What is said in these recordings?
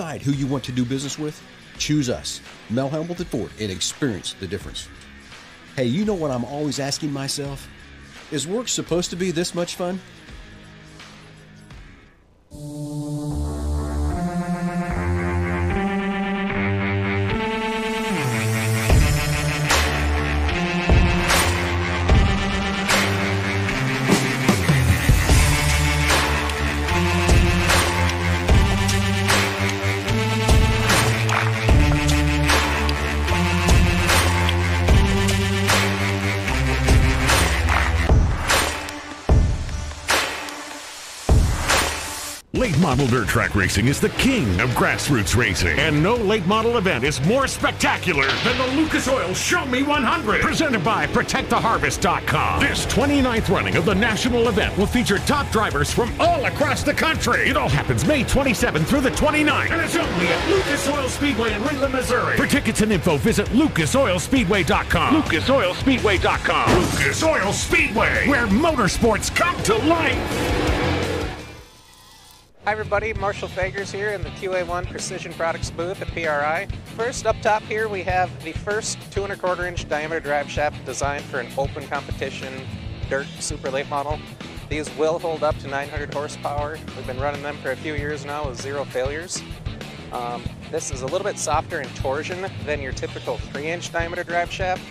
decide who you want to do business with, choose us, Mel Hamilton Ford, and experience the difference. Hey, you know what I'm always asking myself? Is work supposed to be this much fun? Late model dirt track racing is the king of grassroots racing, and no late model event is more spectacular than the Lucas Oil Show Me 100, presented by ProtectTheHarvest.com. This 29th running of the national event will feature top drivers from all across the country. It all happens May 27th through the 29th, and it's only at Lucas Oil Speedway in Wheatland, Missouri. For tickets and info, visit LucasOilSpeedway.com. LucasOilSpeedway.com. Lucas Oil Speedway, where motorsports come to life. Hi everybody, Marshall Fagers here in the QA1 Precision Products booth at PRI. First, up top here we have the first 2¼ inch diameter drive shaft designed for an open competition dirt super late model. These will hold up to 900 horsepower. We've been running them for a few years now with 0 failures. This is a little bit softer in torsion than your typical 3-inch diameter drive shaft.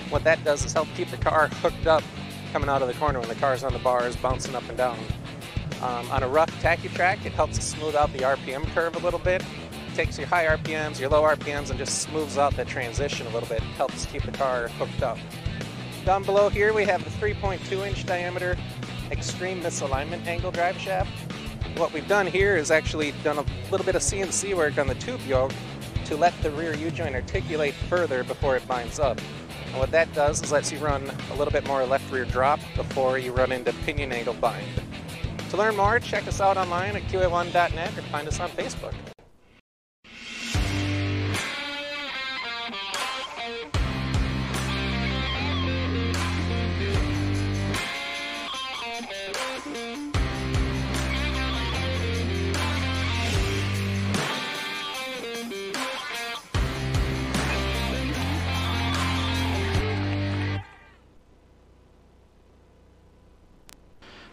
What that does is help keep the car hooked up coming out of the corner when the car's on the bars, bouncing up and down. On a rough tacky track, it helps smooth out the RPM curve a little bit. It takes your high RPMs, your low RPMs, and just smooths out that transition a little bit. It helps keep the car hooked up. Down below here, we have the 3.2 inch diameter extreme misalignment angle drive shaft. What we've done here is actually done a little bit of CNC work on the tube yoke to let the rear U-joint articulate further before it binds up. And what that does is lets you run a little bit more left rear drop before you run into pinion angle bind. To learn more, check us out online at QA1.net or find us on Facebook.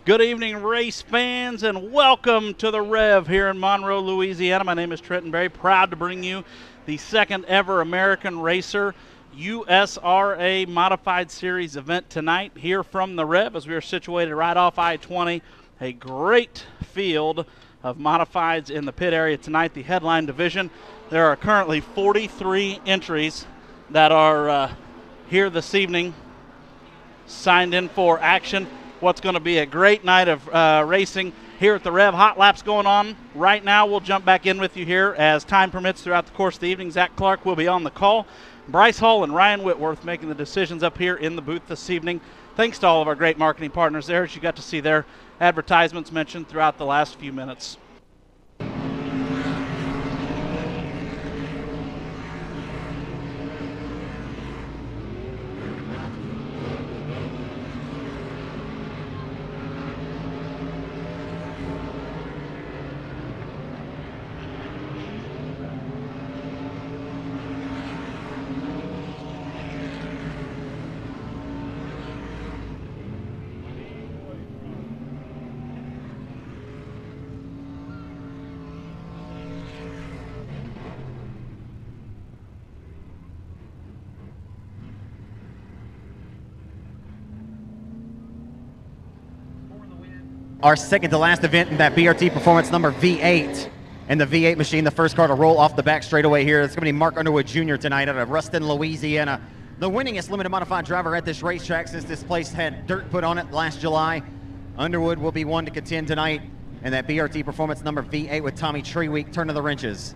Good evening, race fans, and welcome to the Rev here in Monroe, Louisiana. My name is Trenton Berry, proud to bring you the second ever American Racer USRA Modified Series event tonight here from the Rev as we are situated right off I-20. A great field of modifieds in the pit area tonight, the headline division. There are currently 43 entries that are here this evening signed in for action. What's going to be a great night of racing here at the Rev. Hot laps going on right now. We'll jump back in with you here as time permits throughout the course of the evening. Zach Clark will be on the call. Bryce Hall and Ryan Whitworth making the decisions up here in the booth this evening. Thanks to all of our great marketing partners there, as you got to see their advertisements mentioned throughout the last few minutes. Our second to last event in that BRT performance number V8. And the V8 machine, the first car to roll off the back straightaway here. It's going to be Mark Underwood Jr. tonight out of Ruston, Louisiana. The winningest limited modified driver at this racetrack since this place had dirt put on it last July. Underwood will be one to contend tonight. And that BRT performance number V8 with Tommy Treweek, turn of the wrenches.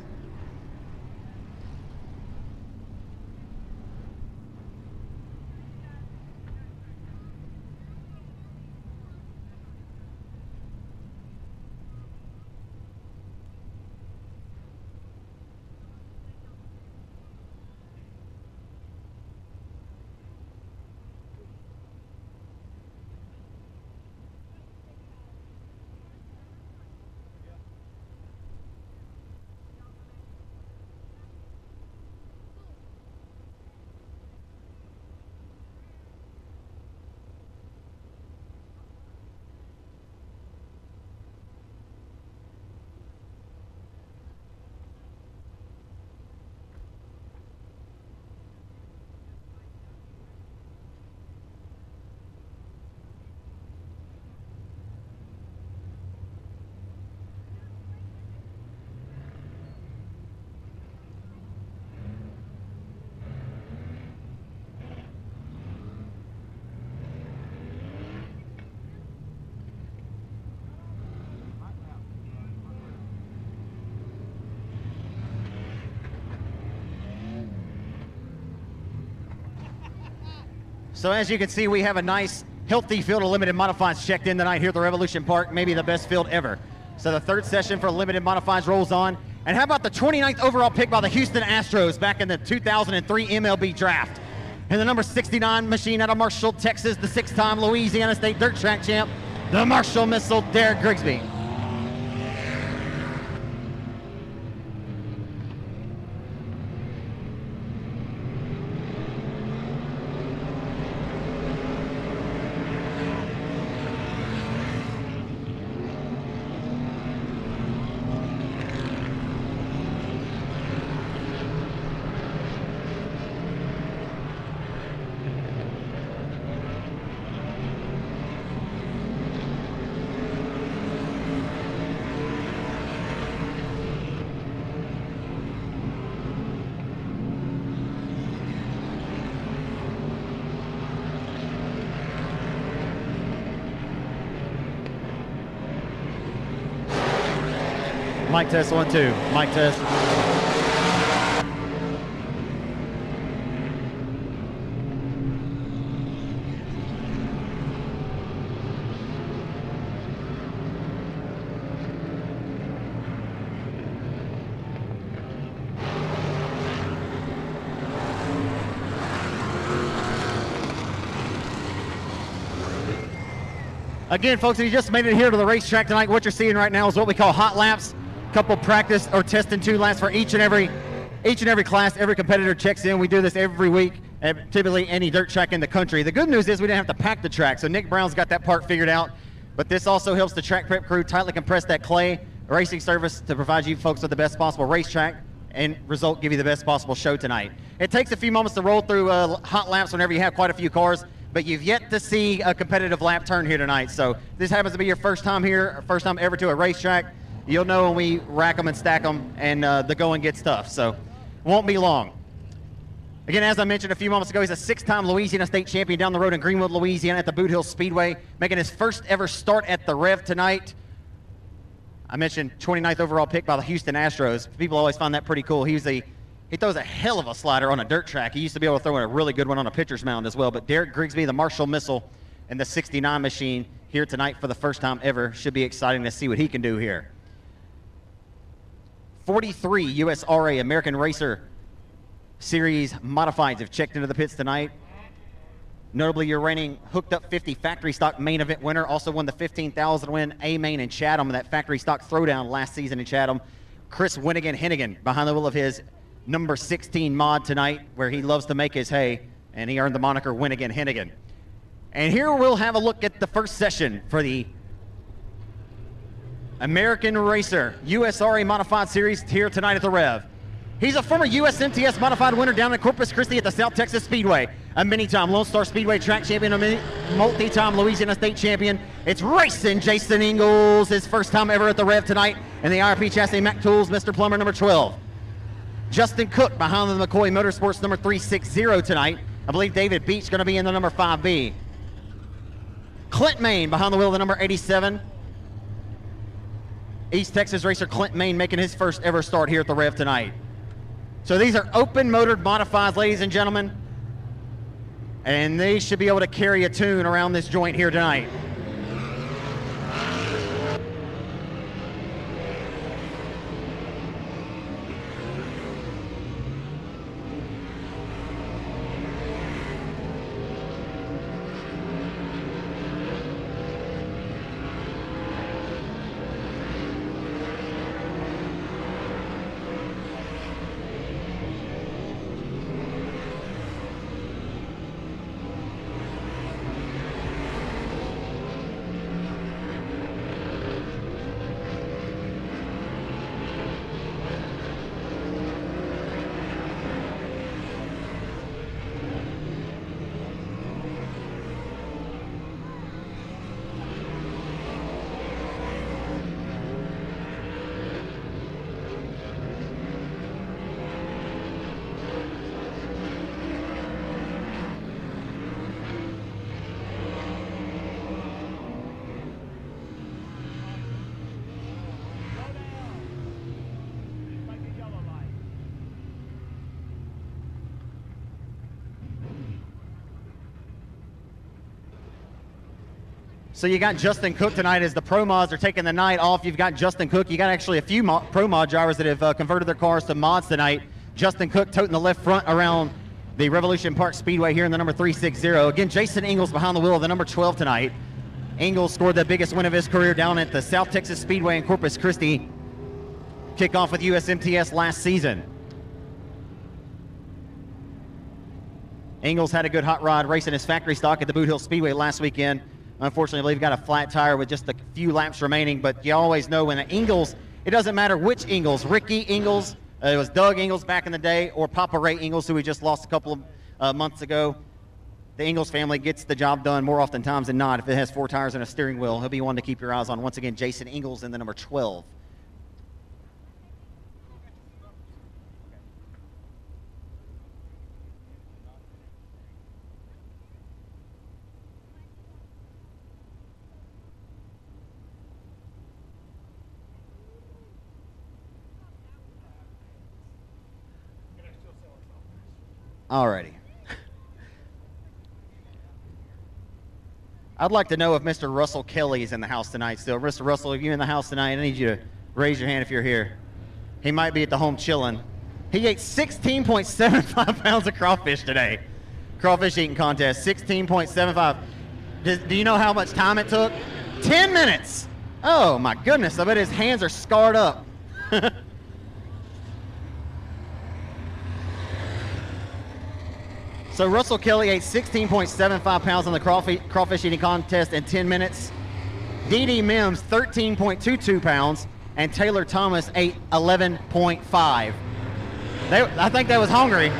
So as you can see, we have a nice, healthy field of limited modifieds checked in tonight here at the Revolution Park, maybe the best field ever. So the third session for limited modifieds rolls on. And how about the 29th overall pick by the Houston Astros back in the 2003 MLB draft? And the number 69 machine out of Marshall, Texas, the 6-time Louisiana State Dirt Track champ, the Marshall Missile, Derek Grigsby. Mic test, 1, 2. Mic test. Again, folks, if you just made it here to the racetrack tonight, what you're seeing right now is what we call hot laps. Couple practice or test and 2 laps for each and every class. Every competitor checks in. We do this every week at typically any dirt track in the country. The good news is we didn't have to pack the track, so Nick Brown's got that part figured out. But this also helps the track prep crew tightly compress that clay racing service to provide you folks with the best possible racetrack and result give you the best possible show tonight. It takes a few moments to roll through hot laps whenever you have quite a few cars, but you've yet to see a competitive lap turn here tonight. So this happens to be your first time here, first time ever to a racetrack. You'll know when we rack them and stack them and the going gets tough, so won't be long. Again, as I mentioned a few moments ago, he's a 6-time Louisiana State champion down the road in Greenwood, Louisiana at the Boot Hill Speedway, making his first ever start at the Rev tonight. I mentioned 29th overall pick by the Houston Astros. People always find that pretty cool. He throws a hell of a slider on a dirt track. He used to be able to throw in a really good one on a pitcher's mound as well. But Derek Grigsby, the Marshall Missile, and the 69 machine here tonight for the first time ever. Should be exciting to see what he can do here. 43 USRA American Racer Series Modifieds have checked into the pits tonight. Notably, your reigning Hooked Up 50 factory stock main event winner, also won the $15,000 win A-Main in Chatham, that factory stock throwdown last season in Chatham. Chris Hennigan behind the wheel of his number 16 mod tonight, where he loves to make his hay, and he earned the moniker Hennigan. And here we'll have a look at the first session for the American Racer USRA Modified Series here tonight at the Rev. He's a former USMTS Modified winner down in Corpus Christi at the South Texas Speedway, a many-time Lone Star Speedway track champion, a multi-time Louisiana State champion. It's racing Jason Ingalls, his first time ever at the Rev tonight, and the IRP Chassis Mac Tools, Mr. Plummer, number 12. Justin Cook behind the McCoy Motorsports, number 360 tonight. I believe David Beach going to be in the number 5B. Clint Main behind the wheel of the number 87. East Texas racer Clint Main making his first ever start here at the Rev tonight. So these are open motored modifieds, ladies and gentlemen, and they should be able to carry a tune around this joint here tonight. So you got Justin Cook tonight as the Pro Mods are taking the night off. You've got Justin Cook. You got actually a few Pro Mod drivers that have converted their cars to mods tonight. Justin Cook toting the left front around the Revolution Park Speedway here in the number 360. Again, Jason Ingles behind the wheel of the number 12 tonight. Ingles scored the biggest win of his career down at the South Texas Speedway in Corpus Christi. Kickoff with USMTS last season. Ingles had a good hot rod racing his factory stock at the Boot Hill Speedway last weekend. Unfortunately, I believe he got a flat tire with just a few laps remaining, but you always know when Ingles, it doesn't matter which Ingles, Ricky Ingles, it was Doug Ingles back in the day, or Papa Ray Ingles, who we just lost a couple of months ago. The Ingles family gets the job done more often times than not. If it has 4 tires and a steering wheel, he'll be one to keep your eyes on. Once again, Jason Ingles in the number 12. Alrighty. I'd like to know if Mr. Russell Kelly is in the house tonight still. Mr. Russell, if you're in the house tonight, I need you to raise your hand if you're here. He might be at the home chilling. He ate 16.75 pounds of crawfish today. Crawfish eating contest, 16.75. Do you know how much time it took? 10 minutes. Oh my goodness, I bet his hands are scarred up. So Russell Kelly ate 16.75 pounds on the crawfish eating contest in 10 minutes. D.D. Mims, 13.22 pounds, and Taylor Thomas ate 11.5. I think they was hungry.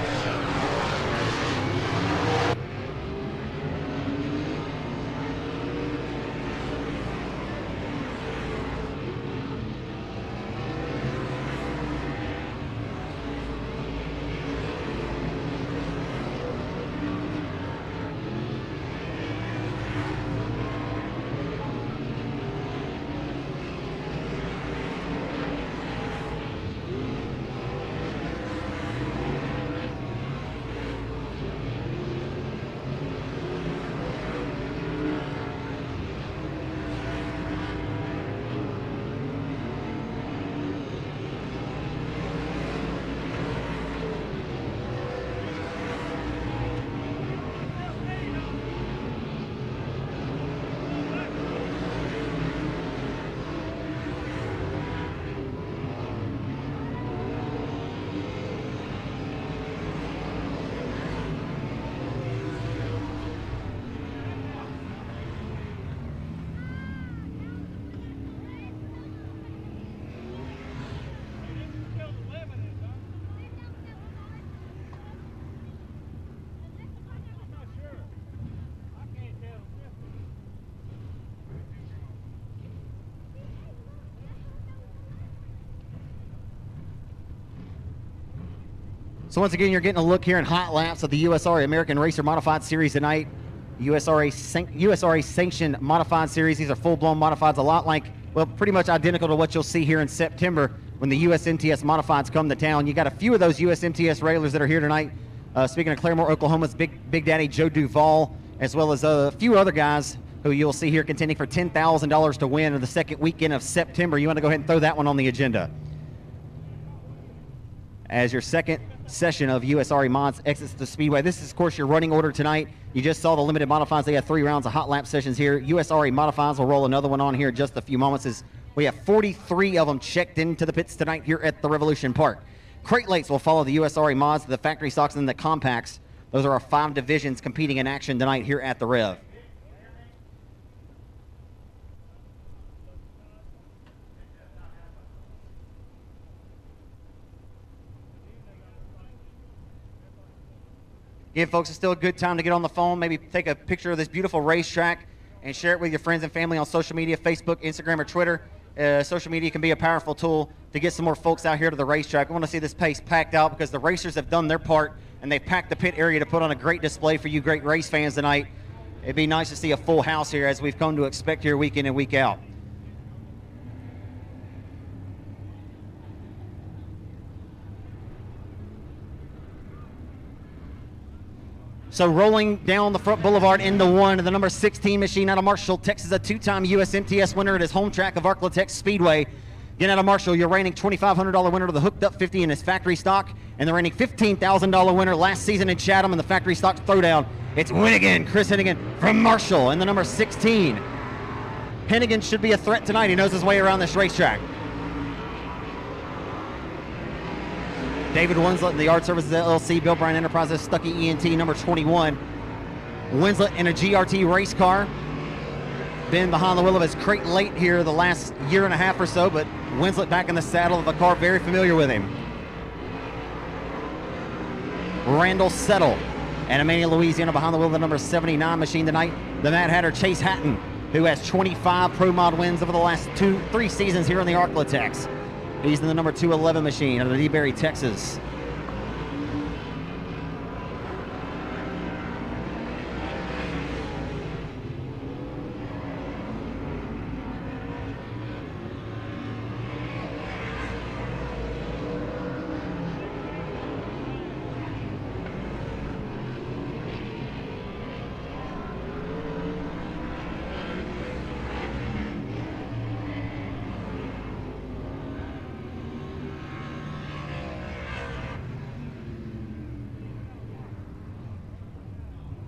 So once again, you're getting a look here in hot laps of the USRA American Racer Modified Series tonight. USRA sanctioned modified series. These are full-blown modifieds, a lot like, well, pretty much identical to what you'll see here in September when the USMTS modifieds come to town. You got a few of those USMTS regulars that are here tonight. Speaking of Claremore, Oklahoma's Big Daddy Joe Duvall, as well as a few other guys who you'll see here contending for $10,000 to win in the second weekend of September. You want to go ahead and throw that one on the agenda. As your second session of USRA Mods exits the Speedway. This is, of course, your running order tonight. You just saw the limited modifieds. They have 3 rounds of hot lap sessions here. USRA modifieds will roll another one on here in just a few moments as we have 43 of them checked into the pits tonight here at the Revolution Park. Crate Lates will follow the USRA Mods, the factory stocks, and the compacts. Those are our 5 divisions competing in action tonight here at the Rev. Again, folks, it's still a good time to get on the phone, maybe take a picture of this beautiful racetrack and share it with your friends and family on social media, Facebook, Instagram, or Twitter. Social media can be a powerful tool to get some more folks out here to the racetrack. We want to see this pace packed out because the racers have done their part and they've packed the pit area to put on a great display for you great race fans tonight. It'd be nice to see a full house here as we've come to expect here week in and week out. So rolling down the front boulevard into one, the number 16 machine out of Marshall, Texas, a two-time USMTS winner at his home track of Arklatex Speedway. Again, out of Marshall, your reigning $2,500 winner to the Hooked Up 50 in his factory stock, and the reigning $15,000 winner last season in Chatham in the factory stock throwdown. It's Winnigan, Chris Hennigan from Marshall, and the number 16. Hennigan should be a threat tonight. He knows his way around this racetrack. David Winslet in the Art Services LLC, Bill Bryan Enterprises, Stuckey ENT, number 21. Winslet in a GRT race car. Been behind the wheel of his crate late here the last year and a half or so, but Winslet back in the saddle of a car very familiar with him. Randall Settle and Emmanuel, Louisiana, behind the wheel of the number 79 machine tonight. The Mad Hatter Chase Hatton, who has 25 Pro Mod wins over the last 3 seasons here in the Arklatex. He's in the number 211 machine out of DeBerry, Texas.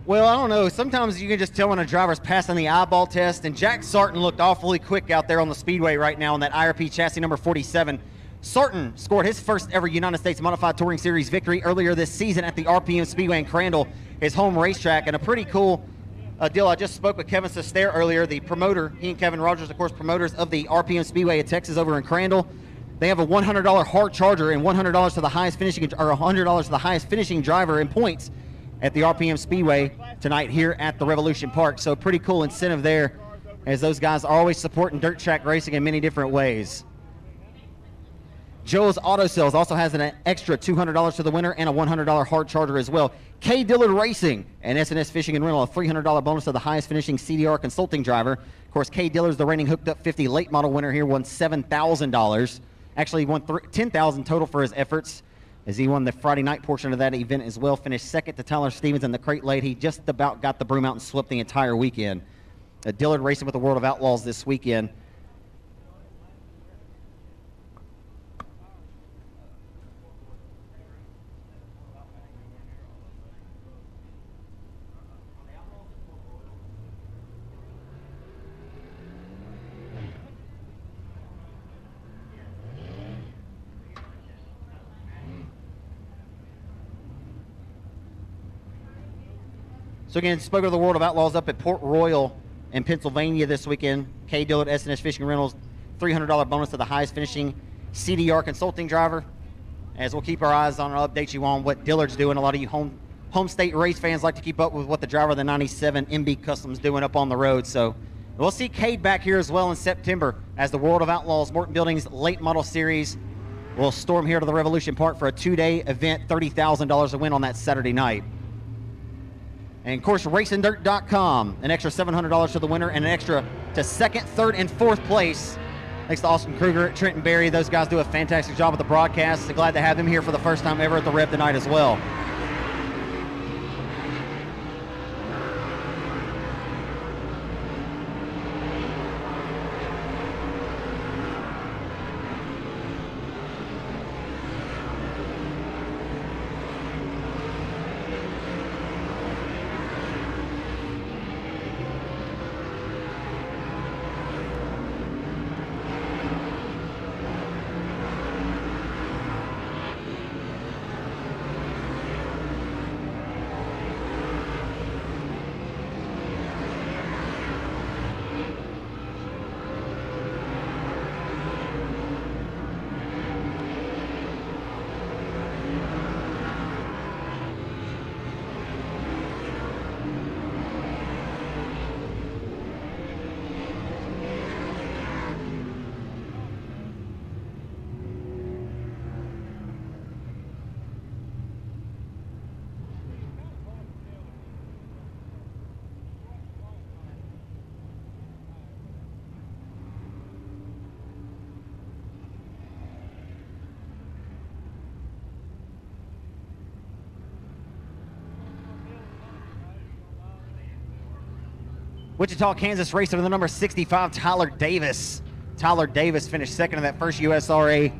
Well, I don't know. Sometimes you can just tell when a driver's passing the eyeball test, and Jack Sarton looked awfully quick out there on the speedway right now on that IRP chassis number 47. Sarton scored his first ever United States Modified Touring Series victory earlier this season at the RPM Speedway in Crandall, his home racetrack, and a pretty cool deal. I just spoke with Kevin Sestaire earlier, the promoter. He and Kevin Rogers, of course, promoters of the RPM Speedway in Texas over in Crandall. They have a $100 hard charger and $100 to the highest finishing, or $100 to the highest finishing driver in points at the RPM Speedway tonight here at the Revolution Park. So pretty cool incentive there, as those guys are always supporting dirt track racing in many different ways. Joe's Auto Sales also has an extra $200 to the winner and a $100 hard charger as well. K. Dillard Racing and S&S Fishing and Rental, a $300 bonus to the highest finishing CDR consulting driver. Of course, K. Dillard's the reigning Hooked Up 50 late model winner here, won $7,000. Actually won $10,000 total for his efforts, as he won the Friday night portion of that event as well. Finished second to Tyler Stevens in the crate late. He just about got the broom out and swept the entire weekend. Dillard racing with the World of Outlaws this weekend. So again, spoke of the World of Outlaws up at Port Royal in Pennsylvania this weekend. K. Dillard, S&S Fishing Rentals, $300 bonus to the highest finishing CDR consulting driver. As we'll keep our eyes on and update you on what Dillard's doing. A lot of you home state race fans like to keep up with what the driver of the 97 MB Custom's doing up on the road. So we'll see Cade back here as well in September, as the World of Outlaws Morton Buildings Late Model Series will storm here to the Revolution Park for a 2-day event, $30,000 to win on that Saturday night. And of course, RacingDirt.com, an extra $700 to the winner and an extra to second, third, and fourth place. Thanks to Austin Kruger, Trenton Berry. Those guys do a fantastic job with the broadcast. So glad to have them here for the first time ever at the Rev tonight as well. Wichita, Kansas racer to the number 65, Tyler Davis. Tyler Davis finished second in that first USRA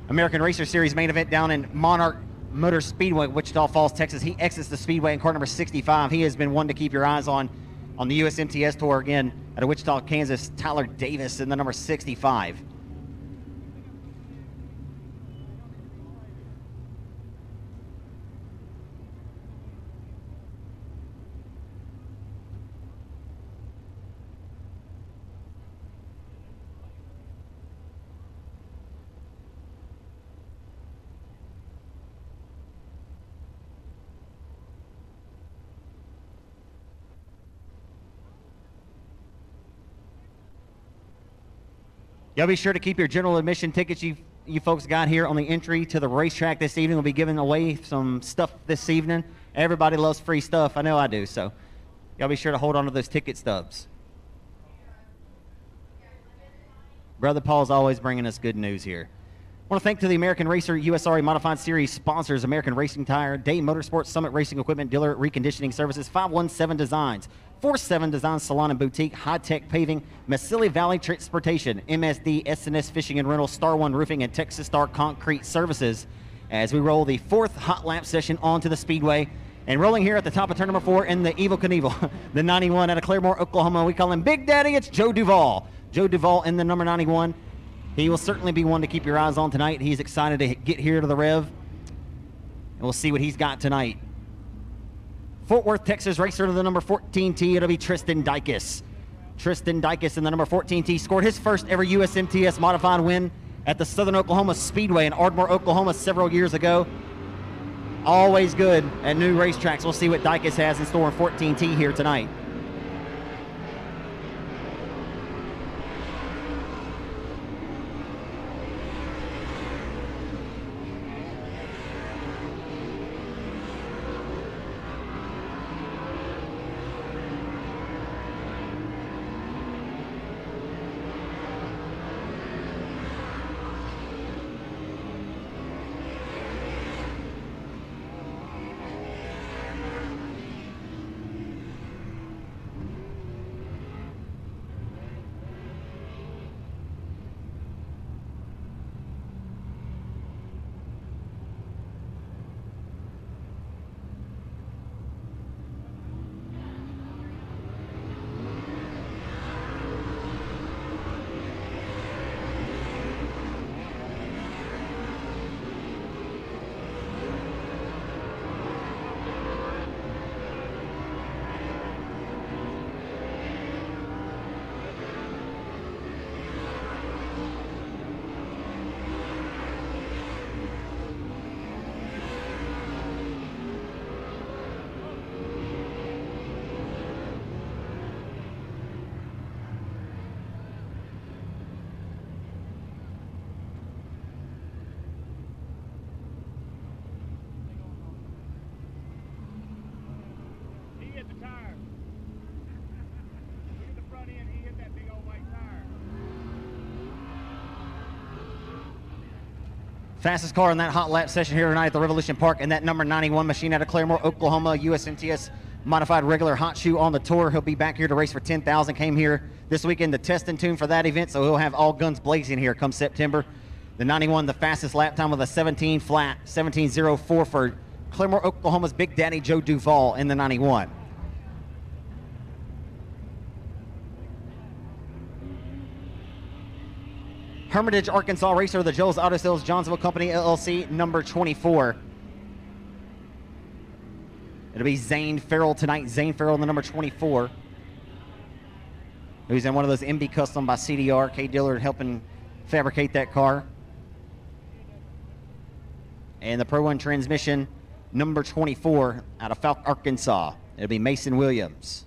American Racer Series main event down in Monarch Motor Speedway, Wichita Falls, Texas. He exits the speedway in car number 65. He has been one to keep your eyes on the USMTS Tour again out of Wichita, Kansas. Tyler Davis in the number 65. Y'all be sure to keep your general admission tickets you folks got here on the entry to the racetrack this evening. We'll be giving away some stuff this evening. Everybody loves free stuff. I know I do, so y'all be sure to hold on to those ticket stubs. Brother Paul's always bringing us good news here. I want to thank to the American Racer USRA Modified Series sponsors, American Racing Tire, Day Motorsports, Summit Racing Equipment Dealer, Reconditioning Services, 517 Designs, 47 Designs Salon and Boutique, High Tech Paving, Mesili Valley Transportation, MSD, S&S Fishing and Rental, Star One Roofing, and Texas Star Concrete Services. As we roll the fourth hot lap session onto the speedway, and rolling here at the top of turn number 4 in the Evel Knievel, the 91 out of Claremore, Oklahoma. We call him Big Daddy. It's Joe Duvall. Joe Duvall in the number 91. He will certainly be one to keep your eyes on tonight. He's excited to get here to the Rev, and we'll see what he's got tonight. Fort Worth, Texas racer to the number 14T. It'll be Tristan Dykes. Tristan Dykes in the number 14T scored his first ever USMTS modified win at the Southern Oklahoma Speedway in Ardmore, Oklahoma several years ago. Always good at new racetracks. We'll see what Dykes has in store in 14T here tonight. Fastest car in that hot lap session here tonight at the Revolution Park, and that number 91 machine out of Claremore, Oklahoma, USMTS modified regular hot shoe on the tour. He'll be back here to race for 10,000. Came here this weekend to test and tune for that event, so he'll have all guns blazing here come September. The 91, the fastest lap time with a 17 flat, 17.04 for Claremore, Oklahoma's Big Daddy Joe Duvall in the 91. Hermitage, Arkansas racer of the Joe's Auto Sales Johnsonville Company, LLC, number 24. It'll be Zane Farrell tonight. Zane Farrell in the number 24. Who's in one of those MB Custom by CDR. K Dillard helping fabricate that car. And the Pro 1 transmission, number 24, out of Falk, Arkansas. It'll be Mason Williams.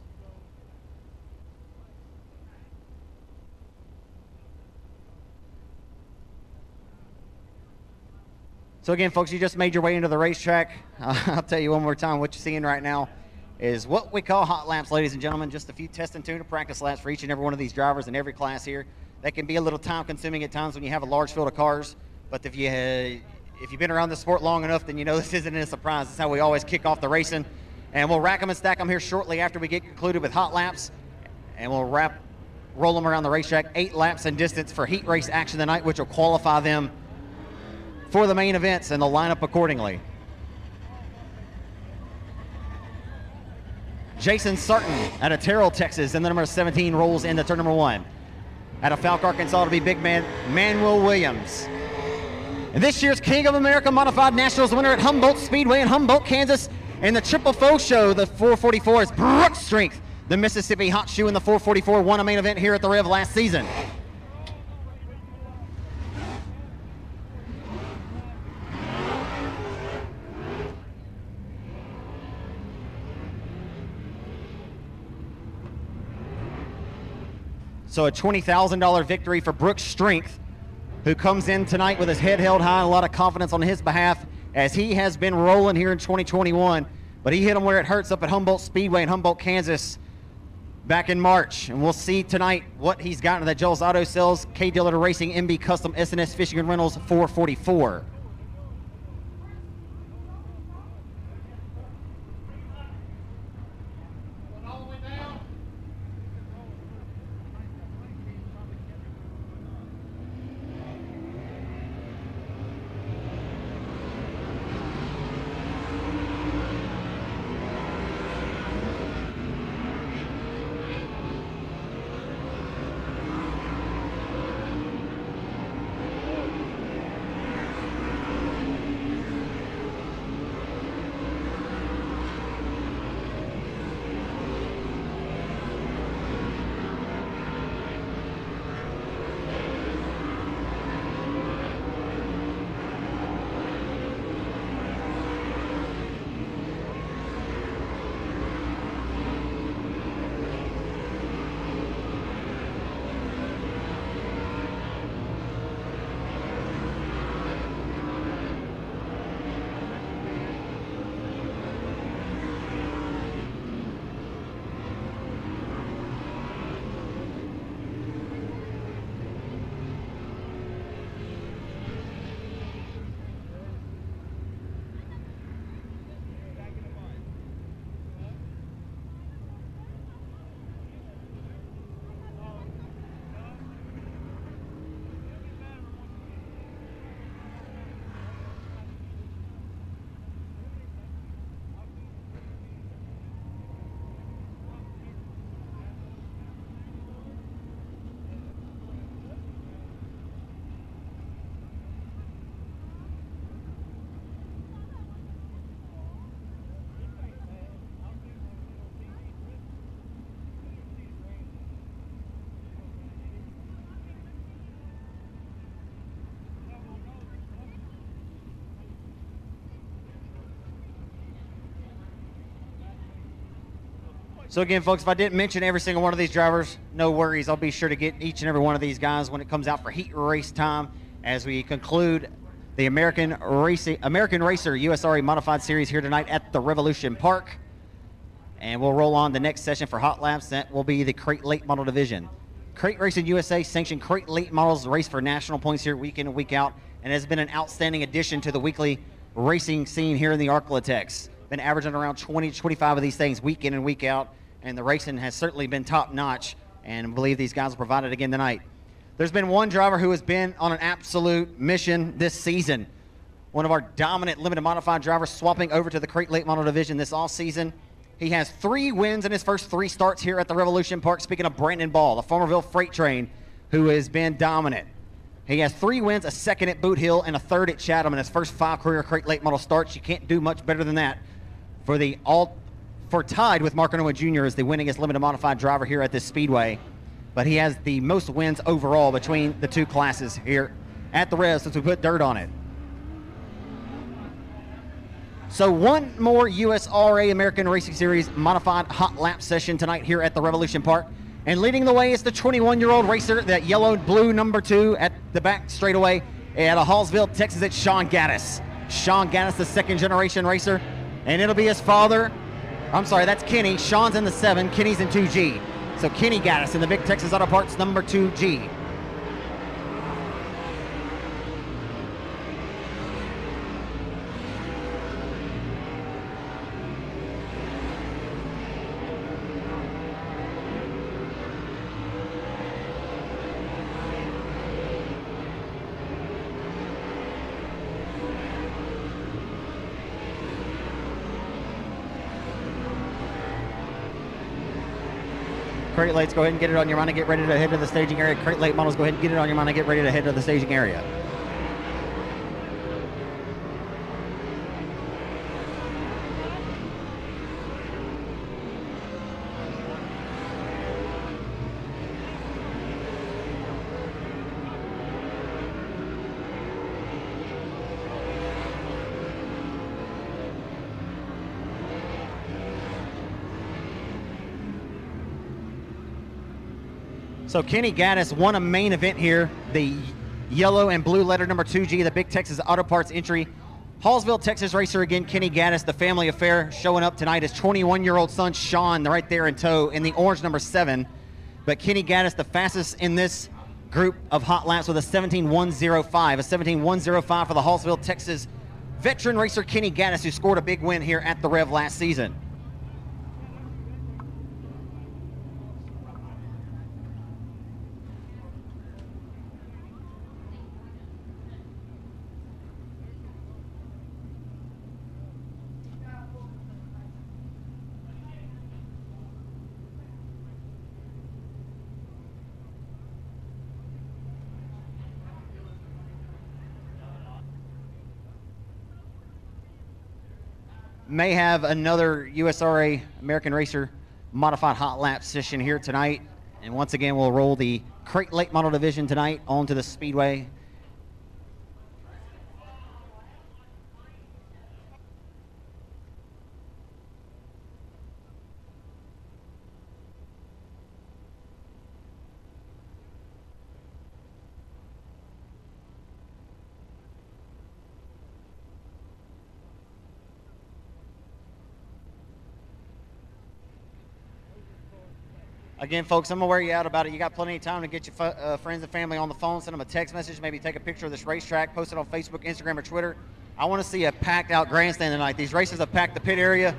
So again, folks, you just made your way into the racetrack. I'll tell you one more time, what you're seeing right now is what we call hot laps, ladies and gentlemen. Just a few test and tune practice laps for each and every one of these drivers in every class here. That can be a little time consuming at times when you have a large field of cars, but if you've been around the sport long enough, then you know this isn't a surprise. This is how we always kick off the racing. And we'll rack them and stack them here shortly after we get concluded with hot laps. and we'll roll them around the racetrack. 8 laps in distance for heat race action tonight, which will qualify them for the main events, and they'll line up accordingly. Jason Sarton out of Terrell, Texas, in the number 17 rolls into turn number 1. Out of Falk, Arkansas, to be big man Manuel Williams. And this year's King of America Modified Nationals winner at Humboldt Speedway in Humboldt, Kansas. In the Triple Foe Show, the 444 is Brooke Strength. The Mississippi Hot Shoe in the 444 won a main event here at the Rev last season. So a $20,000 victory for Brooke Strength, who comes in tonight with his head held high, a lot of confidence on his behalf, as he has been rolling here in 2021. But he hit him where it hurts up at Humboldt Speedway in Humboldt, Kansas back in March. And we'll see tonight what he's got in the Joel's Auto Sales, K Dealer Racing, MB Custom, SNS Fishing and Rentals 444. So again, folks, if I didn't mention every single one of these drivers, no worries. I'll be sure to get each and every one of these guys when it comes out for heat race time as we conclude the American Racer USRA Modified Series here tonight at the Revolution Park. And we'll roll on the next session for hot laps. That will be the Crate Late Model Division. Crate Racing USA sanctioned Crate Late Models race for national points here week in and week out, and has been an outstanding addition to the weekly racing scene here in the Arklatex. Been averaging around 20 to 25 of these things week in and week out, and the racing has certainly been top notch, and I believe these guys will provide it again tonight. There's been one driver who has been on an absolute mission this season. One of our dominant limited modified drivers swapping over to the Crate Late Model Division this off season. He has 3 wins in his first 3 starts here at the Revolution Park. Speaking of Brandon Ball, the Farmerville Freight Train, who has been dominant. He has 3 wins, a second at Boot Hill, and a third at Chatham in his first 5 career Crate Late Model starts. You can't do much better than that for tied with Mark Underwood Jr. as the winningest limited modified driver here at this speedway. But he has the most wins overall between the 2 classes here at the Rev since we put dirt on it. So one more USRA American Racing Series modified hot lap session tonight here at the Revolution Park. And leading the way is the 21-year-old racer, that yellow blue number 2 at the back straightaway out of Hallsville, Texas. It's Sean Gaddis. Sean Gaddis, the 2nd generation racer. And it'll be his father. I'm sorry, that's Kenny. Sean's in the 7, Kenny's in 2G. So Kenny Gaddis in the Big Texas Auto Parts number 2G. Crate lights, go ahead and get it on your mind and get ready to head to the staging area. Crate light models, go ahead and get it on your mind and get ready to head to the staging area. So Kenny Gaddis won a main event here, the yellow and blue letter number 2G, the Big Texas Auto Parts entry. Hallsville, Texas racer again, Kenny Gaddis, the family affair, showing up tonight. His 21-year-old son, Sean, right there in tow in the orange number 7. But Kenny Gaddis, the fastest in this group of hot laps with a 17.105. A 17.105 for the Hallsville, Texas veteran racer Kenny Gaddis, who scored a big win here at the Rev last season. May have another USRA American Racer modified hot lap session here tonight. And once again, we'll roll the crate late model division tonight onto the speedway. Again, folks, I'm going to wear you out about it. You got plenty of time to get your friends and family on the phone, send them a text message, maybe take a picture of this racetrack, post it on Facebook, Instagram, or Twitter. I want to see a packed-out grandstand tonight. These racers have packed the pit area,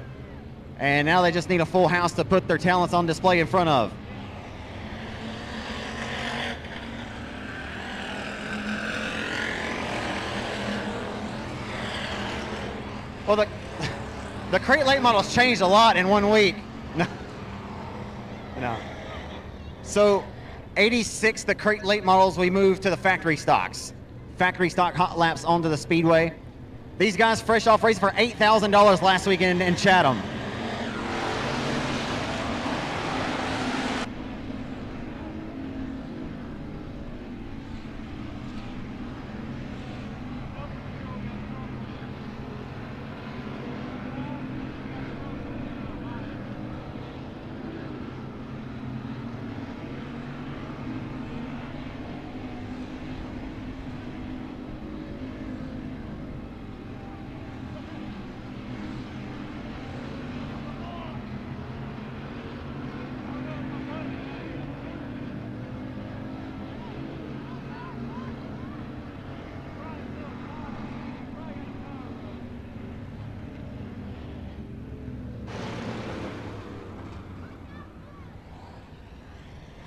and now they just need a full house to put their talents on display in front of. Well, the crate late model's changed a lot in 1 week. No. So 86, the crate late models, we moved to the factory stocks. Factory stock hot laps onto the speedway. These guys fresh off racing for $8,000 last weekend in Chatham.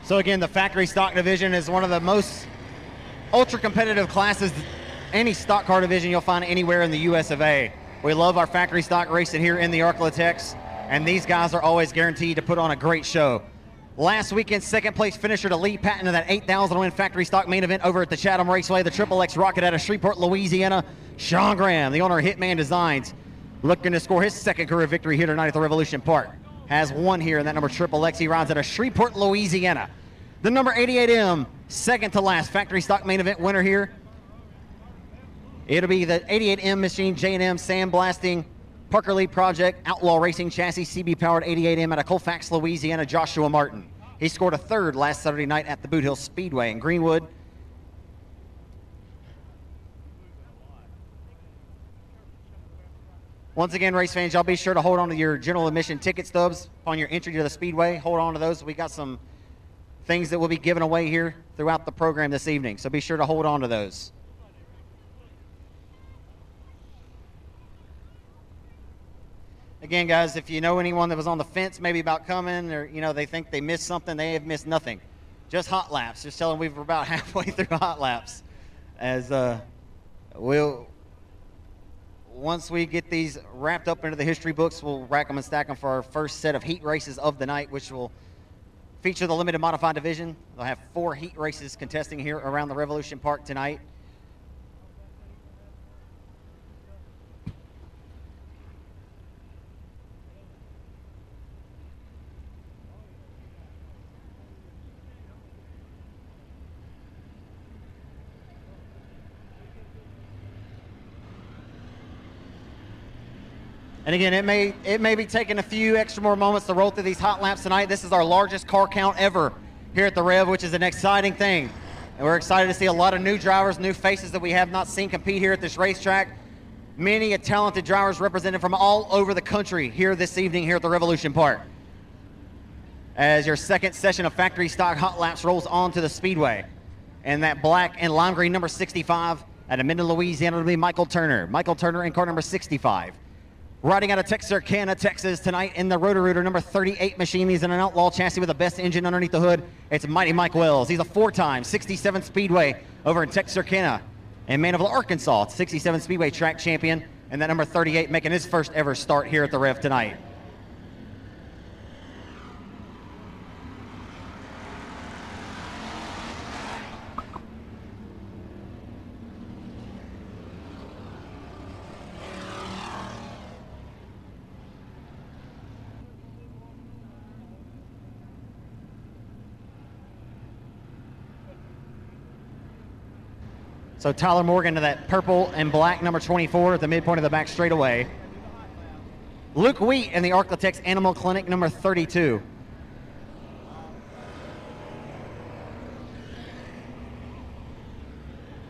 So again, the factory stock division is one of the most ultra competitive classes, any stock car division you'll find anywhere in the US of A. We love our factory stock racing here in the Arklatex, and these guys are always guaranteed to put on a great show. Last weekend, second place finisher to Lee Patton in that 8,000 win factory stock main event over at the Chatham Raceway, the Triple X Rocket out of Shreveport, Louisiana. Sean Graham, the owner of Hitman Designs, looking to score his second career victory here tonight at the Revolution Park. Has one here in that number Triple X. He rides out of Shreveport, Louisiana. The number 88M, second to last factory stock main event winner here. It'll be the 88M machine, J&M sandblasting, Parker Lee Project, Outlaw Racing Chassis, CB powered 88M out of Colfax, Louisiana, Joshua Martin. He scored a third last Saturday night at the Boot Hill Speedway in Greenwood. Once again, race fans, y'all be sure to hold on to your general admission ticket stubs upon your entry to the Speedway. Hold on to those. We got some things that will be given away here throughout the program this evening, so be sure to hold on to those. Again, guys, if you know anyone that was on the fence maybe about coming, or they think they missed something, they have missed nothing. Just hot laps. Just tell them we're about halfway through hot laps. As once we get these wrapped up into the history books, we'll rack them and stack them for our first set of heat races of the night, which will feature the limited modified division. They'll have 4 heat races contesting here around the Revolution Park tonight. And again, it may be taking a few extra more moments to roll through these hot laps tonight. This is our largest car count ever here at the Rev, which is an exciting thing. And we're excited to see a lot of new drivers, new faces that we have not seen compete here at this racetrack. Many talented drivers represented from all over the country here this evening here at the Revolution Park. As your second session of factory stock hot laps rolls on to the speedway. And that black and lime green number 65 out of Minden, Louisiana will be Michael Turner. Michael Turner in car number 65. Riding out of Texarkana, Texas tonight in the Roto-Rooter number 38 machine. He's in an outlaw chassis with the best engine underneath the hood. It's Mighty Mike Wells. He's a 4-time 67 Speedway over in Texarkana. And Manville, Arkansas, 67 Speedway track champion. And that number 38 making his first ever start here at the Rev tonight. So Tyler Morgan to that purple and black number 24 at the midpoint of the back straightaway. Luke Wheat in the Arklatex Animal Clinic number 32.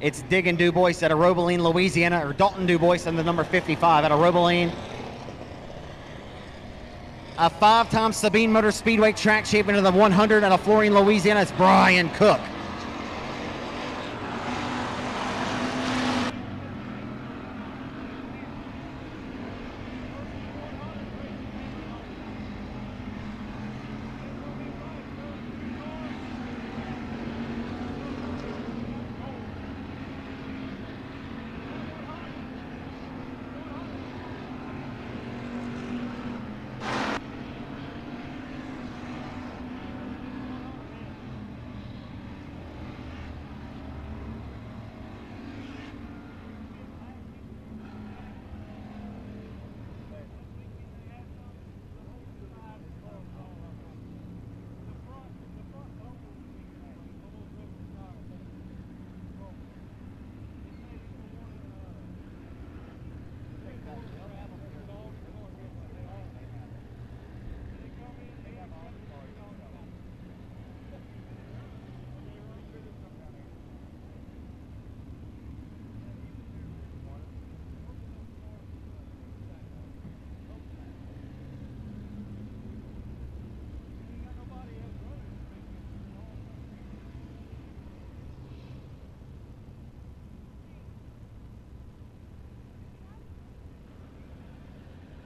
It's Diggin Dubois out of Robeline, Louisiana, or Dalton Dubois in the number 55 out of Robeline. A 5-time Sabine Motor Speedway track champion of the 100 out of Florine, Louisiana. It's Brian Cook.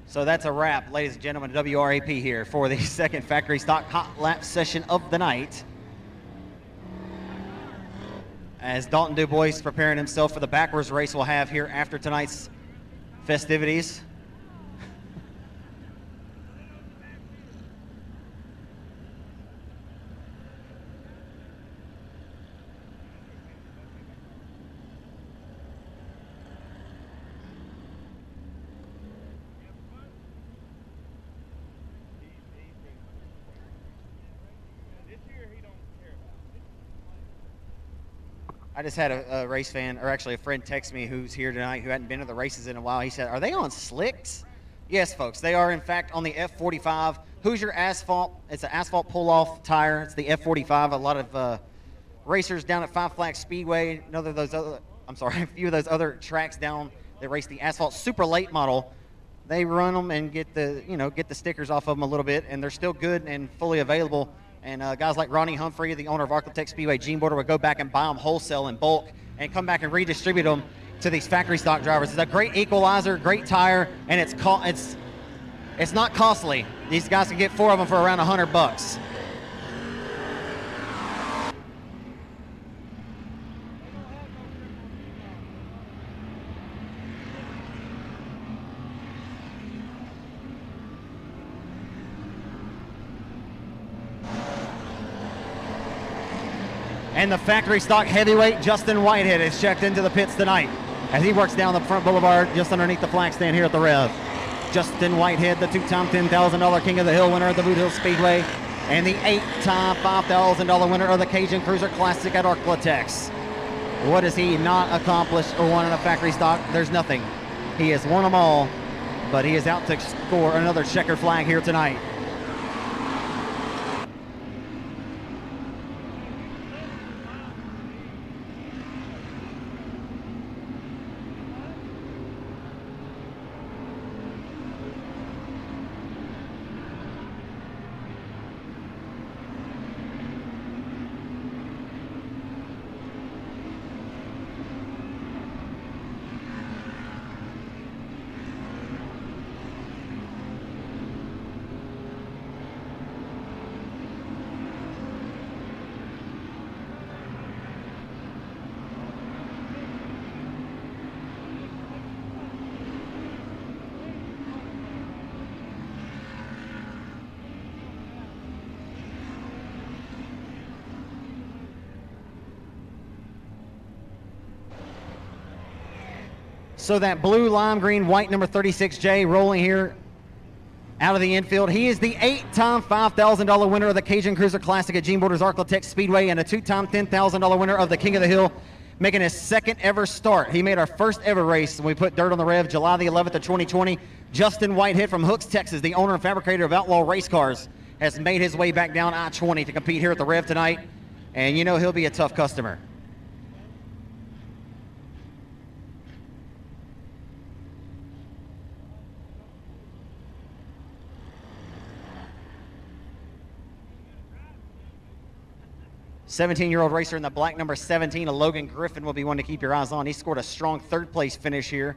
So that's a wrap, ladies and gentlemen, WRAP here for the second factory stock hot lap session of the night. As Dalton Dubois preparing himself for the backwards race we'll have here after tonight's festivities. I just had a race fan, or actually a friend text me who's here tonight who hadn't been to the races in a while. He said, "Are they on slicks?" Yes, folks, they are in fact on the F45. Hoosier Asphalt. It's an asphalt pull-off tire. It's the F45. A lot of racers down at Five Flags Speedway, a few of those other tracks down that race the asphalt super late model. They run them and get the stickers off of them a little bit, and they're still good and fully available. And guys like Ronnie Humphrey, the owner of Arklatex Speedway Gene Border, would go back and buy them wholesale in bulk and come back and redistribute them to these factory stock drivers. It's a great equalizer, great tire, and it's not costly. These guys can get 4 of them for around $100. And the factory stock heavyweight Justin Whitehead is checked into the pits tonight as he works down the front boulevard just underneath the flag stand here at the Rev. Justin Whitehead, the two-time $10,000 King of the Hill winner of the Boot Hill Speedway, and the 8-time $5,000 winner of the Cajun Cruiser Classic at Arklatex. What has he not accomplished or won in a factory stock? There's nothing. He has won them all, but he is out to score another checker flag here tonight. So that blue, lime green, white number 36J rolling here out of the infield. He is the 8-time $5,000 winner of the Cajun Cruiser Classic at Gene Borders Arklatex Speedway and a 2-time $10,000 winner of the King of the Hill, making his second ever start. He made our first ever race when we put dirt on the Rev July the 11th of 2020. Justin Whitehead from Hooks, Texas, the owner and fabricator of Outlaw Race Cars, has made his way back down I-20 to compete here at the Rev tonight. And you know he'll be a tough customer. '17-year-old racer in the black number 17, Logan Griffin, will be one to keep your eyes on. He scored a strong third-place finish here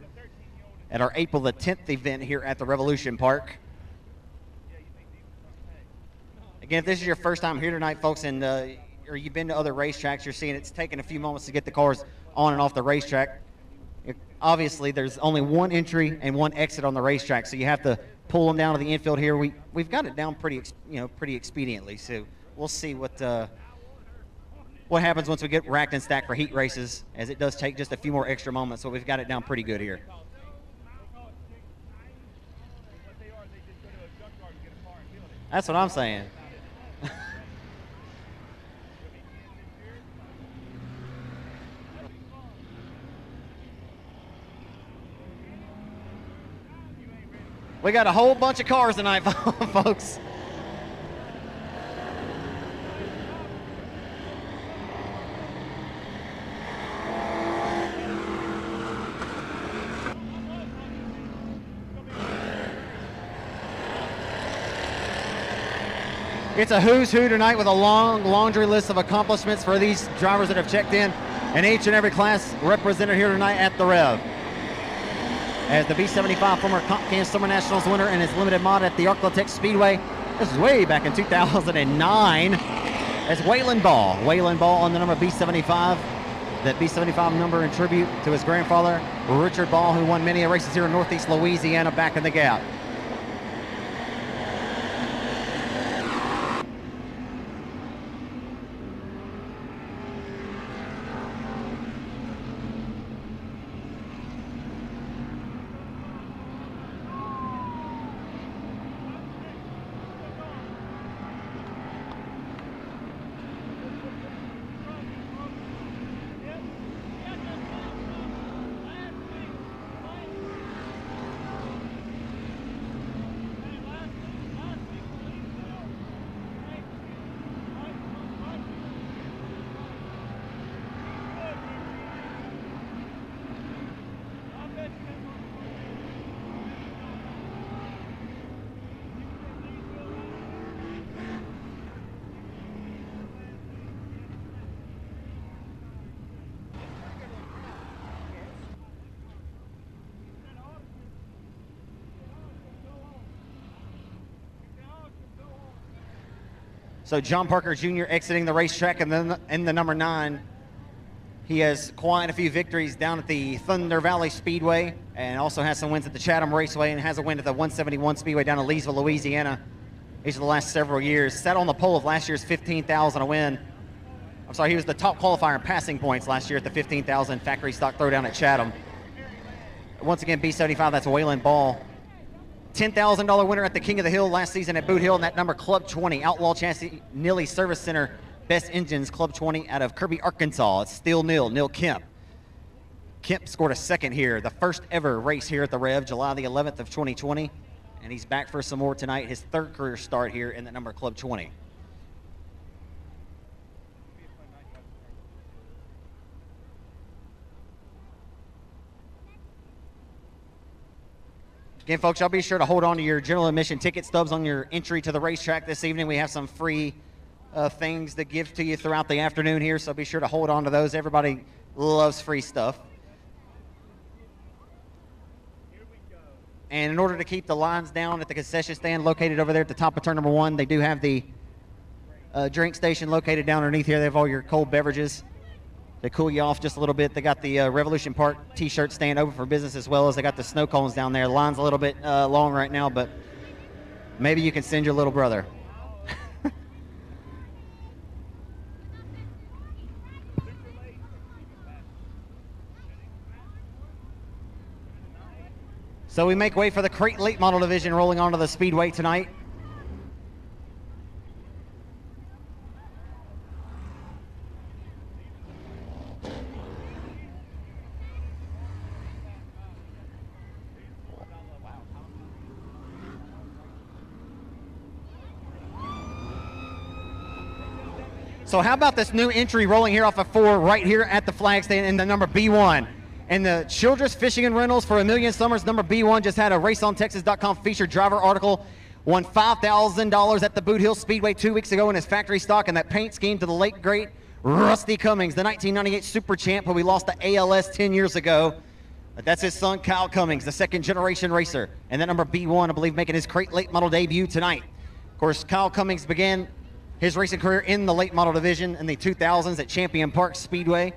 at our April the 10th event here at the Revolution Park. Again, if this is your first time here tonight, folks, and or you've been to other racetracks, you're seeing it's taking a few moments to get the cars on and off the racetrack. Obviously, there's only one entry and one exit on the racetrack, so you have to pull them down to the infield here. We've got it down pretty expediently, so we'll see what happens once we get racked and stacked for heat races, as it does take just a few more extra moments, so we've got it down pretty good here. That's what I'm saying. We got a whole bunch of cars tonight, folks. It's a who's who tonight with a long laundry list of accomplishments for these drivers that have checked in each and every class represented here tonight at the Rev. As the B75 former Comp Cam Summer Nationals winner and his limited mod at the Arklatex Speedway. This is way back in 2009. As Waylon Ball on the number B75. That B75 number in tribute to his grandfather, Richard Ball, who won many races here in Northeast Louisiana back in the Gap. So John Parker Jr. exiting the racetrack, and then in the number 9, he has quite a few victories down at the Thunder Valley Speedway, and also has some wins at the Chatham Raceway, and has a win at the 171 Speedway down in Leesville, Louisiana. These are the last several years. Sat on the pole of last year's 15,000 a win I'm sorry, he was the top qualifier in passing points last year at the 15,000 factory stock throwdown at Chatham. Once again, B75, that's Waylon Ball. $10,000 winner at the King of the Hill last season at Boot Hill, and that number Club 20, Outlaw Chassis Nilly Service Center, Best Engines Club 20 out of Kirby, Arkansas. It's still Neil Kemp. Kemp scored a second here, the first ever race here at the Rev, July the 11th of 2020, and he's back for some more tonight, his third career start here in that number Club 20. Again, folks, y'all be sure to hold on to your general admission ticket stubs on your entry to the racetrack this evening. We have some free things to give to you throughout the afternoon here, so be sure to hold on to those. Everybody loves free stuff. And in order to keep the lines down at the concession stand located over there at the top of turn number 1, they do have the drink station located down underneath here. They have all your cold beverages to cool you off just a little bit. They got the Revolution Park t-shirt stand open for business, as well as they got the snow cones down there. The line's a little bit long right now, but maybe you can send your little brother. So we make way for the crate late model division rolling onto the speedway tonight. So how about this new entry rolling here off of 4 right here at the flag stand in the number B1. And the Childress Fishing and Rentals for a Million Summers, number B1, just had a RaceOnTexas.com featured driver article. Won $5,000 at the Boot Hill Speedway 2 weeks ago in his factory stock, and that paint scheme to the late great Rusty Cummings, the 1998 Super Champ, who we lost to ALS 10 years ago. But that's his son, Kyle Cummings, the second generation racer. And that number B1, I believe, making his crate late model debut tonight. Of course, Kyle Cummings began his racing career in the late model division in the 2000s at Champion Park Speedway.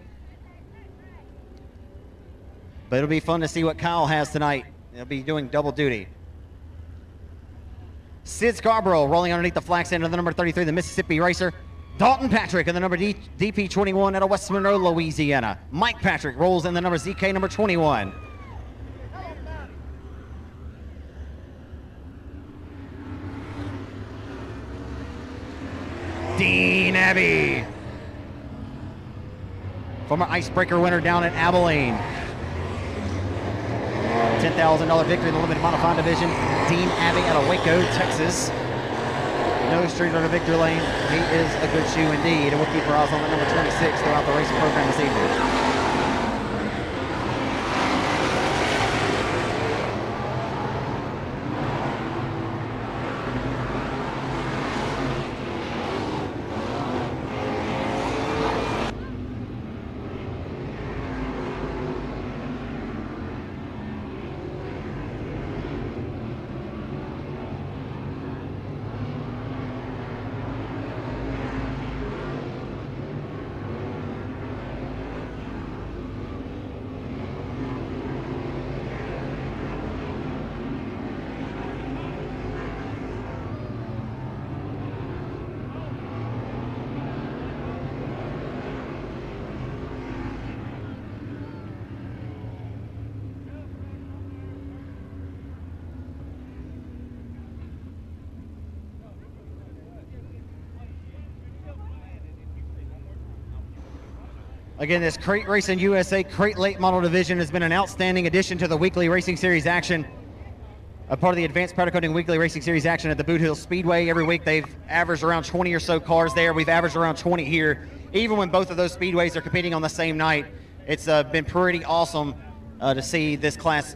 But it'll be fun to see what Kyle has tonight. He'll be doing double duty. Sid Scarborough rolling underneath the flag stand of the number 33, the Mississippi racer. Dalton Patrick in the number DP21 out of West Monroe, Louisiana. Mike Patrick rolls in the number ZK number 21. Dean Abbey, former Icebreaker winner down at Abilene. $10,000 victory in the limited modified division. Dean Abbey out of Waco, Texas. No street or victory lane. He is a good shoe indeed, and we'll keep our eyes on the number 26 throughout the racing program this evening. Again, this Crate Racing USA Crate Late Model Division has been an outstanding addition to the weekly racing series action. A part of the Advanced Powder Coating Weekly Racing Series action at the Boot Hill Speedway. Every week they've averaged around 20 or so cars there. We've averaged around 20 here. Even when both of those speedways are competing on the same night, it's been pretty awesome to see this class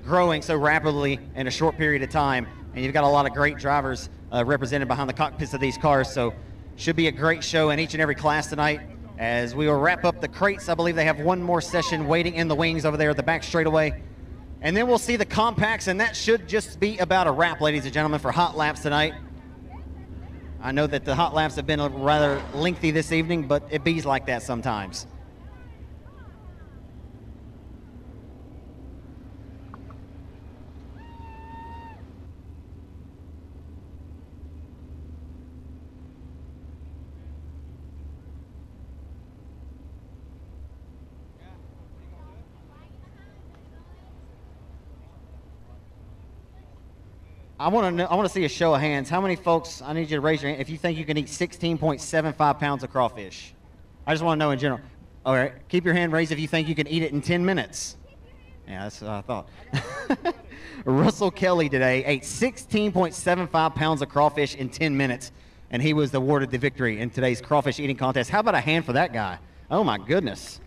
growing so rapidly in a short period of time. And you've got a lot of great drivers represented behind the cockpits of these cars. So should be a great show in each and every class tonight. As we will wrap up the crates, I believe they have one more session waiting in the wings over there at the back straightaway. And then we'll see the compacts, and that should just be about a wrap, ladies and gentlemen, for hot laps tonight. I know that the hot laps have been rather lengthy this evening, but it bees like that sometimes. I want to see a show of hands. How many folks, I need you to raise your hand if you think you can eat 16.75 pounds of crawfish. I just want to know in general. All right, keep your hand raised if you think you can eat it in 10 minutes. Yeah, that's what I thought. Russell Kelly today ate 16.75 pounds of crawfish in 10 minutes, and he was awarded the victory in today's crawfish eating contest. How about a hand for that guy? Oh, my goodness.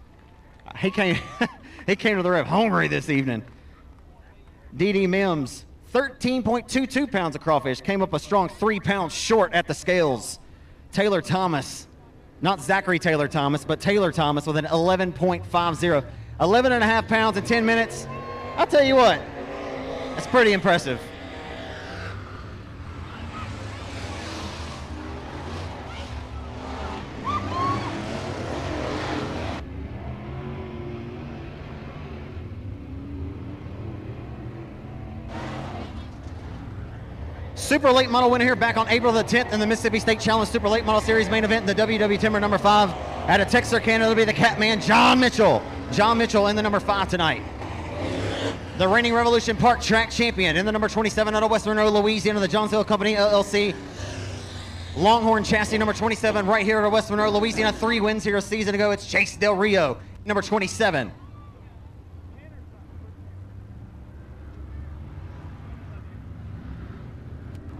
He came, he came to the Rev hungry this evening. D.D. Mims, 13.22 pounds of crawfish, came up a strong 3 pounds short at the scales. Taylor Thomas, not Zachary Taylor Thomas, but Taylor Thomas with an 11.50. 11 and a half pounds in 10 minutes. I'll tell you what, that's pretty impressive. Super late model winner here back on April the 10th in the Mississippi State Challenge Super Late Model Series main event in the WW Timber number 5 at a Texarkana. It'll be the Catman, John Mitchell. John Mitchell in the number 5 tonight. The reigning Revolution Park track champion in the number 27 out of West Monroe, Louisiana, the Johnsville Company LLC. Longhorn chassis number 27 right here out of West Monroe, Louisiana. 3 wins here a season ago. It's Chase Del Rio, number 27.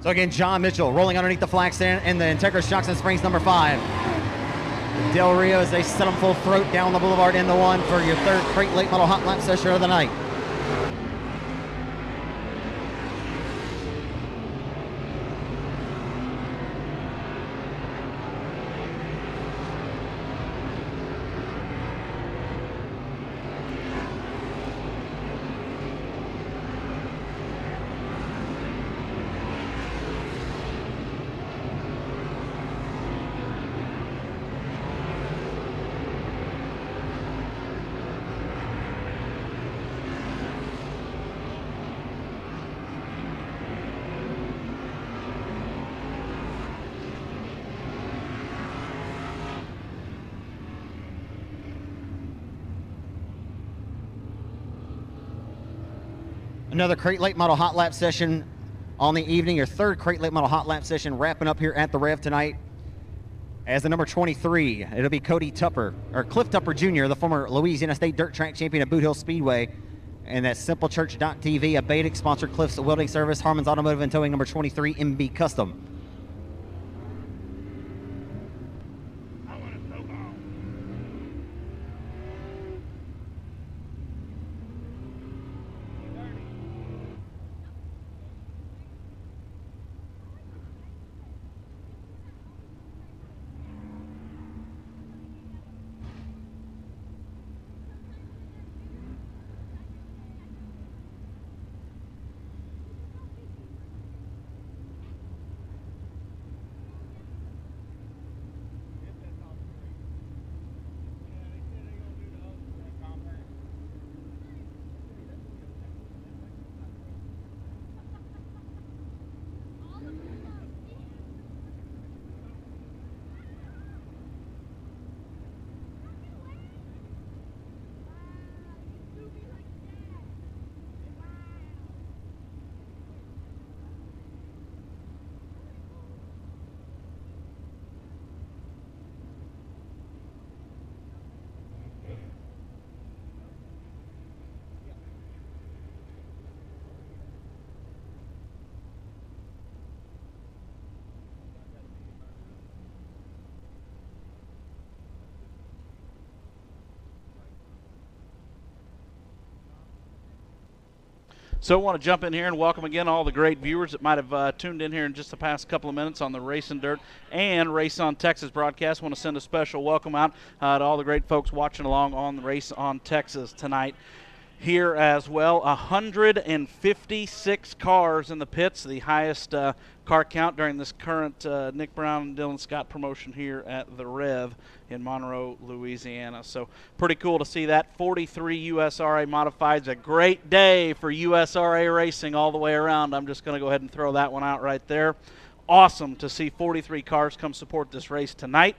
So again, John Mitchell rolling underneath the flag stand in the Integra Shocks and Springs number 5. Del Rio as they set them full throat down the boulevard in the 1 for your 3rd crate late model hot lap session of the night. Another crate late model hot lap session on the evening. Your 3rd crate late model hot lap session wrapping up here at the Rev tonight. As the number 23, it'll be Cody Tupper, or Cliff Tupper Jr., the former Louisiana State Dirt Track Champion at Boot Hill Speedway. And that's SimpleChurch.tv, a Baitic sponsor, Cliff's Welding Service, Harmon's Automotive and Towing, number 23, MB Custom. So I want to jump in here and welcome again all the great viewers that might have tuned in here in just the past couple of minutes on the Racing Dirt and Race on Texas broadcast. I want to send a special welcome out to all the great folks watching along on the Race on Texas tonight. Here as well, 156 cars in the pits, the highest car count during this current Nick Brown and Dylan Scott promotion here at the Rev in Monroe, Louisiana. So pretty cool to see that. 43 USRA modifieds, a great day for USRA racing all the way around. I'm just going to go ahead and throw that one out right there. Awesome to see 43 cars come support this race tonight.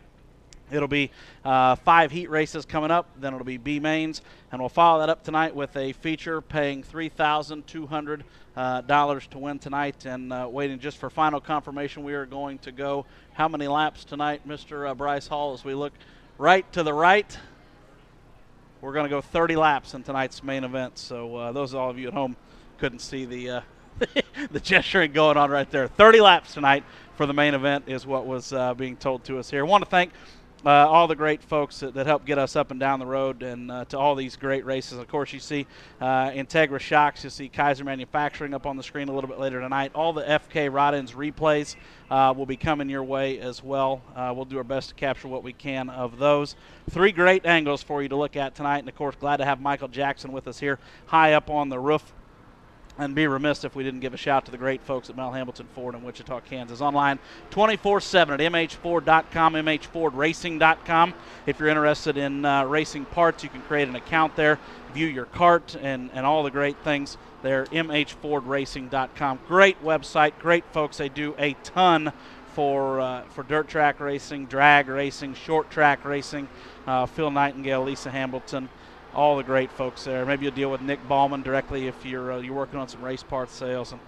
It'll be 5 heat races coming up, then it'll be B mains, and we'll follow that up tonight with a feature paying $3,200 to win tonight. And waiting just for final confirmation, we are going to go how many laps tonight, Mr. Bryce Hall, as we look right to the right. We're going to go 30 laps in tonight's main event. So those of all of you at home couldn't see the the gesturing going on right there. 30 laps tonight for the main event is what was being told to us here. I want to thank all the great folks that helped get us up and down the road, and to all these great races. Of course, you see Integra Shocks, you see Kaiser Manufacturing up on the screen a little bit later tonight. All the FK Rod-Ins replays will be coming your way as well. We'll do our best to capture what we can of those. 3 great angles for you to look at tonight, and of course, glad to have Michael Jackson with us here high up on the roof. And be remiss if we didn't give a shout to the great folks at Mel Hambelton Ford in Wichita, Kansas. Online 24/7 at mhford.com, mhfordracing.com. If you're interested in racing parts, you can create an account there, view your cart, and all the great things there, mhfordracing.com. Great website, great folks. They do a ton for dirt track racing, drag racing, short track racing. Phil Nightingale, Lisa Hambleton, all the great folks there. Maybe you'll deal with Nick Ballman directly if you're working on some race parts sales. And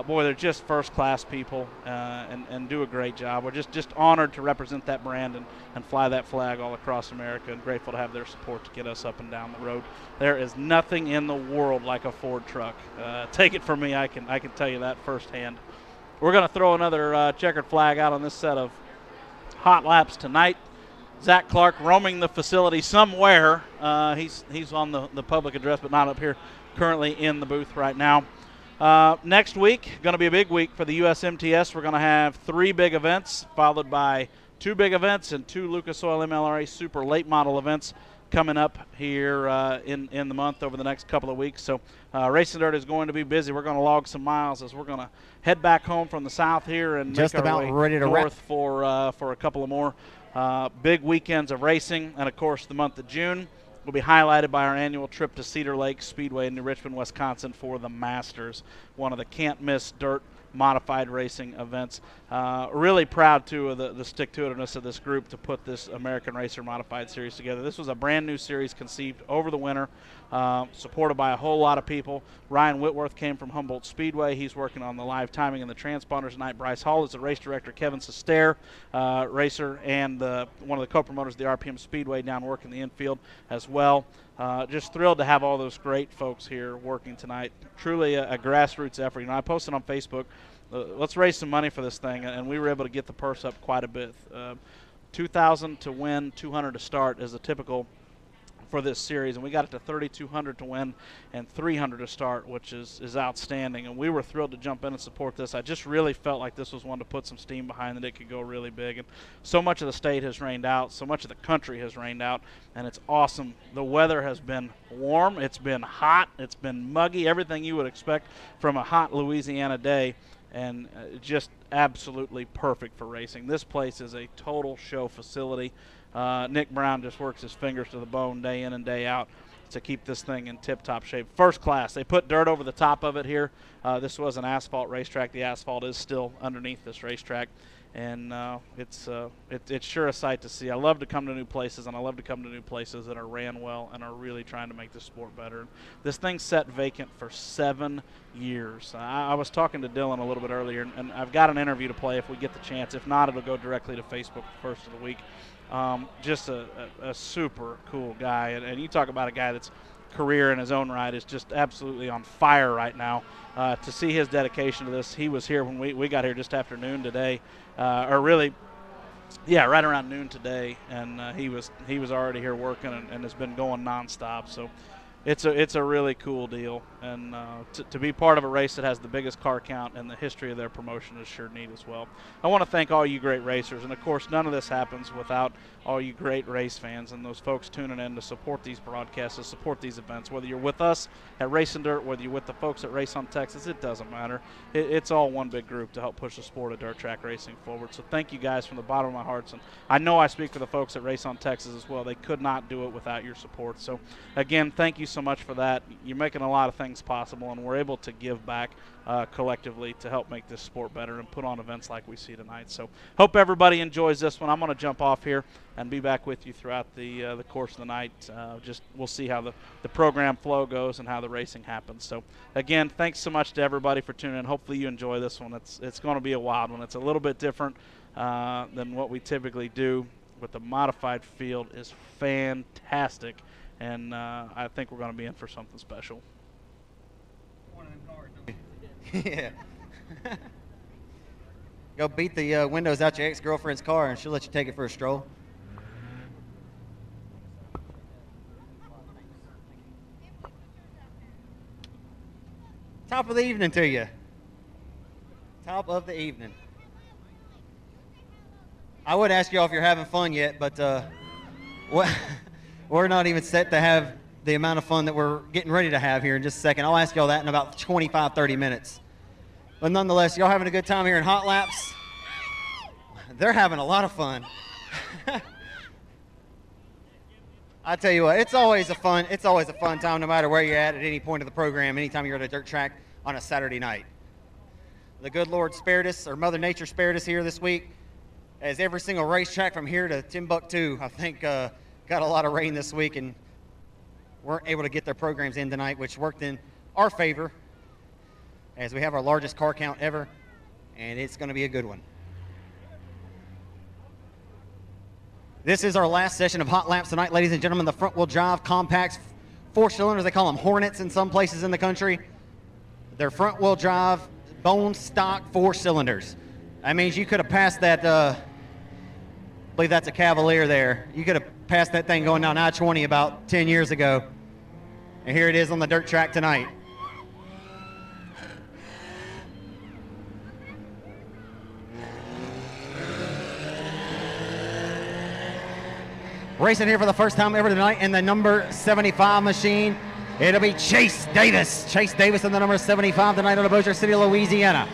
boy, they're just first-class people and do a great job. We're just honored to represent that brand and fly that flag all across America, and grateful to have their support to get us up and down the road. There is nothing in the world like a Ford truck. Take it from me, I can tell you that firsthand. We're going to throw another checkered flag out on this set of hot laps tonight. Zach Clark roaming the facility somewhere. He's on the public address, but not up here currently in the booth right now. Next week, going to be a big week for the USMTS. We're going to have 3 big events, followed by 2 big events and 2 Lucas Oil MLRA Super Late Model events coming up here in the month over the next couple of weeks. So Racing Dirt is going to be busy. We're going to log some miles as we're going to head back home from the south here and just make our about way ready to north for a couple of more big weekends of racing. And of course, the month of June will be highlighted by our annual trip to Cedar Lake Speedway in New Richmond, Wisconsin for the Masters, one of the can't-miss dirt modified racing events. Really proud, too, of the stick-to-itiveness of this group to put this American Racer Modified Series together. This was a brand-new series conceived over the winter, supported by a whole lot of people. Ryan Whitworth came from Humboldt Speedway. He's working on the live timing and the transponders tonight. Bryce Hall is the race director. Kevin Sestaire, racer, and one of the co-promoters of the RPM Speedway down working the infield as well. Just thrilled to have all those great folks here working tonight. Truly a grassroots effort. You know, I posted on Facebook, let's raise some money for this thing, and we were able to get the purse up quite a bit. $2,000 to win, $200 to start is the typical for this series, and we got it to $3,200 to win and $300 to start, which is outstanding, and we were thrilled to jump in and support this. I just really felt like this was one to put some steam behind, that it could go really big, and so much of the state has rained out, so much of the country has rained out, and it's awesome. The weather has been warm, it's been hot, it's been muggy, everything you would expect from a hot Louisiana day, and just absolutely perfect for racing. This place is a total show facility. Nick Brown just works his fingers to the bone day in and day out to keep this thing in tip-top shape. First class. They put dirt over the top of it here. This was an asphalt racetrack. The asphalt is still underneath this racetrack, and it's sure a sight to see. I love to come to new places, and I love to come to new places that are ran well and are really trying to make the sport better. This thing sat vacant for 7 years. I was talking to Dylan a little bit earlier, and I've got an interview to play if we get the chance. If not, it'll go directly to Facebook first of the week. Just a super cool guy, and you talk about a guy that's career in his own right is just absolutely on fire right now. To see his dedication to this, he was here when we got here just after noon today, or really, yeah, right around noon today, and he was already here working and has been going nonstop. So it's a really cool deal, and to be part of a race that has the biggest car count in the history of their promotion is sure neat as well. I want to thank all you great racers, and of course none of this happens without all you great race fans and those folks tuning in to support these broadcasts, to support these events. Whether you're with us at Racing Dirt, whether you're with the folks at Race on Texas, it doesn't matter. It's all one big group to help push the sport of dirt track racing forward. So thank you guys from the bottom of my heart, and I know I speak for the folks at Race on Texas as well. They could not do it without your support. So again, thank you so so much for that. You're making a lot of things possible, and we're able to give back collectively to help make this sport better and put on events like we see tonight. So hope everybody enjoys this one. I'm going to jump off here and be back with you throughout the course of the night. We'll see how the program flow goes and how the racing happens. So again, thanks so much to everybody for tuning in. Hopefully you enjoy this one. It's going to be a wild one. It's a little bit different than what we typically do, but the modified field is fantastic, and I think we're going to be in for something special. Yeah. Go beat the windows out your ex-girlfriend's car, and she'll let you take it for a stroll. Top of the evening to you. Top of the evening. I would ask y'all if you're having fun yet, but we're not even set to have the amount of fun that we're getting ready to have here in just a second. I'll ask y'all that in about 25, 30 minutes. But nonetheless, y'all having a good time here in Hot Laps? They're having a lot of fun. I tell you what, it's always a fun time no matter where you're at any point of the program, anytime you're at a dirt track on a Saturday night. The good Lord spared us, or Mother Nature spared us here this week, as every single racetrack from here to Timbuktu, I think, got a lot of rain this week and weren't able to get their programs in tonight, which worked in our favor, as we have our largest car count ever, and it's going to be a good one. This is our last session of Hot Laps tonight, ladies and gentlemen. The front-wheel drive compacts, 4-cylinders, they call them Hornets in some places in the country. They're front-wheel drive, bone stock 4-cylinders. That means you could have passed that, I believe that's a Cavalier there. You could have passed that thing going down I-20 about 10 years ago. And here it is on the dirt track tonight. Racing here for the first time ever tonight in the number 75 machine. It'll be Chase Davis. Chase Davis in the number 75 tonight out of Bossier City, Louisiana.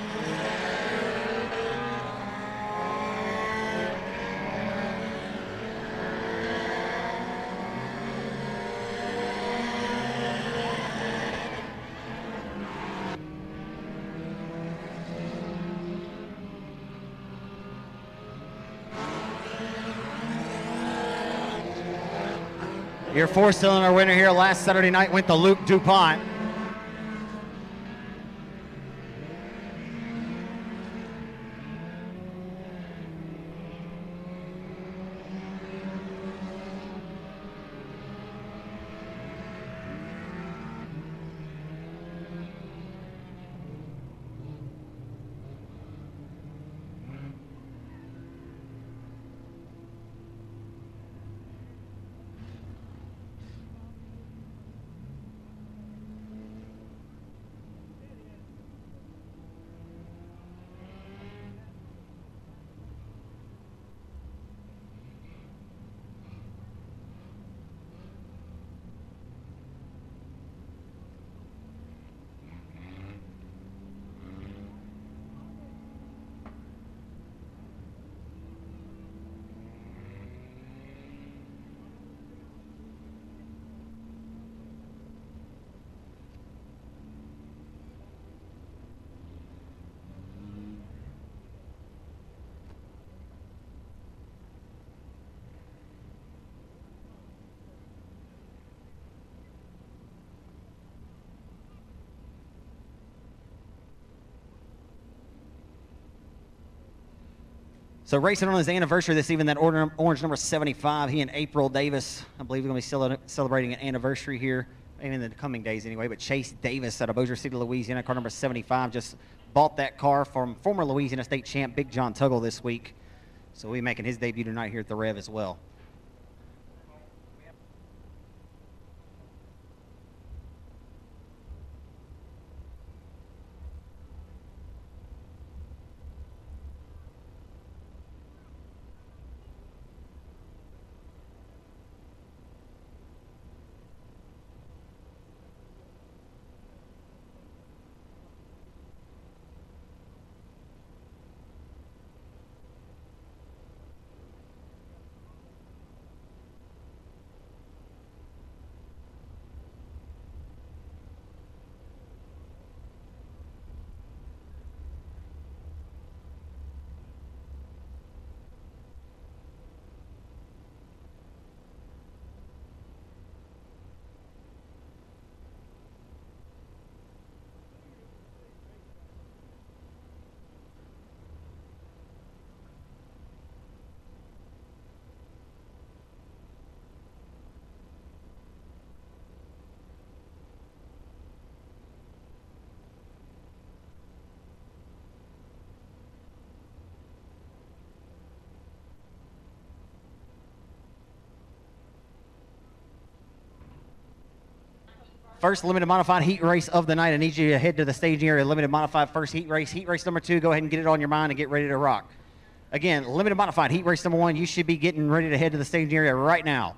Your 4-cylinder winner here last Saturday night went to Luke DuPont. So racing on his anniversary this evening, that orange number 75, he and April Davis, I believe, are going to be celebrating an anniversary here, maybe in the coming days anyway, but Chase Davis out of Bossier City, Louisiana, car number 75, just bought that car from former Louisiana State champ Big John Tuggle this week. So we'll be making his debut tonight here at the Rev as well. First limited modified heat race of the night. I need you to head to the staging area. Limited modified first heat race. Heat race number 2, go ahead and get it on your mind and get ready to rock. Again, limited modified heat race number 1, you should be getting ready to head to the staging area right now.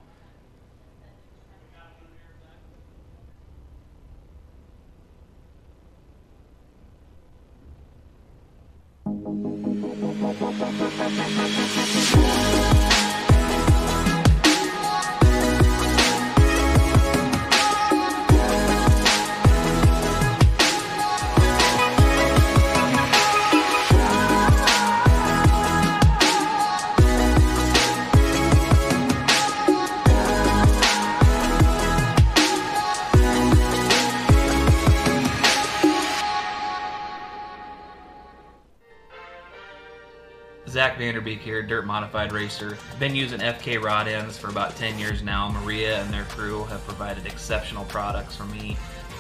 Zach Vanderbeek here, Dirt Modified Racer. Been using FK rod ends for about 10 years now. Maria and their crew have provided exceptional products for me,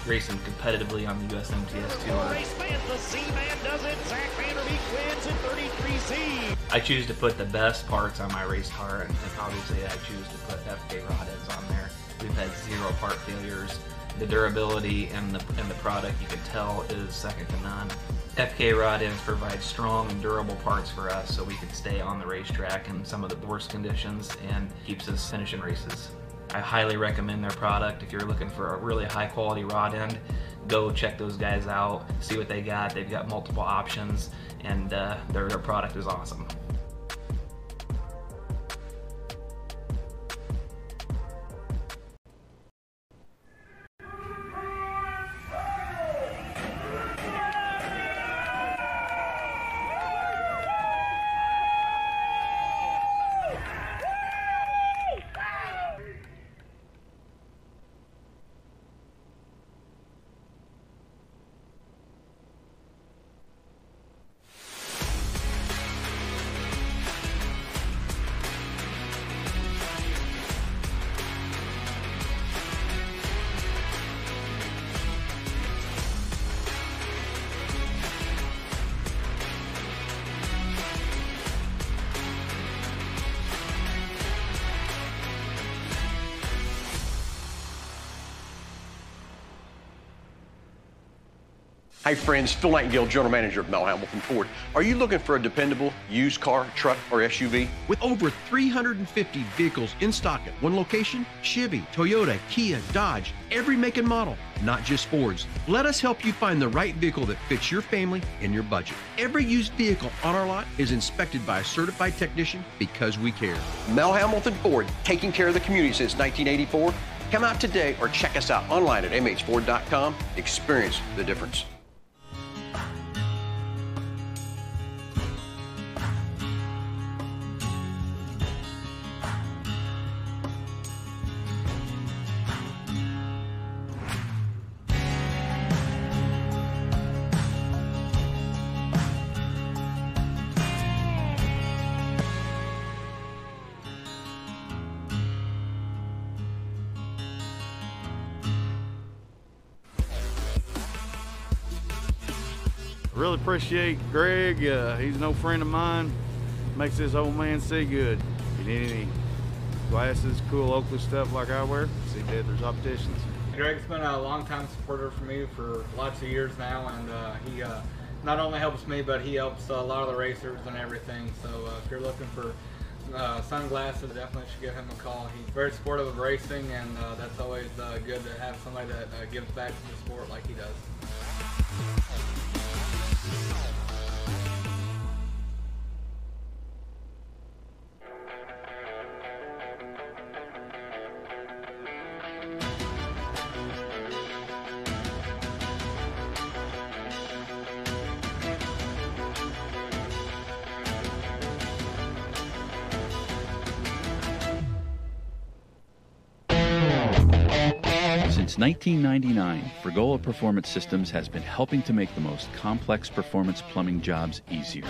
racing competitively on the USMTS Tour. The C-Man does it. Zach Vanderbeek wins in 33C. I choose to put the best parts on my race car, and obviously I choose to put FK rod ends on there. We've had 0 part failures. The durability and the product, you can tell, is second to none. FK rod ends provide strong and durable parts for us so we can stay on the racetrack in some of the worst conditions and keeps us finishing races. I highly recommend their product. If you're looking for a really high quality rod end, go check those guys out, see what they got. They've got multiple options, and their product is awesome. Hi friends, Phil Nightingale, General Manager of Mel Hamilton Ford. Are you looking for a dependable used car, truck, or SUV? With over 350 vehicles in stock at one location, Chevy, Toyota, Kia, Dodge, every make and model, not just Fords. Let us help you find the right vehicle that fits your family and your budget. Every used vehicle on our lot is inspected by a certified technician because we care. Mel Hamilton Ford, taking care of the community since 1984. Come out today or check us out online at mhford.com. Experience the difference. Really appreciate Greg. He's no friend of mine. Makes this old man see good. If you need any glasses, cool Oakley stuff like I wear, see Deather's Opticians. Greg's been a long-time supporter for me for lots of years now, and he not only helps me, but he helps a lot of the racers and everything. So if you're looking for sunglasses, definitely should give him a call. He's very supportive of racing, and that's always good to have somebody that gives back to the sport like he does. Since 1999, Fregola Performance Systems has been helping to make the most complex performance plumbing jobs easier.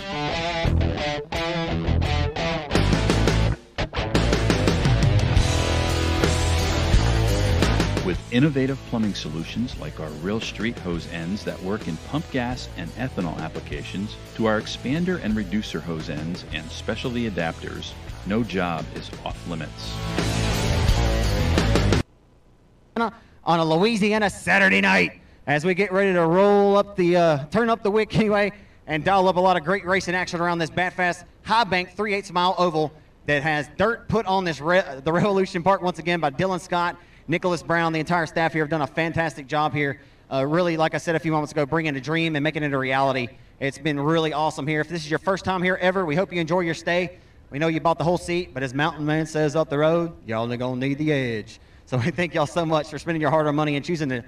With innovative plumbing solutions like our Real Street hose ends that work in pump gas and ethanol applications, to our expander and reducer hose ends and specialty adapters, no job is off limits. on a Louisiana Saturday night as we get ready to roll up the, turn up the wick anyway, and dial up a lot of great racing action around this Batfast high bank 3/8 mile oval that has dirt put on this the Revolution Park once again by Dylan Scott, Nicholas Brown. The entire staff here have done a fantastic job here. Really, like I said a few moments ago, bringing a dream and making it a reality. It's been really awesome here. If this is your first time here ever, we hope you enjoy your stay. We know you bought the whole seat, but as Mountain Man says up the road, y'all are gonna need the edge. So we thank y'all so much for spending your hard-earned money and choosing to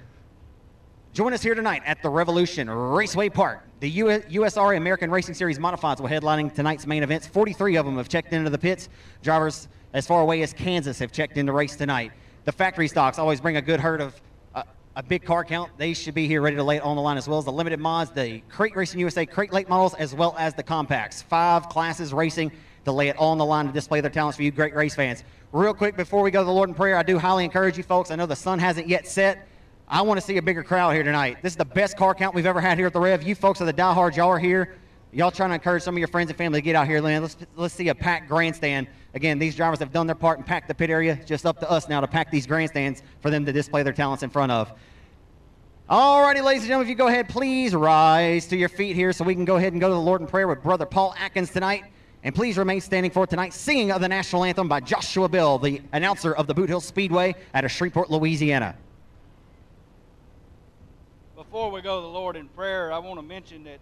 join us here tonight at the Revolution Raceway Park. The USRA American Racing Series Modifieds will headlining tonight's main events. 43 of them have checked into the pits. Drivers as far away as Kansas have checked in the race tonight. The factory stocks always bring a good herd of a big car count. They should be here ready to lay it on the line, as well as the limited mods, the Crate Racing USA Crate late models, as well as the compacts. 5 classes racing to lay it on the line to display their talents for you great race fans. Real quick, before we go to the Lord in prayer, I do highly encourage you folks. I know the sun hasn't yet set. I want to see a bigger crowd here tonight. This is the best car count we've ever had here at the Rev. You folks are the diehards. Y'all are here. Y'all trying to encourage some of your friends and family to get out here, man. Let's see a packed grandstand. Again, these drivers have done their part and packed the pit area. Just up to us now to pack these grandstands for them to display their talents in front of. Alrighty, ladies and gentlemen, if you go ahead, please rise to your feet here so we can go ahead and go to the Lord in prayer with Brother Paul Atkins tonight. And please remain standing for tonight's singing of the national anthem by Joshua Bill, the announcer of the Boot Hill Speedway out of Shreveport, Louisiana. Before we go to the Lord in prayer, I want to mention that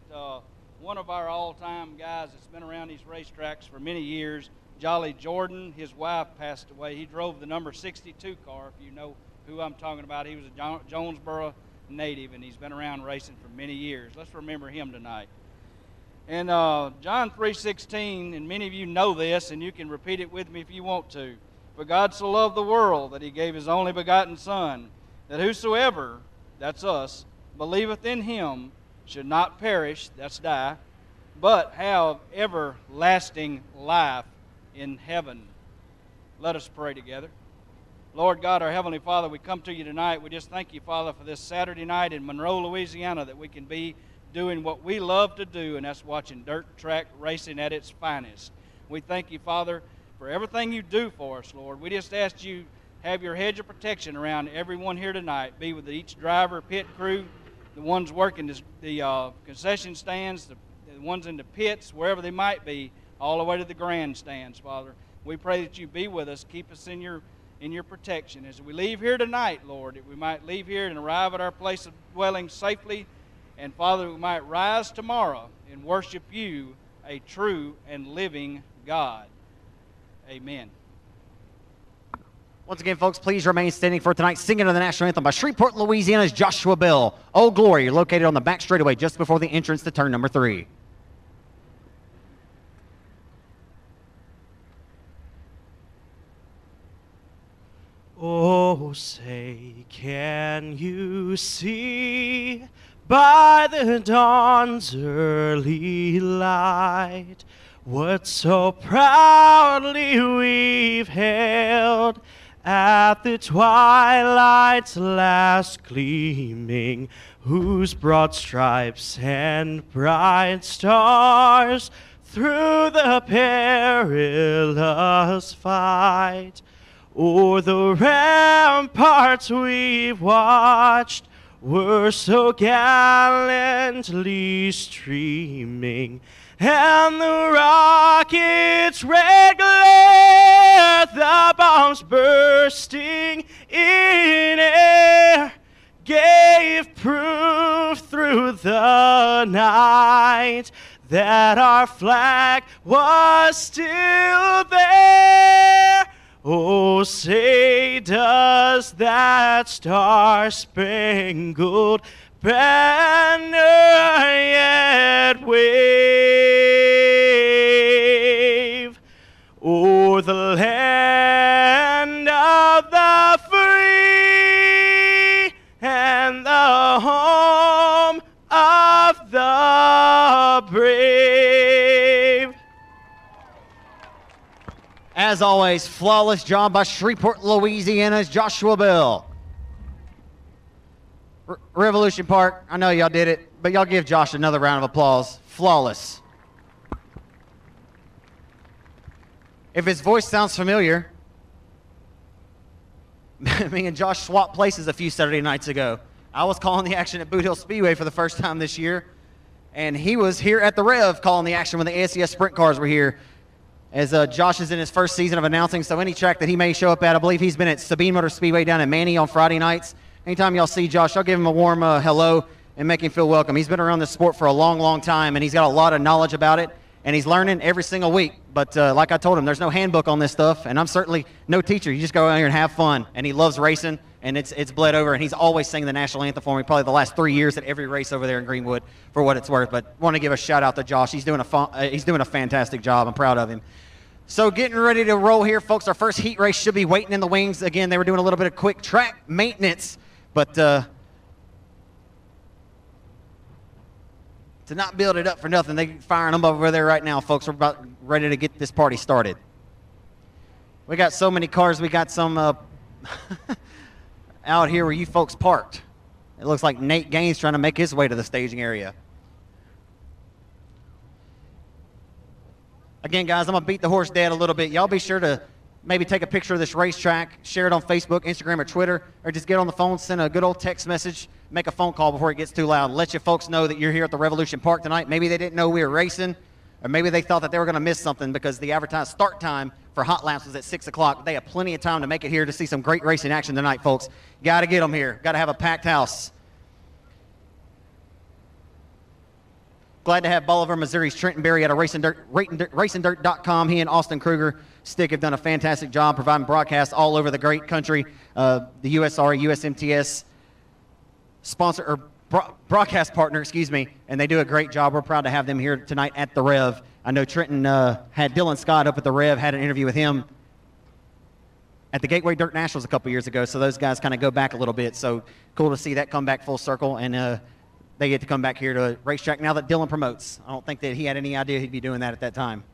one of our all-time guys that's been around these racetracks for many years, Jolly Jordan, his wife passed away. He drove the number 62 car, if you know who I'm talking about. He was a Jonesboro native, and he's been around racing for many years. Let's remember him tonight. And John 3:16, and many of you know this, and you can repeat it with me if you want to. For God so loved the world that he gave his only begotten Son, that whosoever, that's us, believeth in him should not perish, that's die, but have everlasting life in heaven. Let us pray together. Lord God, our Heavenly Father, we come to you tonight. We just thank you, Father, for this Saturday night in Monroe, Louisiana, that we can be doing what we love to do, and that's watching dirt track racing at its finest. We thank you, Father, for everything you do for us, Lord. We just ask you have your hedge of protection around everyone here tonight. Be with each driver, pit crew, the ones working the concession stands, the ones in the pits, wherever they might be, all the way to the grandstands, Father. We pray that you be with us, keep us in your protection. As we leave here tonight, Lord, that we might leave here and arrive at our place of dwelling safely, and Father, we might rise tomorrow and worship you, a true and living God. Amen. Once again, folks, please remain standing for tonight's singing of the national anthem by Shreveport, Louisiana's Joshua Bill. Oh Glory, located on the back straightaway just before the entrance to turn number 3. Oh, say, can you see by the dawn's early light what so proudly we've hailed at the twilight's last gleaming, whose broad stripes and bright stars through the perilous fight o'er the ramparts we've watched were so gallantly streaming, and the rocket's red glare, the bombs bursting in air, gave proof through the night that our flag was still there. Oh, say, does that star-spangled banner yet wave o'er the land of the free and the home of the brave? As always, flawless job by Shreveport, Louisiana's Joshua Bill. Revolution Park, I know y'all did it, but y'all give Josh another round of applause. Flawless. If his voice sounds familiar, Me and Josh swapped places a few Saturday nights ago. I was calling the action at Boot Hill Speedway for the first time this year, and he was here at the Rev calling the action when the ASCS sprint cars were here. As Josh is in his first season of announcing, so any track that he may show up at, I believe he's been at Sabine Motor Speedway down in Manny on Friday nights. Anytime y'all see Josh, y'all give him a warm hello and make him feel welcome. He's been around this sport for a long, long time, and he's got a lot of knowledge about it, and he's learning every single week. But like I told him, there's no handbook on this stuff, and I'm certainly no teacher. You just go out here and have fun, and he loves racing, and it's bled over, and he's always singing the national anthem for me probably the last 3 years at every race over there in Greenwood for what it's worth. But want to give a shout-out to Josh. He's doing a fantastic job. I'm proud of him. So getting ready to roll here, folks. Our first heat race should be waiting in the wings. Again, they were doing a little bit of quick track maintenance, but to not build it up for nothing, they're firing them over there right now, folks. We're about ready to get this party started. We got so many cars. We got some out here where you folks parked. It looks like Nate Gaines trying to make his way to the staging area. Again, guys, I'm going to beat the horse dead a little bit. Y'all be sure to maybe take a picture of this racetrack, share it on Facebook, Instagram, or Twitter, or just get on the phone, send a good old text message, make a phone call before it gets too loud. Let your folks know that you're here at the Revolution Park tonight. Maybe they didn't know we were racing, or maybe they thought that they were going to miss something because the advertised start time for hot laps was at 6 o'clock. They have plenty of time to make it here to see some great racing action tonight, folks. Got to get them here. Got to have a packed house. Glad to have Bolivar, Missouri's Trenton Berry out of RacingDirt.com. He and Austin Kruger Stick have done a fantastic job providing broadcasts all over the great country. The USR, USMTS sponsor or broadcast partner, excuse me, and they do a great job. We're proud to have them here tonight at the Rev. I know Trenton had Dylan Scott up at the Rev, had an interview with him at the Gateway Dirt Nationals a couple years ago, so those guys kind of go back a little bit. So cool to see that come back full circle, and they get to come back here to a racetrack now that Dylan promotes. I don't think that he had any idea he'd be doing that at that time.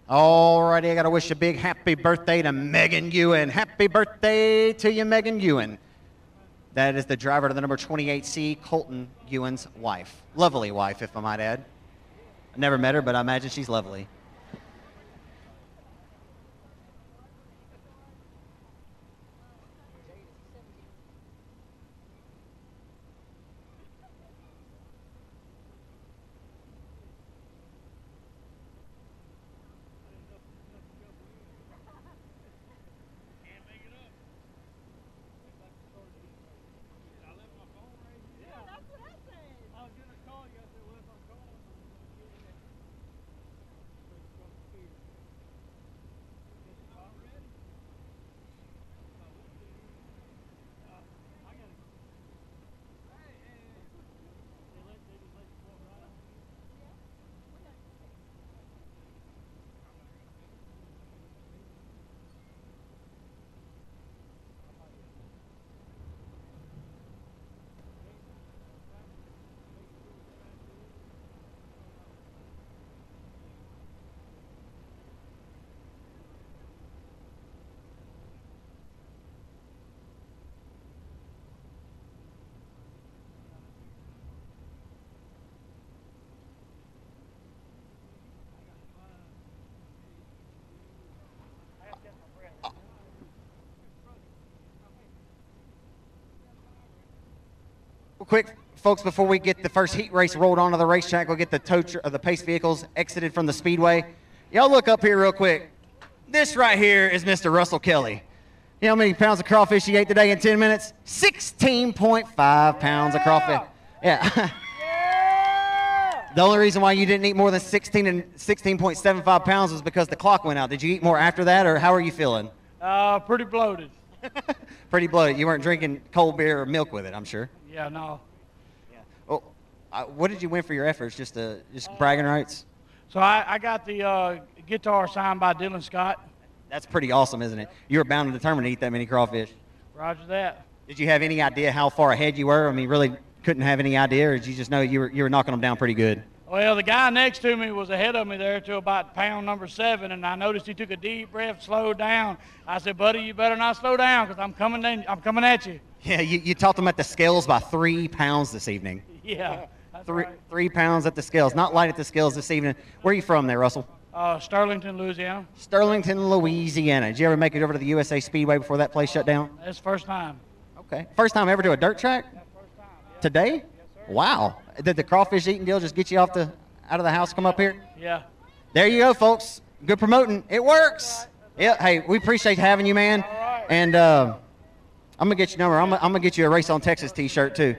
All righty, I got to wish a big happy birthday to Megan Ewan. Happy birthday to you, Megan Ewan. That is the driver to the number 28C, Colton Ewan's wife. Lovely wife, if I might add. I never met her, but I imagine she's lovely. quick, folks, before we get the first heat race rolled onto the racetrack, we'll get the the pace vehicles exited from the speedway. Y'all look up here real quick. This right here is Mr. Russell Kelly. You know how many pounds of crawfish he ate today in 10 minutes? 16.5 pounds of crawfish. Yeah. The only reason why you didn't eat more than 16.75 pounds was because the clock went out. Did you eat more after that, or how are you feeling? Pretty bloated. Pretty bloated. You weren't drinking cold beer or milk with it, I'm sure. Yeah, no. Yeah. Well, what did you win for your efforts? Just bragging rights? So I got the guitar signed by Dylan Scott. That's pretty awesome, isn't it? You were bound and determined to eat that many crawfish. Roger that. Did you have any idea how far ahead you were? I mean, really couldn't have any idea, or did you just know you were knocking them down pretty good? Well, the guy next to me was ahead of me there to about pound number 7, and I noticed he took a deep breath, slowed down. I said, buddy, you better not slow down because I'm coming at you. Yeah, you taught them at the scales by 3 pounds this evening. Yeah. That's Three, right. 3 pounds at the scales. Not light at the scales this evening. Where are you from there, Russell? Sterlington, Louisiana. Sterlington, Louisiana. Did you ever make it over to the USA Speedway before that place shut down? That's the first time. Okay. First time ever to a dirt track? Yeah, first time. Yeah. Today? Yes, sir. Wow. Did the crawfish eating deal just get you out of the house, come up here? Yeah. There you go, folks. Good promoting. It works. Yeah. Hey, we appreciate having you, man. All right. And I'm going to get your number. I'm going to get you a Race on Texas t-shirt, too.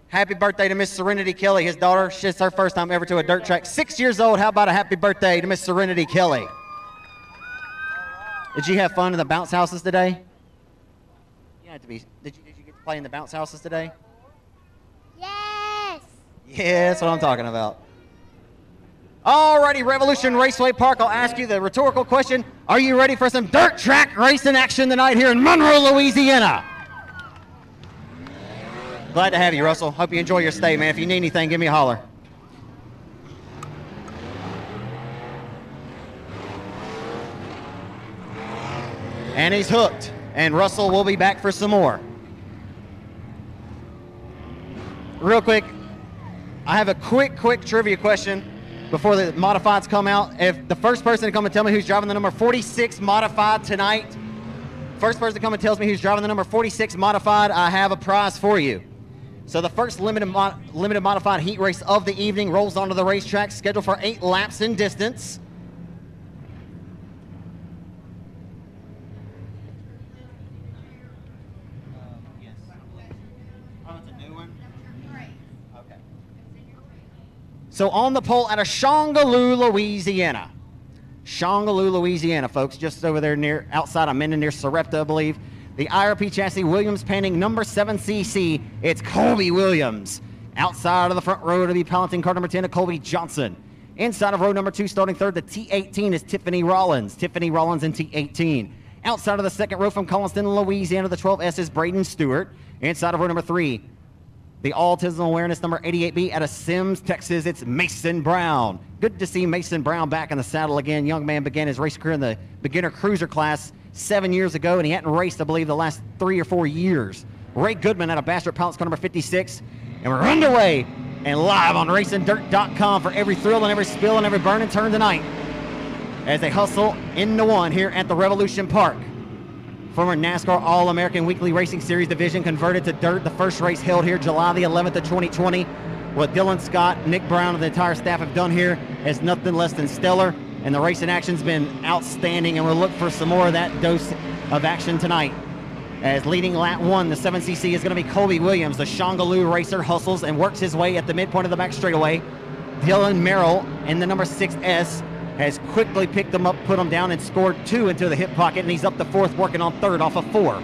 Happy birthday to Miss Serenity Kelly, his daughter. It's her first time ever to a dirt track. 6 years old. How about a happy birthday to Miss Serenity Kelly? Did you have fun in the bounce houses today? You had to be. Did you get to play in the bounce houses today? Yes. Yeah, that's what I'm talking about. Alrighty, Revolution Raceway Park. I'll ask you the rhetorical question. Are you ready for some dirt track racing action tonight here in Monroe, Louisiana? Glad to have you, Russell. Hope you enjoy your stay, man. If you need anything, give me a holler. And he's hooked. And Russell will be back for some more. Real quick, I have a quick trivia question before the modifieds come out. If the first person to come and tell me who's driving the number 46 modified tonight, first person to come and tells me who's driving the number 46 modified, I have a prize for you. So the first limited modified heat race of the evening rolls onto the racetrack, scheduled for 8 laps in distance. Yes. Oh, it's a new one? Okay. So on the pole out of Shongaloo, Louisiana. Shongaloo, Louisiana, folks, just over there outside of Minden, near Sarepta, I believe. The IRP chassis Williams painting number 7cc. It's Colby Williams. Outside of the front row to be piloting car number 10 of Colby Johnson. Inside of row number 2, starting third, the T18 is Tiffany Rollins. Tiffany Rollins in T18. Outside of the second row from Collinston, Louisiana, the 12S is Braden Stewart. Inside of row number 3, the Autism Awareness number 88B out of Sims, Texas, it's Mason Brown. Good to see Mason Brown back in the saddle again. Young man began his race career in the beginner cruiser class 7 years ago, and he hadn't raced, I believe, the last 3 or 4 years. Ray Goodman out of Bastrop Pilots car number 56. And we're underway and live on RacingDirt.com for every thrill and every spill and every burn and turn tonight as they hustle into one here at the Revolution Park. Former NASCAR All-American Weekly Racing Series division converted to dirt. The first race held here July the 11th of 2020. What Dylan Scott, Nick Brown, and the entire staff have done here is nothing less than stellar. And the racing action's been outstanding, and we'll look for some more of that dose of action tonight. As leading lap 1, the 7cc is going to be Colby Williams. The Shongaloo racer hustles and works his way at the midpoint of the back straightaway. Dylan Merrill in the number 6S has quickly picked them up, put them down, and scored 2 into the hip pocket, and he's up to 4th, working on 3rd off of 4.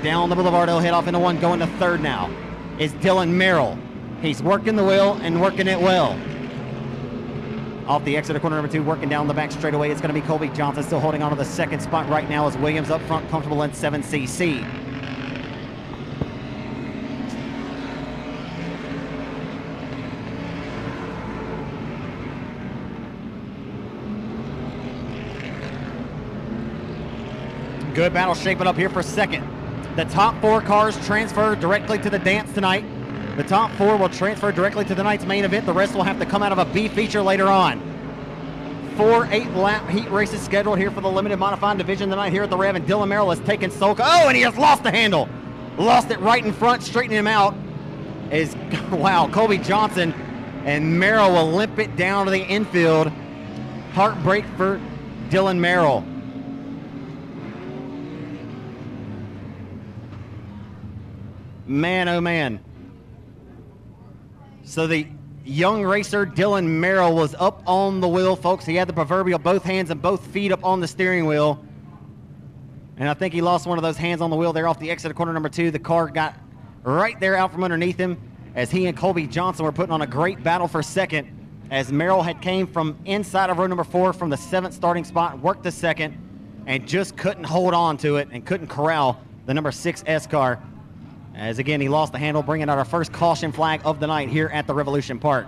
Down the boulevard, he'll head off into 1, going to 3rd now is Dylan Merrill. He's working the wheel and working it well. Off the exit of corner number 2, working down the back straightaway, it's going to be Colby Johnson, still holding on to the 2nd spot right now as Williams up front, comfortable in 7cc. Good battle shaping up here for 2nd. The top 4 cars transfer directly to the dance tonight. The top 4 will transfer directly to tonight's main event. The rest will have to come out of a B feature later on. 4 8-lap heat races scheduled here for the limited modified division tonight here at the Rev, and Dylan Merrill has taken sole. Oh, and he has lost the handle. Lost it right in front, straightening him out. Wow, Colby Johnson, and Merrill will limp it down to the infield. Heartbreak for Dylan Merrill. Man, oh man. So the young racer Dylan Merrill was up on the wheel, folks. He had the proverbial both hands and both feet up on the steering wheel. And I think he lost one of those hands on the wheel there off the exit of corner number 2. The car got right there out from underneath him as he and Colby Johnson were putting on a great battle for second, as Merrill had came from inside of row number 4 from the 7th starting spot, worked the second, and just couldn't hold on to it and couldn't corral the number 6 S car. As again, he lost the handle, bringing out our first caution flag of the night here at the Revolution Park.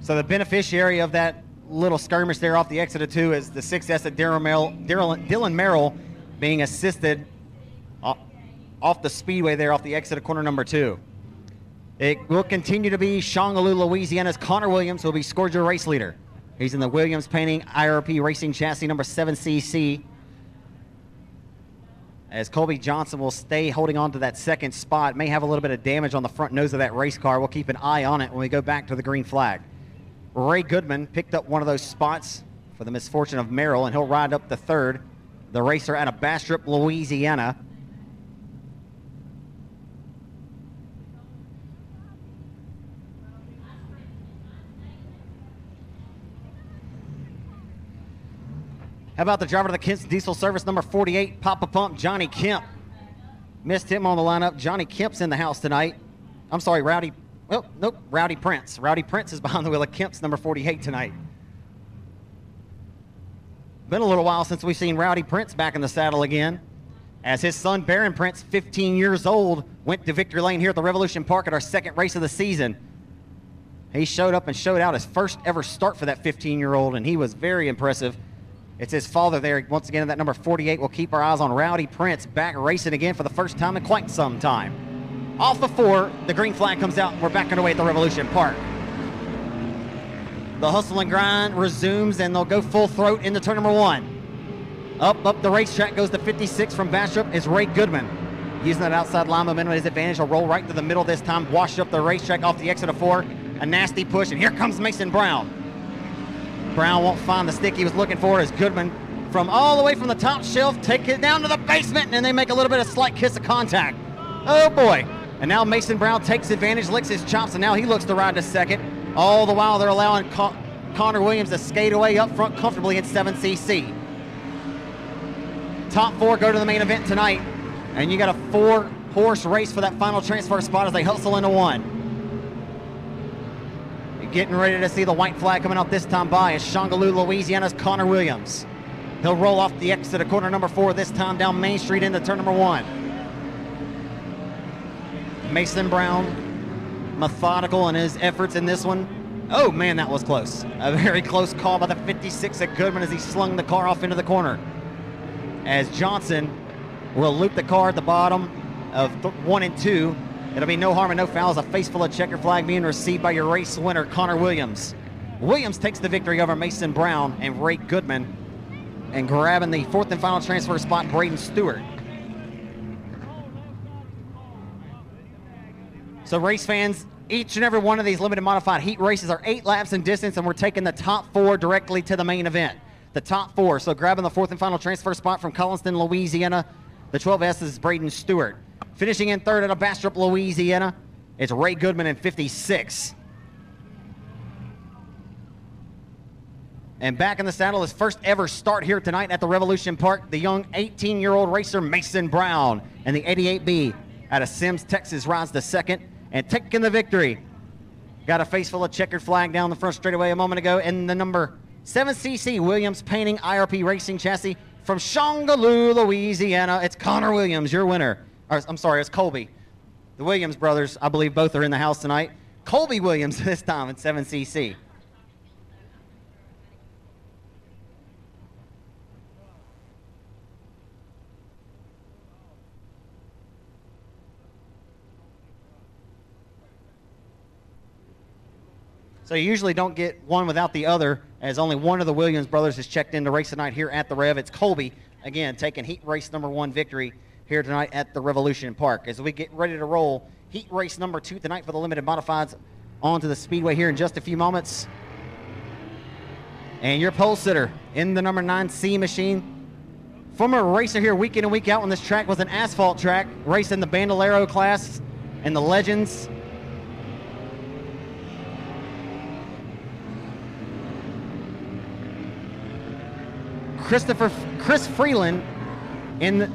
So the beneficiary of that little skirmish there off the exit of 2 is the 6S at Dylan Merrill being assisted off the speedway there off the exit of corner number 2. It will continue to be Shongaloo, Louisiana's Connor Williams, who will be scored your race leader. He's in the Williams Painting IRP Racing Chassis number 7cc. As Colby Johnson will stay holding on to that second spot. May have a little bit of damage on the front nose of that race car. We'll keep an eye on it when we go back to the green flag. Ray Goodman picked up one of those spots for the misfortune of Merrill, and he'll ride up to 3rd. The racer out of Bastrop, Louisiana. How about the driver of the Kemp's Diesel Service number 48, Papa Pump, Johnny Kemp? Missed him on the lineup. Johnny Kemp's in the house tonight. I'm sorry, Rowdy. Well, nope, Rowdy Prince. Rowdy Prince is behind the wheel of Kemp's number 48 tonight. Been a little while since we've seen Rowdy Prince back in the saddle again, as his son Barron Prince, 15 years old, went to victory lane here at the Revolution Park at our second race of the season. He showed up and showed out his first ever start for that 15-year-old, and he was very impressive. It's his father there, once again, in that number 48. We'll keep our eyes on Rowdy Prince back racing again for the first time in quite some time. Off the 4, the green flag comes out, and we're back underway at the Revolution Park. The hustle and grind resumes, and they'll go full throat into turn number 1. Up the racetrack goes the 56 from Bastrop is Ray Goodman. Using that outside line momentum at his advantage, he'll roll right to the middle this time, wash up the racetrack off the exit of 4. A nasty push, and here comes Mason Brown. Brown won't find the stick he was looking for as Goodman, from all the way from the top shelf, take it down to the basement, and they make a little bit of slight kiss of contact. Oh boy. And now Mason Brown takes advantage, licks his chops, and now he looks to ride to 2nd. All the while they're allowing Connor Williams to skate away up front comfortably in 7cc. Top 4 go to the main event tonight, and you got a 4-horse race for that final transfer spot as they hustle into 1. You're getting ready to see the white flag coming out this time by is Shongaloo, Louisiana's Connor Williams. He'll roll off the exit of corner number 4, this time down Main Street into turn number 1. Mason Brown, methodical in his efforts in this one. Oh man, that was close. A very close call by the 56 at Goodman as he slung the car off into the corner. As Johnson will loop the car at the bottom of 1 and 2. It'll be no harm and no foul as a face full of checker flag being received by your race winner, Connor Williams. Williams takes the victory over Mason Brown and Ray Goodman, and grabbing the 4th and final transfer spot, Braden Stewart. So race fans, each and every one of these limited modified heat races are 8 laps in distance, and we're taking the top 4 directly to the main event. The top 4, so grabbing the 4th and final transfer spot from Collinston, Louisiana, the 12S is Braden Stewart. Finishing in 3rd out of Bastrop, Louisiana, it's Ray Goodman in 56. And back in the saddle, his first ever start here tonight at the Revolution Park, the young 18-year-old racer Mason Brown. And the 88B out of Sims, Texas rides to second and taking the victory. Got a face full of checkered flag down the front straightaway a moment ago. And the number 7cc Williams Painting IRP Racing chassis from Shongaloo, Louisiana. It's Connor Williams, your winner. Or, I'm sorry, it's Colby. The Williams brothers, I believe both are in the house tonight. Colby Williams this time in 7cc. So you usually don't get one without the other, as only one of the Williams brothers has checked in to race tonight here at the Rev. It's Colby, again, taking heat race number 1 victory here tonight at the Revolution Park. As we get ready to roll heat race number 2 tonight for the limited modifieds onto the speedway here in just a few moments. And your pole sitter in the number 9C machine. Former racer here week in and week out on this track, was an asphalt track, racing the Bandolero class and the Legends. Chris Freeland in the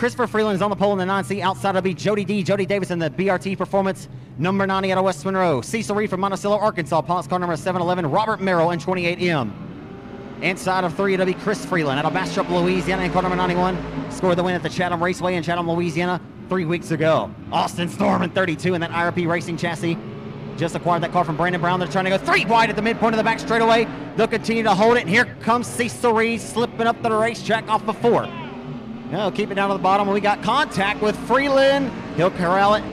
Christopher Freeland is on the pole in the 9C. Outside will be Jody Davis in the BRT Performance number 90 out of West Monroe. Cecil Reed from Monticello, Arkansas, Ponce car number 711. Robert Merrill in 28M. Inside of 3, it'll be Chris Freeland out of Bastrop, Louisiana, in car number 91. Scored the win at the Chatham Raceway in Chatham, Louisiana 3 weeks ago. Austin Storm in 32 in that IRP Racing chassis. Just acquired that car from Brandon Brown. They're trying to go 3 wide at the midpoint of the back straightaway. They'll continue to hold it. And here comes Cecil Reed slipping up the racetrack off of 4. No, keep it down to the bottom. We got contact with Freeland. He'll corral it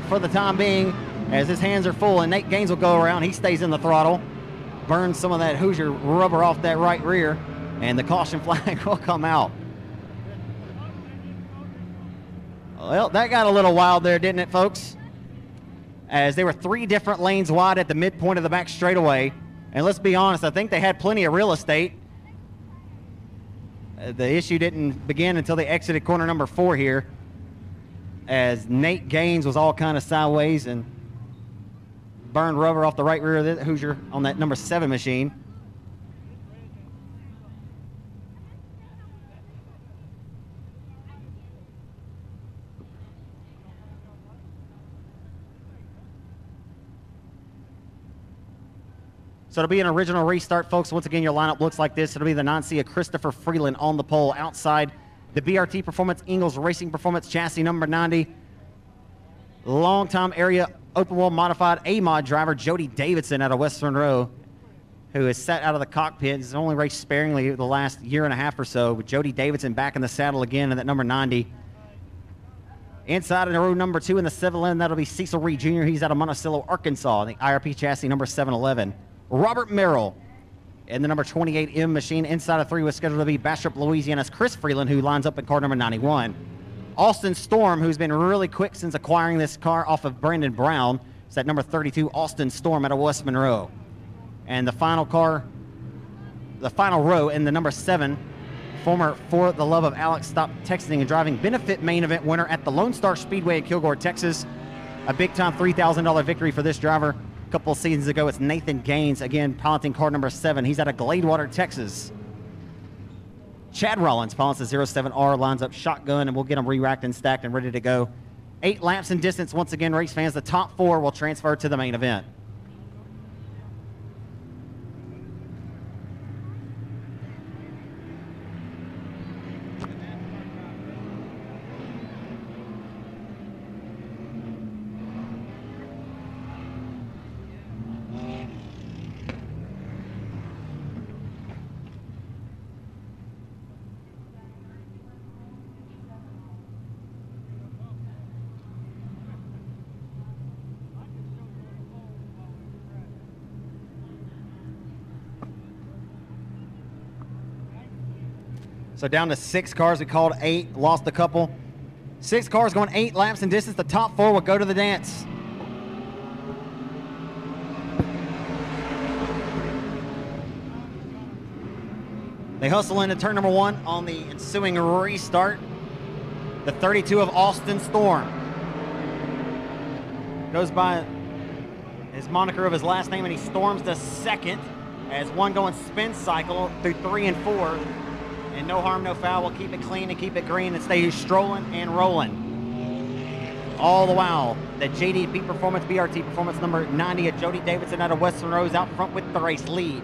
for the time being as his hands are full, and Nate Gaines will go around. He stays in the throttle, burns some of that Hoosier rubber off that right rear, and the caution flag will come out. Well, that got a little wild there, didn't it, folks? As they were 3 different lanes wide at the midpoint of the back straightaway. And let's be honest, I think they had plenty of real estate. The issue didn't begin until they exited corner number 4 here, as Nate Gaines was all kind of sideways and burned rubber off the right rear of the Hoosier on that number 7 machine. So it'll be an original restart, folks. Once again, your lineup looks like this. It'll be the 9C of Christopher Freeland on the pole. Outside, the BRT Performance Ingalls Racing Performance chassis number 90. Longtime area open wheel modified A-mod driver Jody Davidson out of West Monroe, who has sat out of the cockpit. He's only raced sparingly the last year and a half or so. With Jody Davidson back in the saddle again in that number 90. Inside in row number 2 in the 711, that'll be Cecil Reed Jr. He's out of Monticello, Arkansas, the IRP chassis number 711. Robert Merrill in the number 28M machine. Inside of 3 was scheduled to be Bastrop, Louisiana's Chris Freeland, who lines up in car number 91. Austin Storm, who's been really quick since acquiring this car off of Brandon Brown. It's that number 32, Austin Storm out of West Monroe. And the final car, the final row in the number 7, former For the Love of Alex Stop Texting and Driving benefit main event winner at the Lone Star Speedway in Kilgore, Texas. A big-time $3,000 victory for this driver. A couple of seasons ago, it's Nathan Gaines, again, piloting car number 7. He's out of Gladewater, Texas. Chad Rollins pilots the 07R, lines up shotgun, and we'll get them re-racked and stacked and ready to go. 8 laps in distance. Once again, race fans, the top 4 will transfer to the main event. So down to 6 cars. We called 8, lost a couple. 6 cars going 8 laps in distance. The top 4 will go to the dance. They hustle into turn number 1 on the ensuing restart. The 32 of Austin Storm. Goes by his moniker of his last name, and he storms the second as one going spin cycle through 3 and 4. And no harm, no foul. We'll keep it clean and keep it green and stay strolling and rolling. All the while, the JDP Performance, BRT Performance number 90 of Jody Davidson out of West Monroe is out front with the race lead.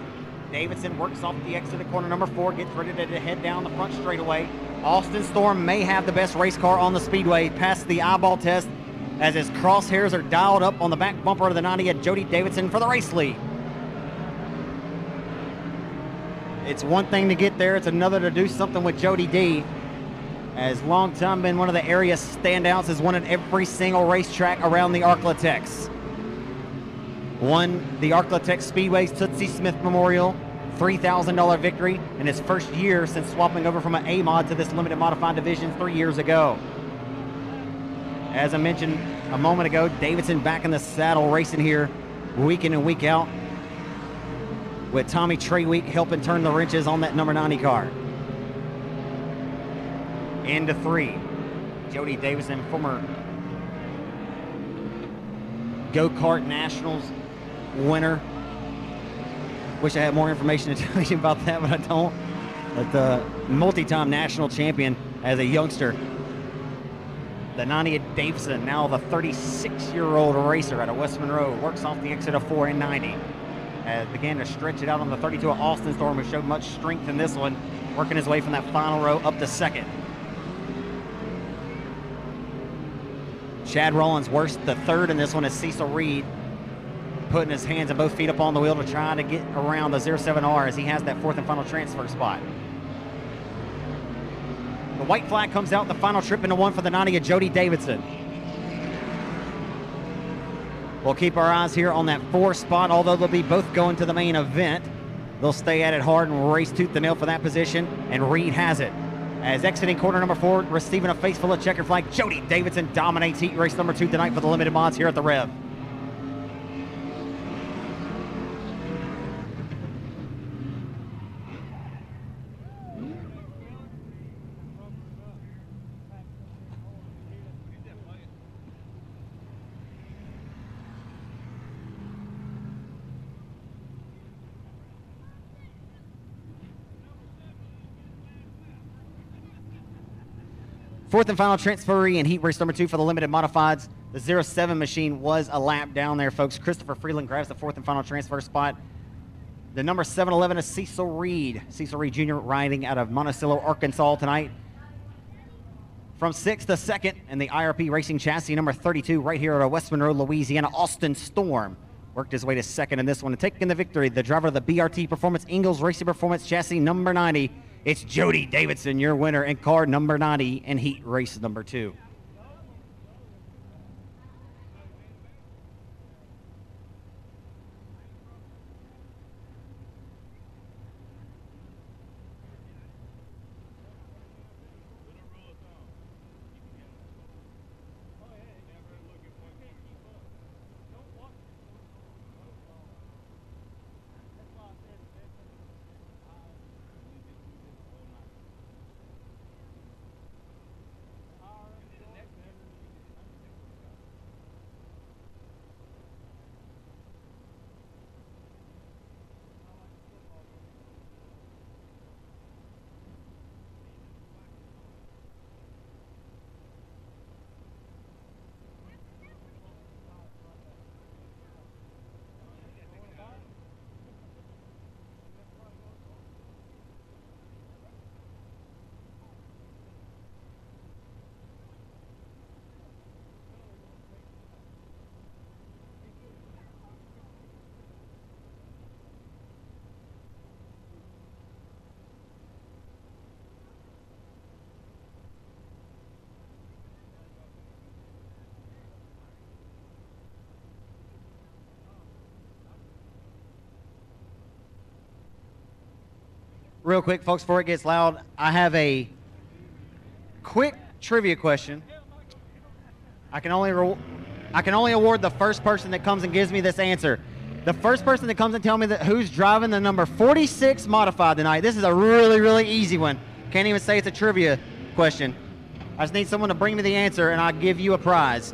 Davidson works off the exit of corner number 4, gets ready to head down the front straightaway. Austin Storm may have the best race car on the speedway, past the eyeball test as his crosshairs are dialed up on the back bumper of the 90 of Jody Davidson for the race lead. It's one thing to get there, it's another to do something with Jody D. As long time been one of the area standouts, has won at every single racetrack around the Arklatex. Won the Arklatex Speedway's Tootsie Smith Memorial, $3,000 victory in his first year since swapping over from an A-Mod to this limited modified division 3 years ago. As I mentioned a moment ago, Davidson back in the saddle racing here week in and week out, with Tommy Treweek helping turn the wrenches on that number 90 car. Into 3. Jody Davidson, former Go-Kart Nationals winner. Wish I had more information to tell you about that, but I don't. But the multi-time national champion as a youngster. The 90 of Davidson, now the 36-year-old racer out of West Monroe, works off the exit of 4 and 90. Began to stretch it out on the 32 of Austin Storm, who showed much strength in this one, working his way from that final row up to second. Chad Rollins works the third in this one as Cecil Reed, putting his hands and both feet up on the wheel to try to get around the 07R as he has that 4th and final transfer spot. The white flag comes out, the final trip into 1 for the 90 of Jody Davidson. We'll keep our eyes here on that 4 spot, although they'll be both going to the main event. They'll stay at it hard and race tooth and nail for that position, and Reed has it. As exiting corner number 4, receiving a face full of checker flag, Jody Davidson dominates heat race number 2 tonight for the limited mods here at the Rev. Fourth and final transferee in heat race number 2 for the limited modifieds. The 07 machine was a lap down there, folks. Christopher Freeland grabs the 4th and final transfer spot. The number 711 is Cecil Reed. Cecil Reed Jr. riding out of Monticello, Arkansas tonight. From 6th to 2nd in the IRP Racing chassis number 32 right here at West Monroe, Louisiana, Austin Storm worked his way to 2nd in this one. And taking the victory, the driver of the BRT Performance Ingalls Racing Performance chassis number 90, it's Jody Davidson, your winner in car number 90 in heat race number 2. real quick, folks, before it gets loud, I have a quick trivia question. I can only award the first person that comes and gives me this answer. The first person that comes and tell me that who's driving the number 46 modified tonight. This is a really, really easy one. Can't even say it's a trivia question. I just need someone to bring me the answer, and I'll give you a prize.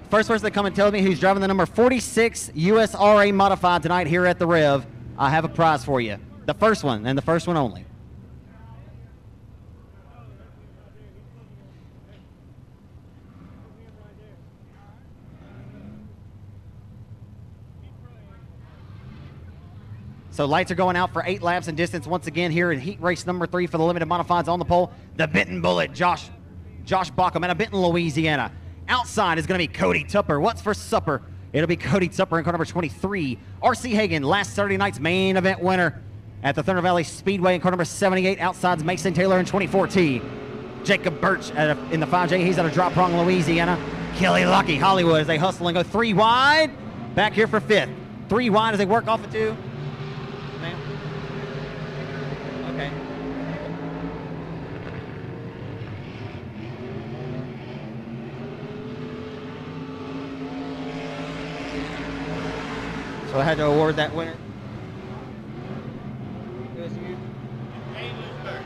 First person that come and tell me who's driving the number 46 USRA modified tonight here at the Rev, I have a prize for you. The first one, and the first one only. So lights are going out for 8 laps in distance once again here in heat race number 3 for the limited modifieds on the pole. The Benton Bullet, Josh Baucom out of Benton, Louisiana. Outside is going to be Cody Tupper. What's for supper? It'll be Cody Tupper in car number 23. R.C. Hagan, last Saturday night's main event winner at the Thunder Valley Speedway in car number 78. Outside's Mason Taylor in 24T. Jacob Birch in the 5J. He's out of Drop Prong, Louisiana. Kelly Lucky, Hollywood, as they hustle and go 3 wide. Back here for 5th. 3 wide as they work off the 2. Okay. So I had to award that winner. It was you?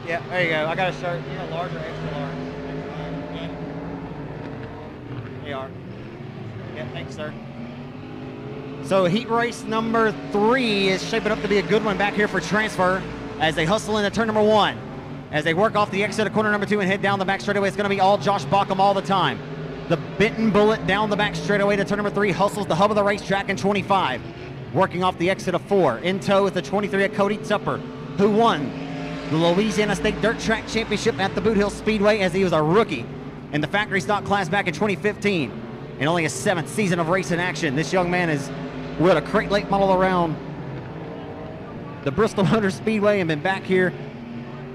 Yeah, there you go. I got a shirt. You know, large or extra large? They are. Yeah, thanks, sir. So heat race number 3 is shaping up to be a good one back here for transfer as they hustle into turn number 1. As they work off the exit of corner number 2 and head down the back straightaway, it's going to be all Josh Baucom all the time. The Benton Bullet down the back straightaway to turn number 3 hustles the hub of the racetrack in 25. Working off the exit of 4. In tow is the 23 of Cody Tupper, who won the Louisiana State Dirt Track Championship at the Boot Hill Speedway as he was a rookie in the factory stock class back in 2015. In only his 7th season of racing action, this young man is with a crate late model around the Bristol Motor Speedway and been back here.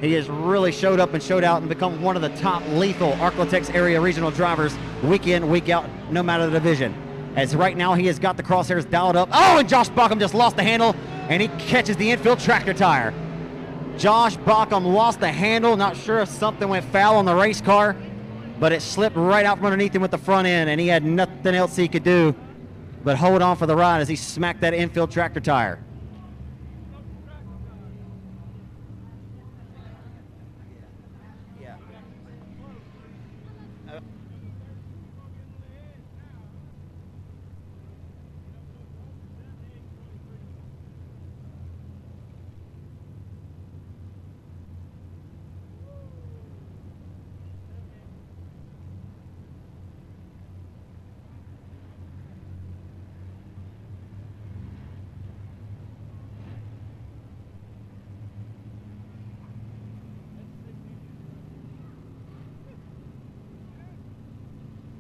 He has really showed up and showed out and become one of the top lethal Arklatex area regional drivers week in, week out, no matter the division. As right now he has got the crosshairs dialed up. Oh, and Josh Baucom just lost the handle and he catches the infield tractor tire. Josh Baucom lost the handle. Not sure if something went foul on the race car, but it slipped right out from underneath him with the front end and he had nothing else he could do but hold on for the ride as he smacked that infield tractor tire.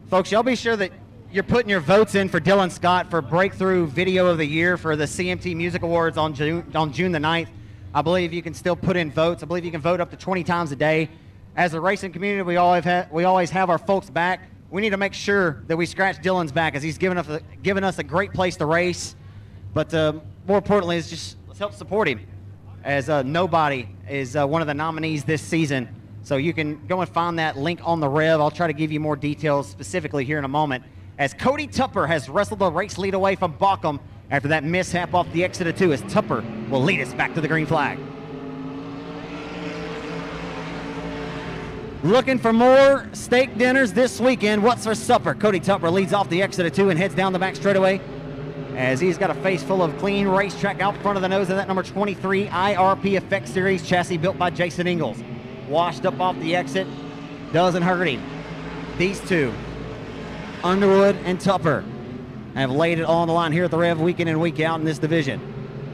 Folks, y'all be sure that you're putting your votes in for Dylan Scott for Breakthrough Video of the Year for the CMT Music Awards on June the 9th. I believe you can still put in votes. I believe you can vote up to 20 times a day. As a racing community, we always have our folks back. We need to make sure that we scratch Dylan's back as he's given us a great place to race. But more importantly, is just let's help support him, as Nobody is one of the nominees this season. So you can go and find that link on the Rev. I'll try to give you more details specifically here in a moment. As Cody Tupper has wrestled the race lead away from Baucom after that mishap off the exit of 2, as Tupper will lead us back to the green flag. Looking for more steak dinners this weekend. What's for supper? Cody Tupper leads off the exit of 2 and heads down the back straightaway as he's got a face full of clean racetrack out front of the nose of that number 23 IRP Effect Series chassis built by Jason Ingalls. Washed up off the exit, doesn't hurt him. These two, Underwood and Tupper, have laid it all on the line here at the Rev week in and week out in this division.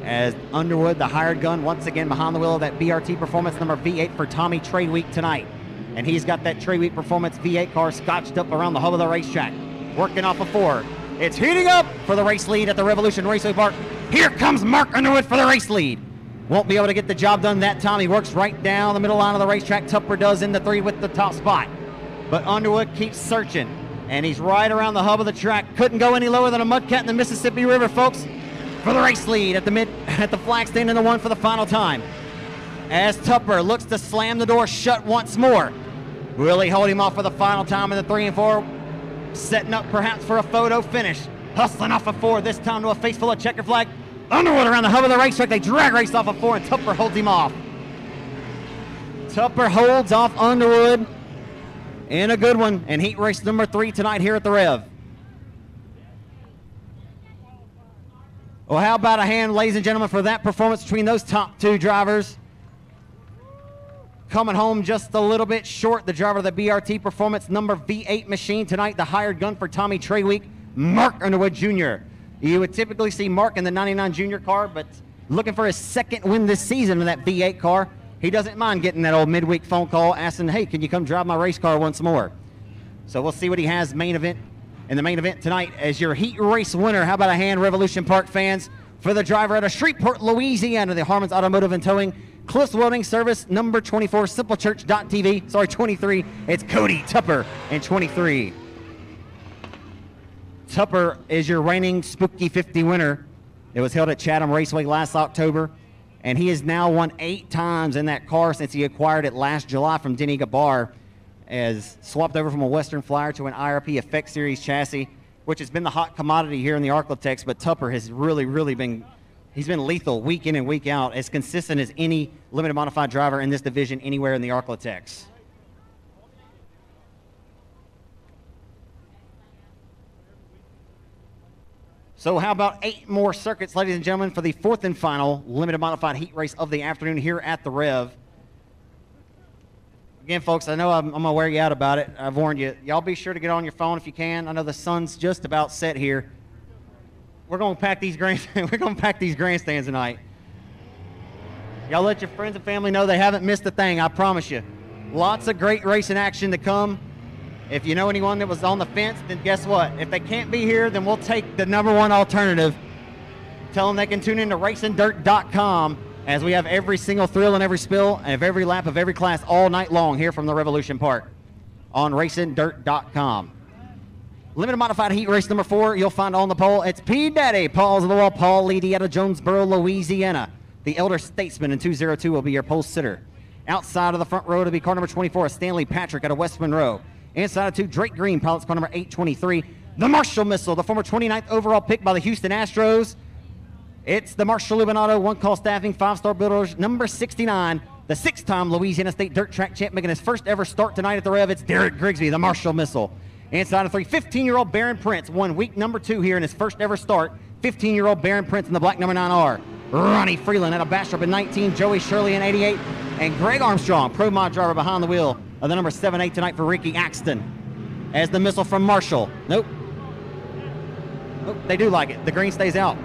As Underwood, the hired gun, once again behind the wheel of that BRT Performance number V8 for Tommy Trade Week tonight. And he's got that Trade Week Performance V8 car scotched up around the hub of the racetrack, working off a 4. It's heating up for the race lead at the Revolution Raceway Park. Here comes Mark Underwood for the race lead. Won't be able to get the job done that time. He works right down the middle line of the racetrack. Tupper does in the 3 with the top spot. But Underwood keeps searching, and he's right around the hub of the track. Couldn't go any lower than a mudcat in the Mississippi River, folks, for the race lead at the flag stand in the 1 for the final time. as Tupper looks to slam the door shut once more. Will he hold him off for the final time in the 3 and 4? Setting up perhaps for a photo finish. Hustling off of 4, this time to a face full of checker flag. Underwood around the hub of the racetrack. They drag race off of 4, and Tupper holds him off. Tupper holds off Underwood in a good one, and heat race number 3 tonight here at the Rev. Well, how about a hand, ladies and gentlemen, for that performance between those top 2 drivers. Coming home just a little bit short, the driver of the BRT Performance number V8 machine tonight, the hired gun for Tommy Treweek, Mark Underwood Jr. You would typically see Mark in the 99 Junior car, but looking for his 2nd win this season in that V8 car. He doesn't mind getting that old midweek phone call asking, hey, can you come drive my race car once more? So we'll see what he has main event in the main event tonight as your heat race winner. How about a hand, Revolution Park fans, for the driver out of Shreveport, Louisiana, the Harmon's Automotive and Towing, Cliffs Welding Service, number 24, simplechurch.tv. Sorry, 23. It's Cody Tupper in 23. Tupper is your reigning Spooky 50 winner. It was held at Chatham Raceway last October, and he has now won 8 times in that car since he acquired it last July from Denny Gabar, as swapped over from a Western Flyer to an IRP Effect Series chassis, which has been the hot commodity here in the Arklatex, but Tupper has really been, he's been lethal week in and week out, as consistent as any limited modified driver in this division anywhere in the Arklatex. So how about 8 more circuits, ladies and gentlemen, for the 4th and final limited modified heat race of the afternoon here at the Rev. Again, folks, I know I'm going to wear you out about it. I've warned you. Y'all be sure to get on your phone if you can. I know the sun's just about set here. We're going to pack these grandstands tonight. Y'all let your friends and family know they haven't missed a thing, I promise you. Lots of great racing action to come. If you know anyone that was on the fence, then guess what? If they can't be here, then we'll take the #1 alternative. Tell them they can tune in to racingdirt.com, as we have every single thrill and every spill of every lap of every class all night long here from the Revolution Park on racingdirt.com. Limited modified heat race number 4, you'll find on the pole, it's P. Daddy, Paul's of the Wall, Paul Leedy out of Jonesboro, Louisiana. The elder statesman in 202 will be your pole sitter. Outside of the front row to be car number 24, Stanley Patrick out of West Monroe. Inside of 2, Drake Green, pilot's car number 823. The Marshall Missile, the former 29th overall pick by the Houston Astros. It's the Marshall Illuminato, one-call staffing, 5-star builders, number 69, the 6-time Louisiana State Dirt Track champ, making his first ever start tonight at the Rev. It's Derek Grigsby, the Marshall Missile. Inside of 3, 15-year-old Baron Prince, won week number 2 here in his first ever start. 15-year-old Baron Prince in the black number 9R. Ronnie Freeland out of Bastrop in 19, Joey Shirley in 88, and Greg Armstrong, pro mod driver behind the wheel of the number 7-8 tonight for Ricky Axton. As the Missile from Marshall. Nope, they do like it. The green stays out.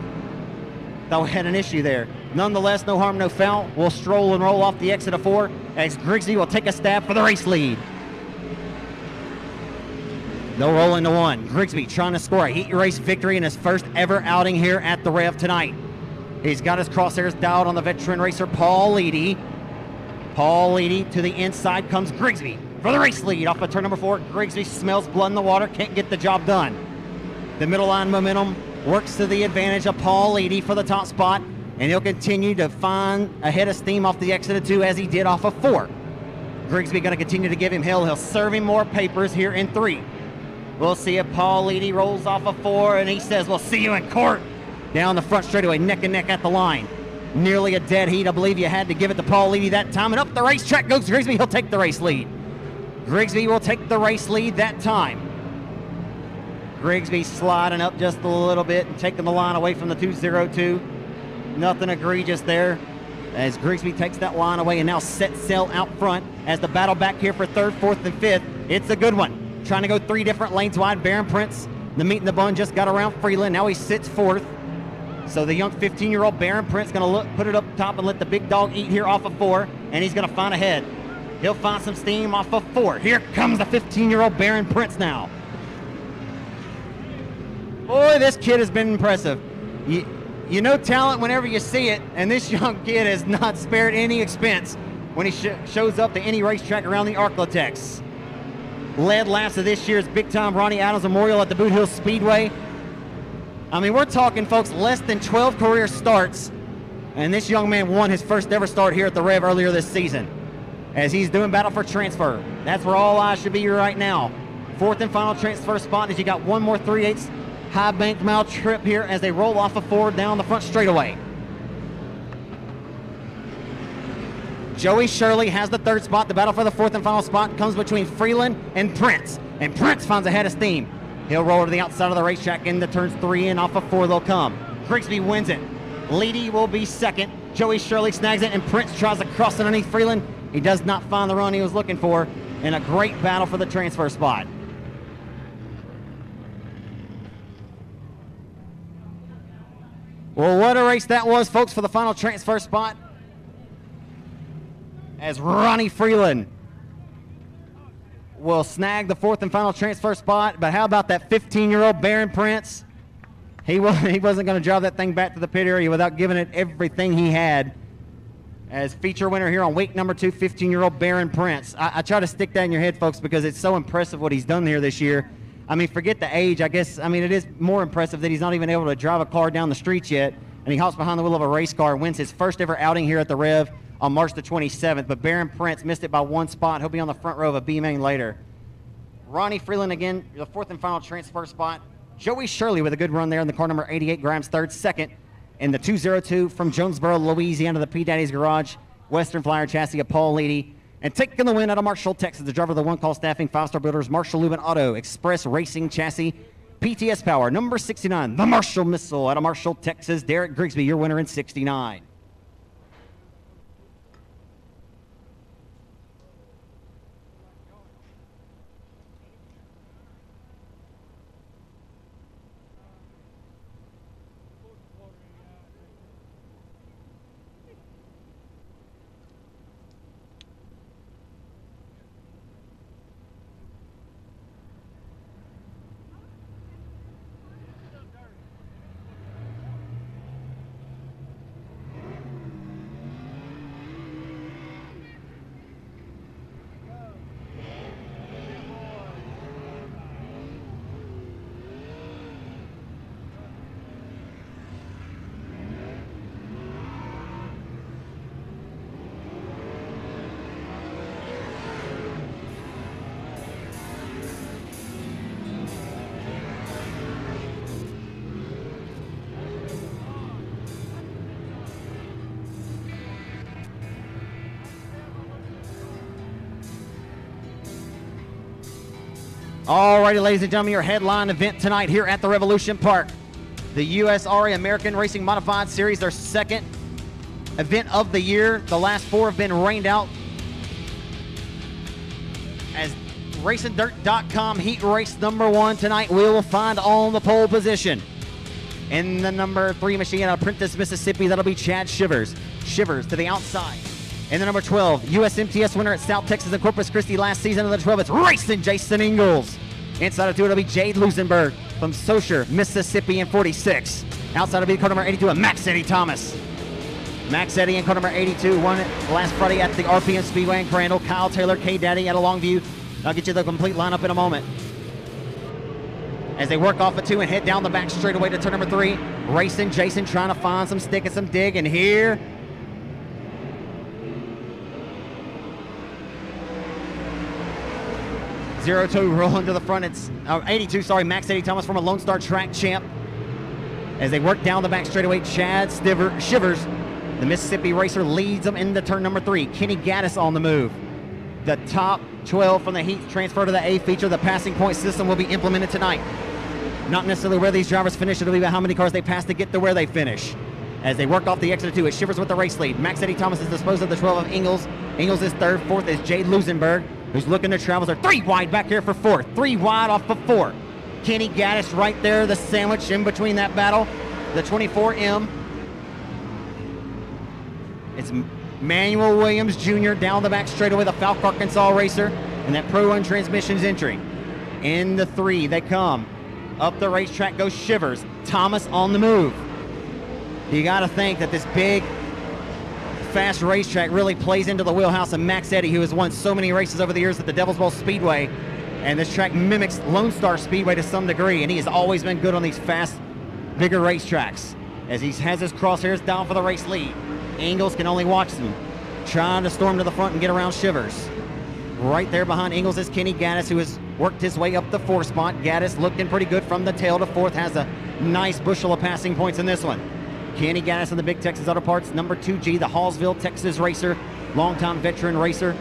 Thought we had an issue there. Nonetheless, no harm, no foul. We'll stroll and roll off the exit of 4 as Grigsby will take a stab for the race lead. They'll roll into 1. Grigsby trying to score a heat race victory in his first ever outing here at the Rev tonight. He's got his crosshairs dialed on the veteran racer, Paul Leedy. Paul Leedy to the inside comes Grigsby for the race lead off of turn number 4. Grigsby smells blood in the water, can't get the job done. The middle line momentum works to the advantage of Paul Leedy for the top spot, and he'll continue to find a head of steam off the exit of 2 as he did off of 4. Grigsby going to continue to give him hell. He'll serve him more papers here in 3. We'll see if Paul Leedy rolls off of 4, and he says, we'll see you in court. Down the front straightaway, neck and neck at the line. Nearly a dead heat. I believe you had to give it to Paul Leedy that time. And up the racetrack goes Grigsby. He'll take the race lead. Grigsby will take the race lead that time. Grigsby sliding up just a little bit and taking the line away from the 202. Nothing egregious there as Grigsby takes that line away and now sets sail out front as the battle back here for 3rd, 4th, and 5th. It's a good one. Trying to go 3 different lanes wide. Baron Prince, the meat in the bun, just got around Freeland. Now he sits 4th. So the young 15-year-old Baron Prince going to put it up top and let the big dog eat here off of 4, and he's going to find a head. He'll find some steam off of 4. Here comes the 15-year-old Baron Prince now. Boy, this kid has been impressive. You know talent whenever you see it, and this young kid has not spared any expense when he shows up to any racetrack around the Arklatex. Led laps of this year's big-time Ronnie Adams Memorial at the Boot Hill Speedway. I mean, we're talking, folks, less than 12 career starts And this young man won his first ever start here at the Rev earlier this season, as he's doing battle for transfer. That's where all eyes should be right now. Fourth and final transfer spot as you got one more 3/8 high bank mile trip here as they roll off of 4 down the front straightaway. Joey Shirley has the third spot. The battle for the fourth and final spot comes between Freeland and Prince. And Prince finds a head of steam. He'll roll to the outside of the racetrack into turns 3 and off of 4 they'll come. Grigsby wins it. Leedy will be second. Joey Shirley snags it and Prince tries to cross underneath Freeland. He does not find the run he was looking for, and a great battle for the transfer spot. Well, what a race that was, folks, for the final transfer spot. As Ronnie Freeland will snag the fourth and final transfer spot. But how about that 15-year-old Baron Prince? He wasn't going to drive that thing back to the pit area without giving it everything he had. As feature winner here on week number 2, 15-year-old Baron Prince. I try to stick that in your head, folks, because it's so impressive what he's done here this year. I mean, forget the age. I guess, I mean, it is more impressive that he's not even able to drive a car down the streets yet. And he hops behind the wheel of a race car and wins his first ever outing here at the Rev on March the 27th. But Baron Prince missed it by 1 spot. He'll be on the front row of a B-main later. Ronnie Freeland again, the fourth and final transfer spot. Joey Shirley with a good run there in the car number 88, Grimes third, second. In the 202 from Jonesboro, Louisiana, the P Daddy's Garage, Western Flyer chassis of Paul Leedy. And taking the win out of Marshall, Texas, the driver of the One Call Staffing 5-Star Builders, Marshall Lubin Auto, Express Racing Chassis, PTS Power, number 69, the Marshall Missile out of Marshall, Texas. Derek Grigsby, your winner in 69. Alrighty, ladies and gentlemen, your headline event tonight here at the Revolution Park. The USRA American Racing Modified Series, their second event of the year. The last 4 have been rained out. As RacingDirt.com heat race number 1 tonight, we will find on the pole position. In the number 3 machine out of Prentice, Mississippi, that'll be Chad Shivers. Shivers to the outside. In the number 12, USMTS winner at South Texas and Corpus Christi last season. In the 12, it's racing Jason Ingalls. Inside of 2, it'll be Jade Lusenberg from Saucher, Mississippi in 46. Outside of car number 82, a Max Eddie Thomas. Max Eddie in car number 82 won it last Friday at the RPM Speedway in Crandall. Kyle Taylor, K Daddy at a Longview. I'll get you the complete lineup in a moment. As they work off of 2 and head down the back straightaway to turn number 3, racing Jason trying to find some stick and some dig, and here 02 rolling to the front. It's 82, sorry, Max Eddie Thomas, from a Lone Star track champ. As they work down the back straightaway, Chad Shivers, the Mississippi racer, leads them into turn number 3. Kenny Gaddis on the move. The top 12 from the heat transfer to the A feature. The passing point system will be implemented tonight. Not necessarily where these drivers finish, it'll be about how many cars they pass to get to where they finish. As they work off the exit of 2, it's Shivers with the race lead. Max Eddie Thomas is disposed of the 12 of Ingalls. Ingalls is third. Fourth is Jade Lusenberg, who's looking to travel. They're 3 wide back here for 4th. 3 wide off of 4. Kenny Gaddis right there, the sandwich in between that battle. The 24M. It's Manuel Williams Jr. down the back straightaway, the Falk, Arkansas racer, and that Pro 1 Transmissions entry. In the 3, they come. Up the racetrack goes Shivers. Thomas on the move. You got to think that this big, fast racetrack really plays into the wheelhouse of Max Eddie, who has won so many races over the years at the Devil's Bowl Speedway. And this track mimics Lone Star Speedway to some degree, and he has always been good on these fast, bigger racetracks. as he has his crosshairs down for the race lead. Ingalls can only watch them, trying to storm to the front and get around Shivers. Right there behind Ingalls is Kenny Gaddis, who has worked his way up the 4th spot. Gaddis looking pretty good from the tail to 4th, has a nice bushel of passing points in this one. Kenny Gaddis in the Big Texas Auto Parts, number 2G, the Hallsville, Texas racer, longtime veteran racer.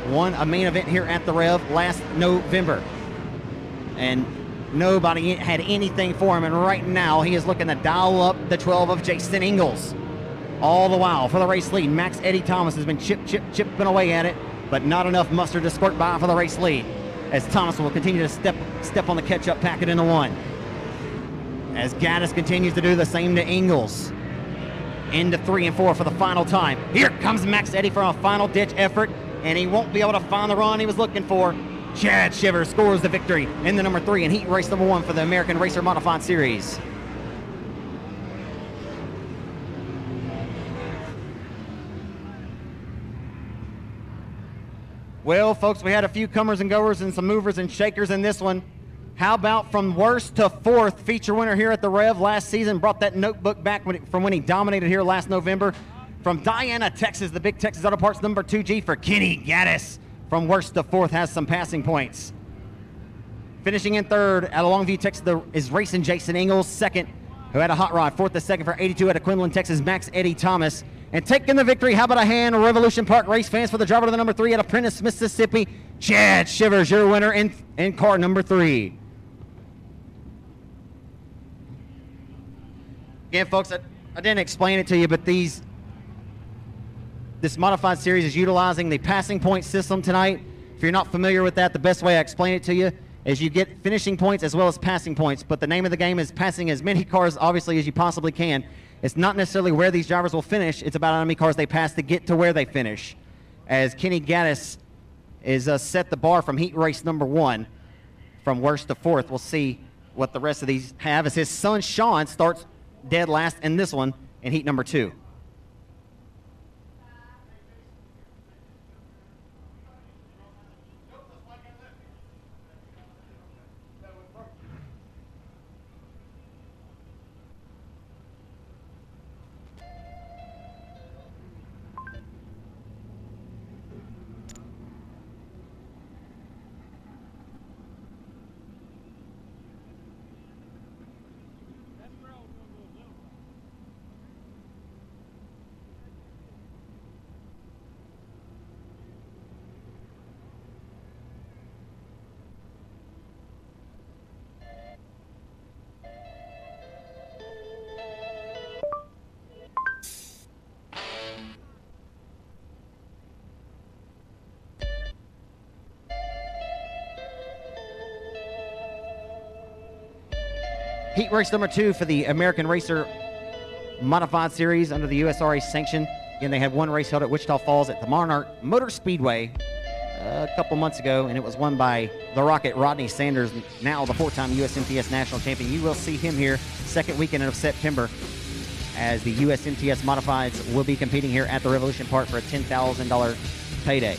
Won a main event here at the Rev last November. And nobody had anything for him, and right now he is looking to dial up the 12 of Jason Ingalls. All the while, for the race lead, Max Eddie Thomas has been chipping away at it, but not enough mustard to squirt by for the race lead, as Thomas will continue to step on the catch-up packet into 1. As Gaddis continues to do the same to Ingalls. Into 3 and 4 for the final time. Here comes Max Eddie for a final ditch effort, and he won't be able to find the run he was looking for. Chad Shivers scores the victory in the number 3 and heat race number 1 for the American Racer Modified Series. Well, folks, we had a few comers and goers and some movers and shakers in this one. How about from worst to 4th feature winner here at the Rev last season? Brought that notebook back from when he dominated here last November. From Diana, Texas, the Big Texas Auto Parts, number 2G for Kenny Gaddis. From worst to 4th has some passing points. Finishing in 3rd out of Longview, Texas is racing Jason Ingalls. 2nd, who had a hot rod. 4th to 2nd for 82 out of Quinlan, Texas, Max Eddie Thomas. And taking the victory, how about a hand, Revolution Park race fans, for the driver to the number 3 out of Prentice, Mississippi, Chad Shivers, your winner in car number 3. Again, folks, I didn't explain it to you, but this modified series is utilizing the passing point system tonight. If you're not familiar with that, the best way I explain it to you is you get finishing points as well as passing points, but the name of the game is passing as many cars, obviously, as you possibly can. It's not necessarily where these drivers will finish, it's about how many cars they pass to get to where they finish. As Kenny Gaddis is set the bar from heat race number 1, from worst to 4th. We'll see what the rest of these have, as his son Sean starts dead last in this one in heat number 2. Heat race number 2 for the American Racer Modified Series under the USRA sanction. Again, they had one race held at Wichita Falls at the Monarch Motor Speedway a couple months ago, and it was won by the Rocket Rodney Sanders, now the 4-time USMTS National Champion. You will see him here second weekend of September, as the USMTS Modifieds will be competing here at the Revolution Park for a $10,000 payday.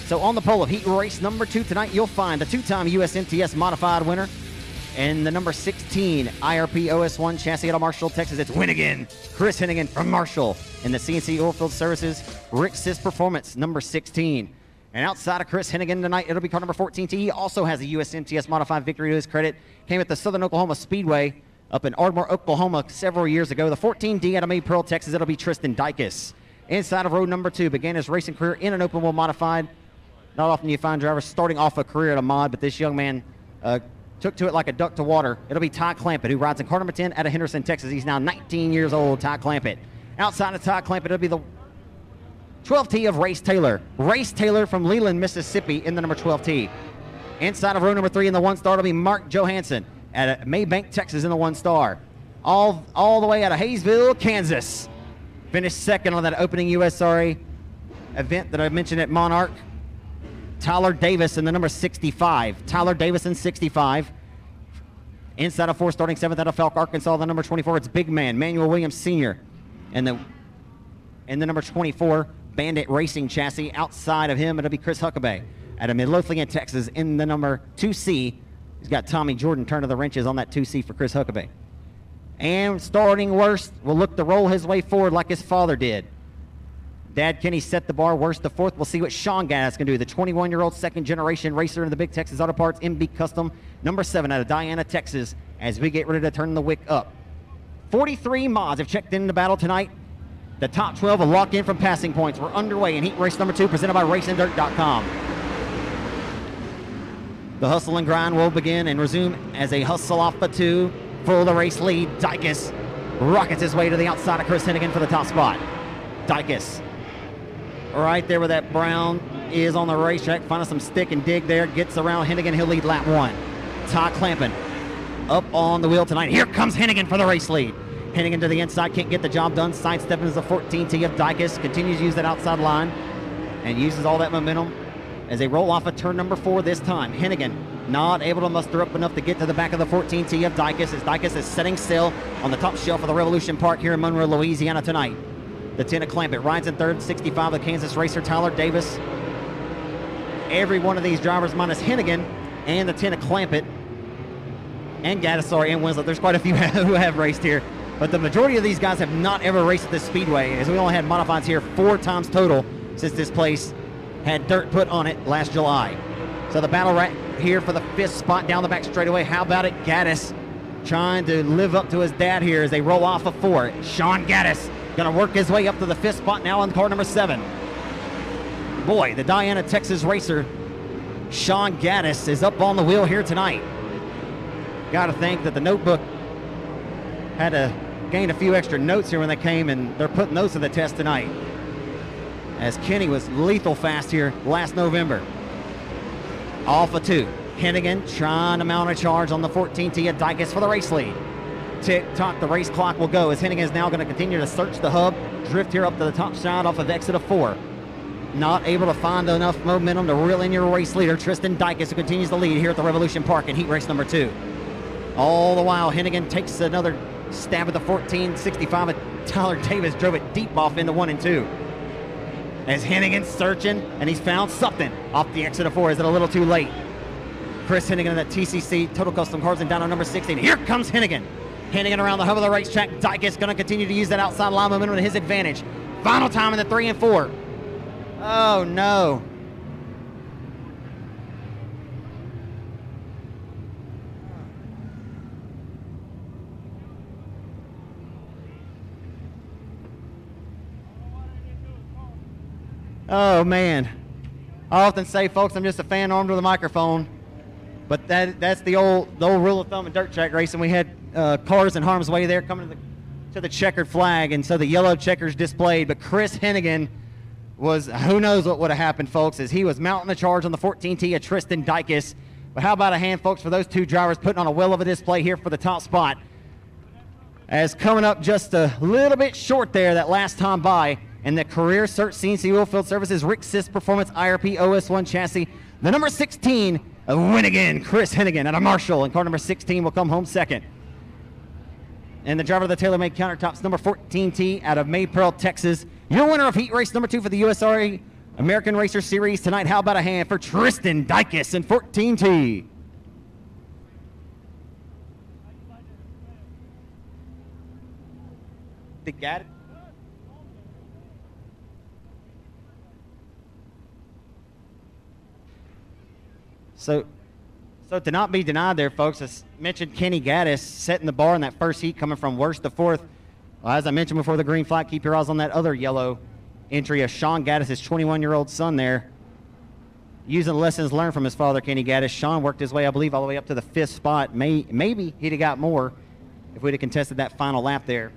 So on the pole of heat race number 2 tonight, you'll find the 2-time USMTS Modified winner and the number 16 IRP OS1 chassis out of Marshall, Texas. It's Winnigan, Chris Hennigan from Marshall. In the CNC Oilfield Services, Rick Sis Performance, number 16. And outside of Chris Hennigan tonight, it'll be car number 14T. He also has a USMTS Modified victory to his credit. Came at the Southern Oklahoma Speedway up in Ardmore, Oklahoma several years ago. The 14D out of May Pearl, Texas, it'll be Tristan Dykes. Inside of road number 2, began his racing career in an open wheel modified. Not often you find drivers starting off a career at a mod, but this young man took to it like a duck to water. It'll be Ty Clampett, who rides in car number 10 out of Henderson, Texas. He's now 19 years old, Ty Clampett. Outside of Ty Clampett, it'll be the 12T of Race Taylor. Race Taylor from Leland, Mississippi in the number 12T. Inside of row number 3 in the 1-star, it'll be Mark Johansson at Maybank, Texas in the 1-star. All the way out of Hayesville, Kansas. Finished second on that opening USRA event that I mentioned at Monarch. Tyler Davis in the number 65. Tyler Davis in 65. Inside of 4, starting 7th out of Falk, Arkansas, the number 24, it's Big Man, Manuel Williams Sr. And the number 24, Bandit Racing chassis. Outside of him, it'll be Chris Huckabee out of Midlothian, Texas in the number 2C. He's got Tommy Jordan turning the wrenches on that 2C for Chris Huckabee. And starting Worst will look to roll his way forward like his father did. Dad Kenny set the bar. Worst the fourth. We'll see what Sean Gaddis can do. The 21-year-old second-generation racer in the Big Texas Auto Parts MB Custom, number 7 out of Diana, Texas, as we get ready to turn the wick up. 43 mods have checked in the battle tonight. The top 12 will lock in from passing points. We're underway in heat race number 2, presented by RacingDirt.com. The hustle and grind will begin and resume as a hustle off the 2 for the race lead. Dykus rockets his way to the outside of Chris Hennigan for the top spot. Dykus right there where that brown is on the racetrack, finding some stick and dig there, gets around Hennigan. He'll lead lap 1. Todd Clampin up on the wheel tonight. Here comes Hennigan for the race lead. Hennigan to the inside, can't get the job done. Sidestepping as the 14T of Dykus, continues to use that outside line and uses all that momentum as they roll off of turn number 4 this time. Hennigan not able to muster up enough to get to the back of the 14T of Dykus, as Dykus is setting sail on the top shelf of the Revolution Park here in Monroe, Louisiana tonight. The 10 of Clampett rides in third, 65 of the Kansas racer Tyler Davis. Every one of these drivers minus Hennigan and the 10 of Clampett and Gaddis, and Winslet. There's quite a few who have raced here, but the majority of these guys have not ever raced at this speedway, as we only had modifieds here 4 times total since this place had dirt put on it last July. So the battle right here for the 5th spot down the back straightaway. How about it? Gaddis trying to live up to his dad here as they roll off of 4. Sean Gaddis going to work his way up to the 5th spot now in car number 7. Boy, the Diana, Texas racer, Sean Gaddis, is up on the wheel here tonight. Got to think that the notebook had to gain a few extra notes here when they came, and they're putting those to the test tonight, as Kenny was lethal fast here last November. Off of 2. Hennigan trying to mount a charge on the 14T at Dykus for the race lead. Tick-tock, the race clock will go as Hennigan is now going to continue to search the hub, drift here up to the top side off of exit of 4. Not able to find enough momentum to reel in your race leader, Tristan Dykus, who continues to lead here at the Revolution Park in heat race number 2. All the while, Hennigan takes another stab at the 1465, but Tyler Davis drove it deep off into 1 and 2. As Hennigan's searching, and he's found something off the exit of 4. Is it a little too late? Chris Hennigan in that TCC, Total Custom Cars, and down on number 16. Here comes Hennigan. Hennigan around the hub of the racetrack. Dykus going to continue to use that outside line momentum to his advantage. Final time in the 3 and 4. Oh, no. Oh, man. I often say, folks, I'm just a fan armed with a microphone. But that's the old rule of thumb in dirt track racing. We had cars in harm's way there coming to the checkered flag, and so the yellow checkers displayed. But Chris Hennigan was, who knows what would have happened, folks, as he was mounting the charge on the 14T of Tristan Dykus. But how about a hand, folks, for those 2 drivers putting on a whale of a display here for the top spot. As coming up just a little bit short there that last time by, and the Career Search CNC Oilfield Services Rick Sis Performance IRP OS1 chassis, the number 16 of Winnigan, Chris Hennigan out of Marshall, and car number 16 will come home second. And the driver of the TaylorMade Countertops, number 14T out of Maypearl, Texas, your winner of heat race number 2 for the USRA American Racer Series tonight. How about a hand for Tristan Dykus and 14T? They got it. So to not be denied there, folks, as mentioned, Kenny Gaddis setting the bar in that first heat, coming from worst to 4th. Well, as I mentioned before the green flag, keep your eyes on that other yellow entry of Sean Gaddis, his 21-year-old son there. Using the lessons learned from his father, Kenny Gaddis. Sean worked his way, I believe, all the way up to the 5th spot. Maybe he'd have got more if we'd have contested that final lap there.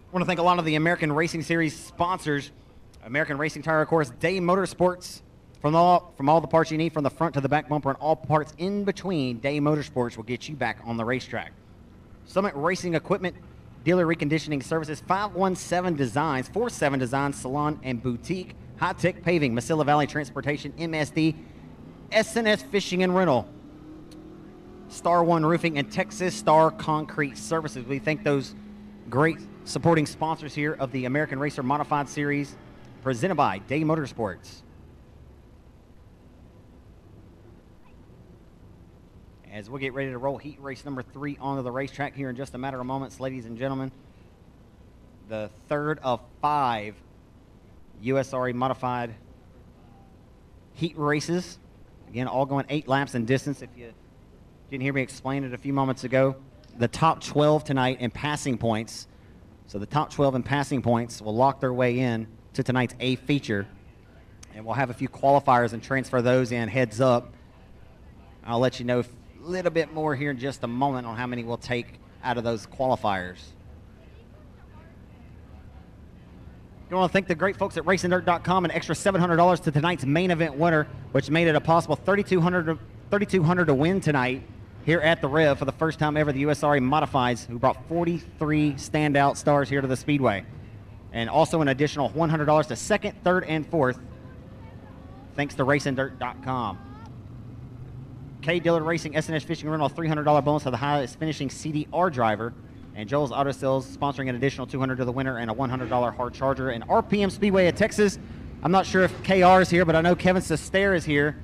I want to thank a lot of the American Racing Series sponsors. American Racing Tire, of course, Day Motorsports, from all the parts you need, from the front to the back bumper and all parts in between. Day Motorsports will get you back on the racetrack. Summit Racing Equipment, Dealer Reconditioning Services, 517 Designs, 47 Designs, Salon and Boutique, High Tech Paving, Mesilla Valley Transportation, MSD, S&S Fishing and Rental, Star One Roofing, and Texas Star Concrete Services. We thank those great supporting sponsors here of the American Racer Modified Series, presented by Day Motorsports. As we'll get ready to roll heat race number 3 onto the racetrack here in just a matter of moments, ladies and gentlemen. The third of 5 USRA Modified heat races. Again, all going 8 laps in distance. If you didn't hear me explain it a few moments ago, the top 12 tonight in passing points. So the top 12 in passing points will lock their way in to tonight's A feature. And we'll have a few qualifiers and transfer those in heads up. I'll let you know a little bit more here in just a moment on how many we'll take out of those qualifiers. I want to thank the great folks at RacingDirt.com, an extra $700 to tonight's main event winner, which made it a possible $3,200 to win tonight here at the Rev for the first time ever. The USRA Modifieds, who brought 43 standout stars here to the Speedway. And also an additional $100 to second, third, and fourth, thanks to RacingDirt.com. K. Dillard Racing, S&S Fishing Rental, $300 bonus to the highest finishing CDR driver. And Joel's Auto Sales sponsoring an additional $200 to the winner and a $100 hard charger. And RPM Speedway at Texas, I'm not sure if KR is here, but I know Kevin Sester is here.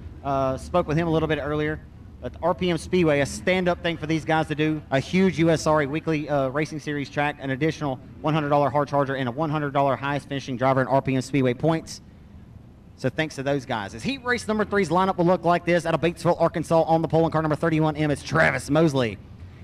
Spoke with him a little bit earlier. At RPM Speedway, a stand-up thing for these guys to do. A huge USRA weekly racing series track, an additional $100 hard charger, and a $100 highest finishing driver in RPM Speedway points. So thanks to those guys. As heat race number 3's lineup will look like this. Out of Batesville, Arkansas, on the pole in car number 31M, it's Travis Mosley.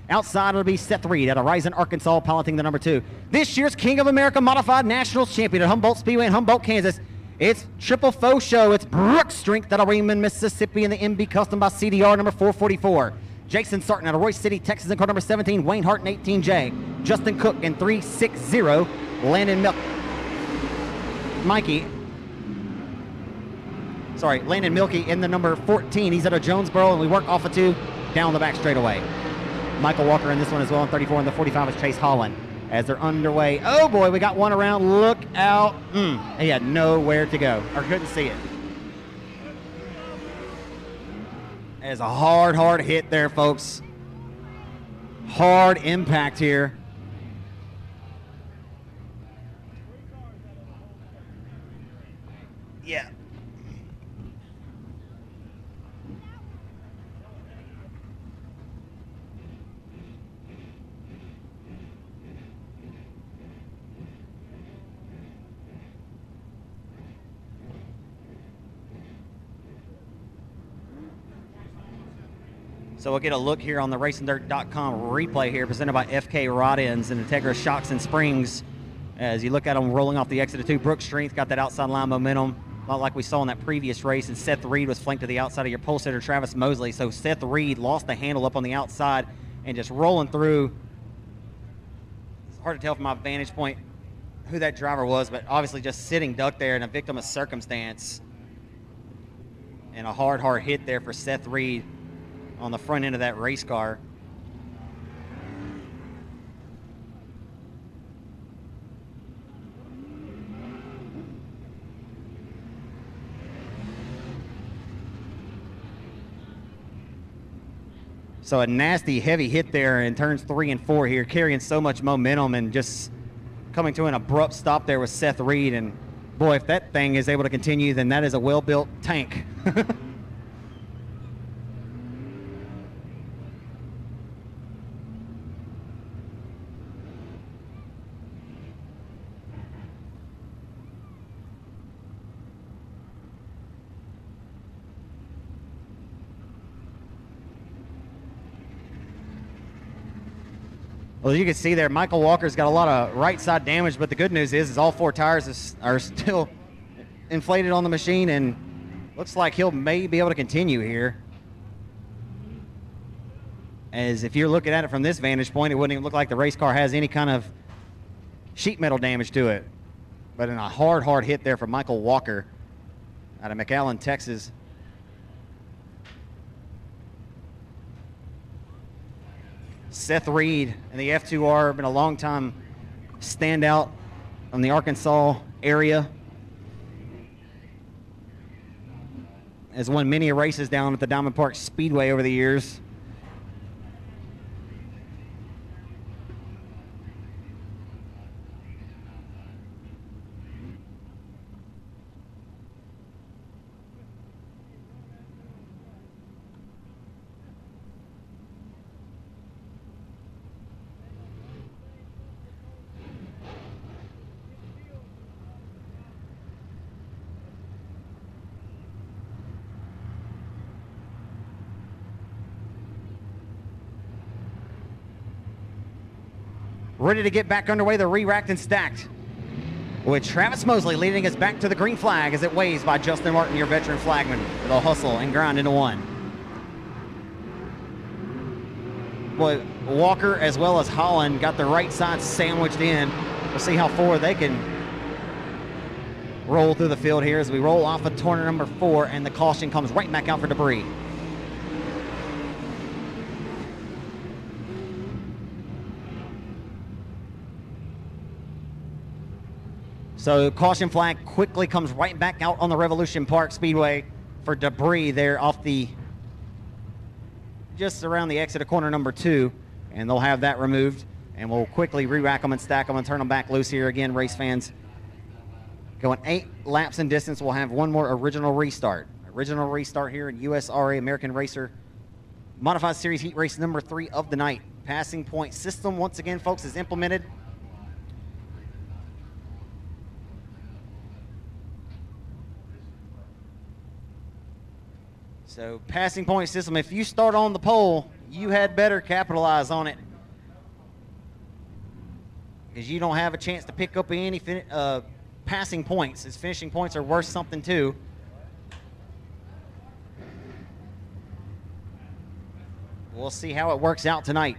Outside, it'll be Seth Reed out of Risen, Arkansas, piloting the number 2. This year's King of America Modified Nationals champion at Humboldt Speedway in Humboldt, Kansas. It's Triple Faux Show. It's Brooks Strength out of Raymond, Mississippi, in the MB Custom by CDR number 444. Jason Sarton out of Royce City, Texas, in car number 17. Wayne Hart in 18J. Justin Cook in 360. Landon Milkey in the number 14. He's out of Jonesboro, and we work off of 2 down the back straightaway. Michael Walker in this one as well in 34, and the 45 is Chase Holland. As they're underway, oh boy, we got one around. Look out. He had nowhere to go, or couldn't see it. As a hard hit there, folks. Hard impact here. Yeah. So we'll get a look here on the RacingDirt.com replay here, presented by FK Rod Ends and Integra Shocks and Springs. As you look at them rolling off the exit of 2, Brooks Strength got that outside line momentum, a lot like we saw in that previous race, and Seth Reed was flanked to the outside of your pole sitter, Travis Mosley. So Seth Reed lost the handle up on the outside and just rolling through. It's hard to tell from my vantage point who that driver was, but obviously just sitting duck there and a victim of circumstance. And a hard hit there for Seth Reed on the front end of that race car. So a nasty heavy hit there in turns 3 and 4 here, carrying so much momentum and just coming to an abrupt stop there with Seth Reed. And boy, if that thing is able to continue, then that is a well-built tank. Well, you can see there, Michael Walker's got a lot of right side damage, but the good news is all 4 tires are still inflated on the machine, and looks like he'll may be able to continue here. As if you're looking at it from this vantage point, it wouldn't even look like the race car has any kind of sheet metal damage to it. But in a hard hit there from Michael Walker out of McAllen, Texas. Seth Reed and the F2R, been a long time standout from the Arkansas area. has won many races down at the Diamond Park Speedway over the years. Ready to get back underway, the re-racked and stacked, with Travis Mosley leading us back to the green flag as it waves by Justin Martin, your veteran flagman. They'll hustle and grind into one. Boy, Walker as well as Holland got the right side sandwiched in. We'll see how forward they can roll through the field here as we roll off of corner number 4, and the caution comes right back out for debris. So caution flag quickly comes right back out on the Revolution Park Speedway for debris there off just around the exit of corner number 2, and they'll have that removed, and we'll quickly re-rack them and stack them and turn them back loose here again, race fans. Going 8 laps in distance, we'll have one more original restart. Original restart here in USRA American Racer Modified Series Heat Race number 3 of the night. Passing point system, once again, folks, is implemented. So passing point system, if you start on the pole, you had better capitalize on it, because you don't have a chance to pick up any passing points, as finishing points are worth something too. We'll see how it works out tonight,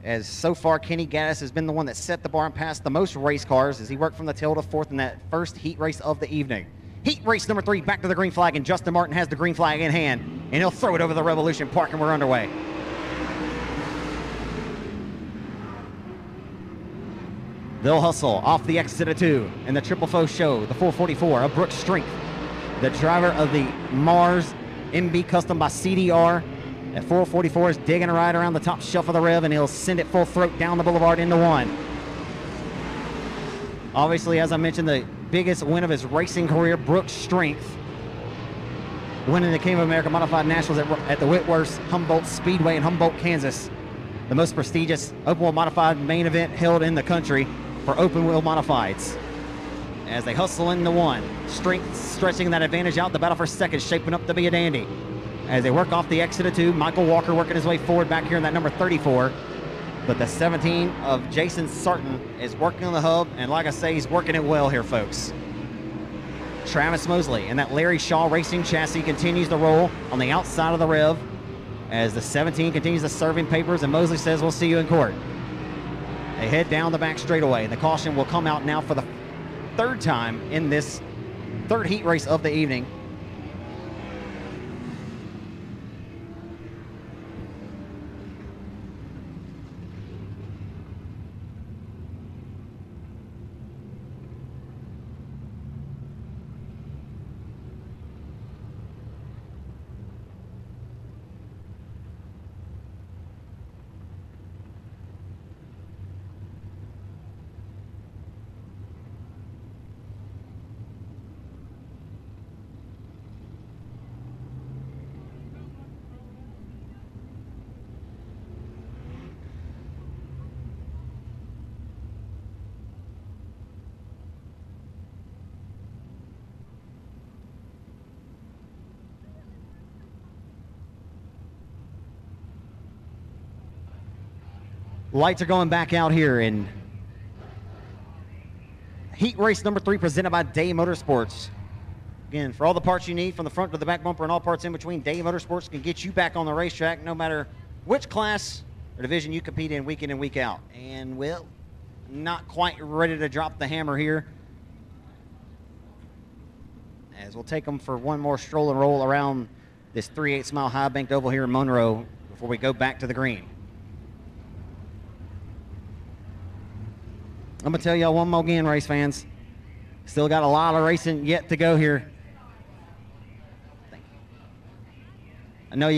as so far Kenny Gaddis has been the one that set the bar and passed the most race cars as he worked from the tail to 4th in that first heat race of the evening. Heat race number 3, back to the green flag, and Justin Martin has the green flag in hand, and he'll throw it over the Revolution Park, and we're underway. They'll hustle off the exit of 2 in the Triple Foe Show, the 444 of Brooks Strength, the driver of the Mars MB Custom by CDR. That 444 is digging a ride around the top shelf of the Rev, and he'll send it full throat down the boulevard into 1. Obviously, as I mentioned, the biggest win of his racing career, Brooks Strength, winning the King of America Modified Nationals at the Whitworth Humboldt Speedway in Humboldt, Kansas, the most prestigious open wheel modified main event held in the country for open wheel modifieds. As they hustle into 1, Strength stretching that advantage out, the battle for second shaping up to be a dandy. As they work off the exit of 2, Michael Walker working his way forward back here in that number 34. But the 17 of Jason Sarton is working on the hub, and like I say, he's working it well here, folks. Travis Mosley and that Larry Shaw Racing chassis continues to roll on the outside of the Rev as the 17 continues to serve him papers, and Mosley says, we'll see you in court. They head down the back straightaway, and the caution will come out now for the 3rd time in this 3rd heat race of the evening. Lights are going back out here in heat race number 3 presented by Day Motorsports. Again, for all the parts you need from the front to the back bumper and all parts in between, Day Motorsports can get you back on the racetrack no matter which class or division you compete in week and week out. And, well, not quite ready to drop the hammer here, as we'll take them for one more stroll and roll around this 3/8 mile high banked oval here in Monroe before we go back to the green. I'm going to tell y'all one more again, race fans. Still got a lot of racing yet to go here. I know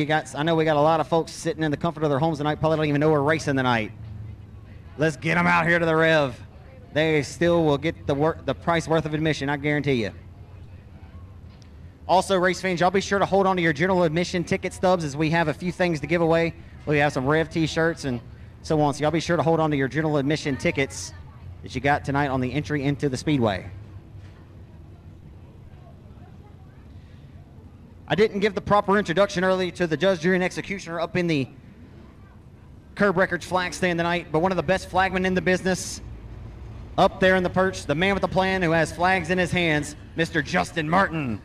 we got a lot of folks sitting in the comfort of their homes tonight, probably don't even know we're racing tonight. Let's get them out here to the Rev. They still will get the price worth of admission, I guarantee you. Also, race fans, y'all be sure to hold on to your general admission ticket stubs as we have a few things to give away. We have some Rev t-shirts and so on. So y'all be sure to hold on to your general admission tickets that you got tonight on the entry into the Speedway. I didn't give the proper introduction earlier to the judge, jury, and executioner up in the curb records flag stand tonight, but one of the best flagmen in the business up there in the perch, the man with the plan who has flags in his hands, Mr. Justin Martin.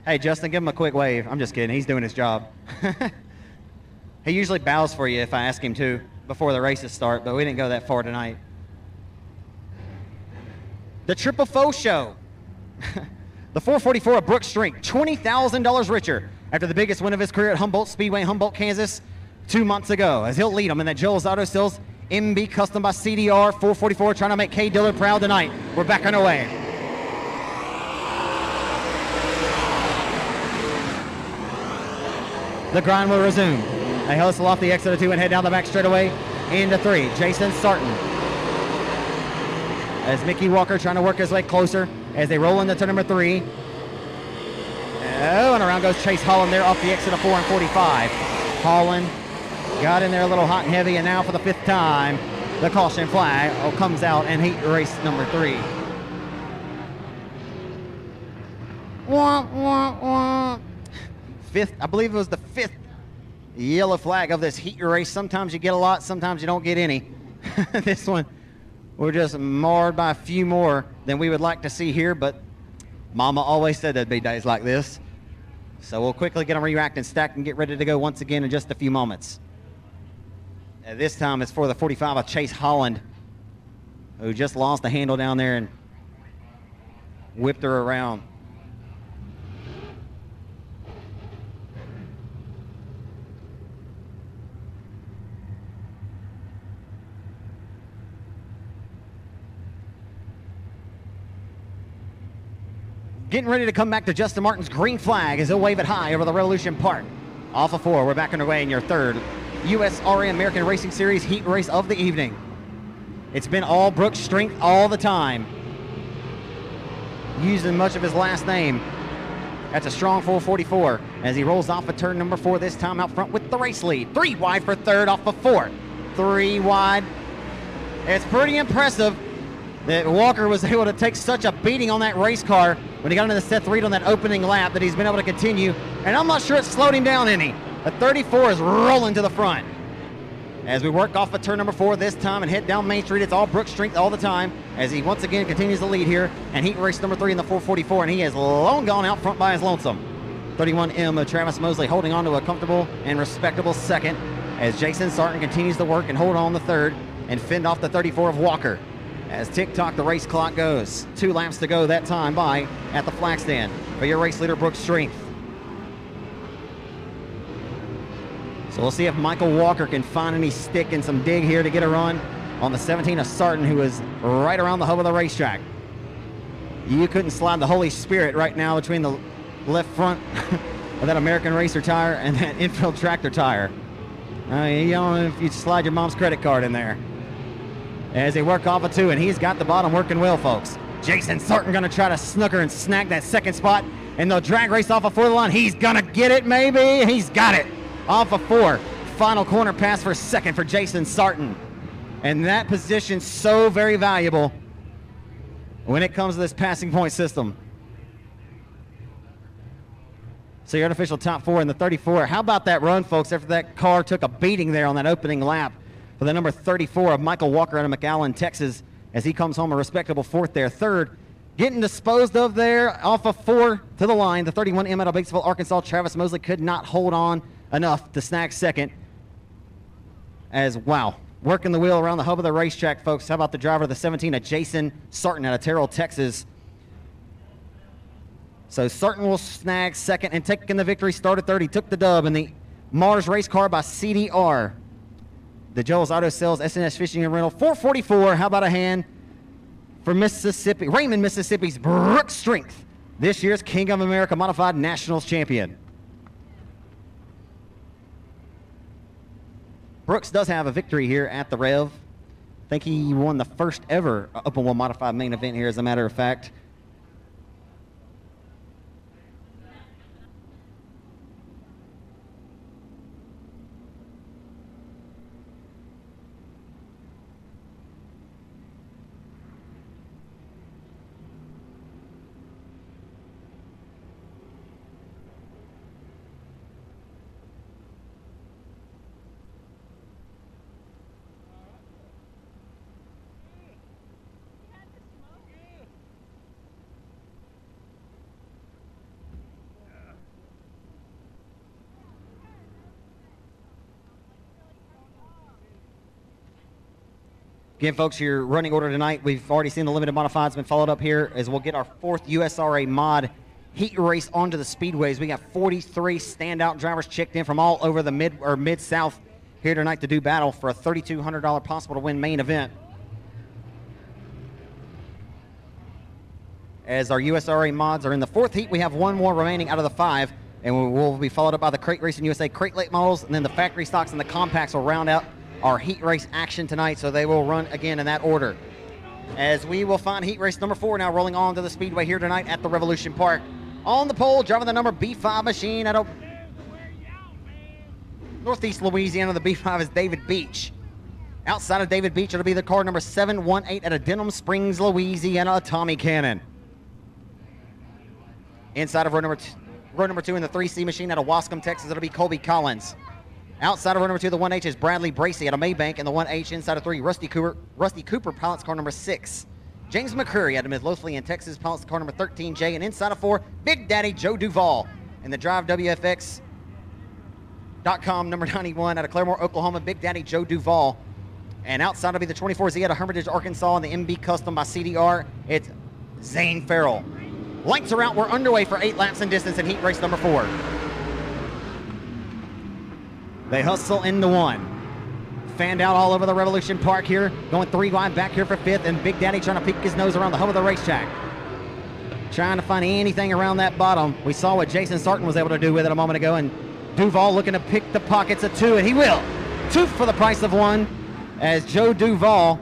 Hey, Justin, give him a quick wave. I'm just kidding. He's doing his job. He usually bows for you if I ask him to before the races start, but we didn't go that far tonight. The Triple Foe Show. The 444 of Brooks Strink, $20,000 richer after the biggest win of his career at Humboldt Speedway, Humboldt, Kansas, 2 months ago, as he'll lead them in that Joel's Auto Sales MB Custom by CDR 444, trying to make Kay Dillard proud tonight. We're back on our way. The grind will resume. They hustle off the exit of 2 and head down the back straightaway into 3. Jason Sarton. As Mickey Walker trying to work his way closer as they roll into turn number 3. Oh, and around goes Chase Holland there off the exit of 4 and 45. Holland got in there a little hot and heavy, and now for the 5th time, the caution flag comes out in heat race number 3. Wah, wah, wah. 5th, I believe it was the 5th yellow flag of this heat race. Sometimes you get a lot, sometimes you don't get any. This one, we're just marred by a few more than we would like to see here, but Mama always said there'd be days like this. So we'll quickly get them re-racked and stacked and get ready to go once again in just a few moments. This time it's for the 45 of Chase Holland, who just lost the handle down there and whipped her around. Getting ready to come back to Justin Martin's green flag as he'll wave it high over the Revolution Park. Off of 4, we're back underway in your 3rd USRA American Racing Series heat race of the evening. It's been all Brooks Strink all the time, using much of his last name. That's a strong 444 as he rolls off of turn number 4, this time out front with the race lead. 3 wide for 3rd off of 4. 3 wide. It's pretty impressive that Walker was able to take such a beating on that race car when he got into the Seth Reed on that opening lap that he's been able to continue, and I'm not sure it slowed him down any. The 34 is rolling to the front. As we work off of turn number 4 this time and head down Main Street, it's all Brooks Strink all the time as he once again continues the lead here and heat race number 3 in the 444, and he has long gone out front by his lonesome. 31M of Travis Mosley holding on to a comfortable and respectable 2nd as Jason Sarton continues to work and hold on the 3rd and fend off the 34 of Walker. As tick-tock the race clock goes. 2 laps to go that time by at the flag stand for your race leader, Brooks Strink. So we'll see if Michael Walker can find any stick and some dig here to get a run on the 17 of Sarton, who is right around the hub of the racetrack. You couldn't slide the Holy Spirit right now between the left front of that American Racer tire and that infield tractor tire. You don't know if you slide your mom's credit card in there. As they work off of 2, and he's got the bottom working well, folks. Jason Sarton gonna try to snooker and snag that 2nd spot, and they'll drag race off of 4 the line. He's gonna get it, maybe. He's got it. Off of 4. Final corner pass for 2nd for Jason Sarton. And that position's so very valuable when it comes to this passing point system. So your unofficial top 4 in the 34. How about that run, folks, after that car took a beating there on that opening lap for the number 34 of Michael Walker out of McAllen, Texas, as he comes home a respectable 4th there. 3rd, getting disposed of there off of 4 to the line. The 31M out of Batesville, Arkansas, Travis Mosley could not hold on enough to snag 2nd. As, wow, working the wheel around the hub of the racetrack, folks. How about the driver of the 17 of Jason Sarton out of Terrell, Texas. So Sarton will snag 2nd and taking the victory. Started 3rd. He took the dub in the Mars race car by CDR. The Joel's Auto Sales SNS Fishing and Rental 444. How about a hand for Mississippi, Raymond, Mississippi's Brooks Strink this year's King of America Modified Nationals champion. Brooks does have a victory here at the Rev. I think he won the first ever Open Wheel Modified main event here, as a matter of fact. Again, folks, your running order tonight, we've already seen the limited modifieds been followed up here as we'll get our 4th USRA mod heat race onto the speedways. We got 43 standout drivers checked in from all over the mid-south here tonight to do battle for a $3,200 possible to win main event. As our USRA mods are in the 4th heat, we have 1 more remaining out of the 5, and we'll be followed up by the Crate Racing USA Crate Late models, and then the factory stocks and the compacts will round out our heat race action tonight, so they will run again in that order. As we will find heat race number 4 now rolling on to the speedway here tonight at the Revolution Park. On the pole, driving the number B5 machine out of Northeast Louisiana, the B5 is David Beach. Outside of David Beach, it'll be the car number 718 out of Denham Springs, Louisiana, Tommy Cannon. Inside of row number 2 in the 3C machine out of Wascom, Texas, it'll be Colby Collins. Outside of row number 2, the 1H is Bradley Bracey out of Maybank, and the 1H inside of 3, Rusty Cooper, pilots car number 6. James McCurry out of Midlothian, Texas, pilots car number 13J, and inside of 4, Big Daddy Joe Duval in the DriveWFX.com number 91 out of Claremore, Oklahoma, Big Daddy Joe Duval. And outside will be the 24Z out of Hermitage, Arkansas, and the MB Custom by CDR, it's Zane Farrell. Lights are out, we're underway for 8 laps in distance in heat race number 4. They hustle into 1. Fanned out all over the Revolution Park here, going 3 wide back here for 5th, and Big Daddy trying to peek his nose around the hub of the racetrack. Trying to find anything around that bottom. We saw what Jason Sarton was able to do with it a moment ago, and Duval looking to pick the pockets of 2, and he will. 2 for the price of 1, as Joe Duval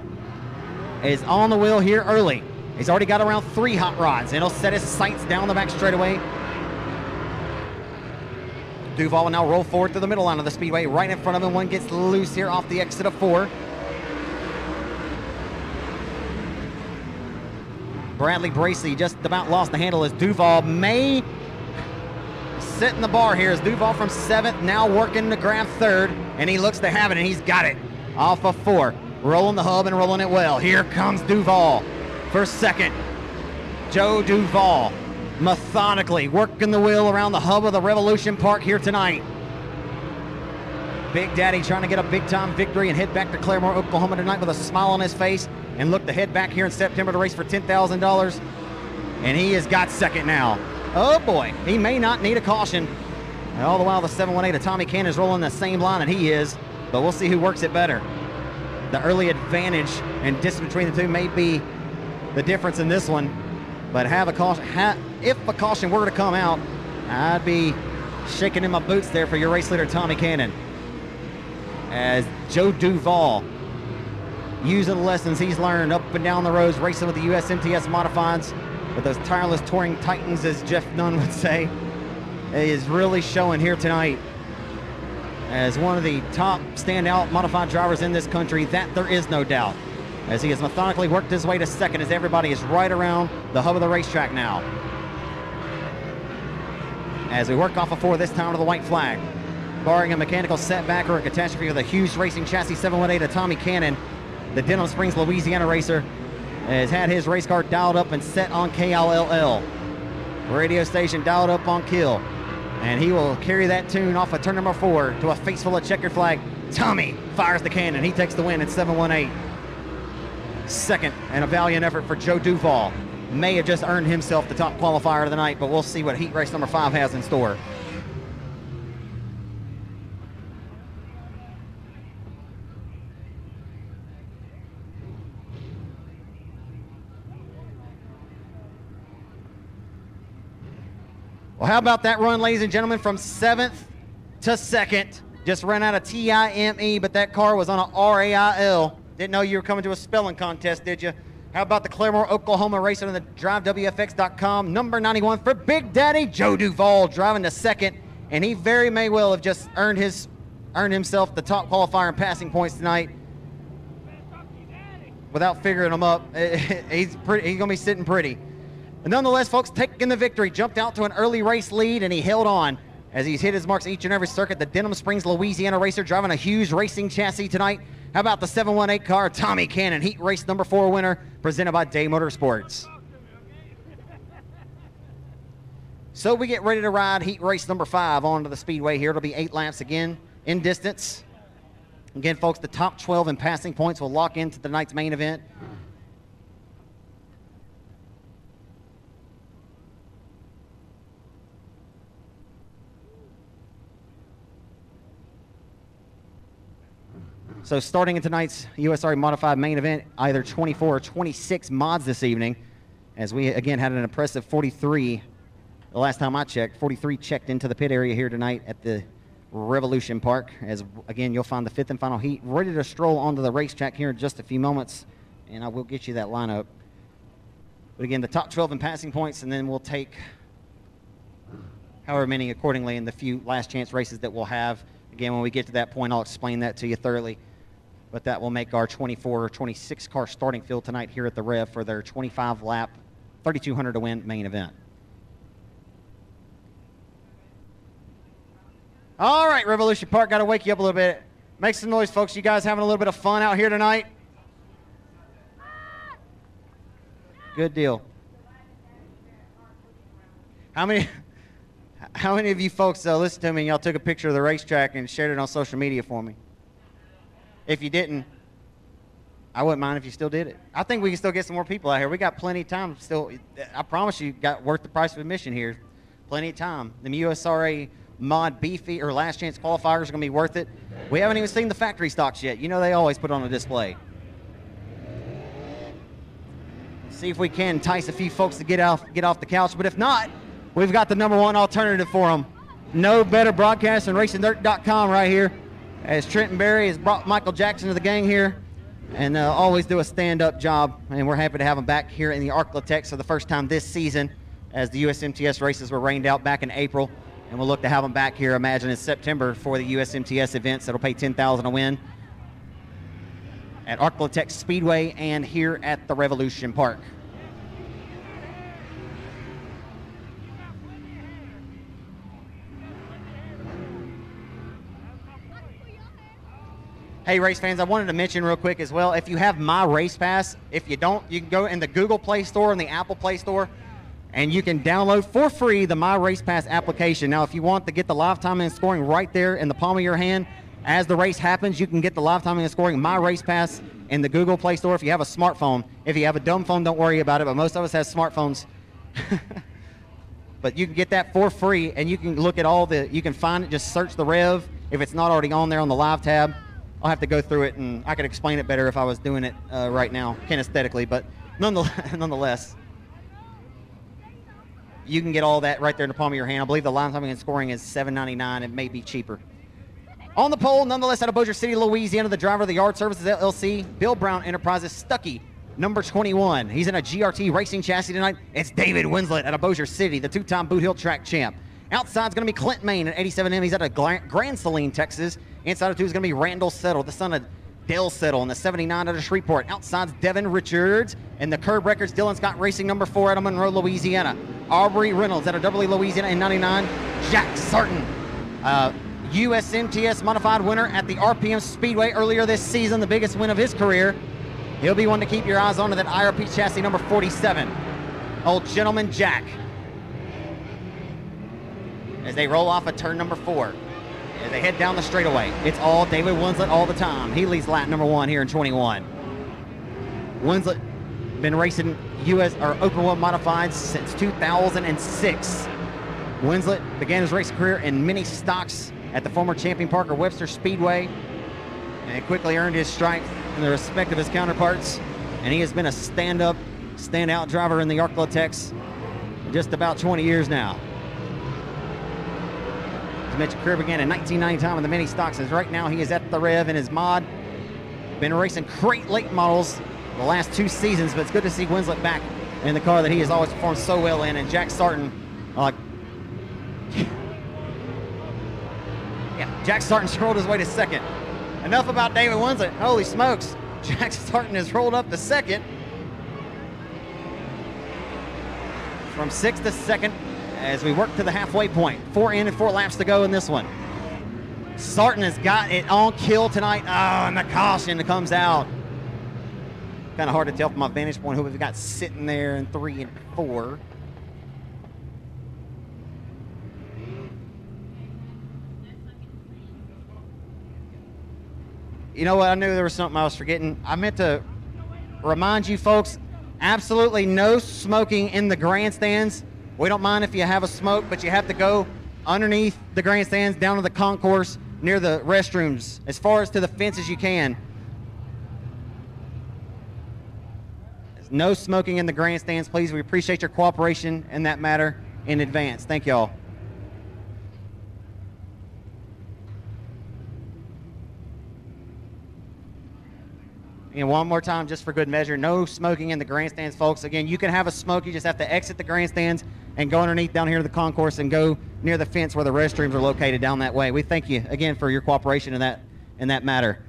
is on the wheel here early. He's already got around 3 hot rods, and he'll set his sights down the back straightaway. Duval will now roll forward to the middle line of the speedway. Right in front of him, 1 gets loose here off the exit of 4. Bradley Bracey just about lost the handle as Duval may sit in the bar here. As Duval from 7th now working to grab 3rd, and he looks to have it, and he's got it off of 4. Rolling the hub and rolling it well. Here comes Duval for 2nd. Joe Duval methodically working the wheel around the hub of the Revolution Park here tonight. Big Daddy trying to get a big-time victory and head back to Claremore, Oklahoma tonight with a smile on his face and look to head back here in September to race for $10,000. And he has got 2nd now. Oh boy, he may not need a caution. And all the while the 718 of Tommy Cannon is rolling the same line that he is, but we'll see who works it better. The early advantage and distance between the 2 may be the difference in this one. But have a caution. If a caution were to come out, I'd be shaking in my boots there for your race leader, Tommy Cannon. As Joe Duval, using the lessons he's learned up and down the roads, racing with the USMTS Modifieds, with those tireless touring titans, as Jeff Nunn would say, is really showing here tonight as one of the top standout modified drivers in this country. That there is no doubt, as he has methodically worked his way to 2nd as everybody is right around the hub of the racetrack now. As we work off of 4 this time to the white flag. Barring a mechanical setback or a catastrophe with a huge racing chassis 718 of Tommy Cannon, the Denham Springs, Louisiana racer has had his race car dialed up and set on KLLL. Radio station dialed up on kill. And he will carry that tune off of turn number 4 to a face full of checkered flag. Tommy fires the cannon. He takes the win at 718. 2nd, and a valiant effort for Joe Duval. May have just earned himself the top qualifier of the night, but we'll see what heat race number 5 has in store. Well, how about that run, ladies and gentlemen, from 7th to 2nd. Just ran out of TIME, but that car was on a RAIL. Didn't know you were coming to a spelling contest, did you? How about the Claremore, Oklahoma racer on the DriveWFX.com, number 91 for Big Daddy Joe Duvall, driving to 2nd, and he very may well have just earned himself the top qualifier in passing points tonight. Without figuring them up, he's gonna be sitting pretty. And nonetheless, folks, taking the victory, jumped out to an early race lead, and he held on as he's hit his marks each and every circuit. The Denham Springs, Louisiana racer driving a Hughes Racing chassis tonight. How about the 718 car, Tommy Cannon, heat race number 4 winner, presented by Day Motorsports. So we get ready to ride heat race number 5 onto the speedway here. It'll be 8 laps again in distance. Again, folks, the top 12 in passing points will lock into tonight's main event. So starting in tonight's USRA Modified main event, either 24 or 26 mods this evening, as we again had an impressive 43. The last time I checked, 43 checked into the pit area here tonight at the Revolution Park. As again, you'll find the 5th and final heat ready to stroll onto the racetrack here in just a few moments, and I will get you that lineup. But again, the top 12 in passing points, and then we'll take however many accordingly in the few last chance races that we'll have. Again, when we get to that point, I'll explain that to you thoroughly. But that will make our 24 or 26 car starting field tonight here at the Rev for their 25 lap, 3,200 to win main event. All right, Revolution Park, got to wake you up a little bit. Make some noise, folks. You guys having a little bit of fun out here tonight? Good deal. How many of you folks listen to me and y'all took a picture of the racetrack and shared it on social media for me? If you didn't, I wouldn't mind if you still did it. I think we can still get some more people out here. We got plenty of time still. I promise you, got worth the price of admission here. Plenty of time. The USRA Mod Beefy or Last Chance qualifiers are going to be worth it. We haven't even seen the factory stocks yet. You know they always put on a display. See if we can entice a few folks to get off the couch. But if not, we've got the number 1 alternative for them. No better broadcast than RacingDirt.com right here. As Trenton Berry has brought Michael Jackson to the gang here and always do a stand-up job. And we're happy to have him back here in the Arklatex for the first time this season as the USMTS races were rained out back in April. And we'll look to have him back here, imagine in September, for the USMTS events that'll pay $10,000 to win at Arklatex Speedway and here at the Revolution Park. Hey, race fans, I wanted to mention real quick as well, if you have My Race Pass, if you don't, you can go in the Google Play Store and the Apple Play Store, and you can download for free the My Race Pass application. Now, if you want to get the live timing and scoring right there in the palm of your hand, as the race happens, you can get the live timing and scoring My Race Pass in the Google Play Store if you have a smartphone. If you have a dumb phone, don't worry about it, but most of us have smartphones. But you can get that for free, and you can look at you can find it, just search the Rev if it's not already on there on the live tab. I'll have to go through it, and I could explain it better if I was doing it right now, kinesthetically, but nonetheless, you can get all that right there in the palm of your hand. I believe the live timing and scoring is $7.99. It may be cheaper. On the pole, nonetheless, out of Bossier City, Louisiana, the driver of the Yard Services LLC, Bill Brown Enterprises, Stuckey, number 21. He's in a GRT racing chassis tonight. It's David Winslet out of Bossier City, the 2-time Boot Hill track champ. Outside's going to be Clint Main at 87M. He's out of Grand Saline, Texas. Inside of 2 is going to be Randall Settle, the son of Dale Settle, in the 79 out of Shreveport. Outside's Devin Richards. And the Curb Records, Dylan Scott Racing, number 4 out of Monroe, Louisiana. Aubrey Reynolds out of Beverly, Louisiana in 99. Jack Sarton, USMTS modified winner at the RPM Speedway earlier this season, the biggest win of his career. He'll be one to keep your eyes on to that IRP chassis number 47. Old Gentleman Jack. As they roll off of turn number 4. As they head down the straightaway, it's all David Winslet all the time. He leads lap number 1 here in 21. Winslet been racing US or Open Wheel Modifieds since 2006. Winslet began his racing career in mini stocks at the former champion Parker Webster Speedway, and quickly earned his stripes in the respect of his counterparts. And he has been a stand-up, stand-out driver in the Arklatex for just about 20 years now. to mention career began in 1990 time in the mini stocks, as right now he is at the Rev in his mod. Been racing crate late models the last 2 seasons, but it's good to see Winslet back in the car that he has always performed so well in. And Jack Sarton, Jack Sarton rolled his way to second. Enough about David Winslet. Holy smokes. Jack Sarton has rolled up to second. From 6th to 2nd as we work to the halfway point. 4 in and 4 laps to go in this one. Sarton has got it on kill tonight. Oh, and the caution comes out. Kind of hard to tell from my vantage point who we've got sitting there in 3 and 4. You know what? I knew there was something I was forgetting. I meant to remind you folks, absolutely no smoking in the grandstands. We don't mind if you have a smoke, but you have to go underneath the grandstands down to the concourse near the restrooms, as far as to the fence as you can. There's no smoking in the grandstands, please. We appreciate your cooperation in that matter in advance. Thank y'all. And one more time, just for good measure, no smoking in the grandstands, folks. Again, you can have a smoke. You just have to exit the grandstands and go underneath down here to the concourse and go near the fence where the restrooms are located down that way. We thank you, again, for your cooperation in that matter.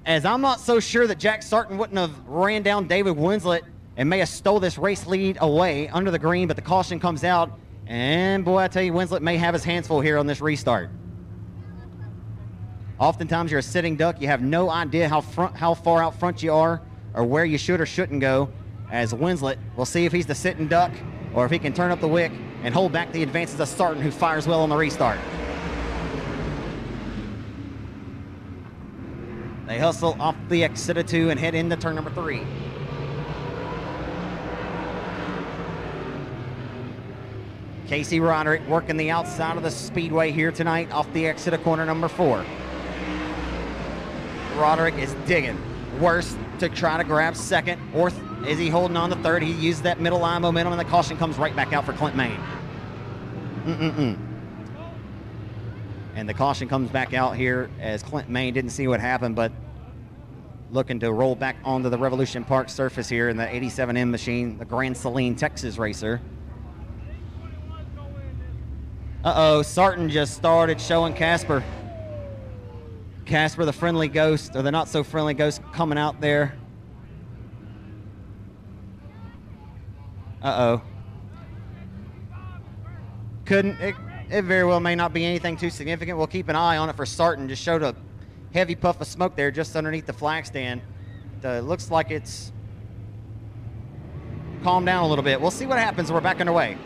As I'm not so sure that Jack Sarton wouldn't have ran down David Winslet and may have stole this race lead away under the green, but the caution comes out. And, boy, I tell you, Winslet may have his hands full here on this restart. Oftentimes you're a sitting duck. You have no idea how far out front you are or where you should or shouldn't go. As Winslet, we'll see if he's the sitting duck or if he can turn up the wick and hold back the advances of Sarton, who fires well on the restart. They hustle off the exit of 2 and head into turn number 3. Casey Roderick working the outside of the speedway here tonight off the exit of corner number 4. Roderick is digging worse to try to grab second, or is he holding on to third? He used that middle line momentum, and the caution comes right back out for Clint Main. And the caution comes back out here as Clint Main didn't see what happened, but looking to roll back onto the Revolution Park surface here in the 87M machine, the Grand Saline, Texas racer. Uh-oh, Sarton just started showing Casper. Casper, the friendly ghost, or the not-so-friendly ghost, coming out there. Uh-oh. It very well may not be anything too significant. We'll keep an eye on it for Sarton. Just showed a heavy puff of smoke there just underneath the flag stand. Looks like it's calmed down a little bit. We'll see what happens. We're back underway.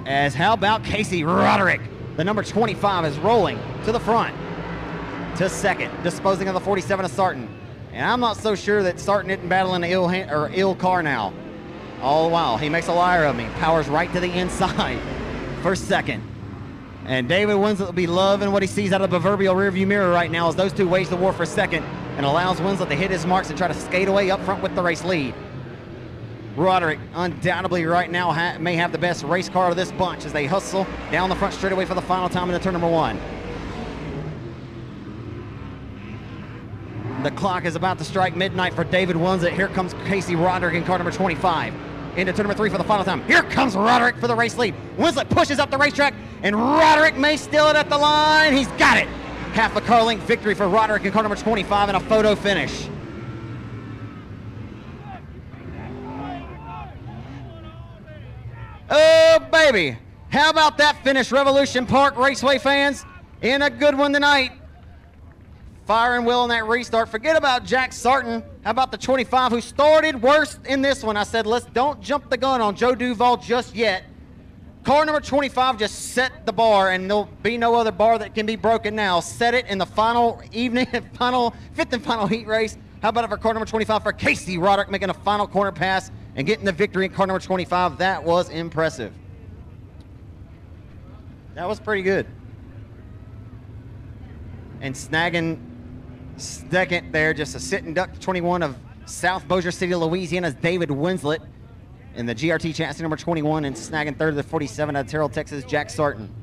As how about Casey Roderick? The number 25 is rolling to the front, to second, disposing of the 47 of Sarton. And I'm not so sure that Sarton isn't battling an ill car now. All the while, he makes a liar of me. Powers right to the inside for second. And David Winslet will be loving what he sees out of the proverbial rearview mirror right now as those two wage the war for second and allows Winslet to hit his marks and try to skate away up front with the race lead. Roderick undoubtedly right now may have the best race car of this bunch as they hustle down the front straightaway for the final time into turn number 1. The clock is about to strike midnight for David Winslet. Here comes Casey Roderick in car number 25. Into turn number 3 for the final time. Here comes Roderick for the race lead. Winslet pushes up the racetrack, and Roderick may steal it at the line. He's got it. Half a car length victory for Roderick in car number 25 and a photo finish. Oh, baby. How about that finish, Revolution Park Raceway fans? In a good one tonight. Firing well on that restart. Forget about Jack Sarton. How about the 25 who started worst in this one? I said, don't jump the gun on Joe Duval just yet. Car number 25 just set the bar, and there'll be no other bar that can be broken now. Set it in the final evening, fifth and final heat race. How about it for car number 25 for Casey Roderick making a final corner pass and getting the victory in car number 25. That was impressive. That was pretty good. And snagging second there, just a sitting duck to 21 of South Bossier City, Louisiana's David Winslet. In the GRT chassis number 21, and snagging third of the 47 out of Terrell, Texas, Jack Sarton.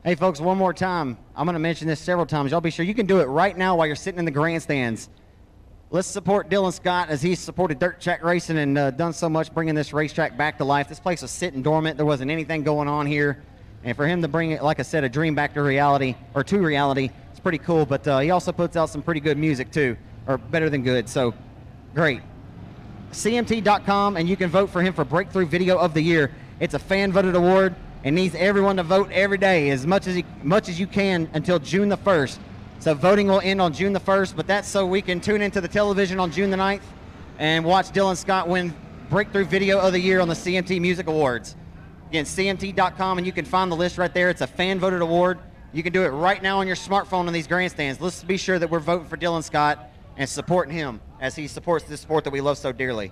Hey, folks, one more time. I'm going to mention this several times. Y'all be sure you can do it right now while you're sitting in the grandstands. Let's support Dylan Scott as he's supported dirt track racing and done so much bringing this racetrack back to life. This place was sitting dormant. There wasn't anything going on here. And for him to bring it, like I said, a dream back to reality, or to reality, it's pretty cool. But he also puts out some pretty good music, too, or better than good. So, great. CMT.com, and you can vote for him for Breakthrough Video of the Year. It's a fan-voted award. It needs everyone to vote every day as much as you can until June the 1st. So voting will end on June the 1st, but that's so we can tune into the television on June the 9th and watch Dylan Scott win Breakthrough Video of the Year on the CMT Music Awards. Again, CMT.com, and you can find the list right there. It's a fan-voted award. You can do it right now on your smartphone in these grandstands. Let's be sure that we're voting for Dylan Scott and supporting him as he supports this sport that we love so dearly.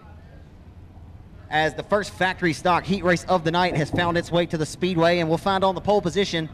As the first factory stock heat race of the night has found its way to the speedway, and we'll find on the pole position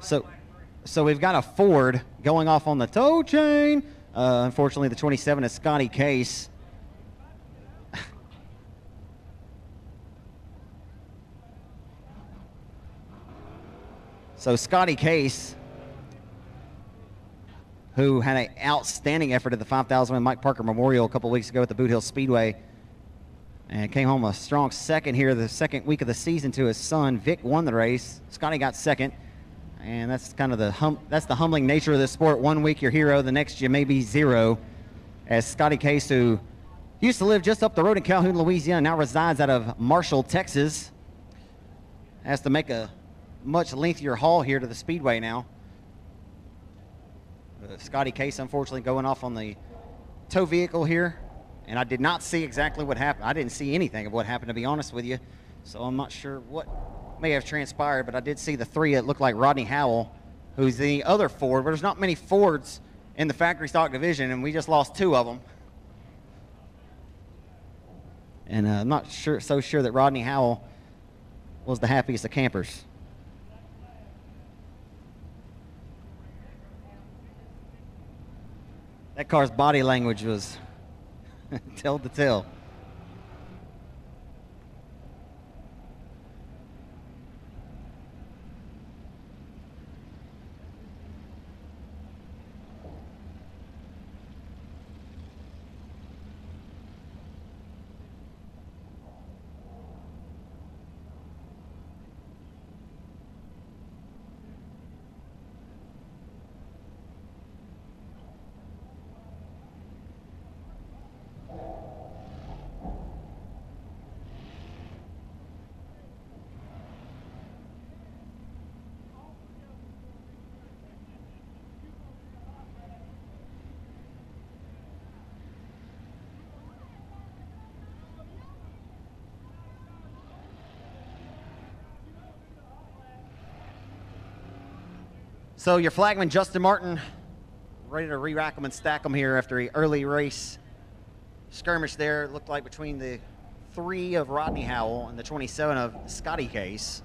So So we've got a Ford going off on the tow chain. Unfortunately, the 27 is Scotty Case. So Scotty Case, who had an outstanding effort at the 5,000 Mike Parker Memorial a couple weeks ago at the Boot Hill Speedway, and came home a strong second here the second week of the season to his son. Vic won the race. Scotty got second, and that's kind of the humbling nature of this sport. 1 week you're hero, the next you may be zero. As Scotty Case, who used to live just up the road in Calhoun, Louisiana, now resides out of Marshall, Texas, has to make a much lengthier haul here to the Speedway now. Scotty Case, unfortunately, going off on the tow vehicle here, and I did not see exactly what happened. I didn't see anything of what happened, to be honest with you, so I'm not sure what may have transpired, but I did see the three. It looked like Rodney Howell, who's the other Ford, but there's not many Fords in the factory stock division, and we just lost 2 of them. And I'm not so sure that Rodney Howell was the happiest of campers. That car's body language was tell to tell. So your flagman, Justin Martin, ready to re-rack them and stack them here after an early race skirmish there. It looked like between the 3 of Rodney Howell and the 27 of Scotty Case.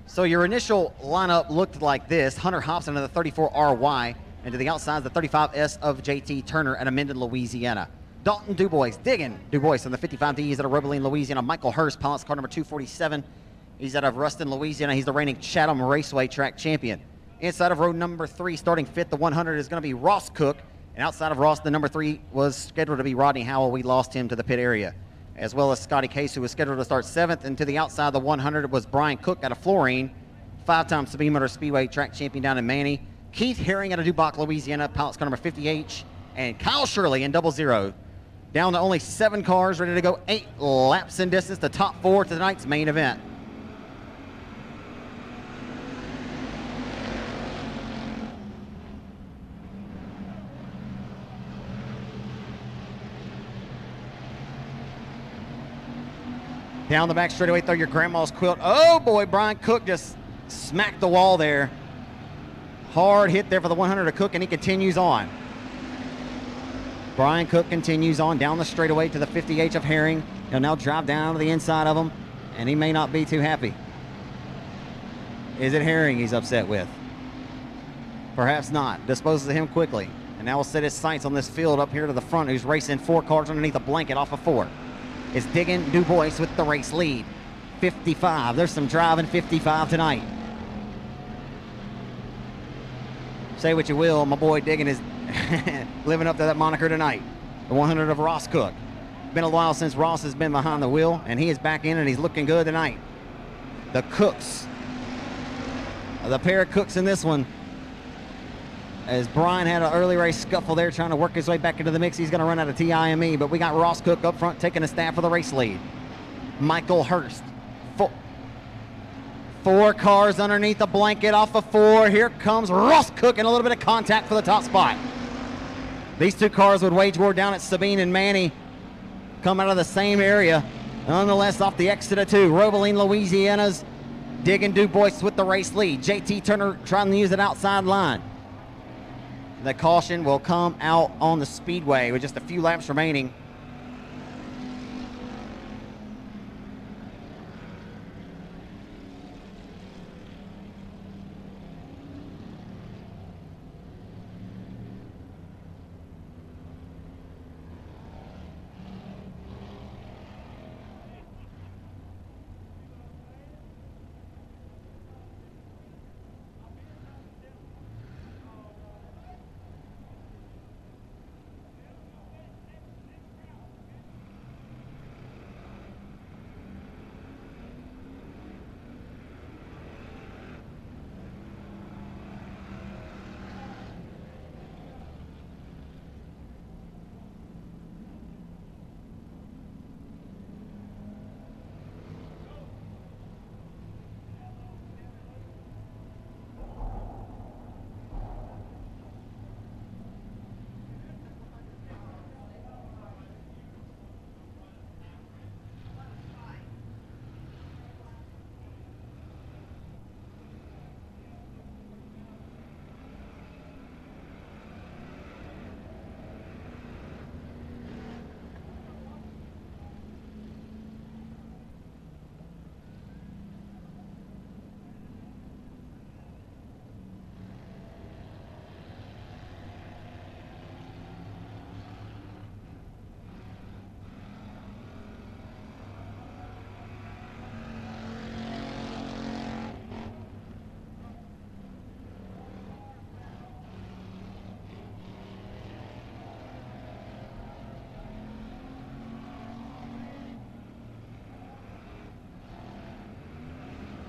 So your initial lineup looked like this. Hunter Hobson in the 34 RY, and to the outside, the 35S of JT Turner at Minden, Louisiana. Dalton Dubois, Diggin Dubois on the 55D. He's out of Robeline, Louisiana. Michael Hurst, pilot's car number 247. He's out of Ruston, Louisiana. He's the reigning Chatham Raceway track champion. Inside of row number 3, starting 5th, the 100 is going to be Ross Cook. And outside of Ross, the number 3 was scheduled to be Rodney Howell. We lost him to the pit area. As well as Scotty Case, who was scheduled to start 7th. And to the outside, the 100 was Brian Cook out of Florine, 5-time Sabine Motor Speedway track champion down in Manny. Keith Herring out of Duboc, Louisiana, pilot's car number 50H. And Kyle Shirley in 00. Down to only 7 cars, ready to go 8 laps in distance, the top 4 to tonight's main event. Down the back straightaway, throw your grandma's quilt. Oh boy, Brian Cook just smacked the wall there. Hard hit there for the 100 of Cook, and he continues on. Brian Cook continues on down the straightaway to the 50H of Herring. He'll now drive down to the inside of him, and he may not be too happy. Is it Herring he's upset with? Perhaps not. Disposes of him quickly. And now we'll set his sights on this field up here to the front, who's racing 4 cars underneath a blanket off of 4. It's Diggin Dubois with the race lead. 55. There's some driving 55 tonight. Say what you will, my boy Diggin is living up to that moniker tonight. The 100 of Ross Cook. Been a while since Ross has been behind the wheel, and he is back in, and he's looking good tonight. The Cooks. The pair of Cooks in this one. As Brian had an early race scuffle there, trying to work his way back into the mix. He's going to run out of TIME, but we got Ross Cook up front taking a stab for the race lead. Michael Hurst. 4 cars underneath the blanket off of 4. Here comes Ross Cook and a little bit of contact for the top spot. These 2 cars would wage war down at Sabine and Manny. Come out of the same area. Nonetheless, off the exit of 2, Robeline, Louisiana's Diggin Dubois with the race lead. JT Turner trying to use an outside line. The caution will come out on the speedway with just a few laps remaining.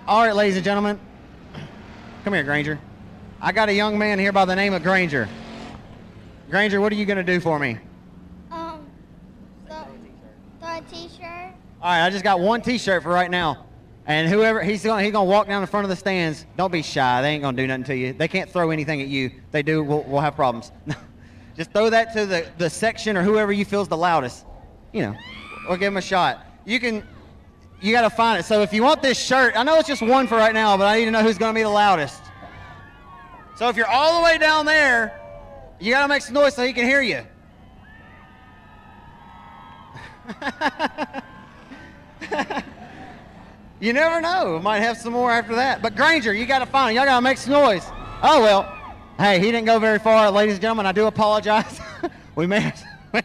All right, ladies and gentlemen. Come here, Granger. I got a young man here by the name of Granger. Granger, what are you going to do for me? Throw a t-shirt. All right, I just got one t-shirt for right now. And whoever, he's gonna walk down in front of the stands. Don't be shy. They ain't going to do nothing to you. They can't throw anything at you. They do, we'll have problems. Just throw that to the section or whoever you feels the loudest. You know, or give them a shot. You got to find it. So if you want this shirt, I know it's just one for right now, but I need to know who's going to be the loudest. So if you're all the way down there, you got to make some noise so he can hear you. You never know. Might have some more after that. But Granger, you got to find it. Y'all got to make some noise. Oh, well. Hey, he didn't go very far, ladies and gentlemen. I do apologize. We may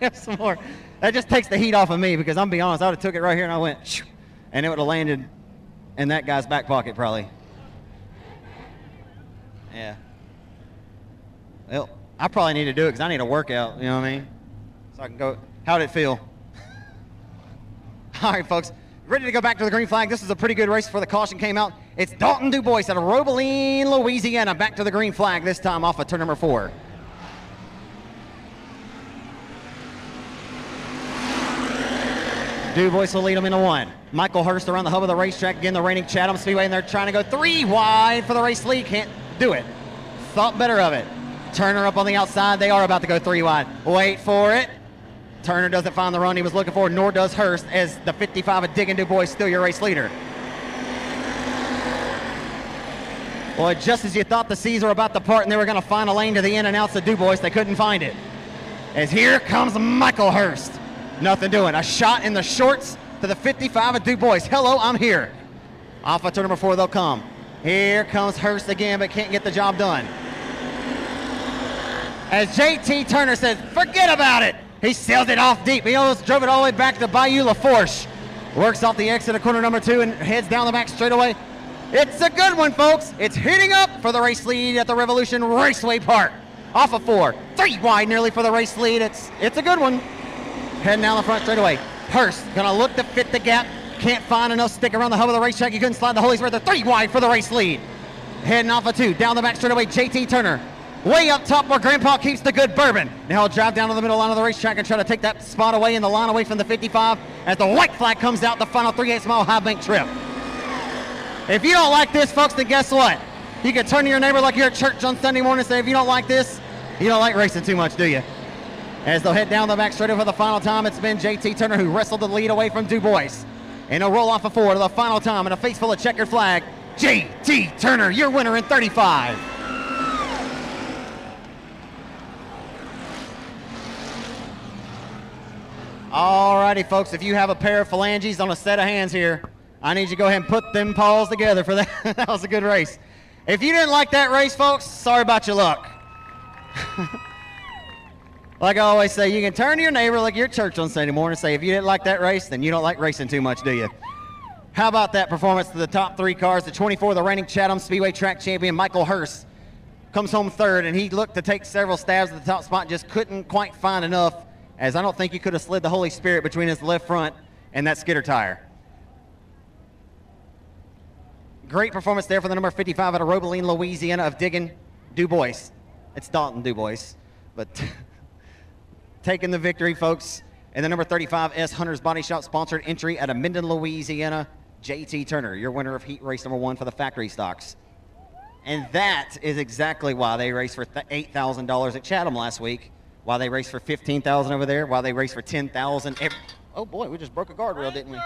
have some more. That just takes the heat off of me because I'm being honest. I would have took it right here and I went, shoo, and it would have landed in that guy's back pocket probably. Yeah. Well, I probably need to do it because I need a workout, you know what I mean? So I can go. How'd it feel? All right, folks. Ready to go back to the green flag. This is a pretty good race before the caution came out. It's Dalton DuBois out of Robeline, Louisiana. Back to the green flag, this time off of turn number 4. DuBois will lead them into 1. Michael Hurst around the hub of the racetrack. Again, the reigning Chatham Speedway, and they're trying to go 3 wide for the race lead. Can't do it. Thought better of it. Turner up on the outside. They are about to go 3 wide. Wait for it. Turner doesn't find the run he was looking for, nor does Hurst, as the 55 of Diggin' DuBois still your race leader. Well, just as you thought the C's were about to part and they were going to find a lane to the in and outs of DuBois, they couldn't find it. As here comes Michael Hurst. Nothing doing. A shot in the shorts to the 55 of DuBois. Hello, I'm here. Off of turn number 4, they'll come. Here comes Hurst again, but can't get the job done. As JT Turner says, forget about it. He sailed it off deep. He almost drove it all the way back to Bayou LaFourche. Works off the exit of corner number 2 and heads down the back straightaway. It's a good one, folks. It's heating up for the race lead at the Revolution Raceway Park. Off of 4. 3 wide nearly for the race lead. It's a good one. Heading down the front straightaway. Hurst gonna look to fit the gap. Can't find enough stick around the hub of the racetrack. He couldn't slide the Holy Spirit. They're 3 wide for the race lead. Heading off of 2. Down the back straightaway, JT Turner. Way up top where Grandpa keeps the good bourbon. Now he'll drive down to the middle line of the racetrack and try to take that spot away in the line away from the 55 as the white flag comes out the final 3/8 mile high bank trip. If you don't like this, folks, then guess what? You can turn to your neighbor like you're at church on Sunday morning and say, if you don't like this, you don't like racing too much, do you? As they'll head down the back straight for the final time, it's been JT Turner who wrestled the lead away from DuBois. And he'll roll off of 4 to the final time in a face full of checkered flag. JT Turner, your winner in 35. Alrighty, folks, if you have a pair of phalanges on a set of hands here, I need you to go ahead and put them paws together for that. That was a good race. If you didn't like that race, folks, sorry about your luck. Like I always say, you can turn to your neighbor like you're at church on Sunday morning and say, if you didn't like that race, then you don't like racing too much, do you? How about that performance to the top 3 cars? The 24, the reigning Chatham Speedway track champion, Michael Hurst, comes home 3rd, and he looked to take several stabs at the top spot, just couldn't quite find enough, as I don't think you could have slid the Holy Spirit between his left front and that skidder tire. Great performance there for the number 55 out of Robeline, Louisiana of Diggin' DuBois. It's Dalton DuBois, but taking the victory, folks. And the number 35 S Hunter's Body Shop sponsored entry out of Minden, Louisiana, JT Turner, your winner of heat race number 1 for the factory stocks. And that is exactly why they raced for $8,000 at Chatham last week, why they raced for $15,000 over there, why they raced for $10,000. Oh boy, we just broke a guardrail, didn't we?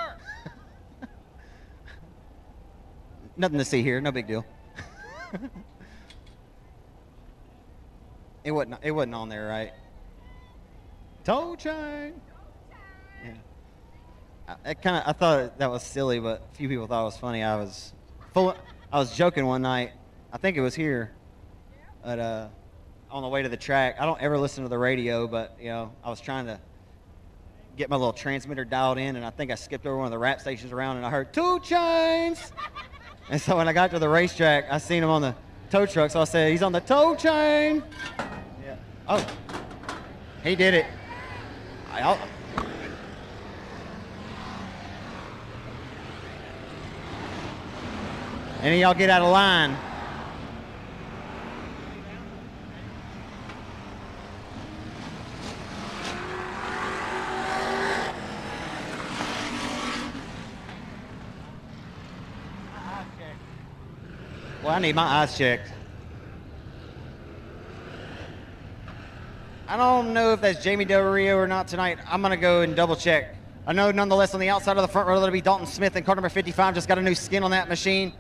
Nothing to see here, no big deal. It wasn't on there, right? Toe chain. Yeah. I thought that was silly, but a few people thought it was funny. I was joking one night. I think it was here, but on the way to the track. I don't ever listen to the radio, but you know, I was trying to get my little transmitter dialed in, and I think I skipped over one of the rap stations around, and I heard 2 Chainz. And so when I got to the racetrack, I seen him on the tow truck, so I said, he's on the tow chain. Yeah. Oh, he did it. Any of y'all get out of line. Well, I need my eyes checked. I don't know if that's Jamie Del Rio or not tonight. I'm going to go and double check. I know nonetheless on the outside of the front row that'll be Dalton Smith in car number 55. Just got a new skin on that machine.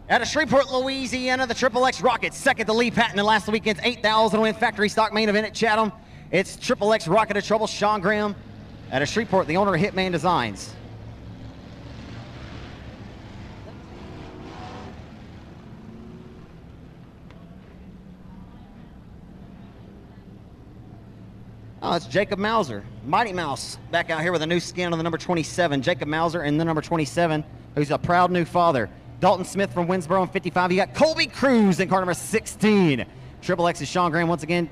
Out of Shreveport, Louisiana, the Triple X Rocket, second to Lee Patton in last weekend's 8,000 win factory stock main event at Chatham. It's Triple X Rocket of Trouble, Sean Graham. Out of Shreveport, the owner of Hitman Designs. Oh, it's Jacob Mauser, Mighty Mouse, back out here with a new skin on the number 27. Jacob Mauser and the number 27, who's a proud new father. Dalton Smith from Winsboro in 55. You got Colby Cruz in car number 16. Triple X is Sean Graham once again.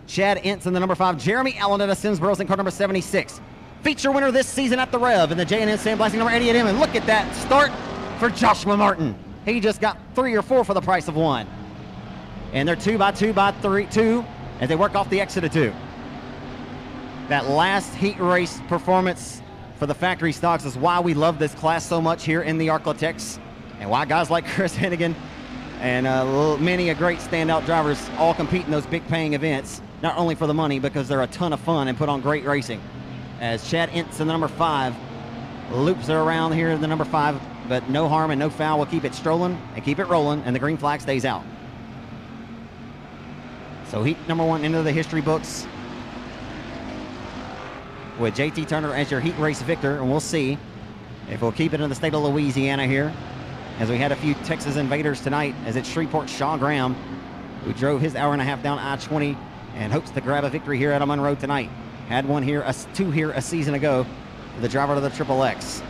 Chad Ince in the number 5. Jeremy Allen out of Simsboro's in car number 76. Feature winner this season at the Rev in the J&N sandblasting number 88M. And look at that start for Joshua Martin. He just got 3 or 4 for the price of 1. And they're 2 by 2 by 3, 2. As they work off the exit of 2. That last heat race performance for the factory stocks is why we love this class so much here in the Arklatex, and why guys like Chris Hennigan and many great standout drivers all compete in those big paying events, not only for the money, because they're a ton of fun and put on great racing. As Chad Ince in the number 5 loops her around here in the number 5, but no harm and no foul will keep it strolling and keep it rolling, and the green flag stays out. So heat number 1 into the history books with JT Turner as your heat race victor, and we'll see if we'll keep it in the state of Louisiana here, as we had a few Texas invaders tonight, as it's Shreveport Sean Graham, who drove his hour and a half down I-20 and hopes to grab a victory here out of Monroe tonight. Had one here, 2 here a season ago, for the driver of the Triple X.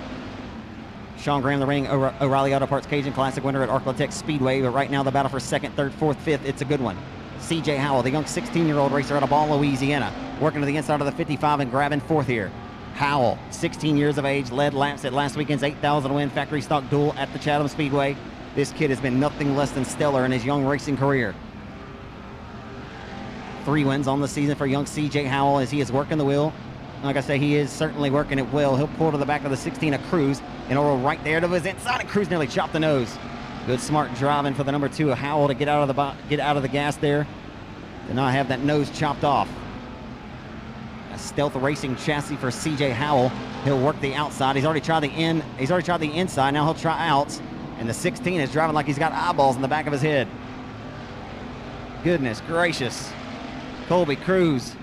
Sean Graham, the reigning O'Reilly Auto Parts Cajun Classic winner at Arklatex Speedway, but right now the battle for 2nd, 3rd, 4th, 5th, it's a good one. CJ Howell, the young 16-year-old racer out of Ball, Louisiana, working to the inside of the 55 and grabbing 4th here. Howell, 16 years of age, led laps at last weekend's 8,000 win factory stock duel at the Chatham Speedway. This kid has been nothing less than stellar in his young racing career. 3 wins on the season for young CJ Howell as he is working the wheel. Like I say, he is certainly working it well. He'll pull to the back of the 16 of Cruz and roll right there to his inside, and Cruz nearly chopped the nose. Good smart driving for the number 2 of Howell to get out of the gas there, to not have that nose chopped off. A stealth racing chassis for CJ Howell. He'll work the outside. He's already tried the inside. Now he'll try out, and the 16 is driving like he's got eyeballs in the back of his head. Goodness gracious. Colby Cruz.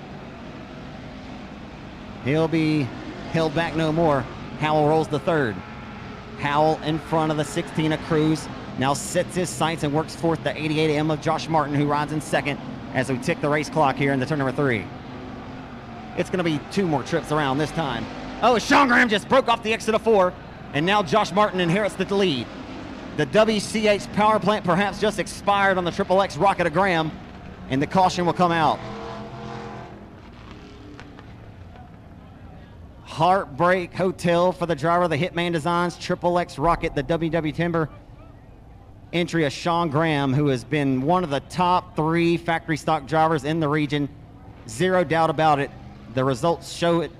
He'll be held back no more. Howell rolls the 3rd. Howell in front of the 16 of Cruz. Now sets his sights and works 4th, the 88M of Josh Martin, who rides in 2nd as we tick the race clock here in the turn number 3. It's going to be 2 more trips around this time. Oh, Sean Graham just broke off the exit of 4, and now Josh Martin inherits the lead. The WCH power plant perhaps just expired on the Triple X Rocket of Graham, and the caution will come out. Heartbreak Hotel for the driver of the Hitman Designs Triple X Rocket, the WW Timber entry of Sean Graham, who has been one of the top 3 factory stock drivers in the region. Zero doubt about it. The results show it.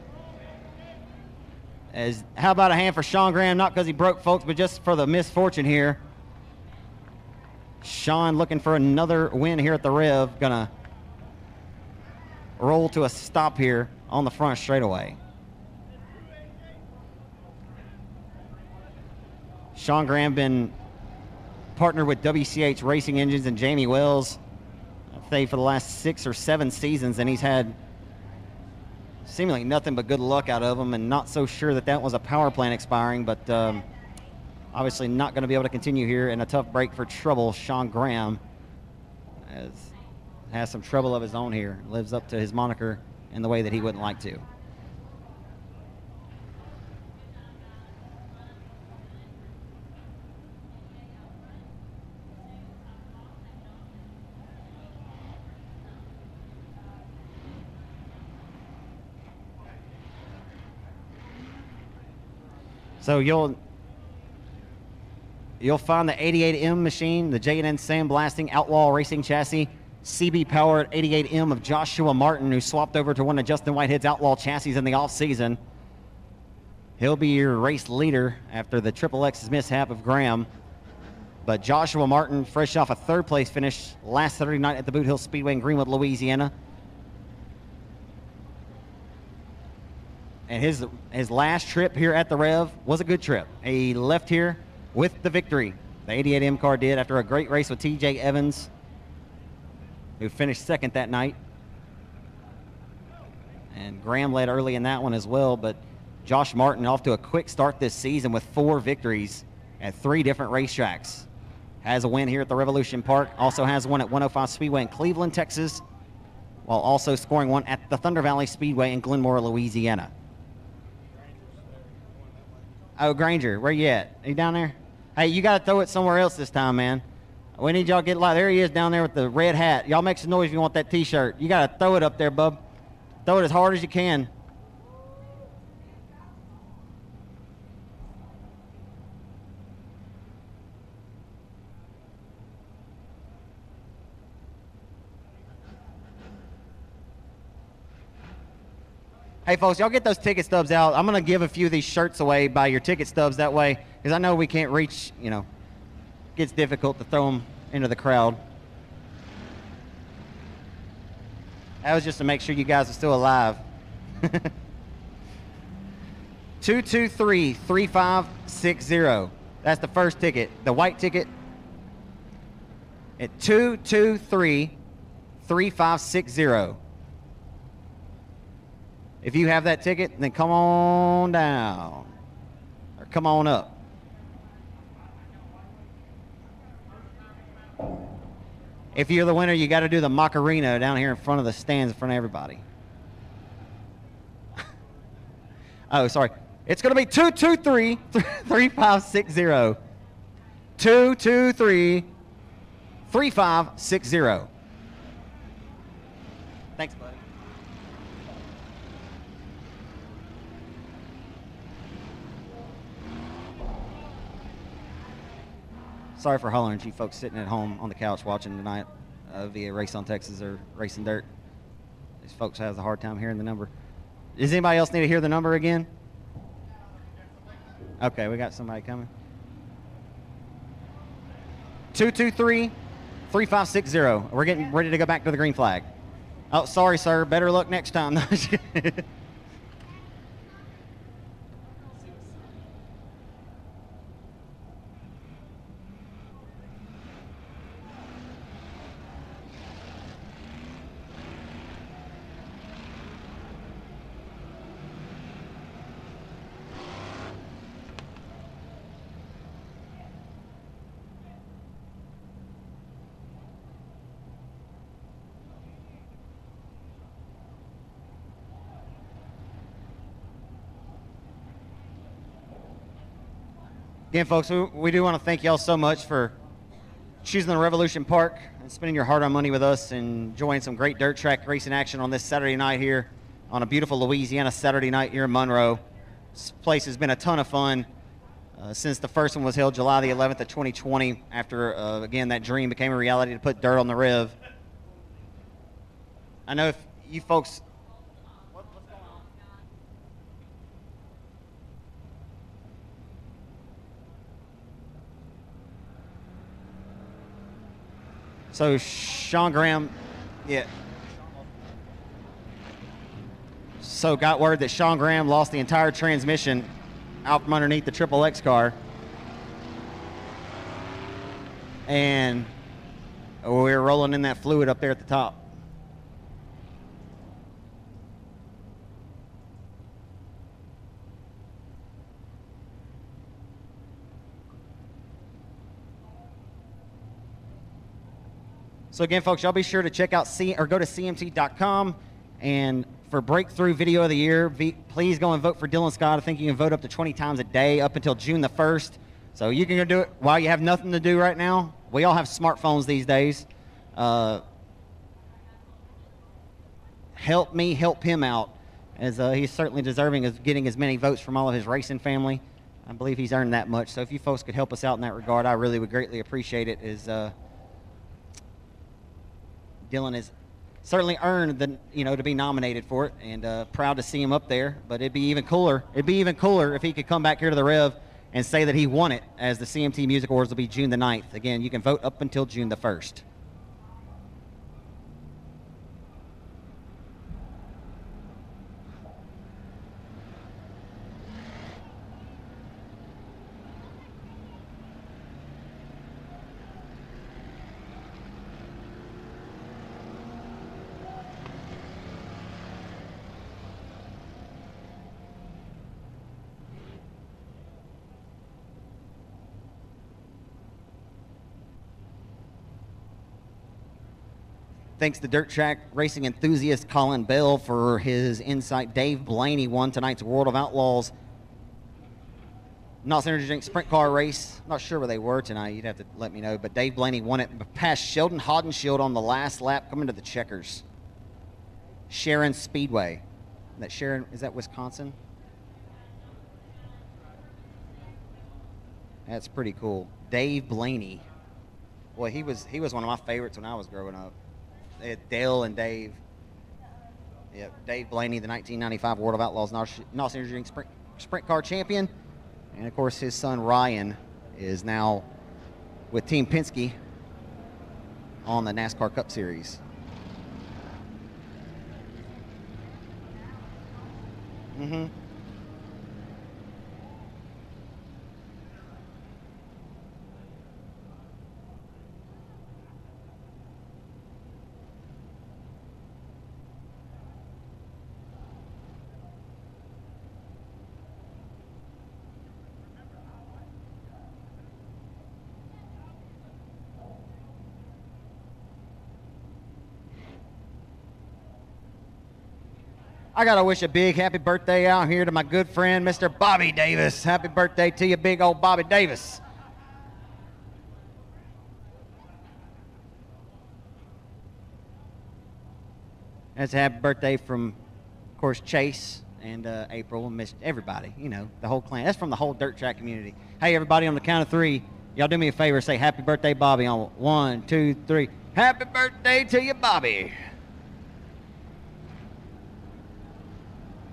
As how about a hand for Sean Graham? Not because he broke, folks, but just for the misfortune here. Sean looking for another win here at the Rev. Gonna roll to a stop here on the front straightaway. Sean Graham been partnered with WCH Racing Engines and Jamie Wells, I think, for the last 6 or 7 seasons, and he's had seemingly nothing but good luck out of them, and not so sure that that was a power plant expiring, but obviously not going to be able to continue here in a tough break for trouble. Sean Graham has some trouble of his own here, lives up to his moniker in the way that he wouldn't like to. So you'll find the 88M machine, the J&N sandblasting Outlaw Racing chassis, CB powered 88M of Joshua Martin, who swapped over to one of Justin Whitehead's Outlaw chassis in the off-season. He'll be your race leader after the Triple X's mishap of Graham. But Joshua Martin, fresh off a third-place finish last Saturday night at the Boot Hill Speedway in Greenwood, Louisiana. And his last trip here at the Rev was a good trip. He left here with the victory. The 88M car did after a great race with TJ Evans, who finished second that night. And Graham led early in that one as well, but Josh Martin off to a quick start this season with 4 victories at 3 different racetracks. Has a win here at the Revolution Park, also has one at 105 Speedway in Cleveland, Texas, while also scoring one at the Thunder Valley Speedway in Glenmore, Louisiana. Oh, Granger, where you at? Are you down there? Hey, you got to throw it somewhere else this time, man. We need y'all to get live. There he is down there with the red hat. Y'all make some noise if you want that T-shirt. You got to throw it up there, bub. Throw it as hard as you can. Hey, folks, y'all get those ticket stubs out. I'm going to give a few of these shirts away by your ticket stubs that way, because I know we can't reach, you know, it gets difficult to throw them into the crowd. That was just to make sure you guys are still alive. 223-3560. That's the first ticket. The white ticket at 223-3560. If you have that ticket, then come on down or come on up. If you're the winner, you got to do the Macarena down here in front of the stands in front of everybody. Oh, sorry. It's going to be 223-3560. 223-3560. Thanks, buddy. Sorry for hollering at you folks sitting at home on the couch watching tonight via Race on Texas or Racing Dirt. These folks have a hard time hearing the number. Does anybody else need to hear the number again? Okay, we got somebody coming. 223-3560. We're getting ready to go back to the green flag. Oh, sorry, sir. Better luck next time. Again, folks, we do want to thank y'all so much for choosing the Revolution Park and spending your hard-earned money with us and enjoying some great dirt track racing action on this Saturday night here on a beautiful Louisiana Saturday night here in Monroe. This place has been a ton of fun since the first one was held July the 11th of 2020 after, again, that dream became a reality to put dirt on the Rev. I know if you folks... So Sean Graham, yeah. So got word that Sean Graham lost the entire transmission out from underneath the Triple X car. And we're rolling in that fluid up there at the top. So again, folks, y'all be sure to check out go to cmt.com, and for Breakthrough Video of the Year, please go and vote for Dylan Scott. I think you can vote up to 20 times a day up until June the 1st. So you can go do it while you have nothing to do right now. We all have smartphones these days. Help me help him out, as he's certainly deserving of getting as many votes from all of his racing family. I believe he's earned that much. So if you folks could help us out in that regard, I really would greatly appreciate it. Dylan has certainly earned to be nominated for it, and proud to see him up there. But it'd be even cooler. It'd be even cooler if he could come back here to the Rev and say that he won it, as the CMT Music Awards will be June the 9th. Again, you can vote up until June the 1st. Thanks to dirt track racing enthusiast Colin Bell for his insight. Dave Blaney won tonight's World of Outlaws Knott's Energy Drink sprint car race. Not sure where they were tonight. You'd have to let me know. But Dave Blaney won it past Sheldon Hodenshield on the last lap coming to the checkers. Sharon Speedway. Is that Wisconsin? That's pretty cool. Dave Blaney. Boy, he was one of my favorites when I was growing up. They had Dale and Dave. Yep, Dave Blaney, the 1995 World of Outlaws Knott's Energy Drink sprint car champion. And, of course, his son Ryan is now with Team Penske on the NASCAR Cup Series. I got to wish a big happy birthday out here to my good friend, Mr. Bobby Davis. Happy birthday to you, big old Bobby Davis. That's a happy birthday from, of course, Chase and April and Miss everybody, the whole clan. That's from the whole dirt track community. Hey, everybody, on the count of three, y'all do me a favor, say happy birthday, Bobby, on 1, 2, 3. Happy birthday to you, Bobby.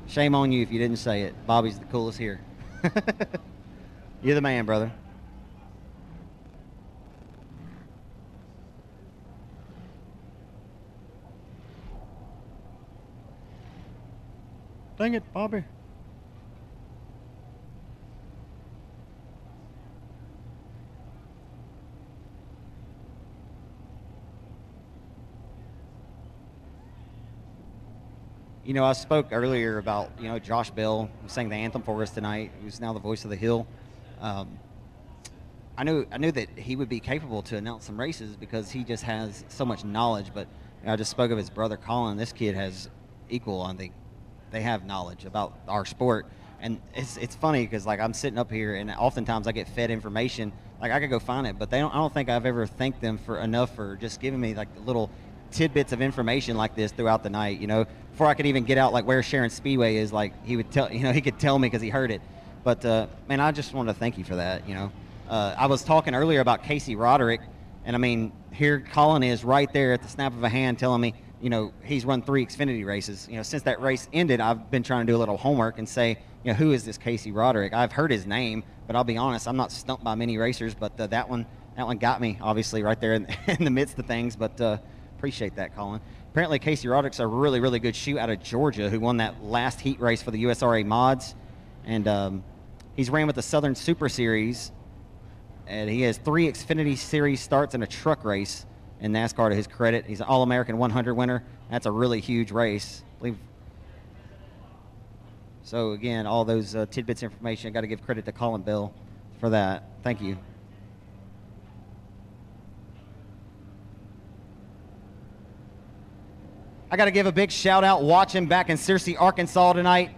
Shame on you if you didn't say it. Bobby's the coolest here. You're the man, brother. Dang it, Bobby. I spoke earlier about, Josh Bell, who sang the anthem for us tonight, who's now the voice of the Hill. I knew that he would be capable to announce some races because he just has so much knowledge. But I just spoke of his brother Colin. This kid has equal, I think, they have knowledge about our sport. And it's funny because, like, I'm sitting up here and oftentimes I get fed information. Like, I could go find it, but I don't think I've ever thanked them for enough for just giving me, like, little tidbits of information like this throughout the night, before I could even get out, like, where Sharon Speedway is. Like, he would tell, he could tell me because he heard it. But, man, I just wanted to thank you for that, I was talking earlier about Casey Roderick, and, I mean, here Colin is right there at the snap of a hand telling me, he's run 3 Xfinity races. Since that race ended, I've been trying to do a little homework and say, who is this Casey Roderick? I've heard his name, but I'll be honest, I'm not stumped by many racers, but that one got me, obviously, right there in the midst of things, but appreciate that, Colin. Apparently, Casey Roderick's a really, really good shoe out of Georgia who won that last heat race for the USRA mods, and he's ran with the Southern Super Series, and he has 3 Xfinity Series starts in a truck race in NASCAR to his credit. He's an All-American 100 winner. That's a really huge race, I believe. So, again, all those tidbits of information, I got to give credit to Colin Bell for that. Thank you. I got to give a big shout-out watching back in Searcy, Arkansas tonight.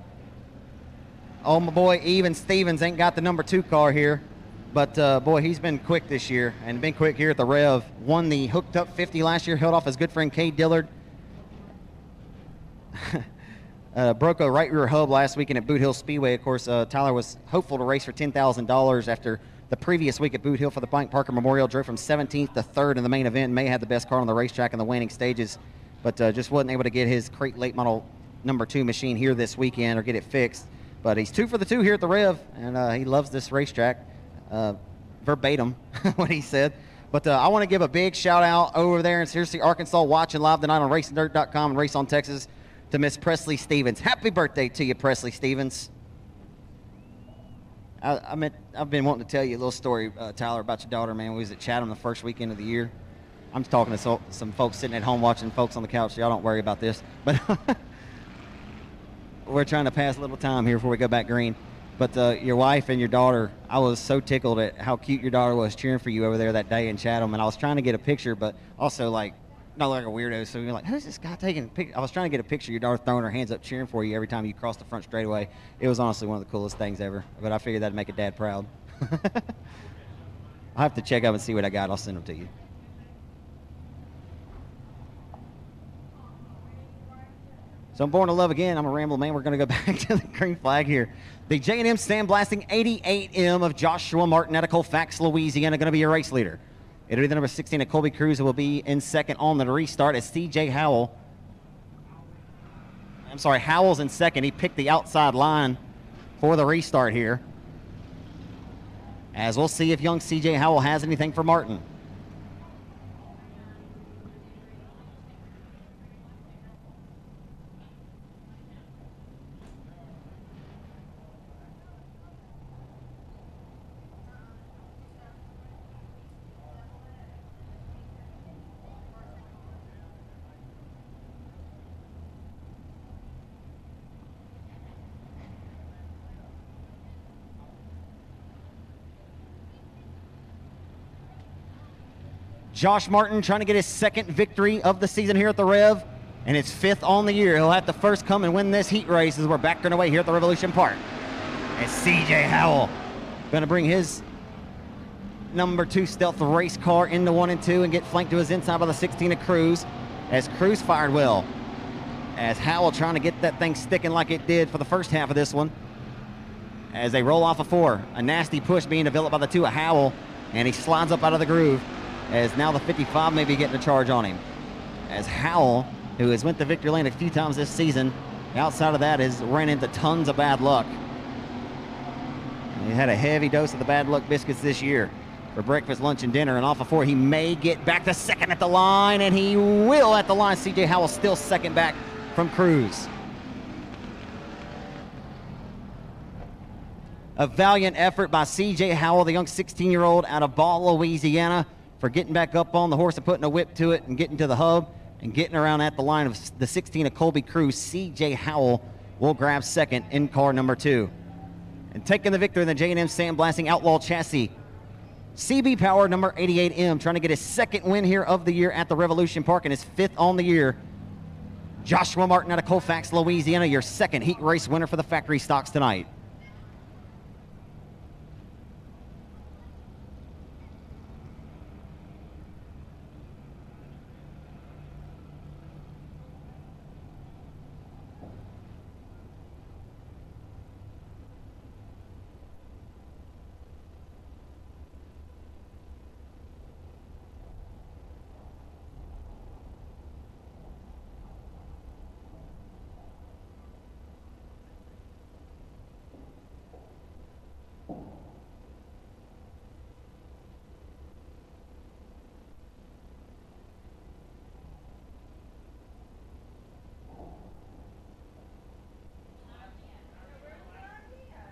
Oh, my boy, Even Stevens ain't got the number 2 car here. But, boy, he's been quick this year and been quick here at the Rev. Won the Hooked Up 50 last year, held off his good friend Cade Dillard. broke a right rear hub last weekend at Boot Hill Speedway. Of course, Tyler was hopeful to race for $10,000 after the previous week at Boot Hill for the Frank Parker Memorial. Drove from 17th to 3rd in the main event. May had the best car on the racetrack in the waning stages, but just wasn't able to get his crate late model #2 machine here this weekend or get it fixed. But he's 2 for the 2 here at the Rev, and he loves this racetrack. Verbatim what he said. But I want to give a big shout out over there in Searcy, Arkansas, watching live tonight on RacingDirt.com and Race on Texas, to Miss Presley Stevens. Happy birthday to you, Presley Stevens. I've been wanting to tell you a little story, Tyler, about your daughter, man. We was at Chatham the first weekend of the year. I'm just talking to some folks sitting at home watching folks on the couch, so y'all don't worry about this. But we're trying to pass a little time here before we go back green. But your wife and your daughter, I was so tickled at how cute your daughter was cheering for you over there that day in Chatham. And I was trying to get a picture, but also not like a weirdo. So you're like, who's this guy taking a picture? I was trying to get a picture of your daughter throwing her hands up cheering for you every time you crossed the front straightaway. It was honestly one of the coolest things ever. But I figured that'd make a dad proud. I'll have to check up and see what I got. I'll send them to you. So I'm born to love again. I'm a ramble man. We're going to go back to the green flag here. The J&M sandblasting 88M of Joshua Martin out of Colfax, Louisiana, going to be your race leader. It'll be the number 16 of Colby Cruz, who will be in second on the restart as CJ Howell. I'm sorry, Howell's in second. He picked the outside line for the restart here. As we'll see if young CJ Howell has anything for Martin. Josh Martin trying to get his second victory of the season here at the Rev, and his 5th on the year. He'll have to first come and win this heat race as we're backing away here at the Revolution Park. And CJ Howell going to bring his #2 stealth race car into 1 and 2 and get flanked to his inside by the 16 of Cruz, as Cruz fired well. As Howell trying to get that thing sticking like it did for the first half of this one. As they roll off of 4, a nasty push being developed by the 2 of Howell, and he slides up out of the groove, as now the 55 may be getting a charge on him. As Howell, who has went to victory lane a few times this season, outside of that has ran into tons of bad luck. He had a heavy dose of the bad luck biscuits this year for breakfast, lunch, and dinner. And off of 4, he may get back to second at the line, and he will at the line. CJ Howell still second back from Cruz. A valiant effort by CJ Howell, the young 16-year-old out of Ball, Louisiana, for getting back up on the horse and putting a whip to it and getting to the hub and getting around at the line of the 16 of Colby Cruz. CJ Howell will grab second in car #2. And taking the victory in the J&M sandblasting outlaw chassis, CB Power number 88M, trying to get his second win here of the year at the Revolution Park and his 5th on the year. Joshua Martin out of Colfax, Louisiana, your second heat race winner for the factory stocks tonight.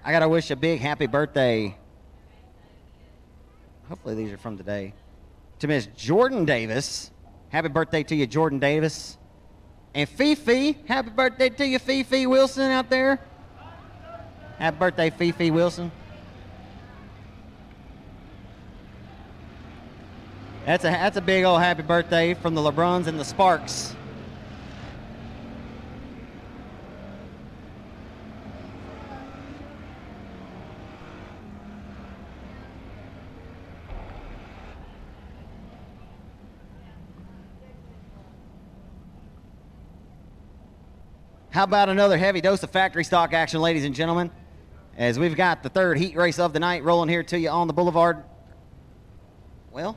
I got to wish a big happy birthday. Hopefully these are from today. To Miss Jordan Davis. Happy birthday to you, Jordan Davis. And Fifi, happy birthday to you, Fifi Wilson out there. Happy birthday, Fifi Wilson. That's a big old happy birthday from the LeBrons and the Sparks. How about another heavy dose of factory stock action, ladies and gentlemen, as we've got the third heat race of the night rolling here to you on the boulevard. Well,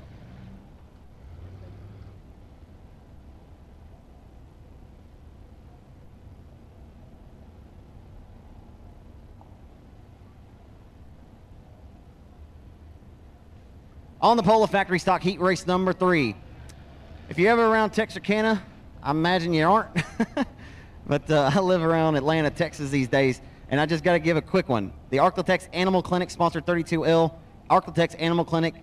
on the Polo Factory Stock Heat Race number 3. If you're ever around Texarkana, I imagine you aren't, but I live around Atlanta, Texas these days, and I just got to give a quick one. The Arklatex Animal Clinic sponsored 32L. Arklatex Animal Clinic,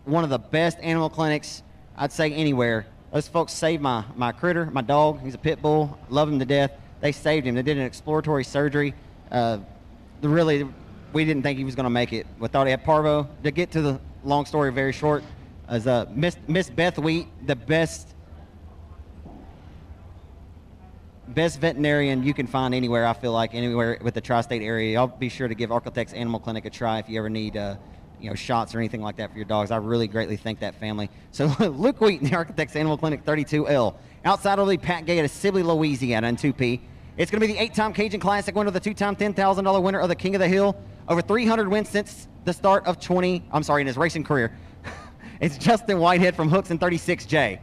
one of the best animal clinics I'd say anywhere. Those folks saved my critter, my dog. He's a pit bull. Love him to death. They saved him. They did an exploratory surgery. Really, we didn't think he was going to make it. We thought he had parvo. To get to the long story very short, as Miss Beth Wheat, the best veterinarian you can find anywhere, I feel like, anywhere with the tri-state area. I'll be sure to give Arklatex Animal Clinic a try if you ever need shots or anything like that for your dogs. I really greatly thank that family. So Luke Wheat in the Arklatex Animal Clinic 32L. Outside will be Pat Gay at Sibley, Louisiana in 2P. It's going to be the 8-time Cajun Classic winner, the 2-time $10,000 winner of the King of the Hill. Over 300 wins since the start of in his racing career. It's Justin Whitehead from Hooks in 36J.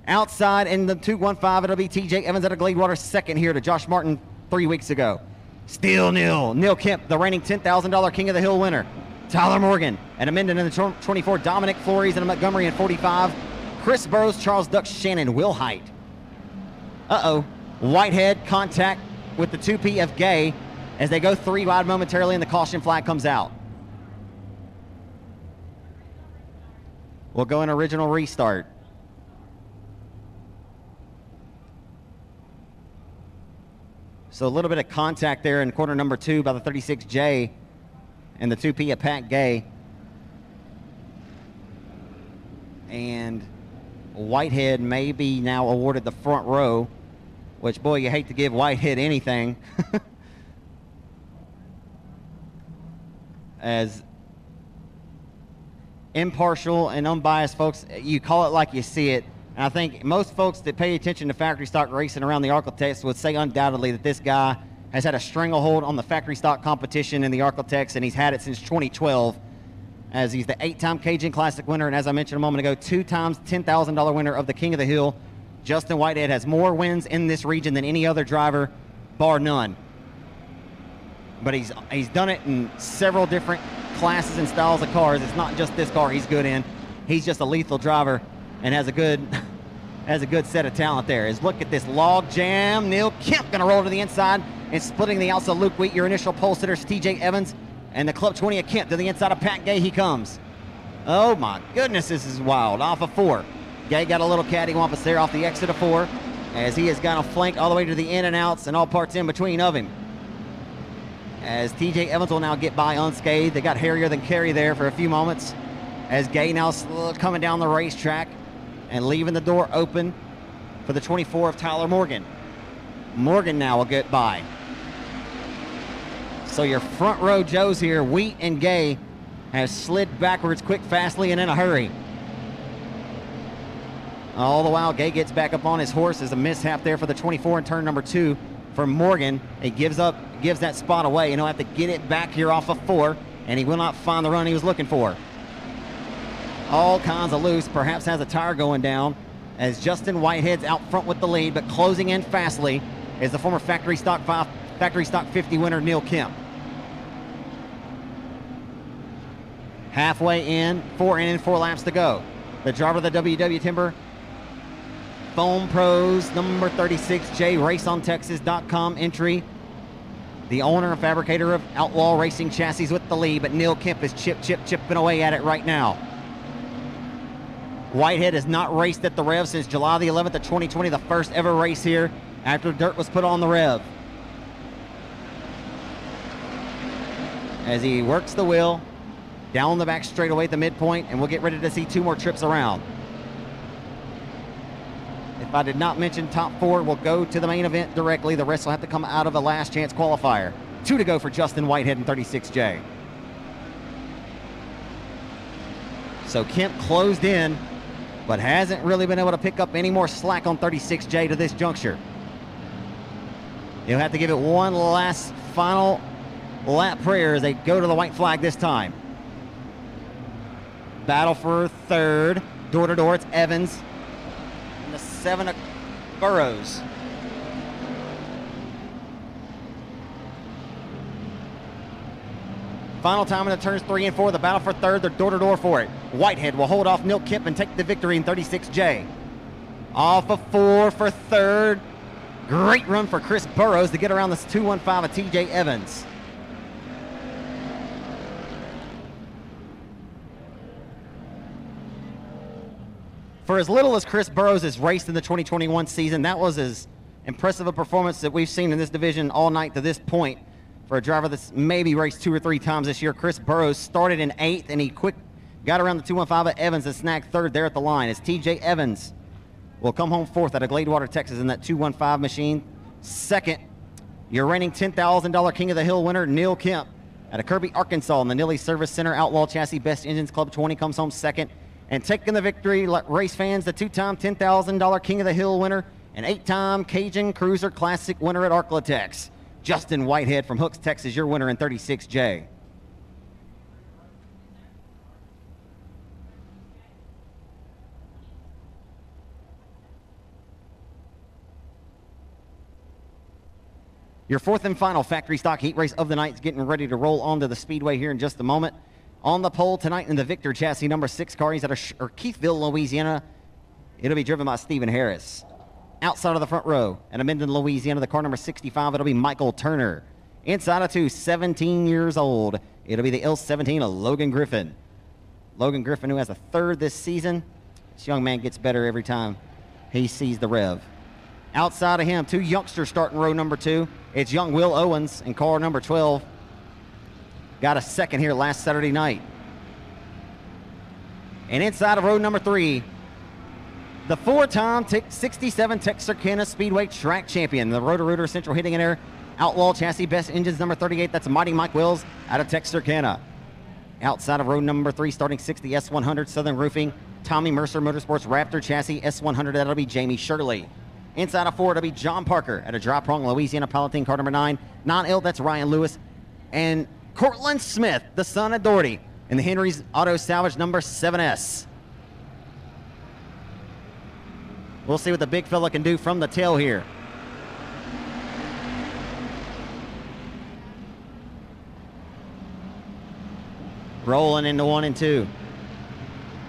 Outside in the 215, it'll be TJ Evans out of Gladewater, second here to Josh Martin 3 weeks ago. Still nil. Neil Kemp, the reigning $10,000 King of the Hill winner. Tyler Morgan and Amendon in the 24. Dominic Flores and Montgomery in 45. Chris Burrows, Charles Duck, Shannon Wilhite. Whitehead contact with the 2P of Gay as they go 3 wide momentarily and the caution flag comes out. We'll go in original restart. So a little bit of contact there in corner number 2 by the 36J and the 2P of Pat Gay. And Whitehead may be now awarded the front row, which, boy, you hate to give Whitehead anything. As impartial and unbiased folks, you call it like you see it. And I think most folks that pay attention to factory stock racing around the Arklatex would say undoubtedly that this guy has had a stranglehold on the factory stock competition in the Arklatex, and he's had it since 2012, as he's the 8-time Cajun Classic winner, and as I mentioned a moment ago, 2 times $10,000 winner of the King of the Hill. Justin Whitehead has more wins in this region than any other driver, bar none. But he's done it in several different classes and styles of cars. It's not just this car he's good in. He's just a lethal driver and has a good set of talent there. Is look at this log jam. Neil Kemp gonna roll to the inside and splitting the outside. Luke Wheat, your initial pole sitters, TJ Evans, and the Club 20 of Kemp to the inside of Pat Gay. He comes. Oh my goodness, this is wild. Off of 4. Gay got a little cattywampus there off the exit of 4, as he has got a flank all the way to the in and outs and all parts in between of him. As TJ Evans will now get by unscathed. They got hairier than Kerry there for a few moments, as Gay now coming down the racetrack and leaving the door open for the 24 of Tyler Morgan. Morgan now will get by. So your front row Joes here, Wheat and Gay, have slid backwards quick, fastly, and in a hurry. All the while, Gay gets back up on his horse as a mishap there for the 24 in turn number 2 for Morgan. He gives that spot away, and he'll have to get it back here off of 4, and he will not find the run he was looking for. All kinds of loose, perhaps has a tire going down, as Justin Whitehead's out front with the lead, but closing in fastly is the former Factory Stock 50 winner, Neil Kemp. Halfway in, 4 laps to go. The driver of the WW Timber Foam Pros, number 36J, raceontexas.com entry. The owner and fabricator of Outlaw Racing Chassis with the lead, but Neil Kemp is chipping away at it right now. Whitehead has not raced at the Rev since July the 11th of 2020, the first ever race here after dirt was put on the Rev. As he works the wheel down the back straightaway at the midpoint, and we'll get ready to see 2 more trips around. If I did not mention top 4 will go to the main event directly. The rest will have to come out of a last chance qualifier. 2 to go for Justin Whitehead in 36J. So Kemp closed in, but hasn't really been able to pick up any more slack on 36J to this juncture. He'll have to give it one last final lap prayer as they go to the white flag this time. Battle for third. Door to door, it's Evans. And the 7 of Burrows. Final time in the turns 3 and 4. The battle for third. They're door to door for it. Whitehead will hold off Neil Kemp and take the victory in 36J. Off of 4 for third. Great run for Chris Burrows to get around this 215 of TJ Evans. For as little as Chris Burrows has raced in the 2021 season, that was as impressive a performance that we've seen in this division all night to this point. For a driver that's maybe raced 2 or 3 times this year, Chris Burrows started in 8th, and he got around the 215 of Evans and snagged 3rd there at the line. As TJ Evans will come home 4th out of Gladewater, Texas in that 215 machine. 2nd, your reigning $10,000 King of the Hill winner, Neil Kemp, out of Kirby, Arkansas in the Nilly Service Center Outlaw Chassis Best Engines Club 20 comes home 2nd. And taking the victory, race fans, the 2-time $10,000 King of the Hill winner and 8-time Cajun Cruiser Classic winner at Arklatex, Justin Whitehead from Hooks, Texas, your winner in 36J. Your 4th and final factory stock heat race of the night is getting ready to roll onto the speedway here in just a moment. On the pole tonight in the Victor chassis number 6 car, he's out of Keithville, Louisiana. It'll be driven by Stephen Harris. Outside of the front row, at Minden, Louisiana, the car number 65, it'll be Michael Turner. Inside of 2, 17 years old, it'll be the L17 of Logan Griffin. Logan Griffin, who has a 3rd this season. This young man gets better every time he sees the rev. Outside of him, 2 youngsters starting row number 2. It's young Will Owens in car number 12. Got a 2nd here last Saturday night. And inside of row number 3, the 4-time 67 Texarkana Speedway track champion, the Roto-Rooter Central Hitting and Air Outlaw Chassis Best Engines number 38. That's Mighty Mike Wills out of Texarkana. Outside of row number 3, starting 6, the S100 Southern Roofing, Tommy Mercer Motorsports Raptor Chassis S100. That'll be Jamie Shirley. Inside of 4, it'll be John Parker at a Dry Prong Louisiana Palatine car number 9. 9L, that's Ryan Lewis. And Cortland Smith, the son of Doherty, in the Henry's Auto Salvage number 7S. We'll see what the big fella can do from the tail here. Rolling into 1 and 2.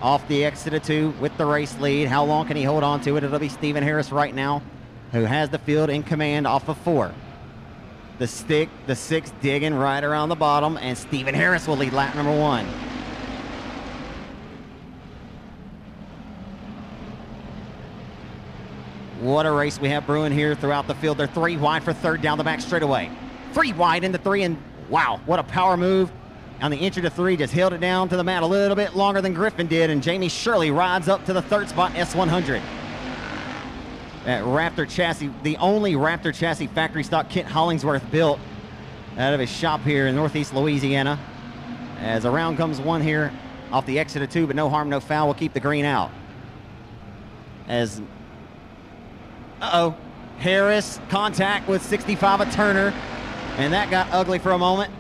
Off the exit of 2 with the race lead. How long can he hold on to it? It'll be Stephen Harris right now, who has the field in command off of 4. The 6 digging right around the bottom, and Stephen Harris will lead lap number 1. What a race we have brewing here throughout the field. They're 3 wide for 3rd down the back straightaway. 3 wide into 3, and wow, what a power move. On the entry to 3, just held it down to the mat a little bit longer than Griffin did, and Jamie Shirley rides up to the 3rd spot, S100. That Raptor chassis, the only Raptor chassis factory stock Kent Hollingsworth built out of his shop here in Northeast Louisiana. As around comes 1 here off the exit of 2, but no harm, no foul. We'll keep the green out. As, Harris contact with 65 of Turner, and that got ugly for a moment.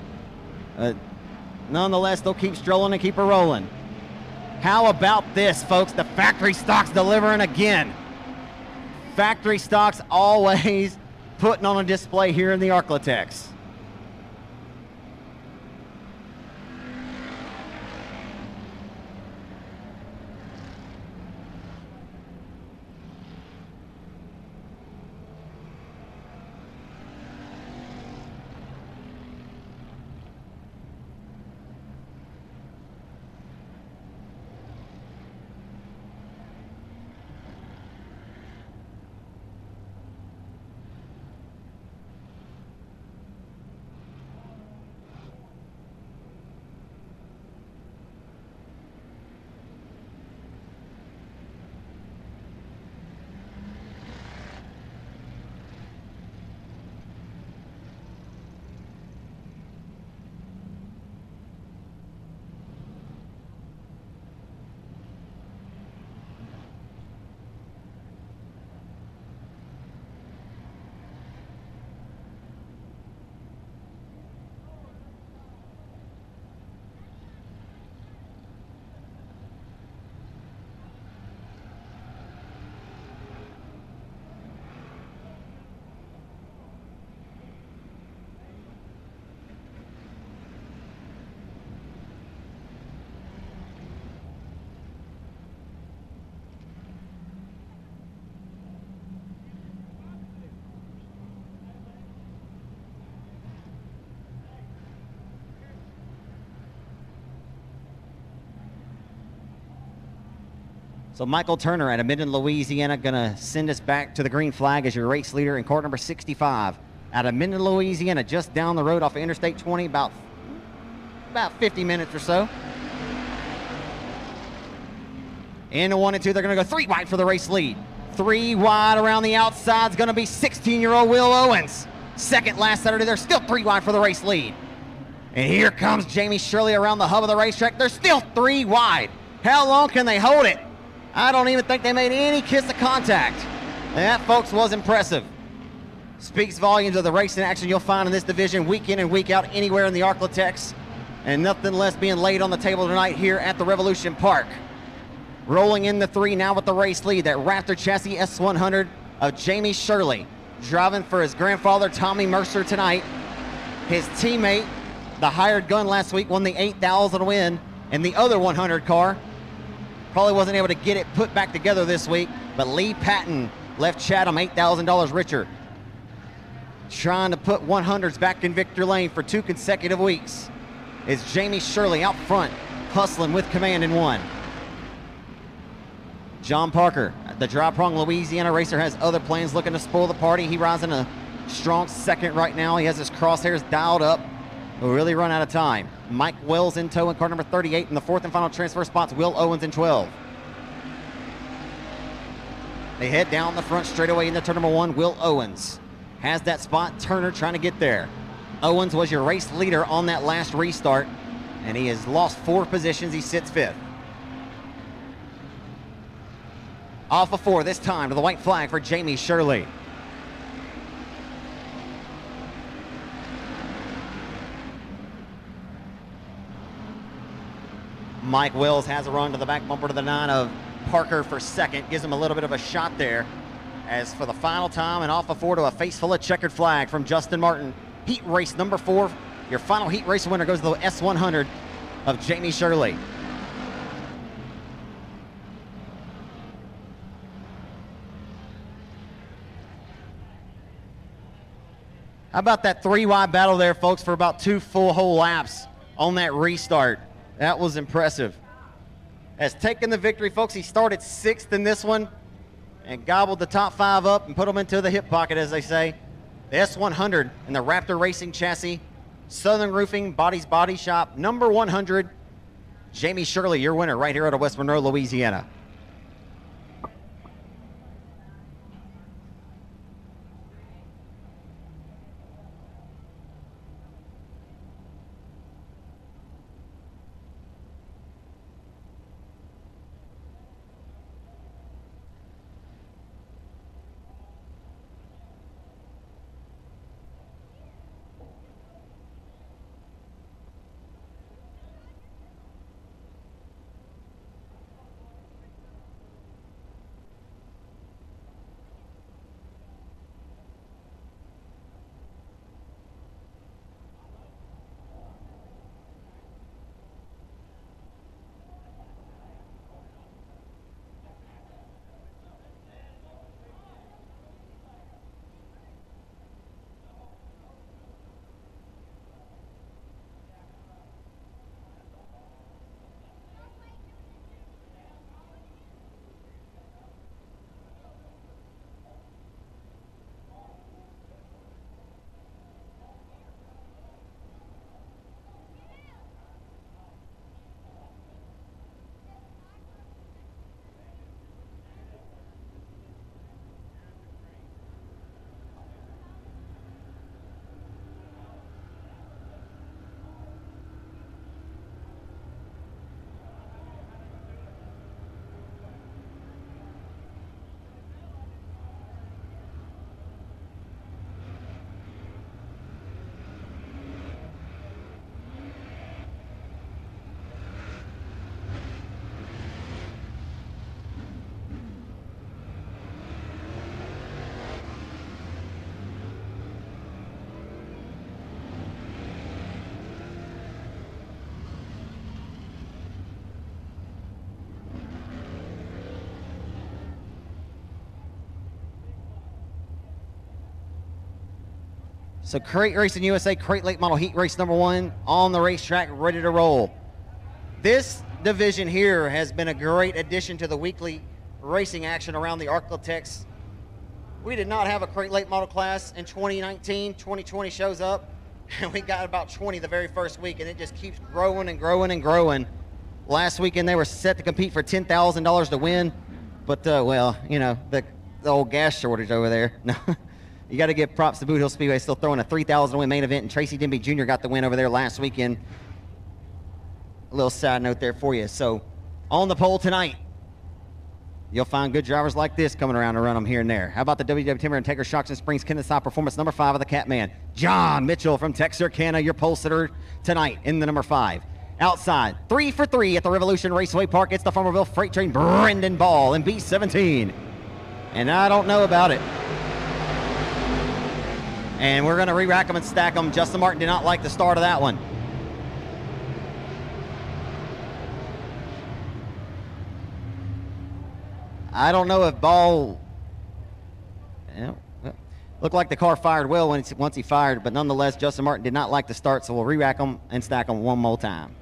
Nonetheless, they'll keep strolling and keep her rolling. How about this, folks? The factory stock's delivering again. Factory stocks always putting on a display here in the Arklatex. So Michael Turner out of Minden, Louisiana, going to send us back to the green flag as your race leader in car number 65. Out of Minden, Louisiana, just down the road off of Interstate 20, about 50 minutes or so. Into 1 and 2, they're going to go 3 wide for the race lead. 3 wide around the outside is going to be 16-year-old Will Owens. Second last Saturday, they're still 3 wide for the race lead. And here comes Jamie Shirley around the hub of the racetrack. They're still 3 wide. How long can they hold it? I don't even think they made any kiss of contact. That, folks, was impressive. Speaks volumes of the racing action you'll find in this division week in and week out anywhere in the Arklatex. And nothing less being laid on the table tonight here at the Revolution Park. Rolling in the 3 now with the race lead, that Raptor chassis S100 of Jamie Shirley. Driving for his grandfather, Tommy Mercer, tonight. His teammate, the hired gun last week, won the 8,000 win in the other 100 car. Probably wasn't able to get it put back together this week, but Lee Patton left Chatham $8,000 richer. Trying to put 100s back in victory lane for 2 consecutive weeks is Jamie Shirley out front, hustling with command in 1. John Parker, the Dry Prong Louisiana racer, has other plans, looking to spoil the party. He rides in a strong second right now. He has his crosshairs dialed up. Will really run out of time. Mike Wells in tow in car number 38. In the 4th and final transfer spots, Will Owens in 12. They head down the front straightaway into turn number 1. Will Owens has that spot. Turner trying to get there. Owens was your race leader on that last restart, and he has lost 4 positions. He sits 5th. Off of 4 this time to the white flag for Jamie Shirley. Mike Wills has a run to the back bumper to the 9 of Parker for second. Gives him a little bit of a shot there. As for the final time, and off of 4 to a face full of checkered flag from Justin Martin. Heat race number 4. Your final heat race winner goes to the S100 of Jamie Shirley. How about that 3 wide battle there, folks, for about 2 full whole laps on that restart? That was impressive. Has taken the victory, folks. He started 6th in this one and gobbled the top 5 up and put them into the hip pocket, as they say. The S100 in the Raptor Racing chassis. Southern Roofing Bodies Body Shop, number 100. Jamie Shirley, your winner right here out of West Monroe, Louisiana. So Crate Racing USA, Crate Late Model Heat Race number 1 on the racetrack, ready to roll. This division here has been a great addition to the weekly racing action around the Arklatex. We did not have a crate late model class in 2019. 2020 shows up, and we got about 20 the very first week, and it just keeps growing and growing and growing. Last weekend, they were set to compete for $10,000 to win, but, well, you know, the old gas shortage over there. No, you got to give props to Boot Hill Speedway, still throwing a $3,000 to win main event, and Tracy Denby Jr. got the win over there last weekend. A little side note there for you. So, on the pole tonight, you'll find good drivers like this coming around to run them here and there. How about the WW Timber and Integra Shocks and Springs Kennesaw Performance number 5 of the Catman? John Mitchell from Texarkana, your pole sitter tonight in the number 5. Outside, 3 for 3 at the Revolution Raceway Park. It's the Farmerville Freight Train, Brendan Ball in B17. And I don't know about it. And we're going to re-rack them and stack them. Justin Martin did not like the start of that one. I don't know if Ball, looked like the car fired well once he fired, but nonetheless, Justin Martin did not like the start, so we'll re-rack them and stack them one more time.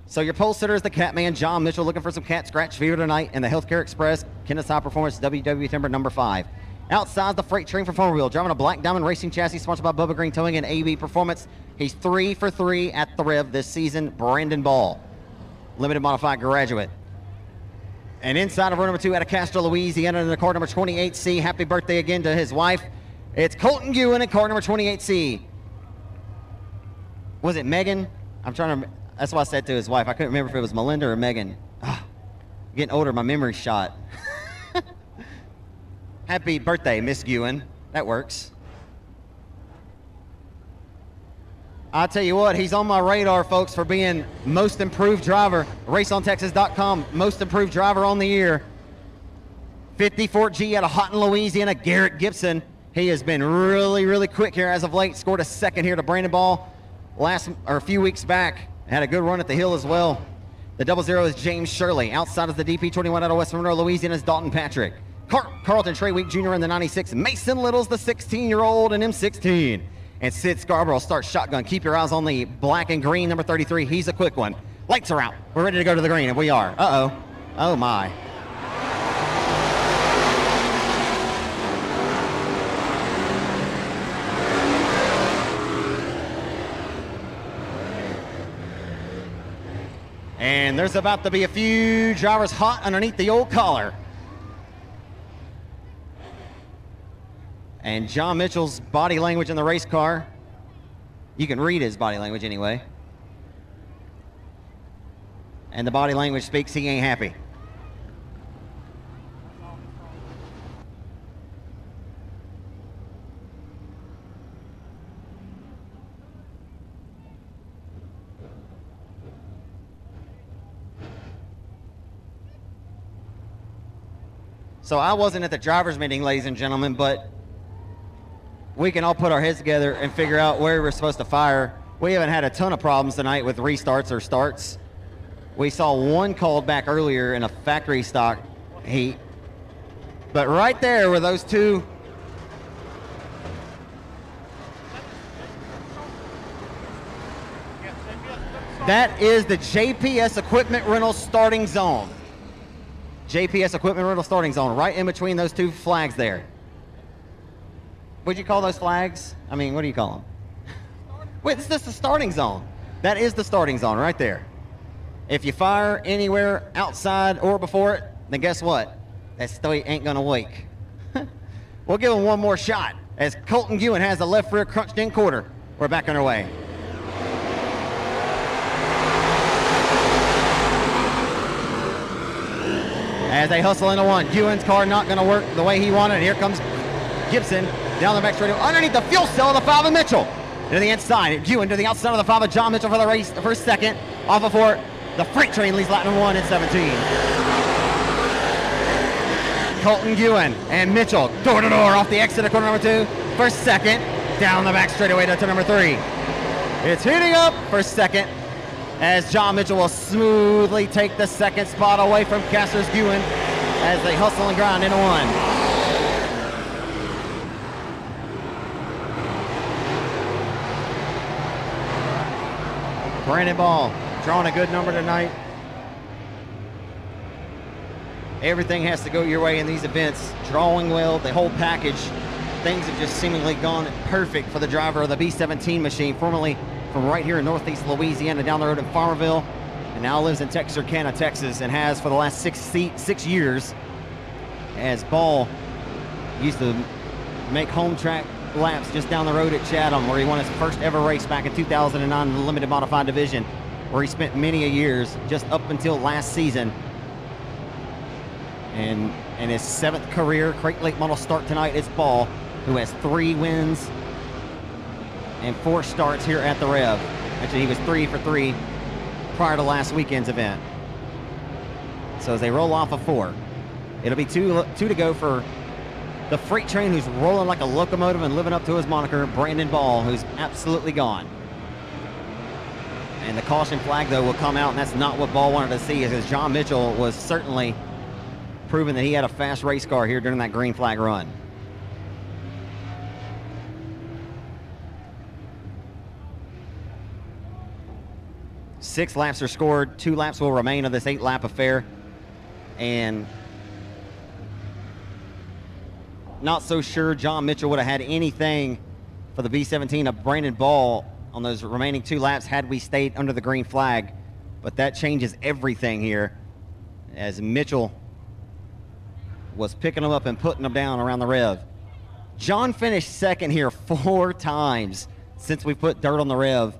So your pole sitter is the Catman, John Mitchell, looking for some cat scratch fever tonight in the Healthcare Express Kennesaw Performance WW Timber number 5. Outside the Freight Train for Farmerville, driving a Black Diamond Racing chassis sponsored by Bubba Green Towing and AB Performance. He's 3 for 3 at the Rev this season, Brandon Ball, limited modified graduate. And inside of row number 2 out of Castro, Louisiana, in the car number 28C. Happy birthday again to his wife. It's Colton Ewan in car number 28C. Was it Megan? I'm trying to, that's what I said to his wife. I couldn't remember if it was Melinda or Megan. Getting older, my memory's shot. Happy birthday, Miss Ewan. That works. I'll tell you what, he's on my radar, folks, for being most improved driver. RaceOnTexas.com, most improved driver on the year. 54G out of Houghton, Louisiana, Garrett Gibson. He has been really, really quick here as of late. Scored a second here to Brandon Ball a few weeks back. Had a good run at the hill as well. The 00 is James Shirley. Outside is the DP21 out of West Monroe, Louisiana, is Dalton Patrick. Carlton Treyweek Jr. in the 96. Mason Little's the 16-year-old in M16. And Sid Scarborough starts shotgun. Keep your eyes on the black and green number 33. He's a quick one. Lights are out. We're ready to go to the green, and we are. Uh-oh. Oh, my. And there's about to be a few drivers hot underneath the old collar. And John Mitchell's body language in the race car, you can read his body language anyway. And the body language speaks he ain't happy. So I wasn't at the driver's meeting, ladies and gentlemen, but we can all put our heads together and figure out where we're supposed to fire. We haven't had a ton of problems tonight with restarts or starts. We saw one called back earlier in a factory stock heat. But right there were those two. That is the JPS Equipment Rental starting zone. JPS Equipment Rental starting zone, right in between those two flags there. What'd you call those flags? I mean, what do you call them? Wait, it's just the starting zone. That is the starting zone right there. If you fire anywhere outside or before it, then guess what? That story ain't gonna wake. We'll give him one more shot as Colton Ewan has the left rear crunched in quarter. We're back underway. As they hustle into one, Ewan's car not gonna work the way he wanted. And here comes Gibson down the back straight underneath the fuel cell of the 5 of Mitchell. To the inside, Ewan to the outside of the 5 of John Mitchell for the race, the first second. Off of 4, the freight train leads lap number 1 at 17. Colton Ewan and Mitchell door to door off the exit of corner number 2. First second, down the back straightaway to number 3. It's heating up for second as John Mitchell will smoothly take the second spot away from Cassers Ewan as they hustle and grind into 1. Brandon Ball drawing a good number tonight. Everything has to go your way in these events. Drawing well, the whole package. Things have just seemingly gone perfect for the driver of the B-17 machine, formerly from right here in northeast Louisiana, down the road in Farmerville, and now lives in Texarkana, Texas, and has for the last 6 years, as Ball used to make home track laps just down the road at Chatham, where he won his first ever race back in 2009 in the limited modified division, where he spent many a years just up until last season. And in his 7th career crate late model start tonight, it's Ball, who has 3 wins and 4 starts here at the Rev. Actually, he was 3 for 3 prior to last weekend's event. So as they roll off of 4, it'll be two to go for the freight train, who's rolling like a locomotive and living up to his moniker, Brandon Ball, who's absolutely gone. And the caution flag, though, will come out, and that's not what Ball wanted to see, because John Mitchell was certainly proving that he had a fast race car here during that green flag run. Six laps are scored. 2 laps will remain of this 8-lap affair. And not so sure John Mitchell would have had anything for the B-17 of Brandon Ball on those remaining 2 laps had we stayed under the green flag. But that changes everything here, as Mitchell was picking them up and putting them down around the Rev. John finished 2nd here 4 times since we put dirt on the Rev,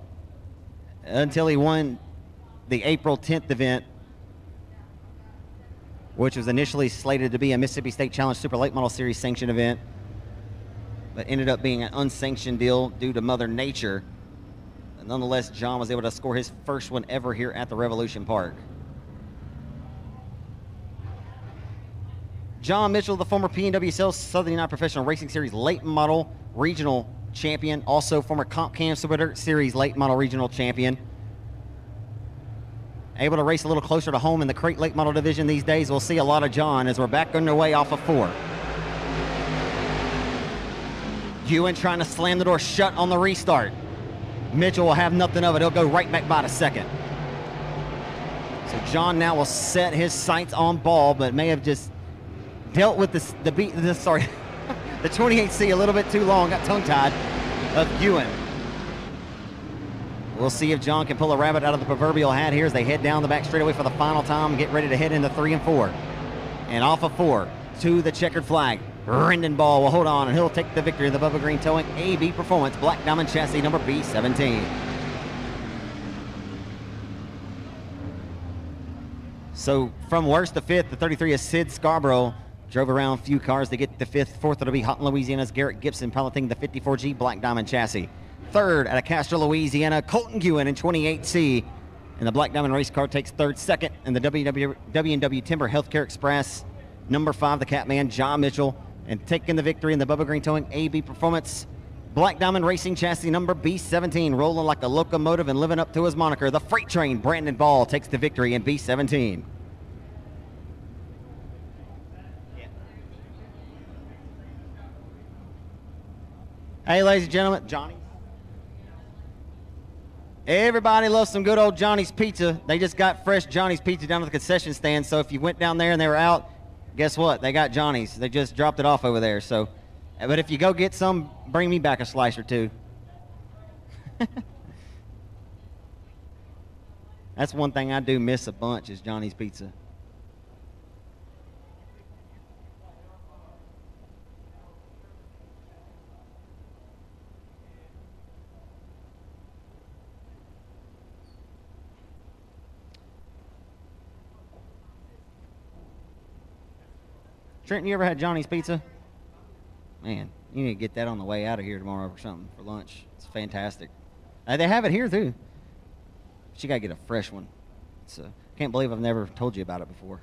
until he won the April 10th event, which was initially slated to be a Mississippi State Challenge Super Late Model Series sanctioned event, but ended up being an unsanctioned deal due to Mother Nature. And nonetheless, John was able to score his first one ever here at the Revolution Park. John Mitchell, the former PNWSL Southern United Professional Racing Series Late Model Regional Champion, also former Comp Cam Super Dirt Series Late Model Regional Champion. Able to race a little closer to home in the crate late model division these days. We'll see a lot of John as we're back underway off of 4. Ewan trying to slam the door shut on the restart. Mitchell will have nothing of it. He'll go right back by to 2nd. So John now will set his sights on Ball, but may have just dealt with the 28C a little bit too long, got tongue-tied, of Ewan. We'll see if John can pull a rabbit out of the proverbial hat here as they head down the back straightaway for the final time, get ready to head into 3 and 4. And off of 4 to the checkered flag, Brandon Ball will hold on, and he'll take the victory in the Bubba Green Towing AB Performance Black Diamond Chassis number B17. So from worst to 5th, the 33 is Sid Scarborough. Drove around a few cars to get the 5th. 4th, it'll be Houghton, Louisiana's Garrett Gibson piloting the 54G Black Diamond chassis. 3rd, out of Castro, Louisiana, Colton Ewan in 28C. And the Black Diamond race car takes 3rd. 2nd in the W&W Timber Healthcare Express. Number 5, the Catman, John Mitchell. And taking the victory in the Bubba Green Towing AB Performance Black Diamond Racing chassis number B17. Rolling like a locomotive and living up to his moniker. The Freight Train, Brandon Ball, takes the victory in B17. Hey, ladies and gentlemen, Johnny's. Everybody loves some good old Johnny's Pizza. They just got fresh Johnny's Pizza down at the concession stand, so if you went down there and they were out, guess what? They got Johnny's. They just dropped it off over there. So, but if you go get some, bring me back a slice or 2. That's one thing I do miss a bunch is Johnny's Pizza. Trenton, you ever had Johnny's Pizza? Man, you need to get that on the way out of here tomorrow or something for lunch. It's fantastic. They have it here, too. But you got to get a fresh one. So, can't believe I've never told you about it before.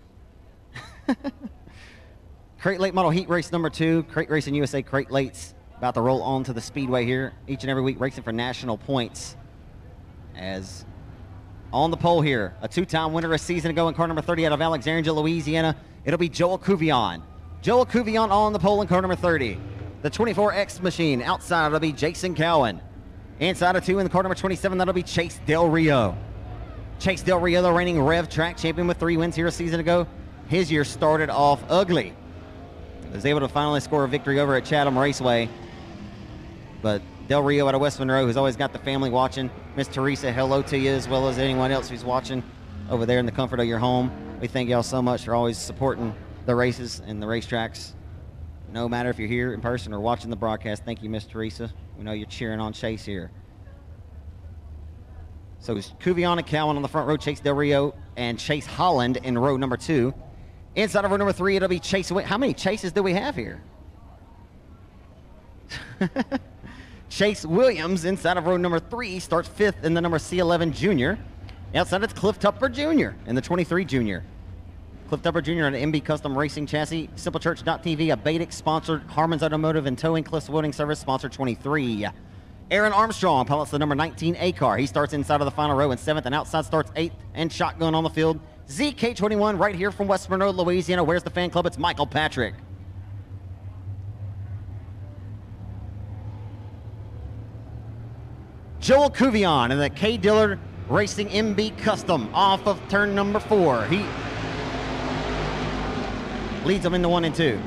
Crate Late Model Heat Race number 2. Crate Racing USA Crate Lates about to roll on to the Speedway here each and every week, racing for national points. As on the pole here, a 2-time winner a season ago in car number 30 out of Alexandria, Louisiana, it'll be Joel Cuvion. Joel Cuvion on the pole in car number 30. The 24X machine outside, it'll be Jason Cowan. Inside of 2 in the car number 27, that'll be Chase Del Rio. Chase Del Rio, the reigning Rev Track champion with 3 wins here a season ago. his year started off ugly. Was able to finally score a victory over at Chatham Raceway. But Del Rio out of West Monroe, who's always got the family watching. Miss Teresa, hello to you, as well as anyone else who's watching over there in the comfort of your home. We thank y'all so much for always supporting the races and the racetracks. No matter if you're here in person or watching the broadcast, thank you, Miss Teresa. We know you're cheering on Chase here. So it's Cuvion and Cowan on the front row, Chase Del Rio and Chase Holland in row number 2. Inside of row number 3, it'll be Chase. How many Chases do we have here? Chase Williams inside of row number 3 starts 5th in the number C11 Junior. Outside it's Cliff Tupper Jr. in the 23 Junior. Cliff Tupper Jr. on an MB Custom Racing chassis. SimpleChurch.tv, a Baitic sponsored. Harmon's Automotive and Towing Cliff's Welding Service sponsored 23. Aaron Armstrong pilots the number 19 A car. He starts inside of the final row in 7th, and outside starts 8th, and shotgun on the field. ZK21 right here from West Monroe, Louisiana. Where's the fan club? It's Michael Patrick. Joel Cuvion in the K. Dillard Racing MB Custom off of turn number 4. He leads them into 1 and 2.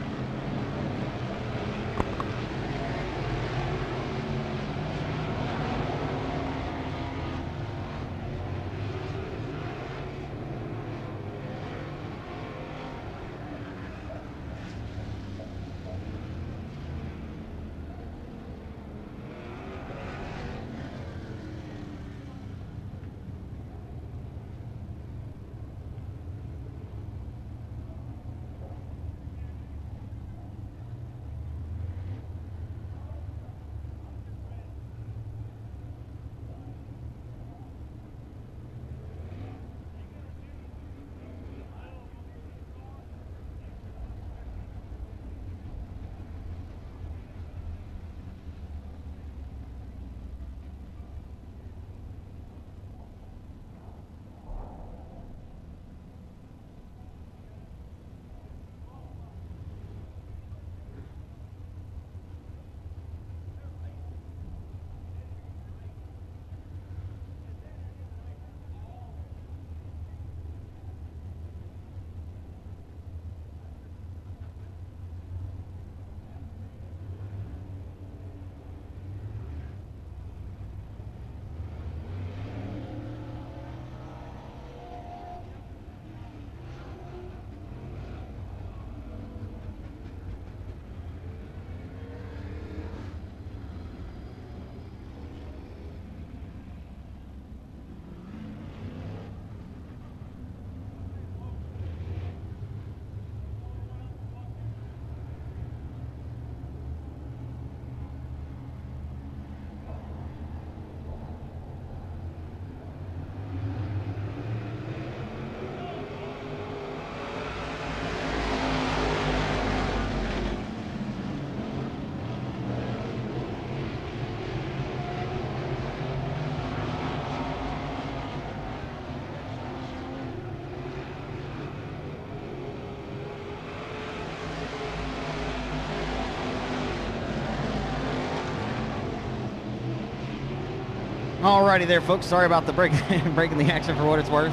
Alrighty there, folks. Sorry about the breaking the action for what it's worth.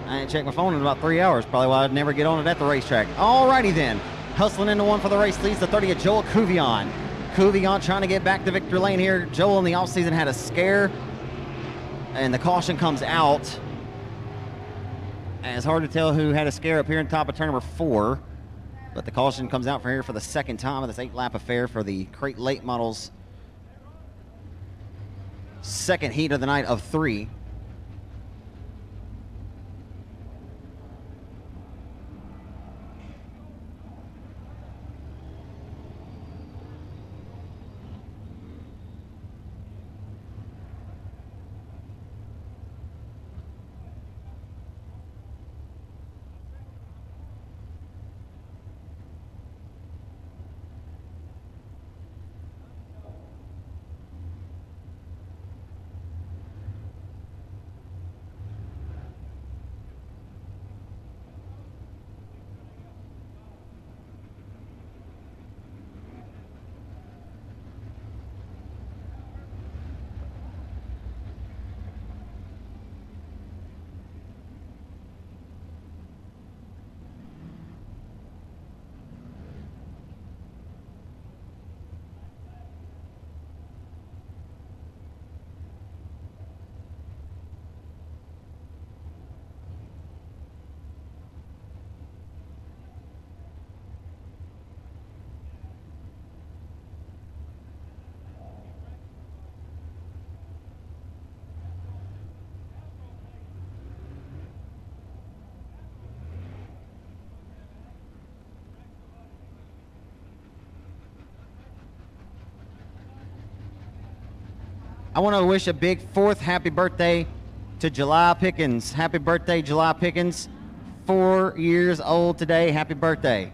I ain't checked my phone in about 3 hours. Probably why I'd never get on it at the racetrack. Alrighty then. Hustling into 1 for the race leads the 30 of Joel Cuvion. Cuvion trying to get back to victory lane here. Joel in the offseason had a scare, and the caution comes out. And it's hard to tell who had a scare up here in top of turn number 4. But the caution comes out for here for the second time of this 8-lap affair for the Crate Late Models second heat of the night of 3. I want to wish a big 4th happy birthday to July Pickens. Happy birthday, July Pickens. 4 years old today. Happy birthday.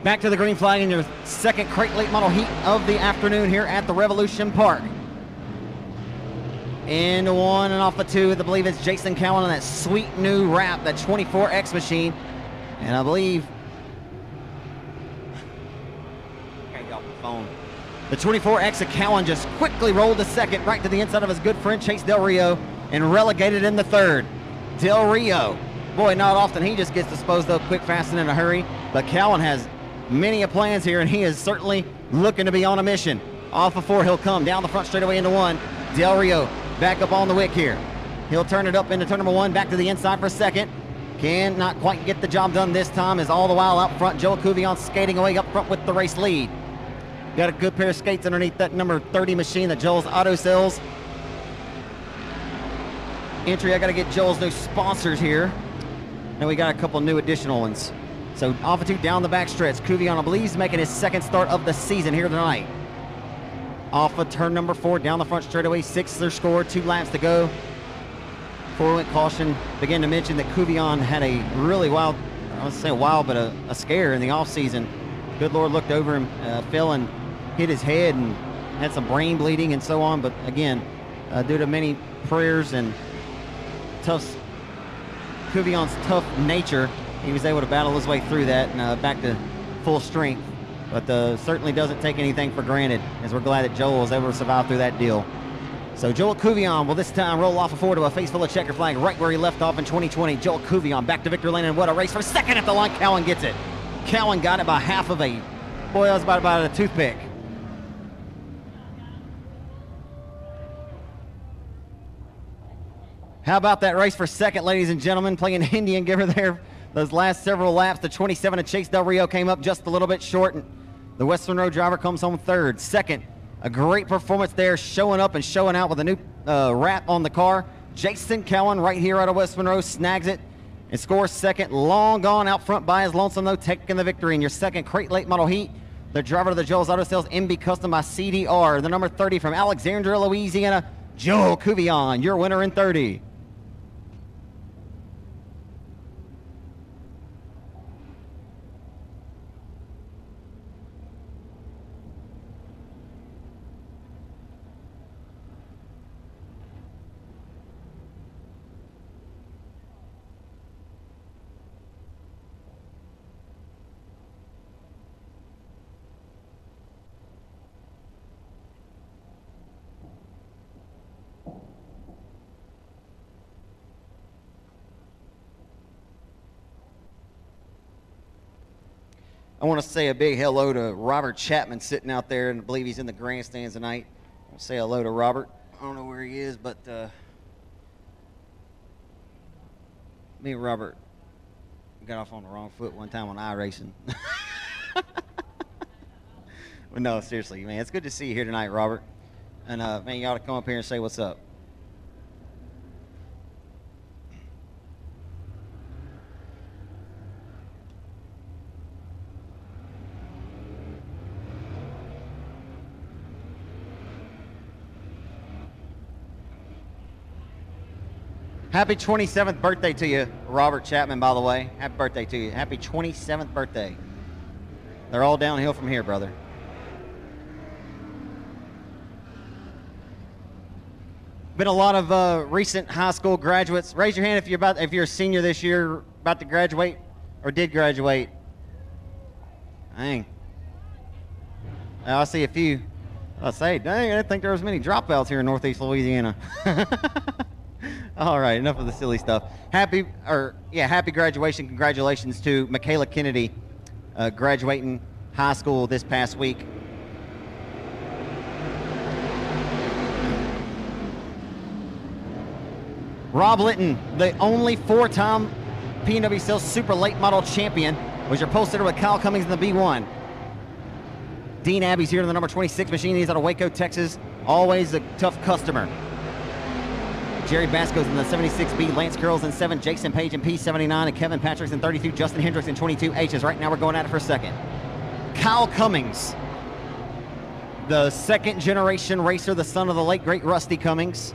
Back to the green flag in your second crate late model heat of the afternoon here at the Revolution Park. Into 1 and off the 2, I believe it's Jason Cowan on that sweet new wrap, that 24X machine. And I believe, can't get off the phone. The 24X of Cowan just quickly rolled to second, right to the inside of his good friend Chase Del Rio, and relegated in the 3rd. Del Rio, boy, not often he just gets disposed of quick, fast, and in a hurry, but Cowan has many a plans here, and he is certainly looking to be on a mission. Off of 4, he'll come down the front straightaway into 1. Del Rio back up on the wick here. He'll turn it up into turn number 1, back to the inside for 2nd. Can not quite get the job done this time, as all the while out front, Joel Cuvion skating away up front with the race lead. Got a good pair of skates underneath that number 30 machine that Joel's auto sells. Entry, I got to get Joel's new sponsors here. And we got a couple new additional ones. So off of 2, down the back stretch. Cuvion, I believe, is making his 2nd start of the season here tonight. Off of turn number 4, down the front straightaway, 6th their score, 2 laps to go. 4-went caution. Began to mention that Cuvion had a really wild, I wouldn't say wild, but a scare in the offseason. Good Lord looked over him, fell and hit his head and had some brain bleeding and so on. But again, due to many prayers and Cuvion's tough nature, he was able to battle his way through that and back to full strength. But certainly doesn't take anything for granted, as we're glad that Joel was able to survive through that deal. So Joel Cuvion will this time roll off of 4 to a face full of checker flag right where he left off in 2020. Joel Cuvion back to victory lane, and what a race for 2nd at the line. Cowan gets it. Cowan got it by half of a, boy, that was about a toothpick. How about that race for 2nd, ladies and gentlemen? Playing Indian giver there. Those last several laps, the 27 of Chase Del Rio came up just a little bit short, and the West Monroe driver comes home 3rd. 2nd, a great performance there, showing up and showing out with a new wrap on the car. Jason Cowan right here out of West Monroe snags it and scores 2nd. Long gone out front by his lonesome, though, taking the victory in your 2nd crate late model heat. The driver of the Joel's Auto Sales MB Custom by CDR, the number 30 from Alexandria, Louisiana, Joel Cuvion, your winner in 30. I want to say a big hello to Robert Chapman sitting out there, and I believe he's in the grandstands tonight. I'll say hello to Robert. I don't know where he is, but me and Robert got off on the wrong foot one time on iRacing. But no, seriously, man, it's good to see you here tonight, Robert. And man, you ought to come up here and say what's up. Happy 27th birthday to you, Robert Chapman, by the way. Happy birthday to you. Happy 27th birthday. They're all downhill from here, brother. Been a lot of recent high school graduates. Raise your hand if you're a senior this year, about to graduate or did graduate. Dang. I see a few. I say, dang, I didn't think there was many dropouts here in Northeast Louisiana. All right, enough of the silly stuff. Happy graduation. Congratulations to Michaela Kennedy, graduating high school this past week. Rob Litton, the only 4-time P&W Sales Super Late Model Champion, was your pole sitter with Kyle Cummings in the B1. Dean Abbey's here in the number 26 machine. He's out of Waco, Texas. always a tough customer. Jerry Basco's in the 76B, Lance Curls in 7, Jason Page in P79, and Kevin Patrick's in 32, Justin Hendricks in 22Hs. Right now we're going at it for a second. Kyle Cummings, the second generation racer, the son of the late great Rusty Cummings.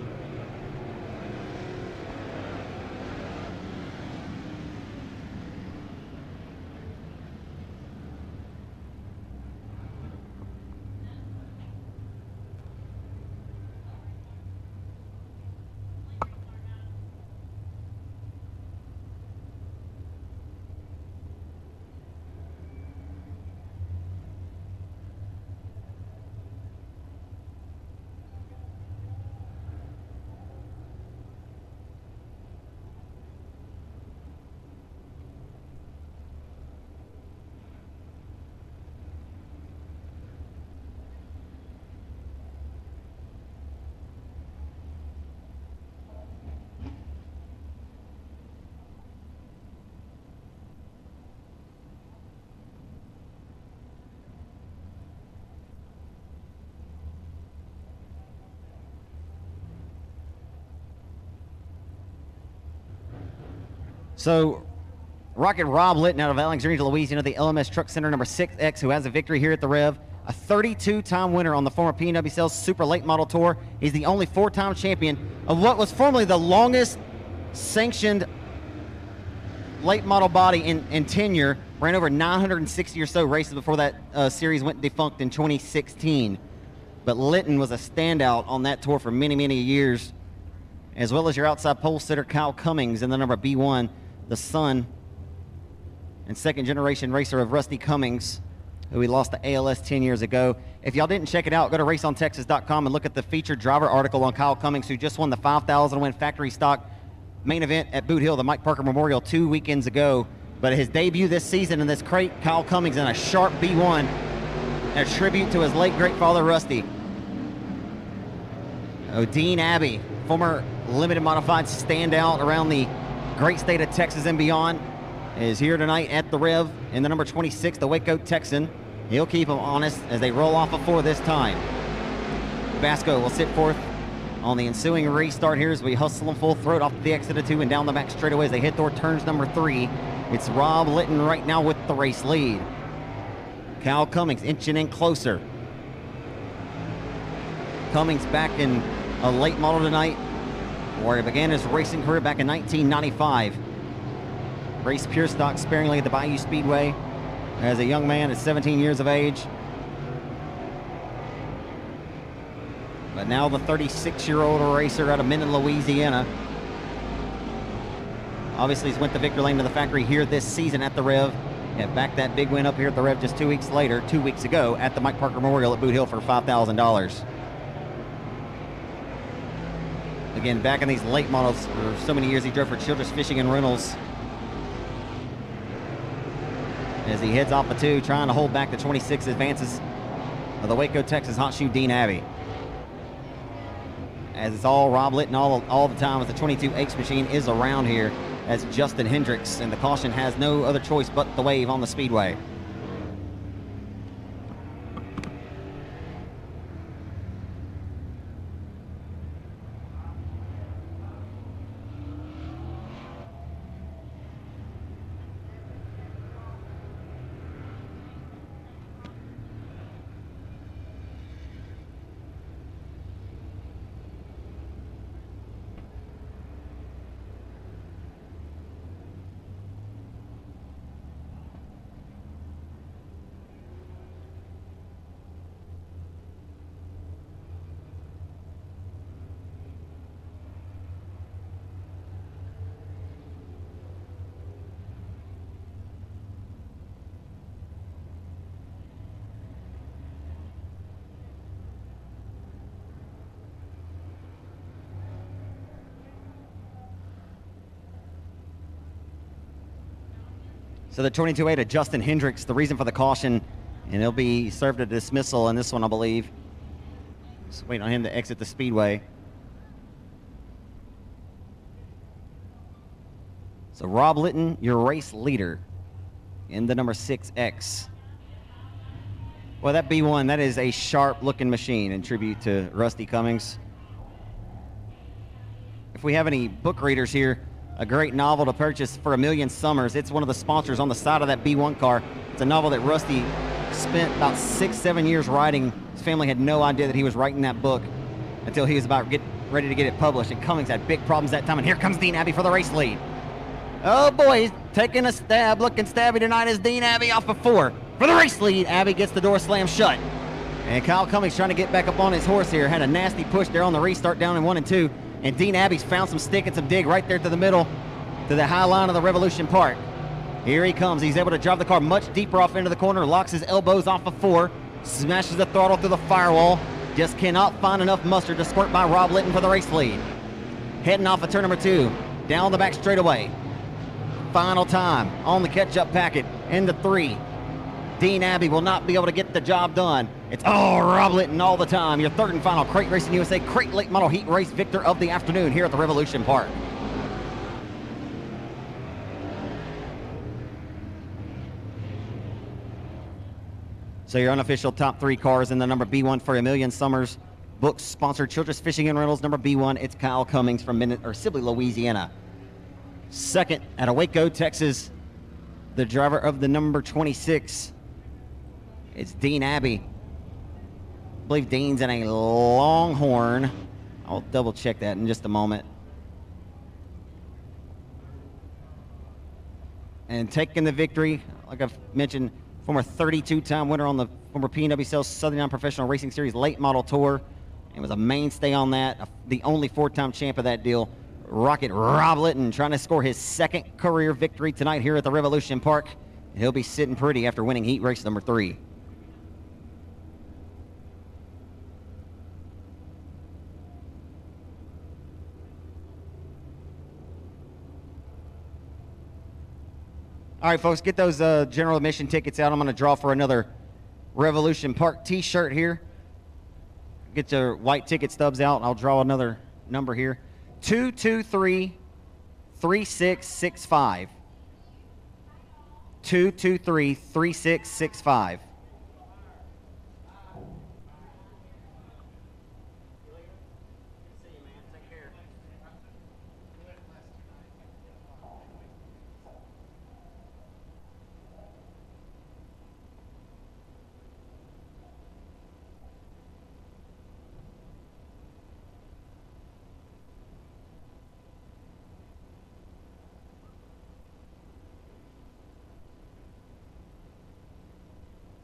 So, Rocket Rob Litton out of Alexandria, Louisiana, the LMS Truck Center number 6X, who has a victory here at the Rev. A 32-time winner on the former P&W Sales Super Late Model Tour. He's the only 4-time champion of what was formerly the longest sanctioned late model body in tenure. Ran over 960 or so races before that series went defunct in 2016. But Litton was a standout on that tour for many, many years, as well as your outside pole sitter Kyle Cummings in the number B1, the son and second generation racer of Rusty Cummings, who we lost to ALS 10 years ago. If y'all didn't check it out, go to raceontexas.com and look at the featured driver article on Kyle Cummings, who just won the 5,000 win factory stock main event at Boot Hill, the Mike Parker Memorial, 2 weekends ago. But his debut this season in this crate, Kyle Cummings in a sharp B1, a tribute to his late great father Rusty. Dean Abbey, former limited modified standout around the great state of Texas and beyond, is here tonight at the Rev in the number 26, the Waco Texan. He'll keep them honest as they roll off of 4 this time. Basco will sit forth on the ensuing restart here as we hustle them full throat off the exit of 2 and down the back straightaway as they hit toward turns number 3. It's Rob Litton right now with the race lead. Kyle Cummings inching in closer. Cummings back in a late model tonight, where he began his racing career back in 1995. Raced pure stock sparingly at the Bayou Speedway as a young man at 17 years of age. But now the 36-year-old racer out of Minden, Louisiana. Obviously, he's went the victory lane to the factory here this season at the Rev. And back that big win up here at the Rev just 2 weeks later, 2 weeks ago, at the Mike Parker Memorial at Boot Hill for $5,000. Again, back in these late models for so many years, he drove for Childress Fishing and Rentals. As he heads off the 2, trying to hold back the 26 advances of the Waco, Texas hot shoe Dean Abbey. As it's all Rob Litton all the time as the 22H machine is around here as Justin Hendricks, and the caution has no other choice but the wave on the speedway. So the 22-8 of Justin Hendricks, the reason for the caution, and he'll be served a dismissal in this one, I believe. Just waiting on him to exit the speedway. So Rob Litton, your race leader in the number 6X. Well, that B1, that is a sharp-looking machine in tribute to Rusty Cummings. If we have any book readers here, a great novel to purchase for 1,000,000 Summers. It's one of the sponsors on the side of that B1 car. It's a novel that Rusty spent about 6-7 years writing. His family had no idea that he was writing that book until he was about to get ready to get it published. And Cummings had big problems that time. And here comes Dean Abbey for the race lead. Oh boy, he's taking a stab. Looking stabby tonight is Dean Abbey off of 4. For the race lead, Abbey gets the door slammed shut. And Kyle Cummings trying to get back up on his horse here. Had a nasty push there on the restart down in 1 and 2. And Dean Abbey's found some stick and some dig right there to the middle, to the high line of the Revolution Park. Here he comes. He's able to drive the car much deeper off into the corner, locks his elbows off of 4, smashes the throttle through the firewall. Just cannot find enough mustard to squirt by Rob Litton for the race lead. Heading off of turn number 2, down the back straightaway. Final time on the catch-up packet, into 3. Dean Abbey will not be able to get the job done. It's Rob Litton all the time. Your third and final Crate Racing USA Crate Late Model Heat Race victor of the afternoon here at the Revolution Park. So your unofficial top 3 cars in the number B1 for 1,000,000 Summers book sponsored Childress Fishing and Rentals number B1. It's Kyle Cummings from Sibley, Louisiana. Second out of Waco, Texas, the driver of the number 26. It's Dean Abbey. I believe Dean's in a Longhorn. I'll double check that in just a moment. And taking the victory, like I've mentioned, former 32-time winner on the former P&WSL Southern Non-Professional Racing Series Late Model Tour, and was a mainstay on that, the only 4-time champ of that deal. Rocket Rob Litton trying to score his 2nd career victory tonight here at the Revolution Park. He'll be sitting pretty after winning heat race number 3. All right, folks, get those general admission tickets out. I'm going to draw for another Revolution Park t-shirt here. Get your white ticket stubs out. I'll draw another number here. 223-3665. 223-3665.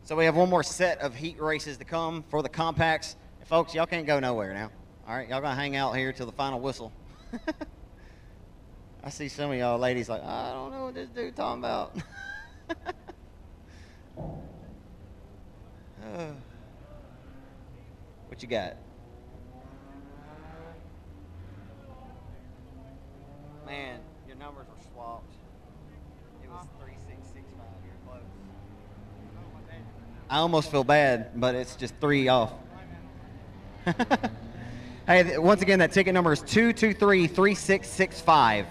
So we have one more set of heat races to come for the compacts. And folks, y'all can't go nowhere now. All right, y'all gonna hang out here till the final whistle. I see some of y'all ladies like, I don't know what this dude talking about. What you got? Man, your numbers were swapped. It was 3665. You're close. I almost feel bad, but it's just 3 off. Hey, once again, that ticket number is 223-3665.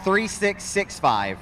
3665.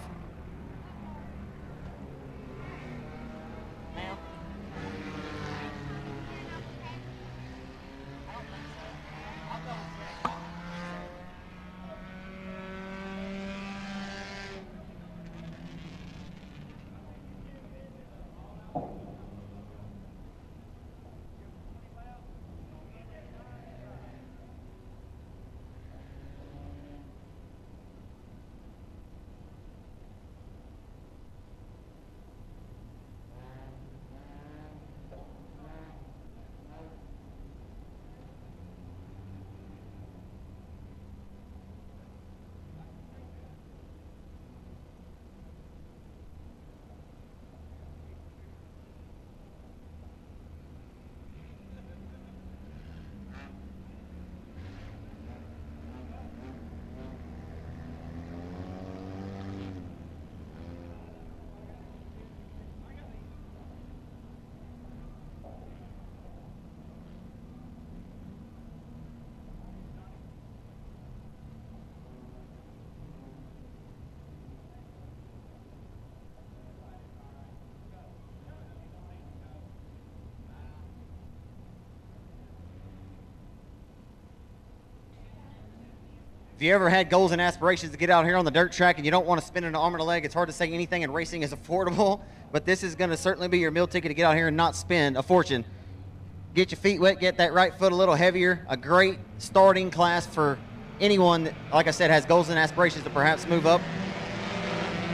If you ever had goals and aspirations to get out here on the dirt track and you don't want to spin an arm and a leg, it's hard to say anything in racing is affordable, but this is going to certainly be your meal ticket to get out here and not spend a fortune. Get your feet wet, get that right foot a little heavier. A great starting class for anyone that, like I said, has goals and aspirations to perhaps move up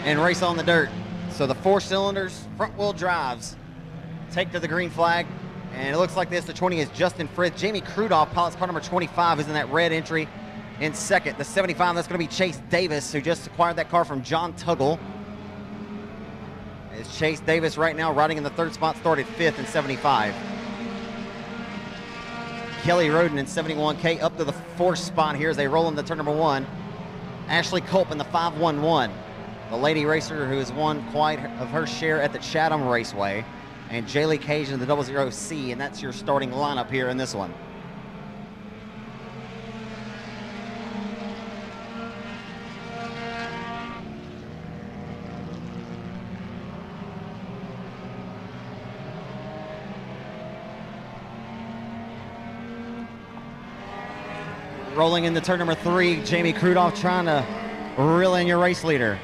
and race on the dirt. So the 4 cylinders, front wheel drives, take to the green flag. And it looks like this, the 20 is Justin Frith. Jamie Crudoff, pilot's car number 25, is in that red entry. In second, the 75, that's going to be Chase Davis, who just acquired that car from John Tuggle. It's Chase Davis right now riding in the 3rd spot, started 5th in 75. Kelly Roden in 71K up to the 4th spot here as they roll into turn number 1. Ashley Culp in the 511, the lady racer who has won quite of her share at the Chatham Raceway. And Jaylee Cage in the 00C, and that's your starting lineup here in this one. Rolling into turn number 3, Jamie Crudoff trying to reel in your race leader.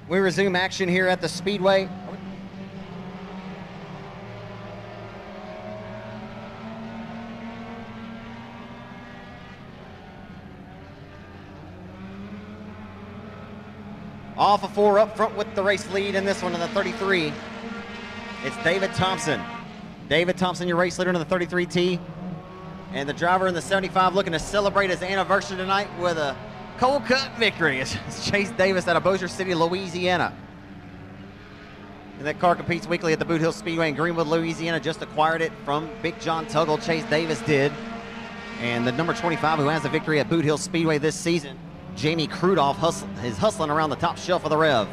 We resume action here at the Speedway. Off of 4 up front with the race lead in this one in the 33. It's David Thompson. David Thompson, your race leader in the 33T. And the driver in the 75 looking to celebrate his anniversary tonight with a cold cut victory. It's Chase Davis out of Bossier City, Louisiana. And that car competes weekly at the Boot Hill Speedway in Greenwood, Louisiana. Just acquired it from Big John Tuggle. Chase Davis did. And the number 25 who has the victory at Boot Hill Speedway this season, Jamie Crudoff, is hustling around the top shelf of the Rev.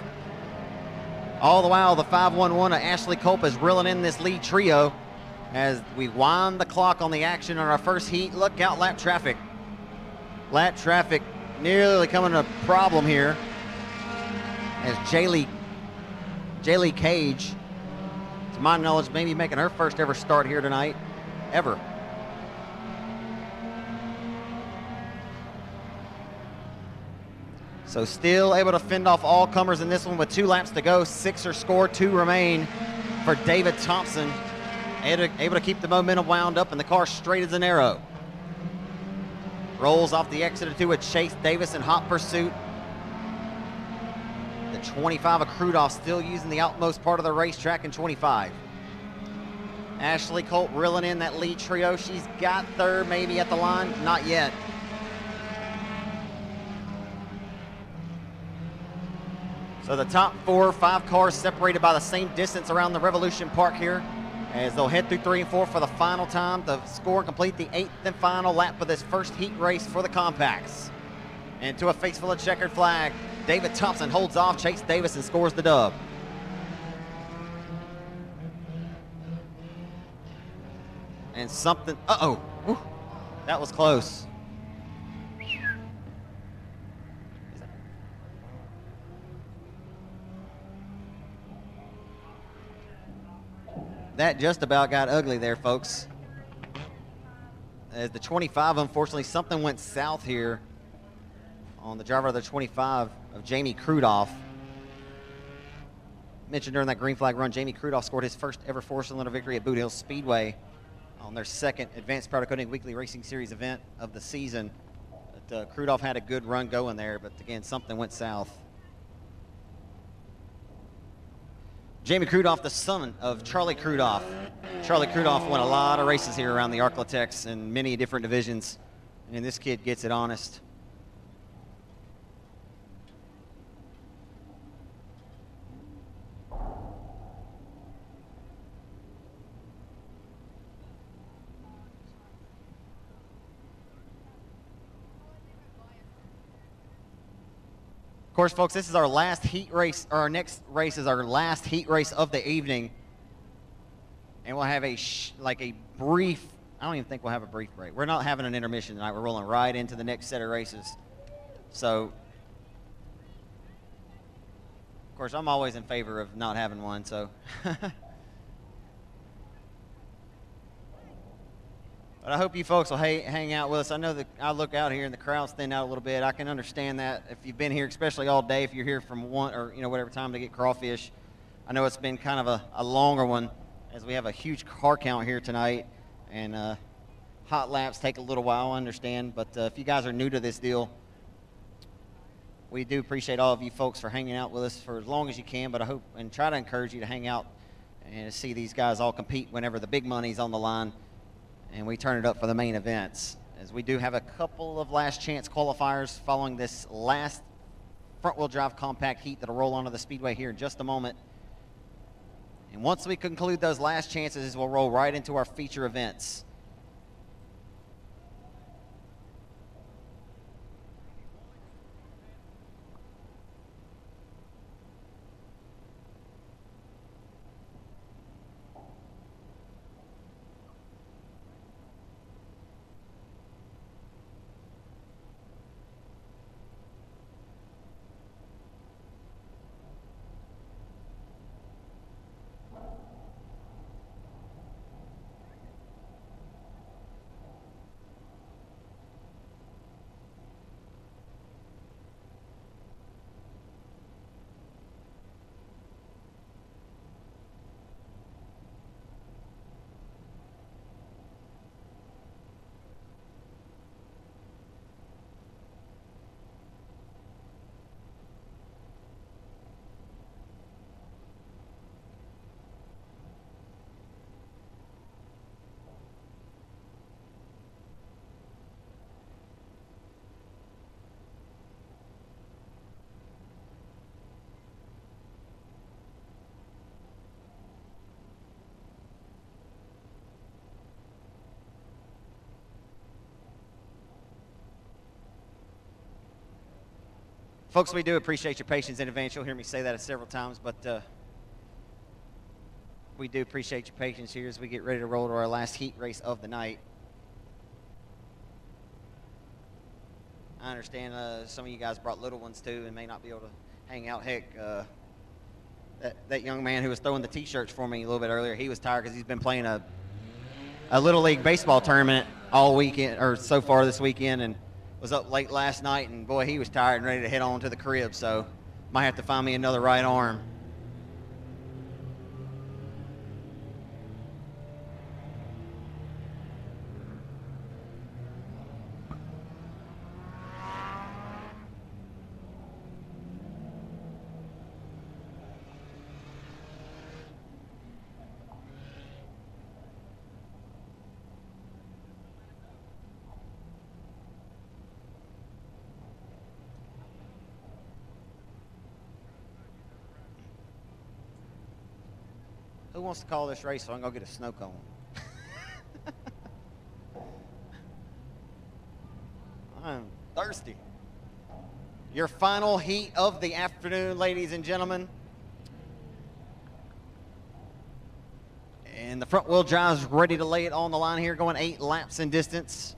All the while, the 511 of Ashley Culp is reeling in this lead trio as we wind the clock on the action on our first heat. Look out, lap traffic. Lap traffic nearly coming to a problem here as Jaylee Cage, to my knowledge, maybe making her first ever start here tonight, ever. So still able to fend off all comers in this one with 2 laps to go. 6 are scored, 2 remain for David Thompson. Able to keep the momentum wound up and the car straight as an arrow. Rolls off the exit of 2 with Chase Davis in hot pursuit. The 25 of Krudoff still using the outmost part of the racetrack in 25. Ashley Colt reeling in that lead trio. She's got third maybe at the line, not yet. So the top 4 or 5 cars separated by the same distance around the Revolution Park here, as they'll head through 3 and 4 for the final time to score and complete the 8th and final lap of this first heat race for the compacts. And to a face full of checkered flag, David Thompson holds off Chase Davis and scores the dub. And something, whew, that was close. That just about got ugly there, folks. As the 25, unfortunately, something went south here on the driver of the 25 of Jamie Krudoff. Mentioned during that green flag run, Jamie Krudoff scored his first ever 4-cylinder victory at Boot Hill Speedway on their second Advanced Powder Coating Weekly Racing Series event of the season. But Krudoff had a good run going there, but again, something went south. Jamie Krudoff, the son of Charlie Krudoff. Charlie Krudoff won a lot of races here around the Arklatex in many different divisions, and this kid gets it honest. Of course, folks, this is our last heat race, or our next race is our last heat race of the evening. And we'll have a brief, I don't even think we'll have a brief break. We're not having an intermission tonight. We're rolling right into the next set of races. So, of course, I'm always in favor of not having one, so. But I hope you folks will hang out with us. I know that I look out here and the crowd's thinned out a little bit. I can understand that if you've been here, especially all day, if you're here from one or whatever time to get crawfish. I know it's been kind of a longer one as we have a huge car count here tonight, and hot laps take a little while, I understand. But if you guys are new to this deal, we do appreciate all of you folks for hanging out with us for as long as you can. But I hope and try to encourage you to hang out and see these guys all compete whenever the big money's on the line. And we turn it up for the main events, as we do have a couple of last chance qualifiers following this last front-wheel drive compact heat that'll roll onto the speedway here in just a moment. And once we conclude those last chances, we'll roll right into our feature events. Folks, we do appreciate your patience in advance. You'll hear me say that several times, but we do appreciate your patience here as we get ready to roll to our last heat race of the night. I understand some of you guys brought little ones too and may not be able to hang out. Heck, that young man who was throwing the T-shirts for me a little bit earlier, he was tired because he's been playing a Little League baseball tournament all weekend, or so far this weekend, and was up late last night, and boy, he was tired and ready to head on to the crib, so might have to find me another right arm. Who wants to call this race so I can go get a snow cone? I'm thirsty. Your final heat of the afternoon, ladies and gentlemen. And the front wheel drive is ready to lay it on the line here, going 8 laps in distance.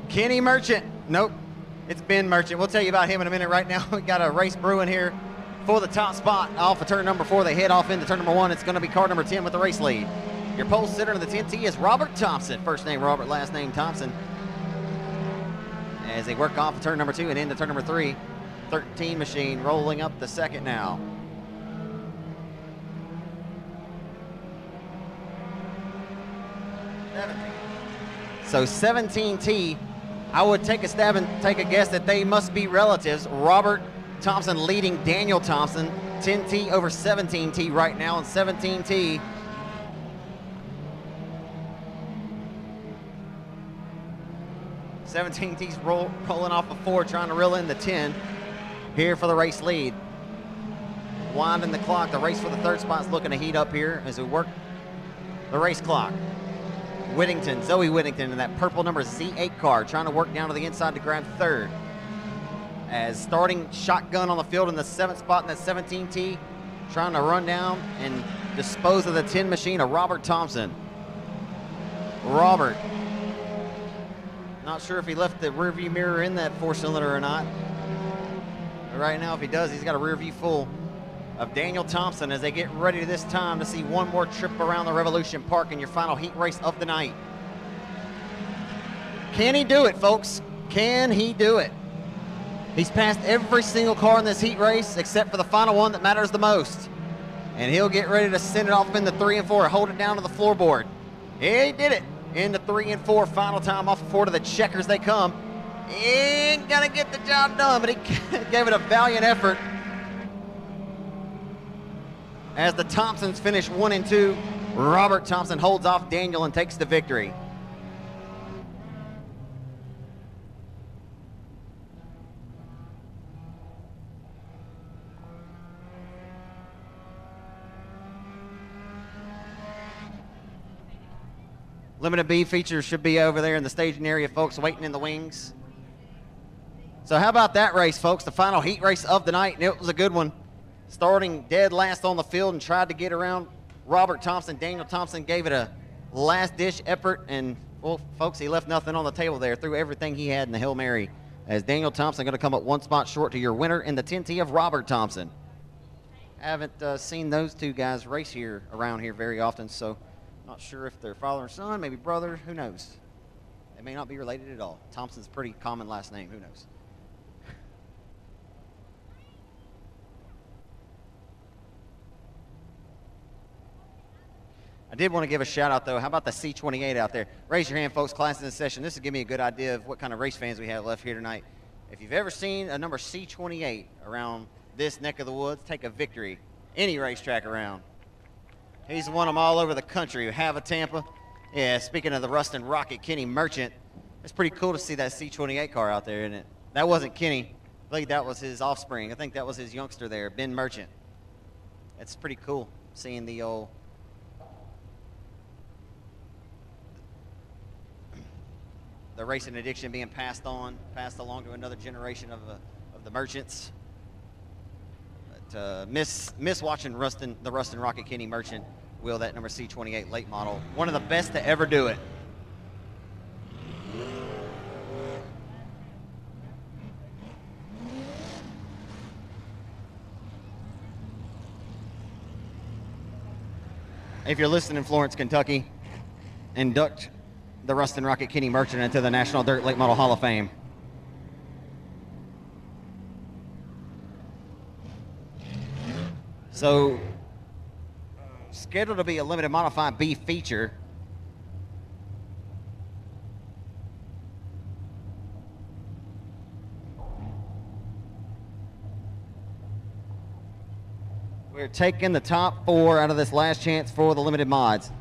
Kenny Merchant. Nope, it's Ben Merchant. We'll tell you about him in a minute. Right now, we got a race brewing here for the top spot off of turn number 4. They head off into turn number 1. It's going to be car number 10 with the race lead. Your pole sitter in the 10T is Robert Thompson. First name Robert, last name Thompson. As they work off of turn number 2 and into turn number 3. 13 machine rolling up the second now. So 17T, I would take a stab and take a guess that they must be relatives. Robert Thompson leading Daniel Thompson. 10T over 17T right now, and 17T T's rolling off of 4, trying to reel in the 10 here for the race lead. Winding the clock. The race for the third spot is looking to heat up here as we work the race clock. Whittington, Zoe Whittington in that purple number Z8 car, trying to work down to the inside to grab third. As starting shotgun on the field in the 7th spot in that 17T, trying to run down and dispose of the 10 machine of Robert Thompson. Robert, not sure if he left the rear view mirror in that 4-cylinder or not. But right now, if he does, he's got a rear view full of Daniel Thompson as they get ready this time to see one more trip around the Revolution Park in your final heat race of the night. Can he do it, folks? Can he do it? He's passed every single car in this heat race except for the final one that matters the most. And he'll get ready to send it off into 3 and 4, hold it down to the floorboard. He did it. Into 3 and 4, final time off of 4 to the checkers they come. He ain't gonna get the job done, but he gave it a valiant effort. As the Thompsons finish 1 and 2, Robert Thompson holds off Daniel and takes the victory. Limited B features should be over there in the staging area, folks, waiting in the wings. So how about that race, folks? The final heat race of the night, and it was a good one. Starting dead last on the field and tried to get around Robert Thompson. Daniel Thompson gave it a last-ditch effort, and, well, folks, he left nothing on the table there. Threw everything he had in the Hail Mary, as Daniel Thompson going to come up 1 spot short to your winner in the 10T of Robert Thompson. Haven't seen those two guys race here around here very often, so not sure if they're father and son, maybe brother, who knows. They may not be related at all. Thompson's a pretty common last name, who knows. did want to give a shout out though. How about the C28 out there? Raise your hand, folks. Class is in session. This will give me a good idea of what kind of race fans we have left here tonight. If you've ever seen a number C28 around this neck of the woods, take a victory, any racetrack around. He's won them all over the country. Hava, Tampa. Yeah, speaking of the Rustin Rocket, Kenny Merchant, it's pretty cool to see that C28 car out there, isn't it? That wasn't Kenny. I believe that was his offspring. I think that was his youngster there, Ben Merchant. It's pretty cool seeing the old the racing addiction being passed along to another generation of the Merchants. But miss watching the Rustin Rocket Kenny Merchant wheel that number C28 late model. One of the best to ever do it. If you're listening in Florence, Kentucky, induct the Rustin Rocket Kenny Merchant into the National Dirt Late Model Hall of Fame. So, scheduled to be a limited modified B feature. We're taking the top 4 out of this last chance for the limited mods.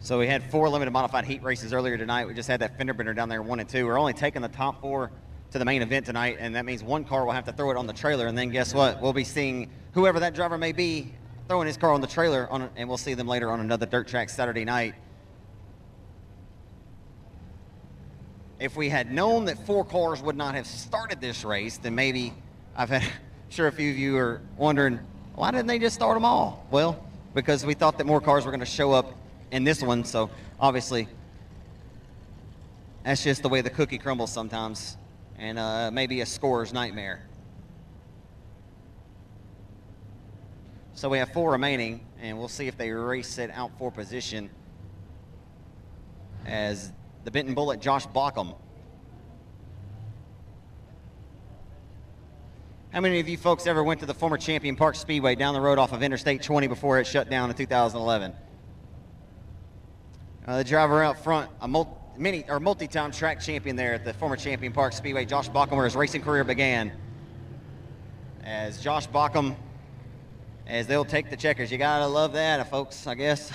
So we had 4 limited modified heat races earlier tonight. We just had that fender bender down there, 1 and 2. We're only taking the top 4 to the main event tonight, and that means one car will have to throw it on the trailer, and then guess what? We'll be seeing whoever that driver may be throwing his car on the trailer, and we'll see them later on another dirt track Saturday night. If we had known that 4 cars would not have started this race, then maybe I'm sure a few of you are wondering, why didn't they just start them all? Well, because we thought that more cars were going to show up in this one, so obviously that's just the way the cookie crumbles sometimes, and maybe a scorer's nightmare. So we have 4 remaining, and we'll see if they race it out for position as the Benton Bullet, Josh Bockham. How many of you folks ever went to the former Champion Park Speedway down the road off of Interstate 20 before it shut down in 2011? The driver out front, a multi-time track champion there at the former Champion Park Speedway, Josh Bockham, where his racing career began. As Josh Bockham, as they'll take the checkers. You gotta love that, folks, I guess.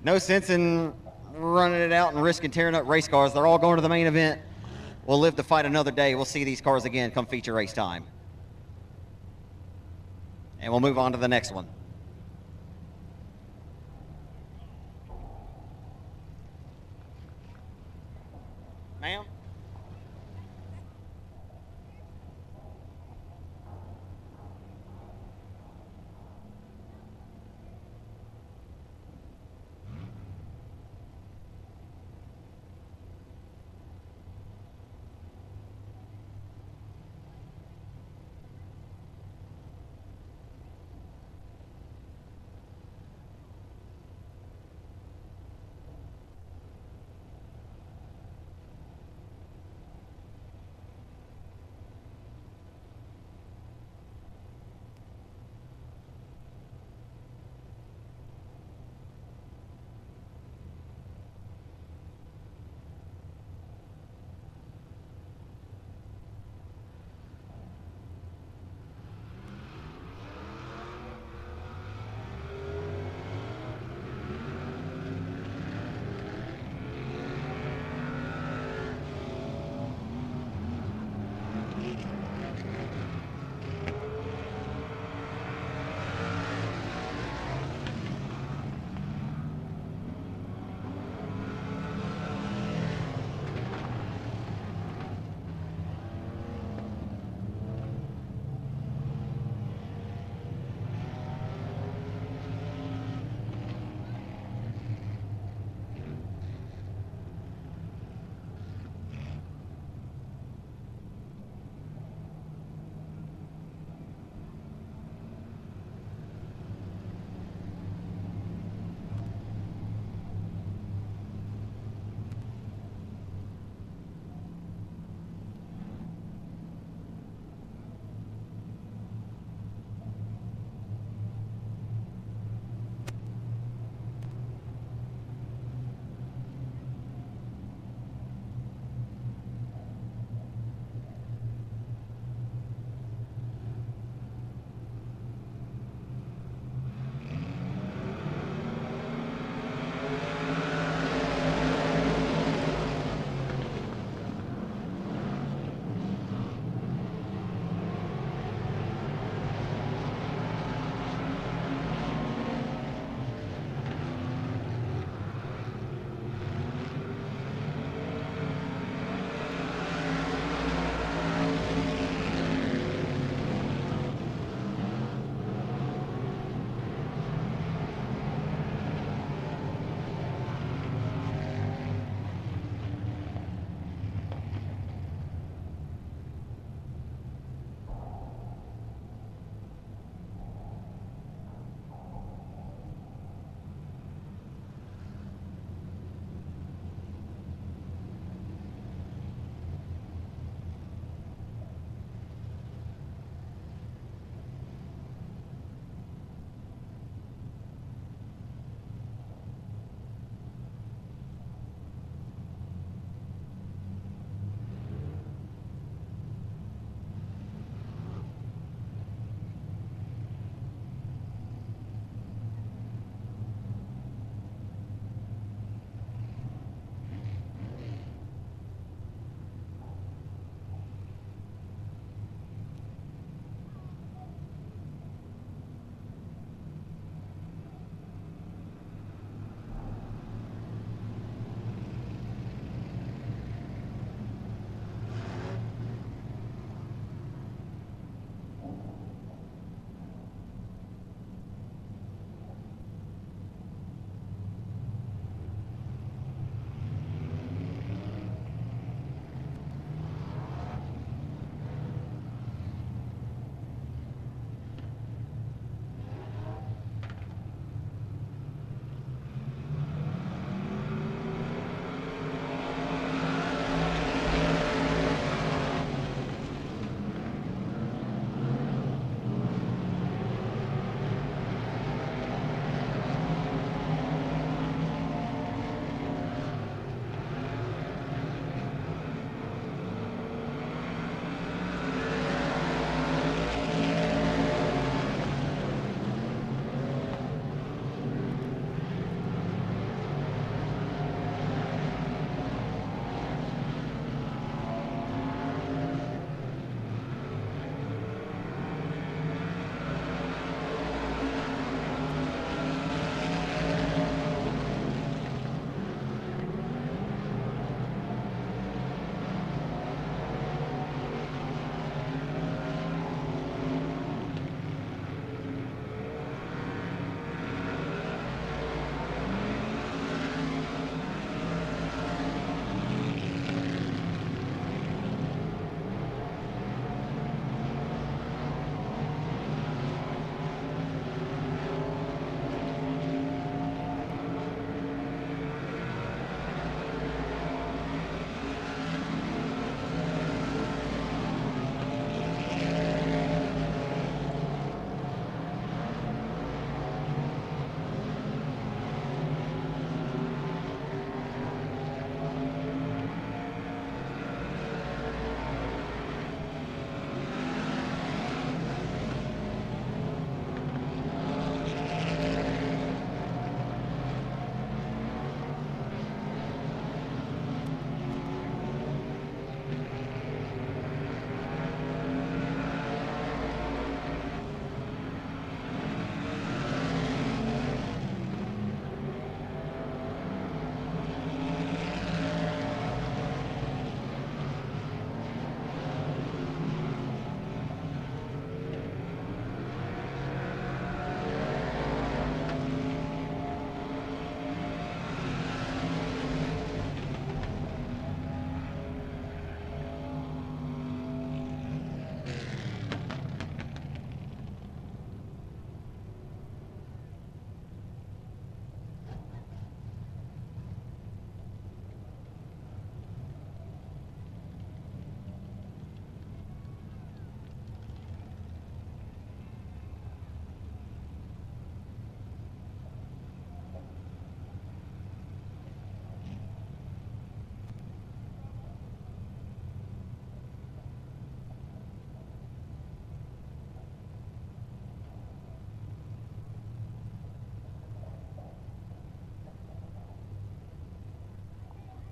No sense in running it out and risking tearing up race cars. They're all going to the main event. We'll live to fight another day. We'll see these cars again come feature race time. And we'll move on to the next one.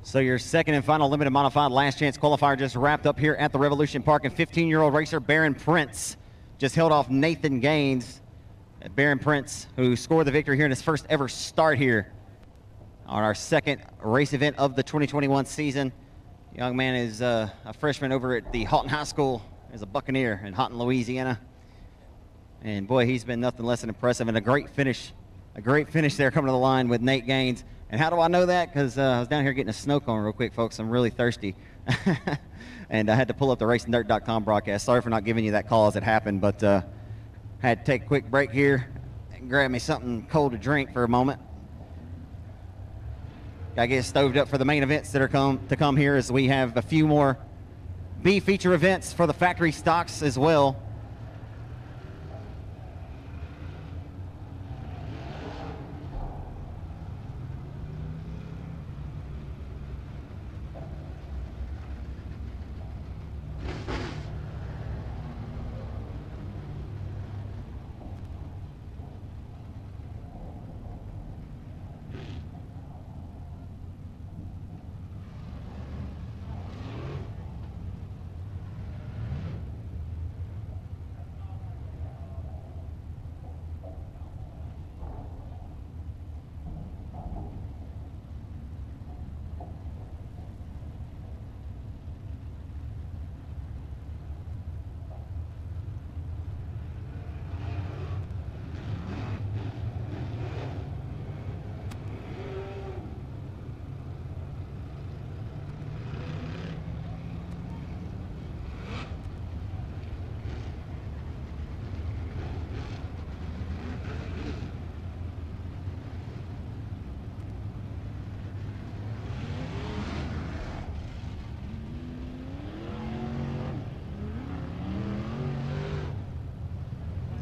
So your second and final limited modified last chance qualifier just wrapped up here at the Revolution Park, and 15-year-old racer Baron Prince just held off Nathan Gaines. Baron Prince, who scored the victory here in his first ever start here on our second race event of the 2021 season. Young man is a freshman over at the Houghton High School as a Buccaneer in Houghton, Louisiana. And boy, he's been nothing less than impressive, and a great finish there coming to the line with Nate Gaines. And how do I know that? Because I was down here getting a snow cone real quick, folks. I'm really thirsty. And I had to pull up the racingdirt.com broadcast. Sorry for not giving you that call as it happened, but had to take a quick break here and grab me something cold to drink for a moment. Gotta get stoved up for the main events that are to come here, as we have a few more B feature events for the factory stocks as well.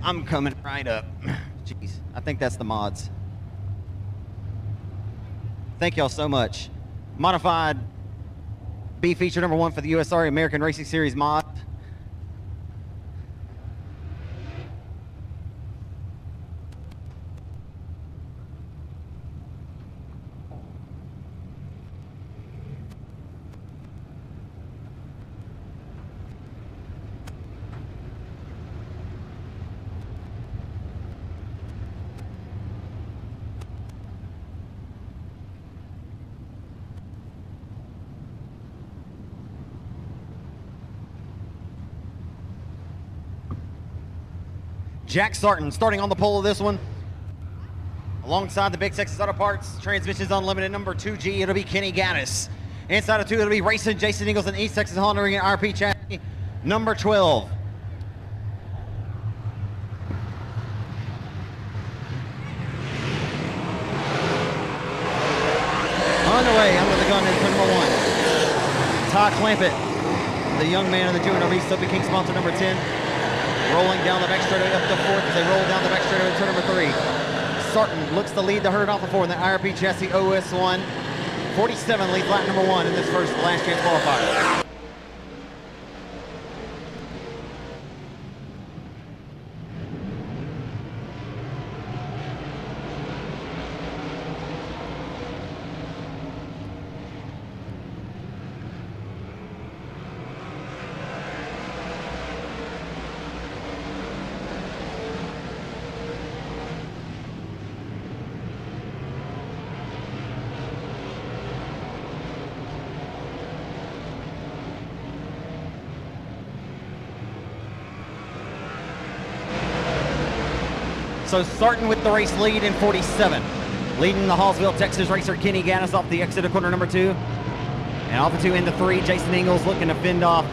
I'm coming right up. Jeez, I think that's the mods. Thank y'all so much. Modified B feature number 1 for the USRA American Racing Series mod. Jack Sarton starting on the pole of this one. Alongside the Big Texas Auto Parts Transmissions Unlimited number 2G, it'll be Kenny Gaddis. Inside of 2, it'll be racing Jason Ingles and East Texas Honda Ring and RP chassis number 12. Underway under the gun is number 1. Todd Clampett, the young man in the junior East Soapy King sponsor number 10. Rolling down the back straightaway up to 4th as they roll down the back straightaway to turn number 3. Sarton looks to lead the herd off of 4 in the IRP chassis OS1. 47 leads lap number 1 in this first last chance qualifier. So Sarton with the race lead in 47. Leading the Hallsville, Texas racer Kenny Gaddis off the exit of corner number 2. And off the 2 into 3, Jason Ingles looking to fend off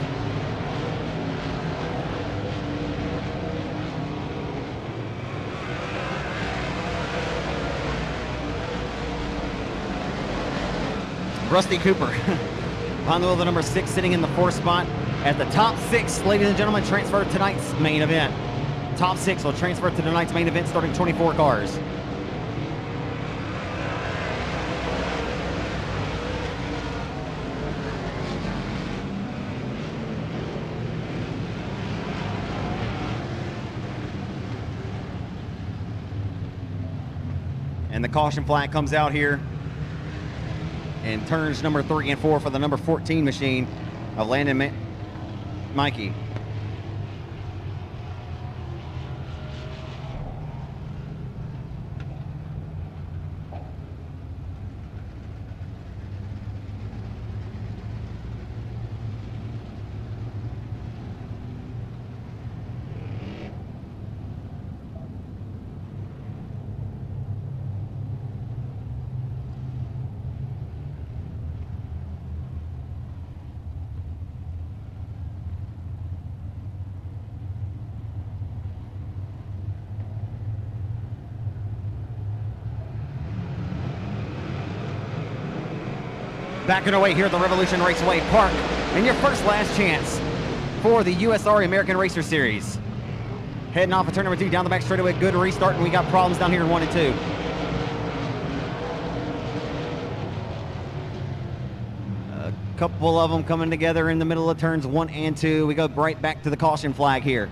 Rusty Cooper. On the wheel, the number 6 sitting in the 4th spot. At the top 6, ladies and gentlemen, transfer to tonight's main event. Top 6 will transfer to tonight's main event, starting 24 cars. And the caution flag comes out here. in turns number 3 and 4 for the number 14 machine of Landon Mikey. Backing away here at the Revolution Raceway Park, and your first last chance for the USRA American Racer Series. Heading off of turn number 2 down the back straightaway, good restart, and we got problems down here in 1 and 2. A couple of them coming together in the middle of turns 1 and 2. We go right back to the caution flag here.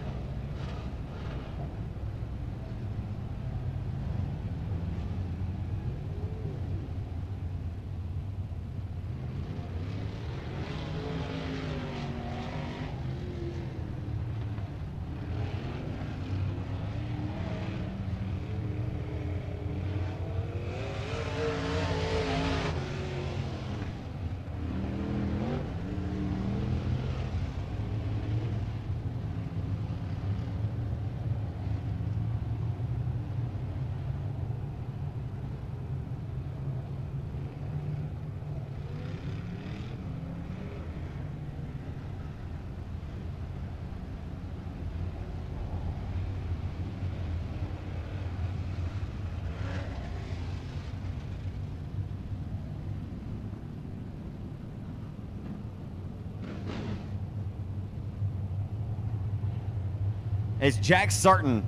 As Jack Sarton,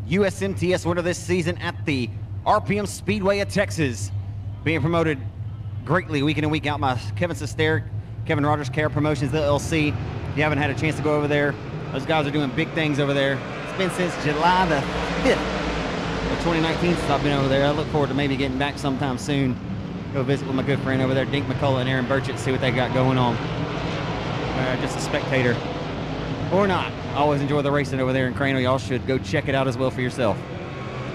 USMTS winner this season at the RPM Speedway of Texas, being promoted greatly week in and week out by Kevin Sester, Kevin Rogers Care Promotions LLC. If you haven't had a chance to go over there, those guys are doing big things over there. It's been since July the 5th of 2019 since I've been over there. I look forward to maybe getting back sometime soon. Go visit with my good friend over there, Dink McCullough and Aaron Burchett, see what they got going on. Just a spectator or not. I always enjoy the racing over there in Crano. Y'all should go check it out as well for yourself.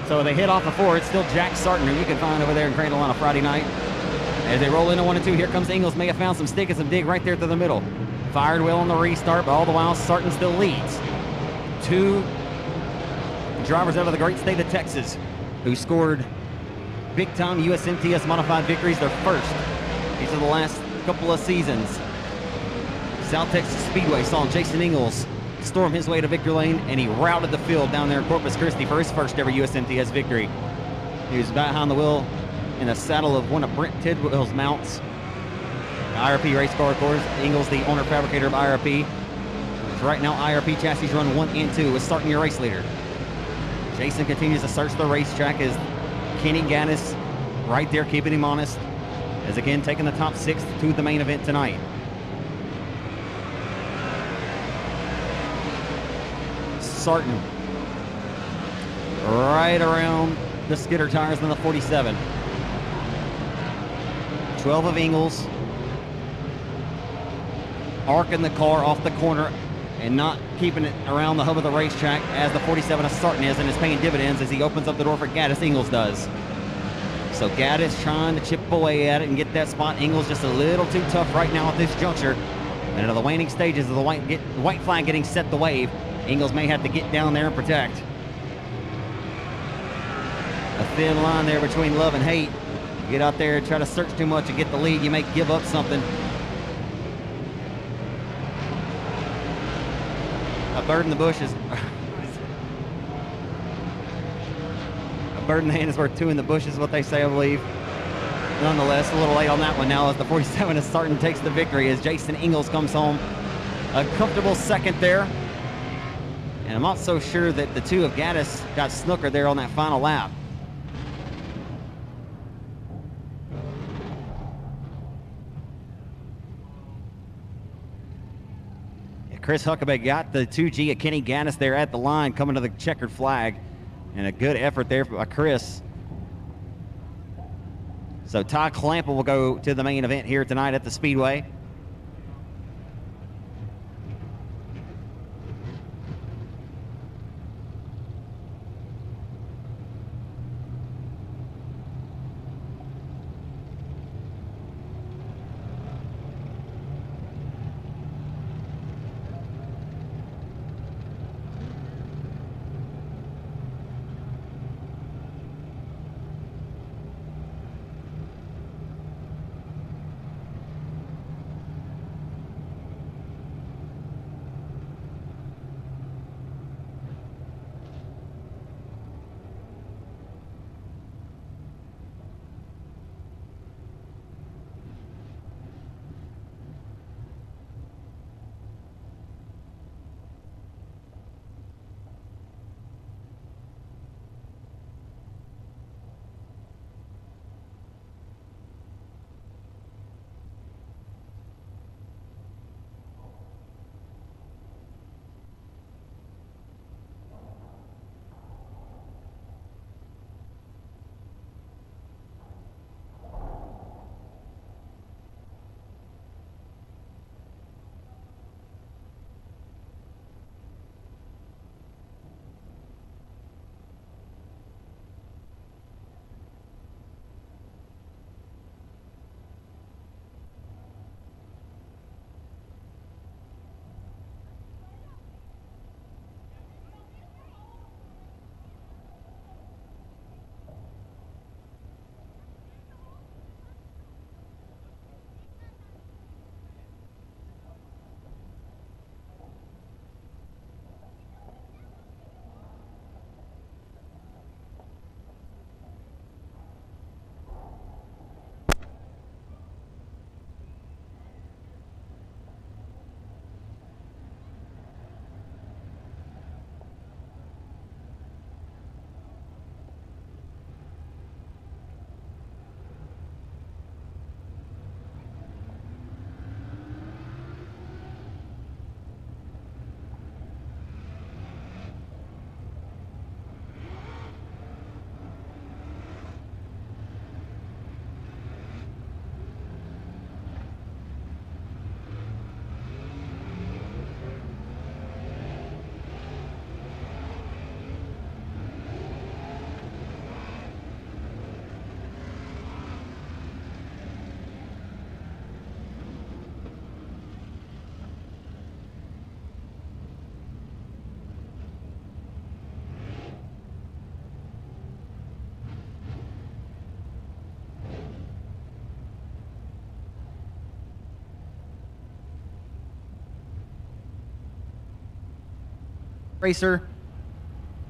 So they hit off the 4. It's still Jack Sarton, who you can find over there in Crano on a Friday night. As they roll into 1 and 2, here comes Ingles. May have found some stick and some dig right there through the middle. Fired well on the restart, but all the while Sarton still leads. 2 drivers out of the great state of Texas who scored big-time USMTS modified victories, their first. These are the last couple of seasons. South Texas Speedway saw Jason Ingles storm his way to victory lane, and he routed the field down there in Corpus Christi for his first ever USMTS victory. He was behind the wheel in a saddle of one of Brent Tidwell's mounts. The IRP race car, of course. Ingles, the owner fabricator of IRP. Right now, IRP chassis run 1 and 2 with starting your race leader. Jason continues to search the racetrack as Kenny Gaddis right there keeping him honest, as again taking the top 6 to the main event tonight. Sarton right around the skidder tires on the 47. 12 of Ingles arcing the car off the corner and not keeping it around the hub of the racetrack as the 47 of Sarton is, and is paying dividends as he opens up the door for Gaddis. Ingles does. So Gaddis trying to chip away at it and get that spot. Ingles just a little too tough right now at this juncture. And into the waning stages of the white flag getting set to wave, Ingles may have to get down there and protect. A thin line there between love and hate. You get out there and try to search too much and get the lead, you may give up something. A bird in the bush is... a bird in the hand is worth 2 in the bush is what they say, I believe. Nonetheless, a little late on that one now as the 47 is starting to take the victory as Jason Ingles comes home. A comfortable second there. And I'm not so sure that the 2 of Gaddis got snookered there on that final lap. Chris Huckabee got the 2G of Kenny Gaddis there at the line, coming to the checkered flag. And a good effort there by Chris. So Ty Clample will go to the main event here tonight at the Speedway. Racer,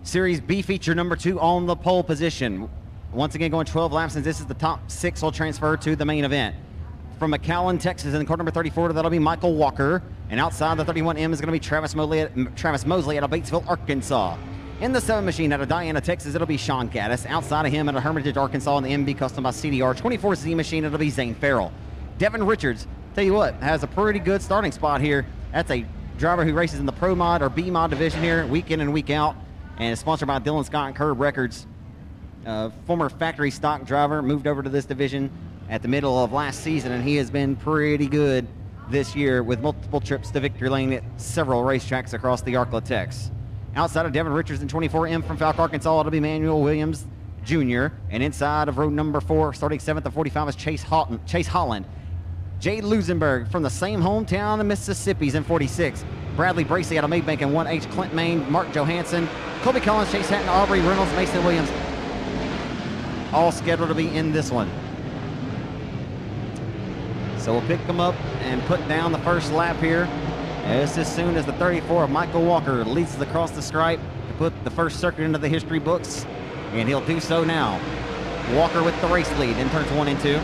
Series B feature number 2 on the pole position. Once again, going 12 laps, since this is the top 6 will transfer to the main event. From McAllen, Texas, in car number 34, that'll be Michael Walker. And outside the 31M is going to be Travis Mosley out of Batesville, Arkansas. In the 7 machine out of Diana, Texas, it'll be Sean Gaddis. Outside of him out of Hermitage, Arkansas, in the MB custom by CDR 24Z machine, it'll be Zane Farrell. Devin Richards, tell you what, has a pretty good starting spot here. That's a driver who races in the Pro Mod or B Mod division here, week in and week out, and is sponsored by Dylan Scott and Curb Records. Former factory stock driver, moved over to this division at the middle of last season, and he has been pretty good this year with multiple trips to victory lane at several racetracks across the Arklatex. Outside of Devin Richards in 24M from Falk, Arkansas, it'll be Manuel Williams Jr. And inside of road number 4, starting 7th of 45, is Chase Holland. Jay Lusenberg from the same hometown of Mississippi's in 46. Bradley Bracey out of Maybank in 1H. Clint Main, Mark Johansson, Colby Collins, Chase Hatton, Aubrey Reynolds, Mason Williams. All scheduled to be in this one. So we'll pick them up and put down the first lap here. Just as soon as the 34 of Michael Walker leads across the stripe to put the first circuit into the history books, and he'll do so now. Walker with the race lead in turns 1 and 2.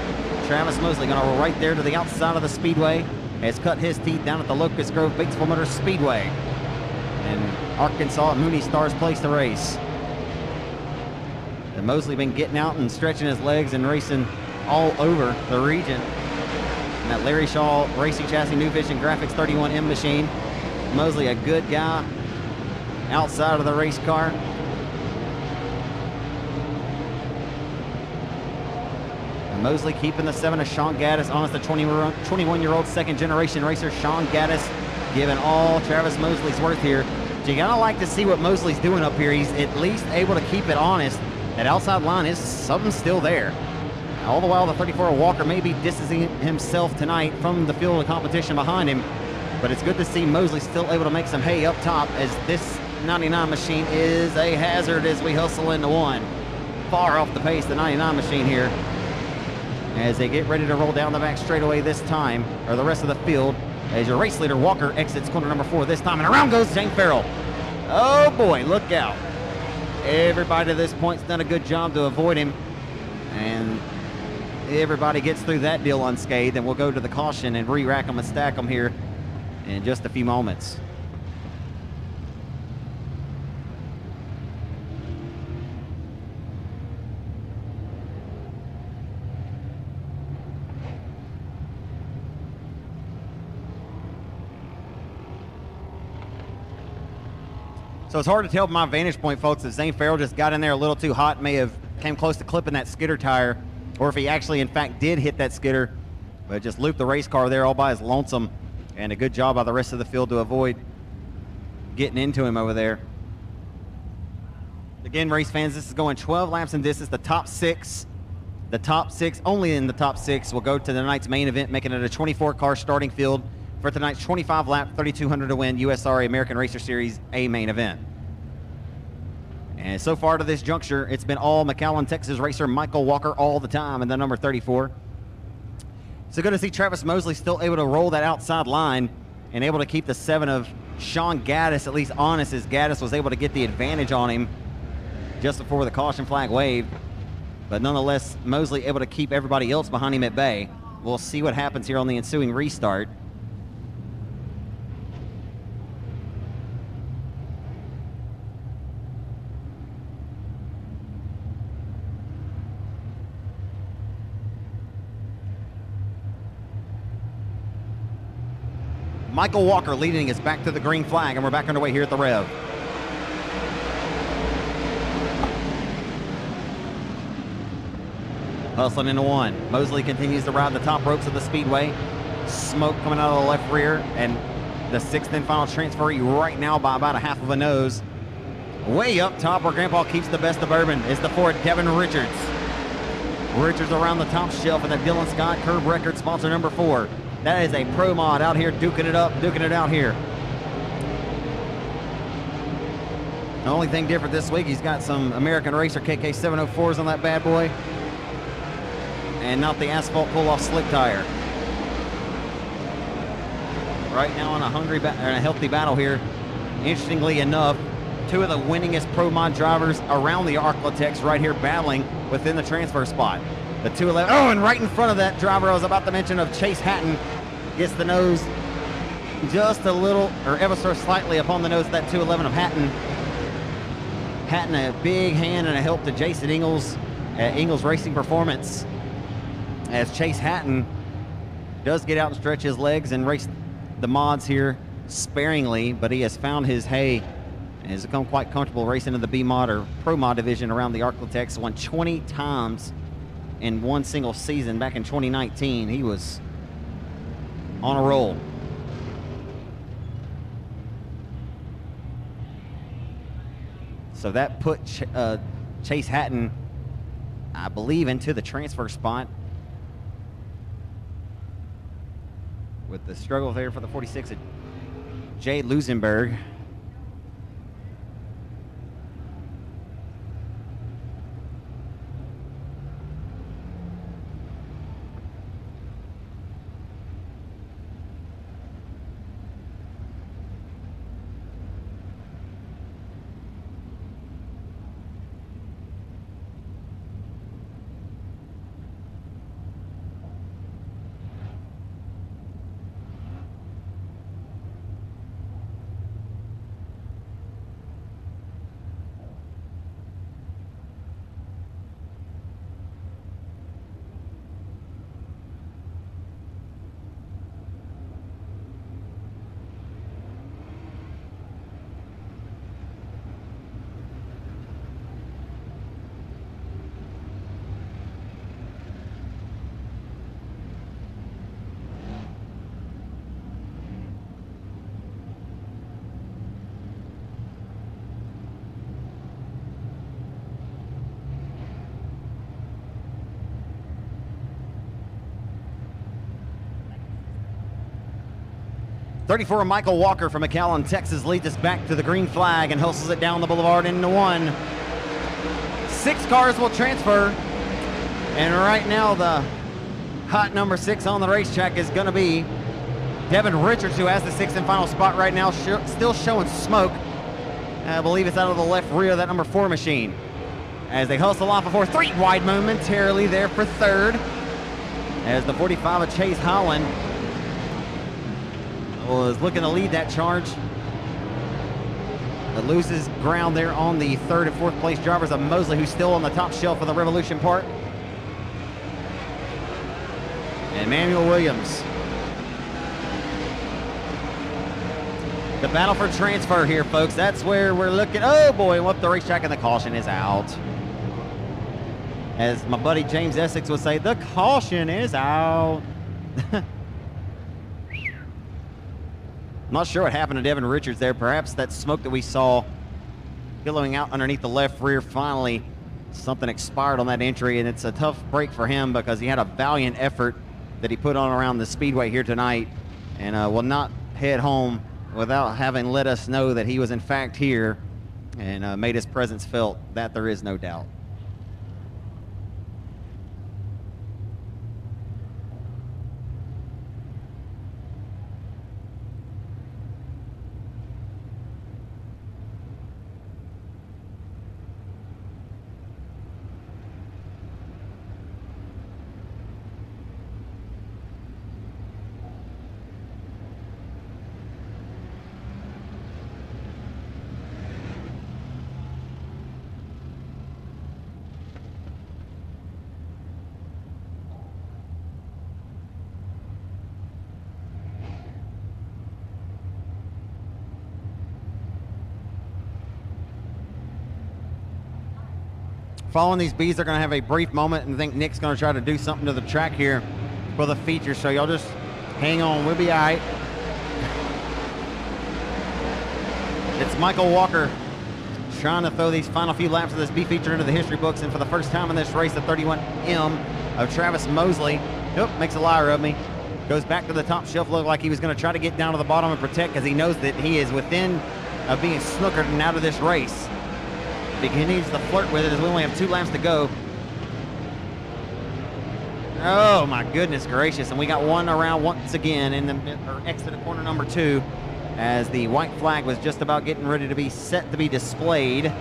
Travis Mosley going to roll right there to the outside of the speedway. Has cut his teeth down at the Locust Grove Batesville Motor Speedway. And Arkansas at Mooney Stars place the race. And Mosley been getting out and stretching his legs and racing all over the region. And that Larry Shaw Racing Chassis New Vision Graphics 31M machine. Mosley, a good guy outside of the race car. Mosley keeping the 7 of Sean Gaddis on as the 21-year-old second-generation racer. Sean Gaddis giving all Travis Mosley's worth here. So you gotta like to see what Mosley's doing up here. He's at least able to keep it honest. That outside line is something still there. All the while, the 34 Walker may be distancing himself tonight from the field of competition behind him. But it's good to see Mosley still able to make some hay up top, as this 99 machine is a hazard as we hustle into one. Far off the pace, the 99 machine here, as they get ready to roll down the back straightaway this time, or the rest of the field, as your race leader Walker exits corner number 4 this time, and around goes Zane Farrell. Oh boy, look out. Everybody to this point's done a good job to avoid him, and everybody gets through that deal unscathed, and we'll go to the caution and re-rack them and stack them here in just a few moments. So it's hard to tell from my vantage point, folks, if Zane Farrell just got in there a little too hot, may have came close to clipping that skidder tire, or if he actually, in fact, did hit that skidder, but just looped the race car there all by his lonesome. And a good job by the rest of the field to avoid getting into him over there. Again, race fans, this is going 12 laps, and this is the top 6. The top 6, only in the top 6, will go to tonight's main event, making it a 24-car starting field for tonight's 25-lap, 3,200 to win USRA American Racer Series A main event. And so far to this juncture, it's been all McAllen, Texas racer Michael Walker all the time in the number 34. So good to see Travis Mosley still able to roll that outside line and able to keep the 7 of Sean Gaddis at least honest, as Gaddis was able to get the advantage on him just before the caution flag waved. But nonetheless, Mosley able to keep everybody else behind him at bay. We'll see what happens here on the ensuing restart. Michael Walker leading us back to the green flag, and we're back underway here at the Rev. Hustling into one. Mosley continues to ride the top ropes of the speedway. Smoke coming out of the left rear, and the 6th and final transferee right now by about a half of a nose. Way up top where Grandpa keeps the best of bourbon is the Ford Devin Richards. Richards around the top shelf in the Dylan Scott Curb Record, sponsor number 4. That is a pro mod out here duking it up, duking it out here. The only thing different this week, he's got some American Racer KK 704s on that bad boy, and not the asphalt pull-off slick tire. Right now on a healthy battle here. Interestingly enough, 2 of the winningest pro mod drivers around the Arklatex right here battling within the transfer spot. The 211, oh, and right in front of that driver I was about to mention of Chase Hatton, gets the nose just a little, or ever so slightly upon the nose of that 211 of Hatton. Hatton a big hand and a help to Jason Ingles at Ingles Racing Performance, as Chase Hatton does get out and stretch his legs and race the mods here sparingly, but he has found his hay and has become quite comfortable racing in the B mod or pro mod division around the Arklatex. Won 20 times in one single season back in 2019. He was on a roll. So that put Chase Hatton, I believe, into the transfer spot, with the struggle there for the 46 of Jay Lusenberg. 34, Michael Walker from McAllen, Texas, leads us back to the green flag and hustles it down the boulevard into one. 6 cars will transfer. And right now, the hot number 6 on the racetrack is going to be Devin Richards, who has the 6th and final spot right now, still showing smoke. I believe it's out of the left rear of that number 4 machine. As they hustle off before 3 wide momentarily there for 3rd. As the 45 of Chase Holland was looking to lead that charge. But loses ground there on the 3rd and 4th place drivers of Mosley, who's still on the top shelf of the Revolution Park. And Emmanuel Williams. The battle for transfer here, folks. That's where we're looking. Oh boy, whoop, the racetrack, and the caution is out. As my buddy James Essex would say, the caution is out. I'm not sure what happened to Devin Richards there. Perhaps that smoke that we saw billowing out underneath the left rear, finally something expired on that entry, and it's a tough break for him because he had a valiant effort that he put on around the speedway here tonight, and will not head home without having let us know that he was in fact here and made his presence felt. That there is no doubt. Following these Bs, they're going to have a brief moment, and I think Nick's going to try to do something to the track here for the feature, so y'all just hang on. We'll be all right. It's Michael Walker trying to throw these final few laps of this B feature into the history books, and for the first time in this race, the 31M of Travis Mosley, makes a liar of me, goes back to the top shelf. Looked like he was going to try to get down to the bottom and protect, because he knows that he is within of being snookered and out of this race. He needs to flirt with it as we only have 2 laps to go. Oh my goodness gracious, and we got one around once again in the exit of corner number 2 as the white flag was just about getting ready to be set to be displayed.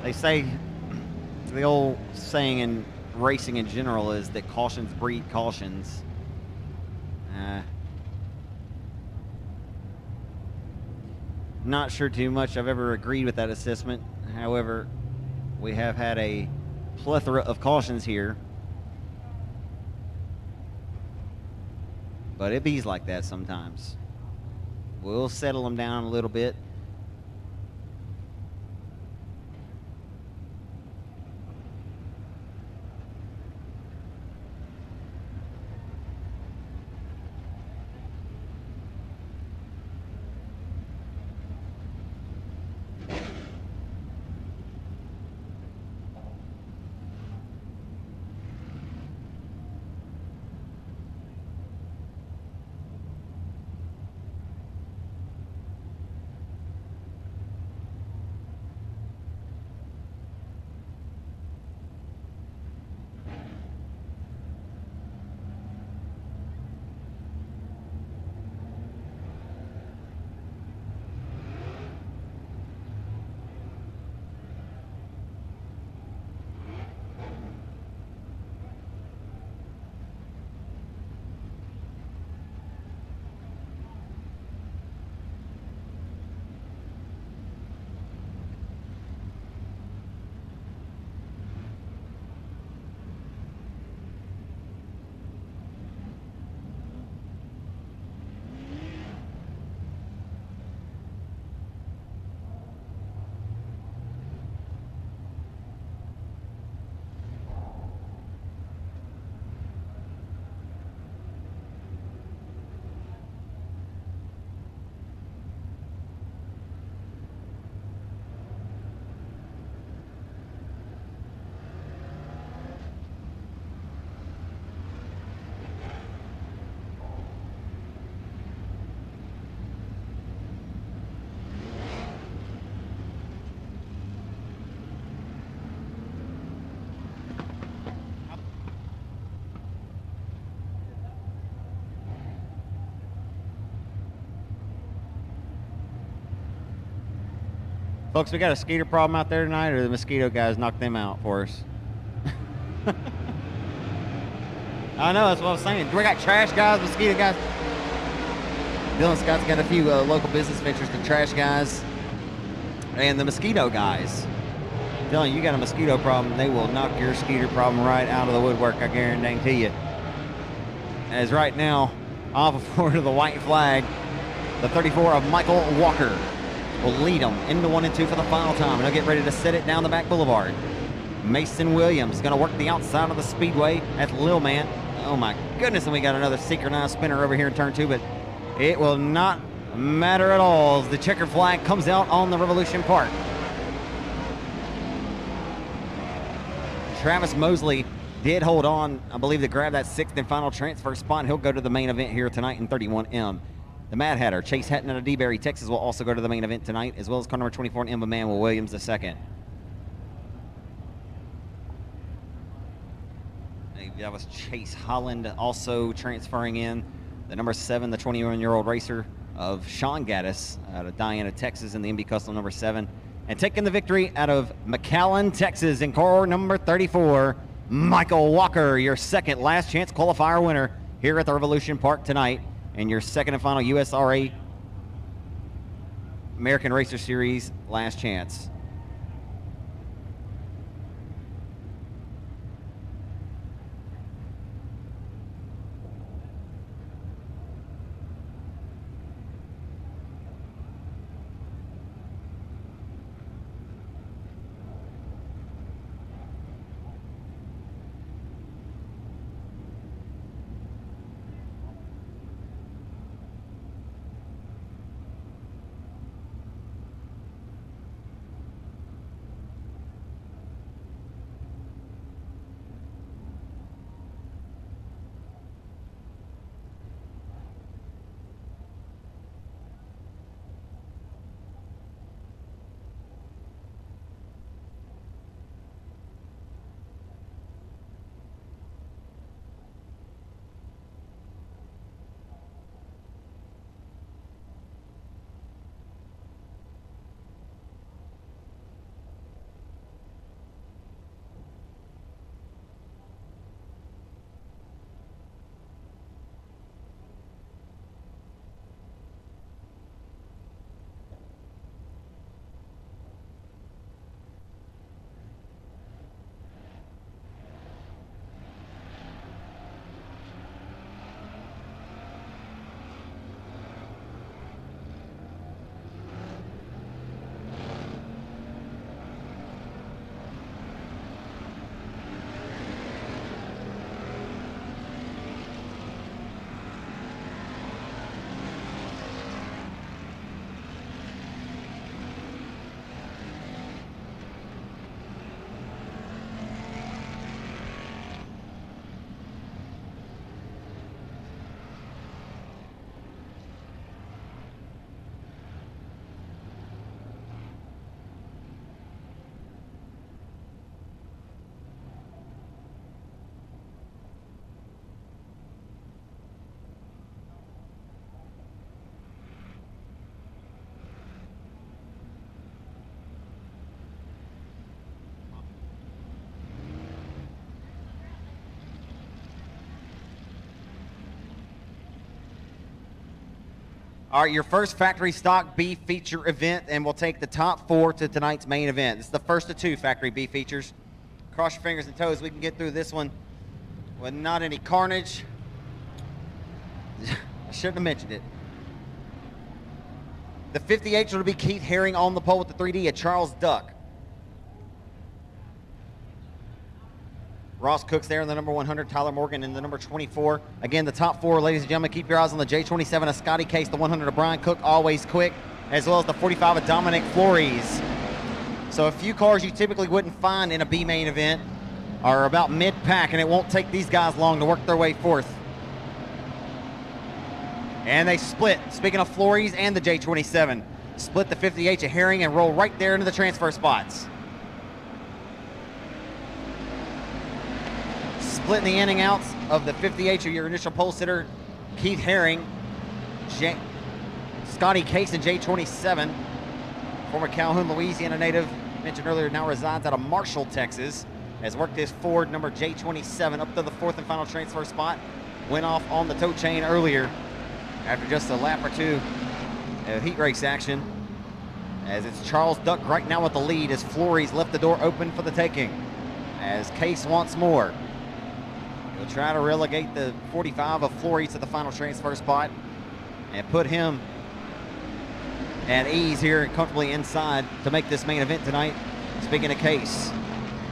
They say, the old saying in racing in general is that cautions breed cautions. Not sure too much I've ever agreed with that assessment. However, we have had a plethora of cautions here. But it bees like that sometimes. We'll settle them down a little bit. Folks, we got a skeeter problem out there tonight, or the mosquito guys knocked them out for us? I know, that's what I was saying. We got trash guys, mosquito guys. Dylan Scott's got a few local business ventures, the trash guys and the mosquito guys. Dylan, you got a mosquito problem, they will knock your skeeter problem right out of the woodwork, I guarantee you. As right now, off forward of the white flag, the 34 of Michael Walker will lead them into 1 and 2 for the final time, and they'll get ready to set it down the back boulevard. Mason Williams going to work the outside of the speedway at Lil Man. Oh my goodness, and we got another synchronized spinner over here in turn 2, but it will not matter at all as the checker flag comes out on the Revolution Park. Travis Mosley did hold on, I believe, to grab that 6th and final transfer spot. He'll go to the main event here tonight in 31M. The Mad Hatter, Chase Hatton out of DeBerry, Texas, will also go to the main event tonight, as well as car number 24 and Emmanuel Williams II. That was Chase Holland also transferring in. The number 7, the 21-year-old racer of Sean Gaddis out of Diana, Texas, in the MB Custom number 7. And taking the victory out of McAllen, Texas, in car number 34, Michael Walker, your second last chance qualifier winner here at the Revolution Park tonight, and your second and final USRA American Racer Series last chance. All right, your first factory stock B feature event, and we'll take the top 4 to tonight's main event. This is the first of 2 factory B features. Cross your fingers and toes, we can get through this one with not any carnage. I shouldn't have mentioned it. The 58 will be Keith Herring on the pole with the 3D at Charles Duck. Ross Cook's there in the number 100, Tyler Morgan in the number 24. Again, the top 4, ladies and gentlemen, keep your eyes on the J27 of Scotty Case, the 100 of Brian Cook, always quick, as well as the 45 of Dominic Flores. So a few cars you typically wouldn't find in a B main event are about mid-pack, and it won't take these guys long to work their way forth. And they split, speaking of Flores and the J27, split the 58 of Herring and roll right there into the transfer spots. Splitting the in and outs of the 58 of your initial pole sitter, Keith Herring, Scotty Case and J27. Former Calhoun, Louisiana native, mentioned earlier, now resides out of Marshall, Texas. Has worked his Ford number J27 up to the 4th and final transfer spot. Went off on the tow chain earlier after just a lap or two of heat race action. As it's Charles Duck right now with the lead as Flores left the door open for the taking. As Case wants more. He'll try to relegate the 45 of Flores to the final transfer spot and put him at ease here and comfortably inside to make this main event tonight. Speaking of Case,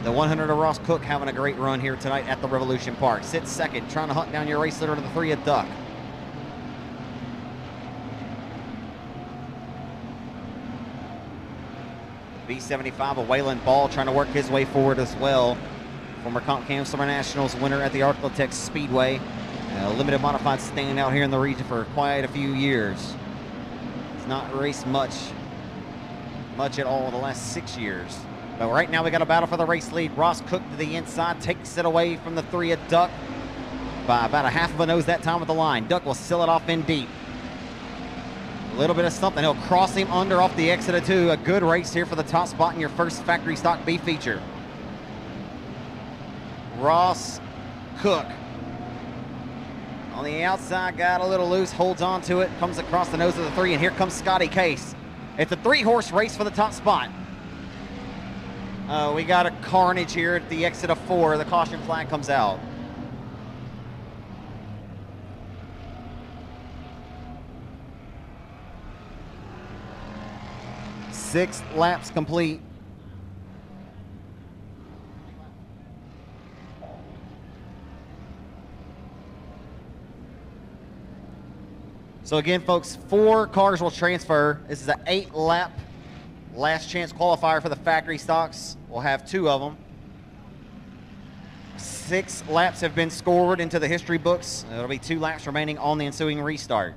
the 100 of Ross Cook having a great run here tonight at the Revolution Park. Sits second, trying to hunt down your race leader to the 3 of Duck. B75 of Waylon Ball trying to work his way forward as well. Former Comp Cam Summer Nationals winner at the Arklatex Speedway. Limited modified standout here in the region for quite a few years. He's not raced much at all the last 6 years. But right now we got a battle for the race lead. Ross Cook to the inside, takes it away from the 3 of Duck by about a half of a nose that time with the line. Duck will seal it off in deep. A little bit of something. He'll cross him under off the exit of 2. A good race here for the top spot in your first factory stock B feature. Ross Cook on the outside, got a little loose, holds on to it, comes across the nose of the 3, and here comes Scotty Case. It's a 3-horse race for the top spot. We got a carnage here at the exit of 4. The caution flag comes out. 6 laps complete. So again, folks, 4 cars will transfer. This is an 8-lap last chance qualifier for the factory stocks. We'll have 2 of them. 6 laps have been scored into the history books. There'll be 2 laps remaining on the ensuing restart.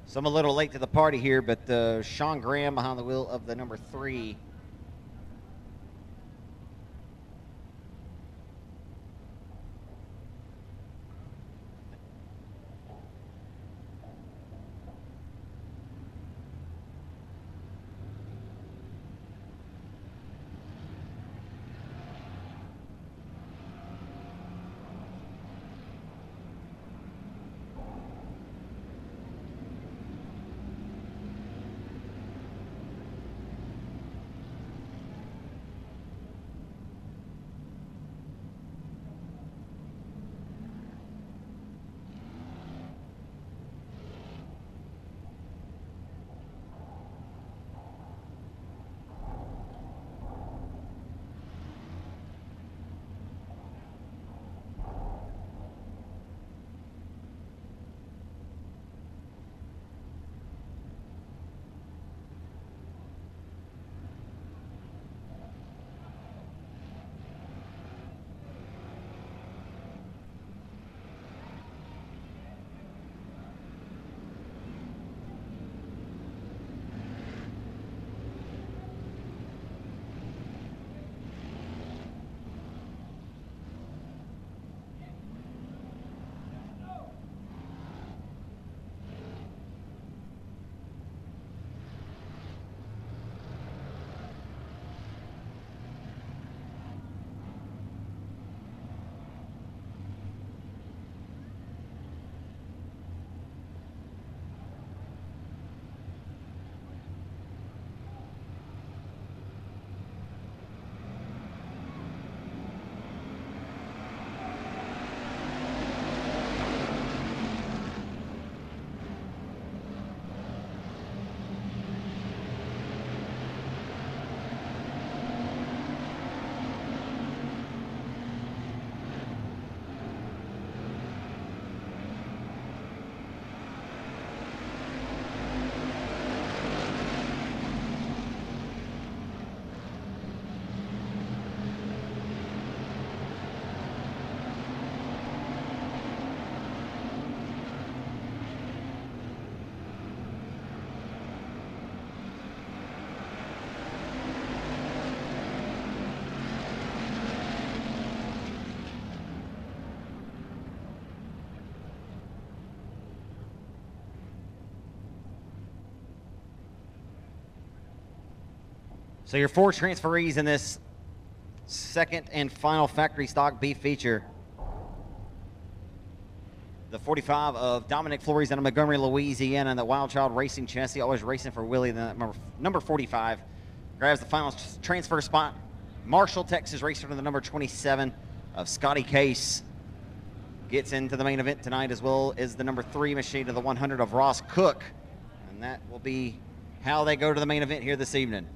So I'm a little late to the party here, but Sean Graham behind the wheel of the number 3. So your 4 transferees in this second and final factory stock beef feature. The 45 of Dominic Flores out of Montgomery, Louisiana, and the Wild Child Racing chassis, always racing for Willie. Then number 45 grabs the final transfer spot. Marshall, Texas racer to the number 27 of Scotty Case gets into the main event tonight, as well as the number 3 machine to the 100 of Ross Cook. And that will be how they go to the main event here this evening.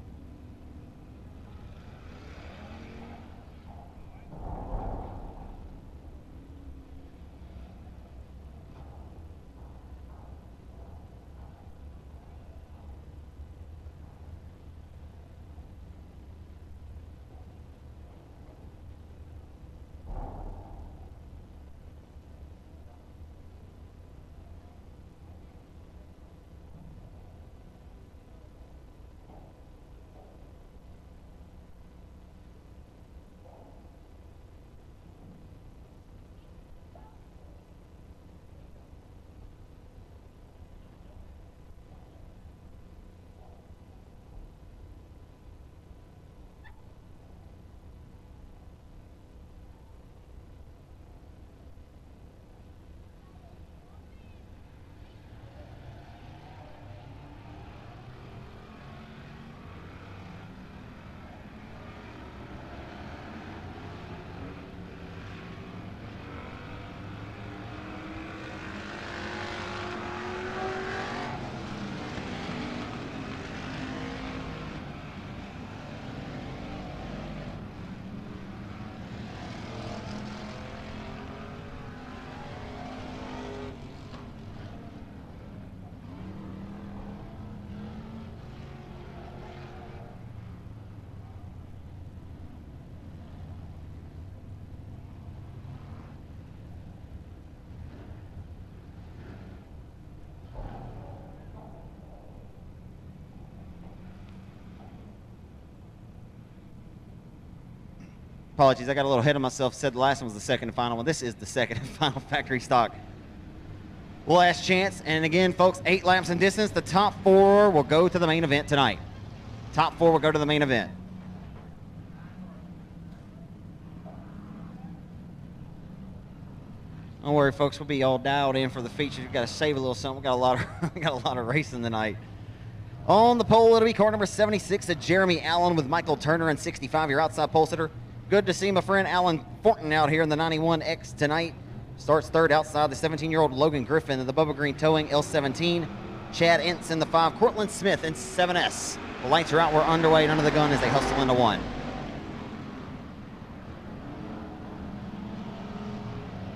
Apologies, I got a little ahead of myself. Said the last one was the second and final one. This is the second and final factory stock. Last chance, and again, folks, 8 laps in distance. The top 4 will go to the main event tonight. Top 4 will go to the main event. Don't worry, folks. We'll be all dialed in for the features. We've got to save a little something. We got a lot of racing tonight. On the pole, it'll be car number 76 of Jeremy Allen with Michael Turner and 65, your outside pole sitter. Good to see my friend Alan Fortin out here in the 91X tonight. Starts third outside the 17-year-old Logan Griffin in the Bubba Green Towing L17. Chad Ince in the 5. Cortland Smith in 7S. The lights are out. We're underway and under the gun as they hustle into 1.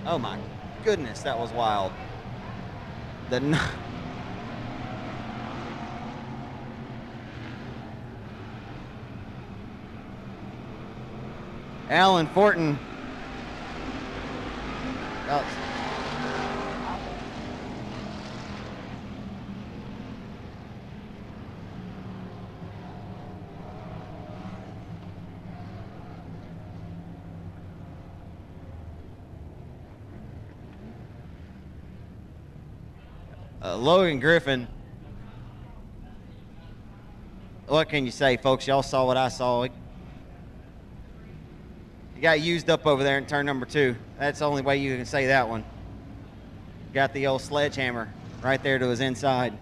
Oh my goodness, that was wild. Alan Fortin. Logan Griffin. What can you say, folks? Y'all saw what I saw. He got used up over there in turn number 2. That's the only way you can say that one. Got the old sledgehammer right there to his inside.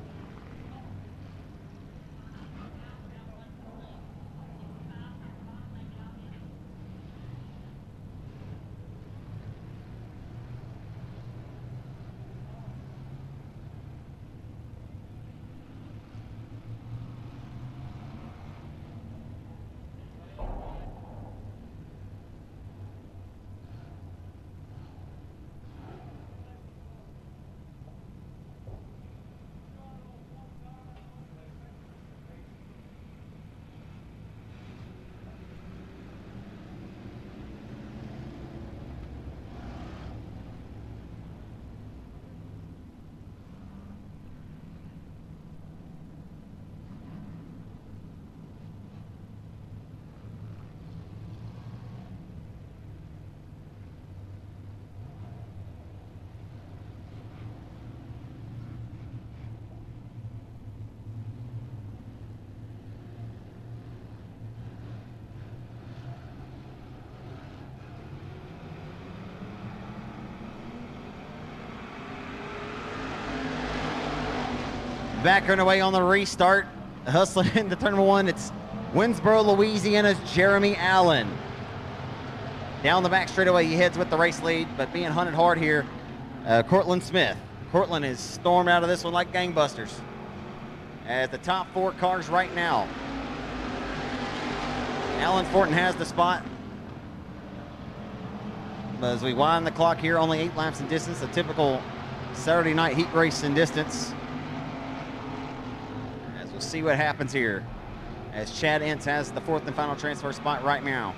Back underway on the restart. Hustling into turn number 1. It's Winsboro, Louisiana's Jeremy Allen. Down the back straightaway, he heads with the race lead, but being hunted hard here, Cortland Smith. Cortland is stormed out of this one like gangbusters. At the top 4 cars right now. Alan Fortin has the spot. But as we wind the clock here, only 8 laps in distance, a typical Saturday night heat race in distance. As we'll see what happens here, as Chad Ince has the 4th and final transfer spot right now.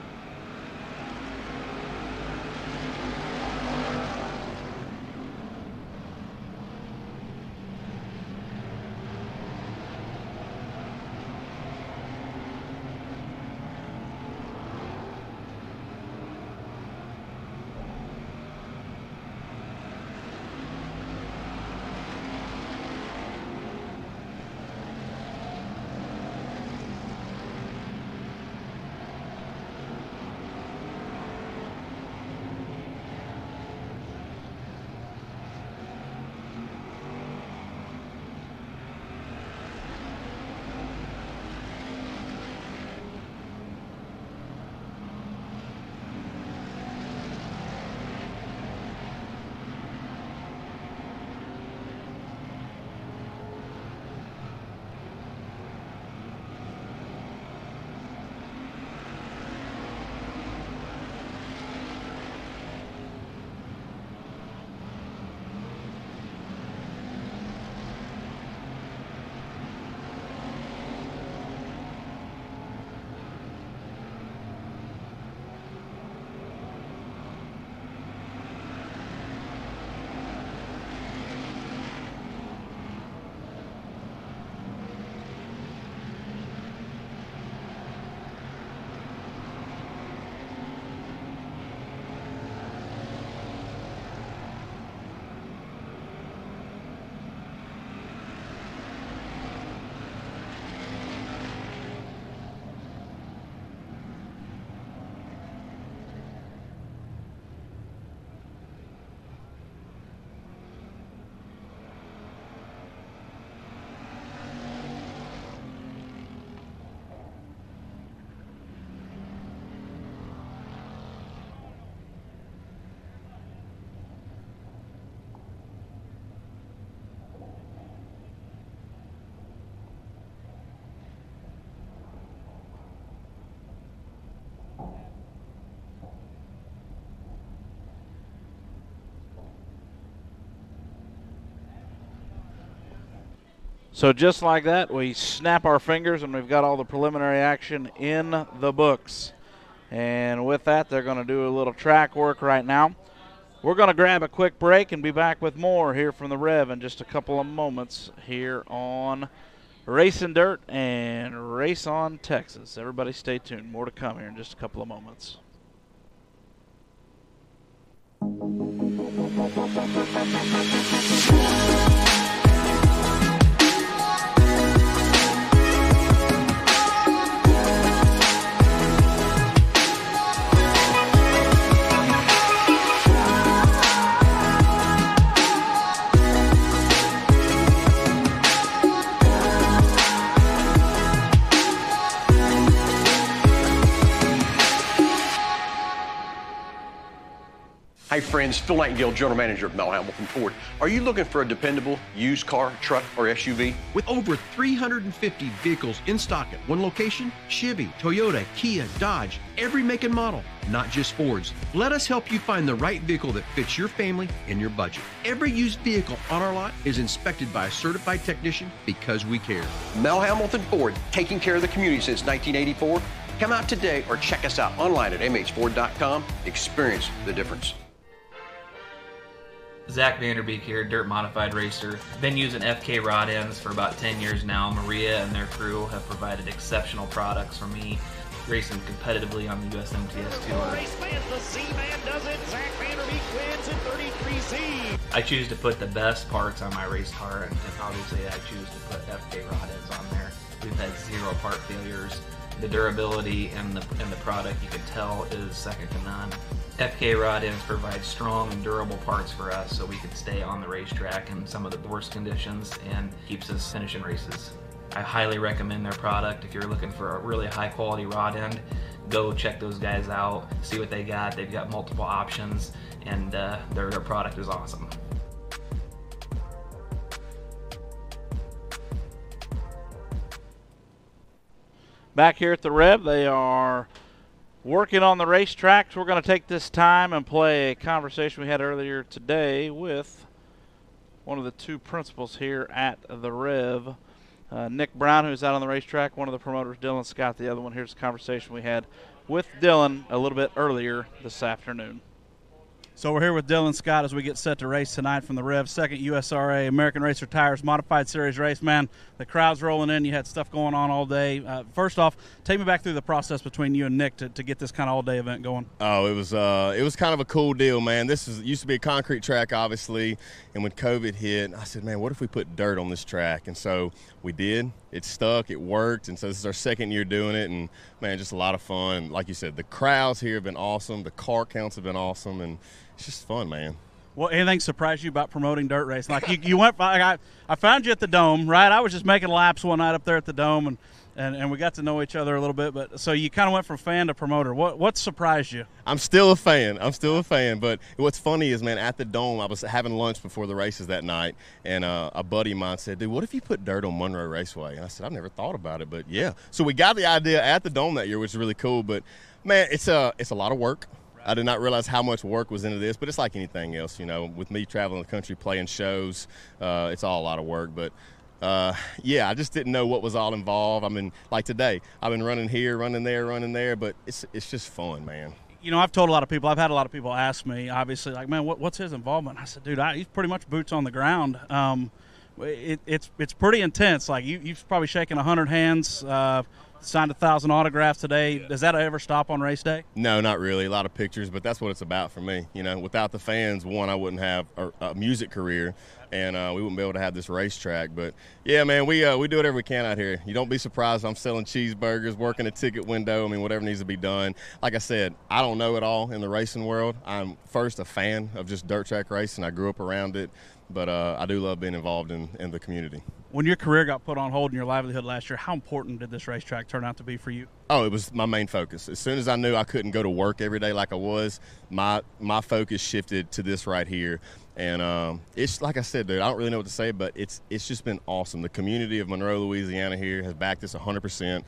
So just like that, we snap our fingers and we've got all the preliminary action in the books. And with that, they're going to do a little track work right now. We're going to grab a quick break and be back with more here from the Rev in just a couple of moments here on Racing Dirt and Race on Texas. Everybody stay tuned. More to come here in just a couple of moments. Hi friends, Phil Nightingale, General Manager of Mel Hamilton Ford. Are you looking for a dependable used car, truck, or SUV? With over 350 vehicles in stock at one location, Chevy, Toyota, Kia, Dodge, every make and model, not just Fords. Let us help you find the right vehicle that fits your family and your budget. Every used vehicle on our lot is inspected by a certified technician because we care. Mel Hamilton Ford, taking care of the community since 1984. Come out today or check us out online at mhford.com. Experience the difference. Zach Vanderbeek here, dirt modified racer. Been using FK rod ends for about 10 years now. Maria and their crew have provided exceptional products for me, racing competitively on the USMTS Tour. Race fans, the Z-Man does it. Zach Vanderbeek wins in 33Z. I choose to put the best parts on my race car, and obviously I choose to put FK rod ends on there. We've had 0 part failures. The durability and the product, you can tell, is second to none. FK rod ends provide strong and durable parts for us so we can stay on the racetrack in some of the worst conditions and keeps us finishing races. I highly recommend their product. If you're looking for a really high quality rod end, go check those guys out, see what they got. They've got multiple options, and their product is awesome. Back here at the Rev, they are working on the racetracks. We're going to take this time and play a conversation we had earlier today with one of the two principals here at the Rev, Nick Brown, who's out on the racetrack, one of the promoters, Dylan Scott, the other one. Here's the conversation we had with Dylan a little bit earlier this afternoon. So we're here with Dylan Scott as we get set to race tonight from the Rev, second USRA American Racer Tires Modified Series race. Man, the crowd's rolling in. You had stuff going on all day. First off, take me back through the process between you and Nick to get this kind of all-day event going. Oh, it was kind of a cool deal, man. This used to be a concrete track, obviously, and when COVID hit, I said, man, what if we put dirt on this track? And so we did. It stuck. It worked. And so this is our second year doing it, and, man, just a lot of fun. Like you said, the crowds here have been awesome. The car counts have been awesome, and it's just fun, man. Well, anything surprised you about promoting dirt racing? Like you went, I found you at the Dome, right? I was just making laps one night up there at the Dome, and we got to know each other a little bit. But so you kind of went from fan to promoter. What surprised you? I'm still a fan. But what's funny is, man, at the Dome, I was having lunch before the races that night, and a buddy of mine said, dude, what if you put dirt on Monroe Raceway? And I said, I've never thought about it, but yeah. So we got the idea at the Dome that year, which is really cool. But, man, it's a lot of work. I did not realize how much work was into this, but it's like anything else, you know. With me traveling the country, playing shows, it's all a lot of work. But, yeah, I just didn't know what was all involved. I mean, like today, I've been running here, running there, but it's just fun, man. You know, I've told a lot of people, I've had a lot of people ask me, obviously, like, man, what's his involvement? I said, dude, he's pretty much boots on the ground. It's pretty intense. Like, you've probably shaken 100 hands, signed 1,000 autographs today. Does that ever stop on race day? No, not really. A lot of pictures, but that's what it's about for me. You know, without the fans, one, I wouldn't have a music career, and we wouldn't be able to have this racetrack. But, yeah, man, we do whatever we can out here. You don't be surprised I'm selling cheeseburgers, working a ticket window. I mean, whatever needs to be done. Like I said, I don't know it all in the racing world. I'm first a fan of just dirt track racing. I grew up around it, but I do love being involved in the community. When your career got put on hold in your livelihood last year, how important did this racetrack turn out to be for you? Oh, it was my main focus. As soon as I knew I couldn't go to work every day like I was, my focus shifted to this right here. And it's like I said, dude, I don't really know what to say, but it's just been awesome. The community of Monroe, Louisiana here has backed us 100%.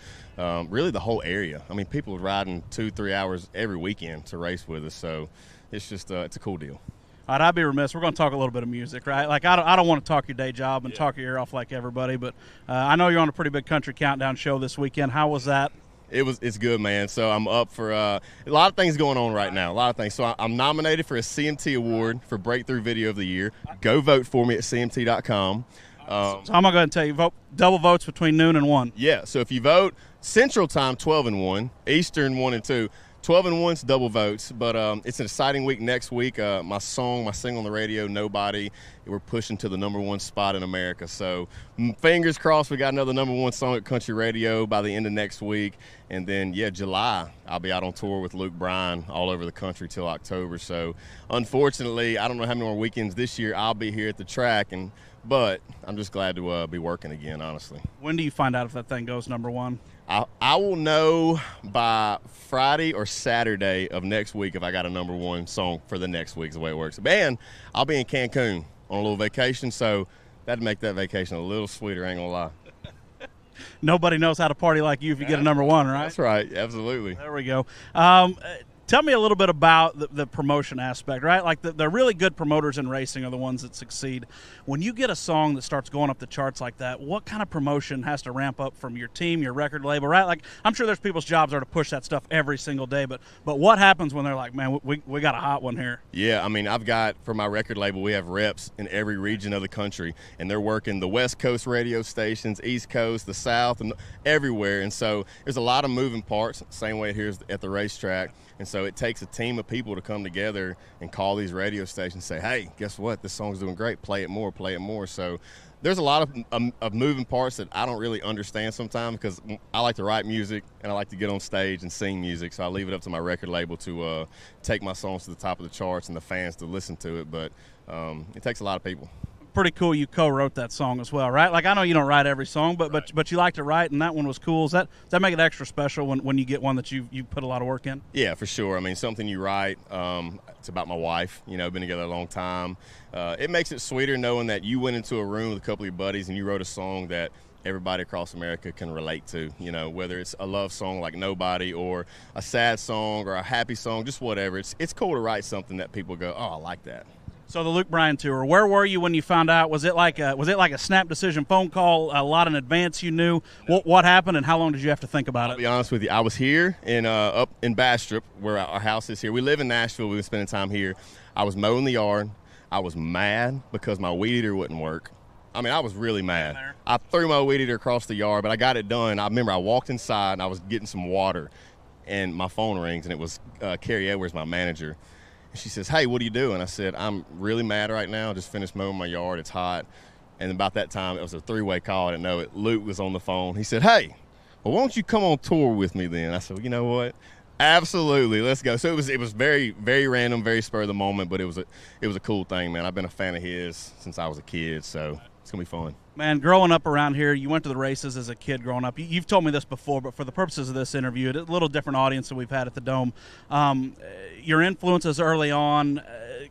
Really the whole area. I mean, people are riding 2-3 hours every weekend to race with us, so it's just it's a cool deal. All right, I'd be remiss. We're going to talk a little bit of music, right? Like, I don't want to talk your day job and talk your ear off like everybody, but I know you're on a pretty big country countdown show this weekend. How was that? It's good, man. So I'm up for a lot of things going on right now, a lot of things. So I'm nominated for a CMT award for Breakthrough Video of the Year. Go vote for me at CMT.com. So I'm going to go ahead and tell you, vote double votes between noon and 1. Yeah, so if you vote Central Time, 12 and 1, Eastern 1 and 2. 12 and 1's double votes, but it's an exciting week next week. My single on the radio, Nobody, we're pushing to the #1 spot in America. So fingers crossed we got another #1 song at country radio by the end of next week. And then, yeah, July, I'll be out on tour with Luke Bryan all over the country till October. So unfortunately, I don't know how many more weekends this year I'll be here at the track, but I'm just glad to be working again, honestly. When do you find out if that thing goes #1? I will know by Friday or Saturday of next week if I got a #1 song for the next week is the way it works. And I'll be in Cancun on a little vacation, so that'd make that vacation a little sweeter, I ain't gonna lie. Nobody knows how to party like you if you get a #1, right? That's right, absolutely. There we go. Tell me a little bit about the promotion aspect, right? Like the really good promoters in racing are the ones that succeed. When you get a song that starts going up the charts like that, what kind of promotion has to ramp up from your team, your record label, right? Like, I'm sure there's people's jobs are to push that stuff every single day, but what happens when they're like, man, we got a hot one here? Yeah, I mean, I've got, for my record label, we have reps in every region of the country, and they're working the West Coast radio stations, East Coast, the South, and everywhere. And so there's a lot of moving parts, same way here at the racetrack. And So it takes a team of people to come together and call these radio stations and say, hey, guess what? This song's doing great. Play it more, play it more. So there's a lot of moving parts that I don't really understand sometimes, because I like to write music and I like to get on stage and sing music. So I leave it up to my record label to take my songs to the top of the charts and the fans to listen to it. But it takes a lot of people. Pretty cool you co-wrote that song as well, right? Like, I know you don't write every song, but you like to write, and that one was cool. Does that make it extra special when you get one that you put a lot of work in? Yeah, for sure. I mean, something you write, it's about my wife, been together a long time. It makes it sweeter knowing that you went into a room with a couple of your buddies and you wrote a song that everybody across America can relate to, whether it's a love song like Nobody or a sad song or a happy song, just whatever. It's cool to write something that people go, oh, I like that. So the Luke Bryan tour, where were you when you found out? Was it like a snap decision phone call, a lot in advance you knew? What happened, and how long did you have to think about it? I'll be honest with you. I was here up in Bastrop, where our house is here. We live in Nashville. We've been spending time here. I was mowing the yard. I was mad because my weed eater wouldn't work. I mean, I was really mad. I threw my weed eater across the yard, but I got it done. I remember I walked inside, and I was getting some water, and my phone rings, and it was Carrie Edwards, my manager. She says, hey, what are you doing? I said, I'm really mad right now. I just finished mowing my yard. It's hot. And about that time, it was a three-way call. I didn't know it. Luke was on the phone. He said, hey, well, why don't you come on tour with me then? I said, well, you know what? Absolutely. Let's go. So it was very, very random, very spur of the moment, but it was a cool thing, man. I've been a fan of his since I was a kid, so it's going to be fun. Man, growing up around here, you went to the races as a kid growing up. You've told me this before, but for the purposes of this interview, a little different audience than we've had at the Dome. Your influences early on,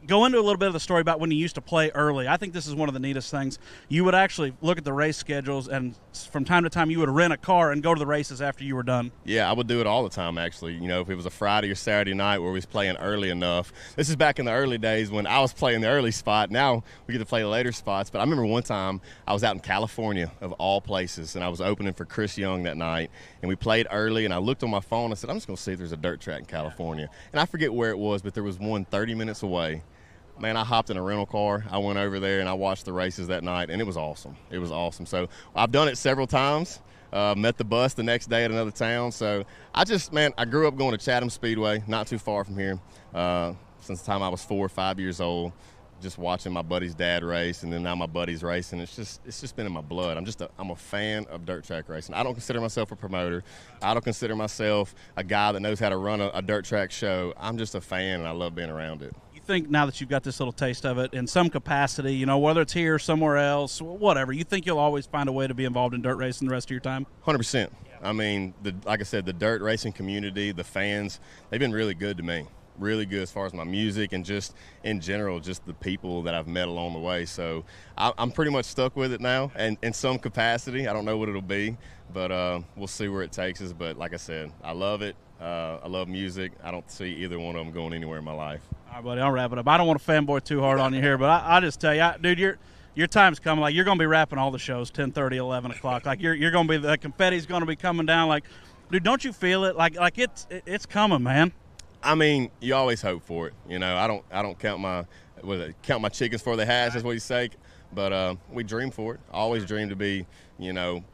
go into a little bit of the story about when you used to play early. I think this is one of the neatest things. You would actually look at the race schedules, and from time to time you would rent a car and go to the races after you were done. Yeah, I would do it all the time, actually. If it was a Friday or Saturday night where we was playing early enough. This is back in the early days when I was playing the early spot. Now we get to play the later spots. But I remember one time I was out in California, of all places, and I was opening for Chris Young that night, and we played early, and I looked on my phone and I said, I'm just going to see if there's a dirt track in California. And I forget where it was, but there was one 30 minutes away. Man, I hopped in a rental car. I went over there, and I watched the races that night, and it was awesome. It was awesome. So I've done it several times. Met the bus the next day at another town. So I grew up going to Chatham Speedway, not too far from here, since the time I was 4 or 5 years old, just watching my buddy's dad race, and then now my buddy's racing. It's just been in my blood. I'm a fan of dirt track racing. I don't consider myself a promoter. I don't consider myself a guy that knows how to run a dirt track show. I'm just a fan, and I love being around it. You think now that you've got this little taste of it in some capacity, whether it's here, somewhere else, whatever, you think you'll always find a way to be involved in dirt racing the rest of your time? 100%. I mean, like I said, the dirt racing community, the fans, they've been really good to me. Really good as far as my music and just in general, just the people that I've met along the way. So I'm pretty much stuck with it now, and in some capacity. I don't know what it'll be, but we'll see where it takes us. But like I said, I love it. I love music. I don't see either one of them going anywhere in my life. All right, buddy, I'll wrap it up. I don't want to fanboy too hard on you here, but I'll just tell you, dude, your time's coming. Like, you're going to be wrapping all the shows 10:30, 11 o'clock. Like, you're going to be, the confetti's going to be coming down. Like, dude, don't you feel it? Like it's coming, man. I mean, you always hope for it. I don't count my chickens before they hatch, that's what you say. But we dream for it. I always dream to be,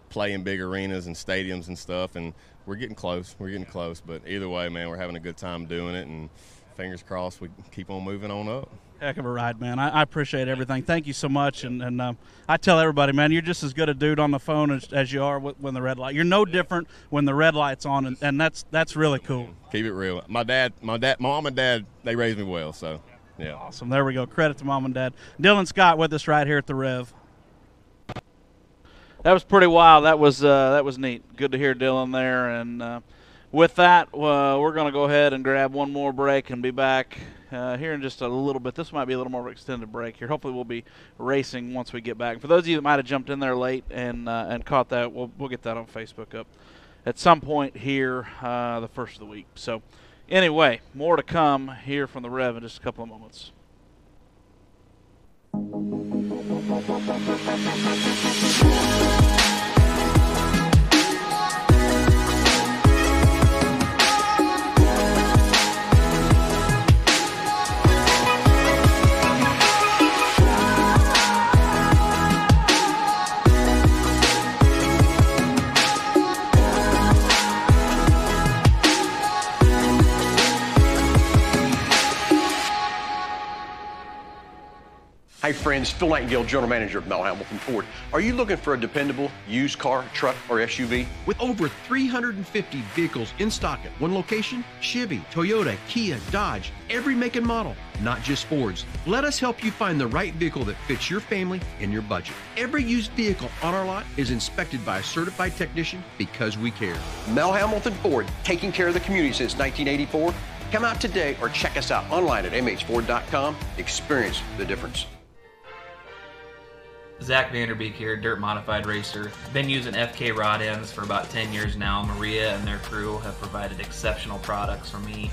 playing big arenas and stadiums and stuff. And we're getting close. But either way, man, we're having a good time doing it. And fingers crossed we keep on moving on up. Heck of a ride, man. I appreciate everything. Thank you so much. And I tell everybody, man, you're just as good a dude on the phone as you are when the red light. You're no different when the red light's on, and that's really cool. Keep it real. My mom and dad, they raised me well, so yeah. Awesome. There we go. Credit to mom and dad. Dylan Scott with us right here at the Rev. That was pretty wild. That was neat. Good to hear Dylan there. And with that, we're going to go ahead and grab one more break and be back here in just a little bit. This might be a little more of an extended break here. Hopefully we'll be racing once we get back. For those of you that might have jumped in there late and caught that, we'll get that on Facebook up at some point here the first of the week. So anyway, more to come here from the Rev in just a couple of moments. Hi friends, Phil Nightingale, General Manager of Mel Hamilton Ford. Are you looking for a dependable used car, truck, or SUV? With over 350 vehicles in stock at one location, Chevy, Toyota, Kia, Dodge, every make and model, not just Fords. Let us help you find the right vehicle that fits your family and your budget. Every used vehicle on our lot is inspected by a certified technician because we care. Mel Hamilton Ford, taking care of the community since 1984. Come out today or check us out online at mhford.com. Experience the difference. Zach Vanderbeek here, Dirt Modified Racer. Been using FK rod ends for about 10 years now. Maria and their crew have provided exceptional products for me,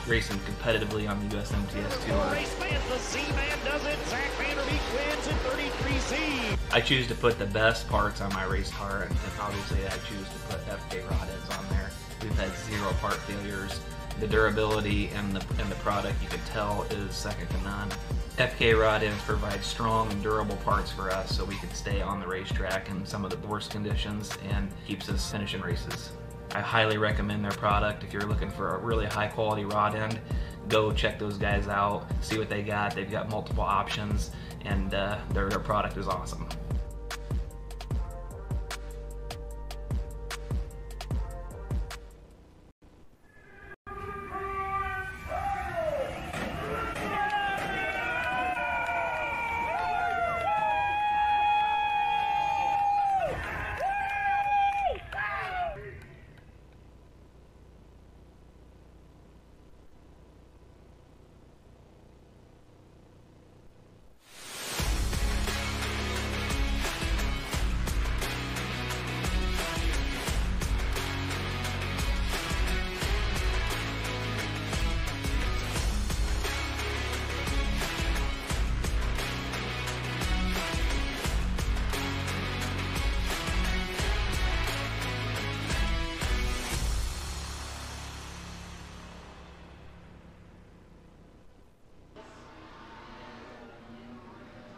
racing competitively on the USMTS Tour. The Z-Man does it. Zach Vanderbeek wins in 33Z. I choose to put the best parts on my race car, and obviously I choose to put FK rod ends on there. We've had 0 part failures. The durability and the product, you can tell, is second to none. FK rod ends provide strong and durable parts for us so we can stay on the racetrack in some of the worst conditions and keeps us finishing races. I highly recommend their product. If you're looking for a really high quality rod end, go check those guys out, see what they got. They've got multiple options, and their product is awesome.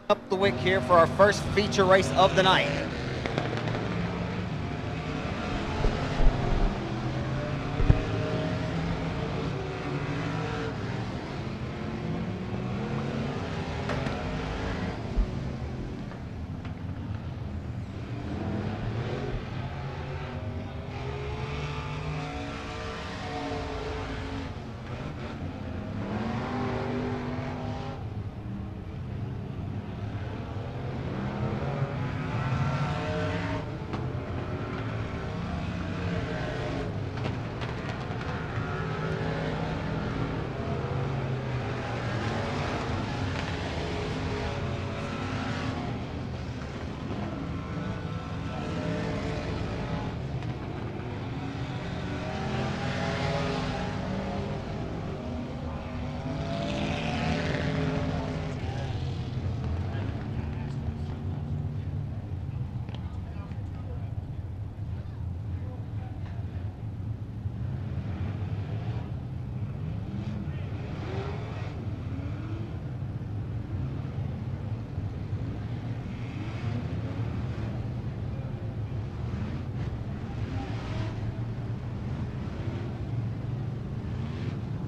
Up the wick here for our first feature race of the night.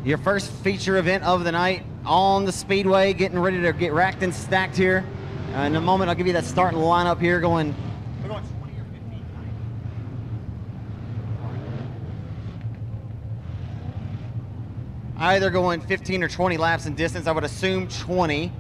Your first feature event of the night on the speedway, getting ready to get racked and stacked here. In a moment, I'll give you that starting lineup here going. We're going 20 or 15. Either going 15 or 20 laps in distance. I would assume 20.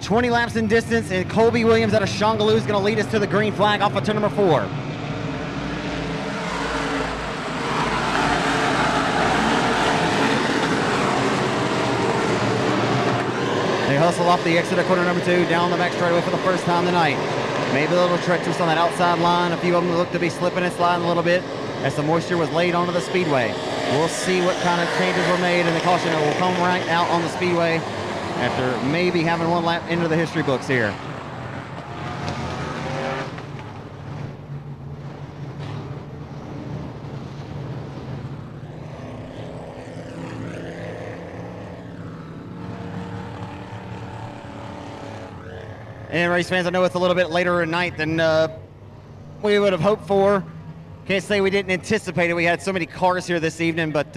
"20 laps in distance, and Colby Williams out of Shongaloo is going to lead us to the green flag off of turn number 4. They hustle off the exit of corner number 2, down the back straightaway for the first time tonight. Maybe a little treacherous on that outside line. A few of them look to be slipping and sliding a little bit as the moisture was laid onto the speedway. We'll see what kind of changes were made, and the caution will come right out on the speedway after maybe having one lap into the history books here. And race fans, I know it's a little bit later at night than we would have hoped for. Can't say we didn't anticipate it. We had so many cars here this evening, but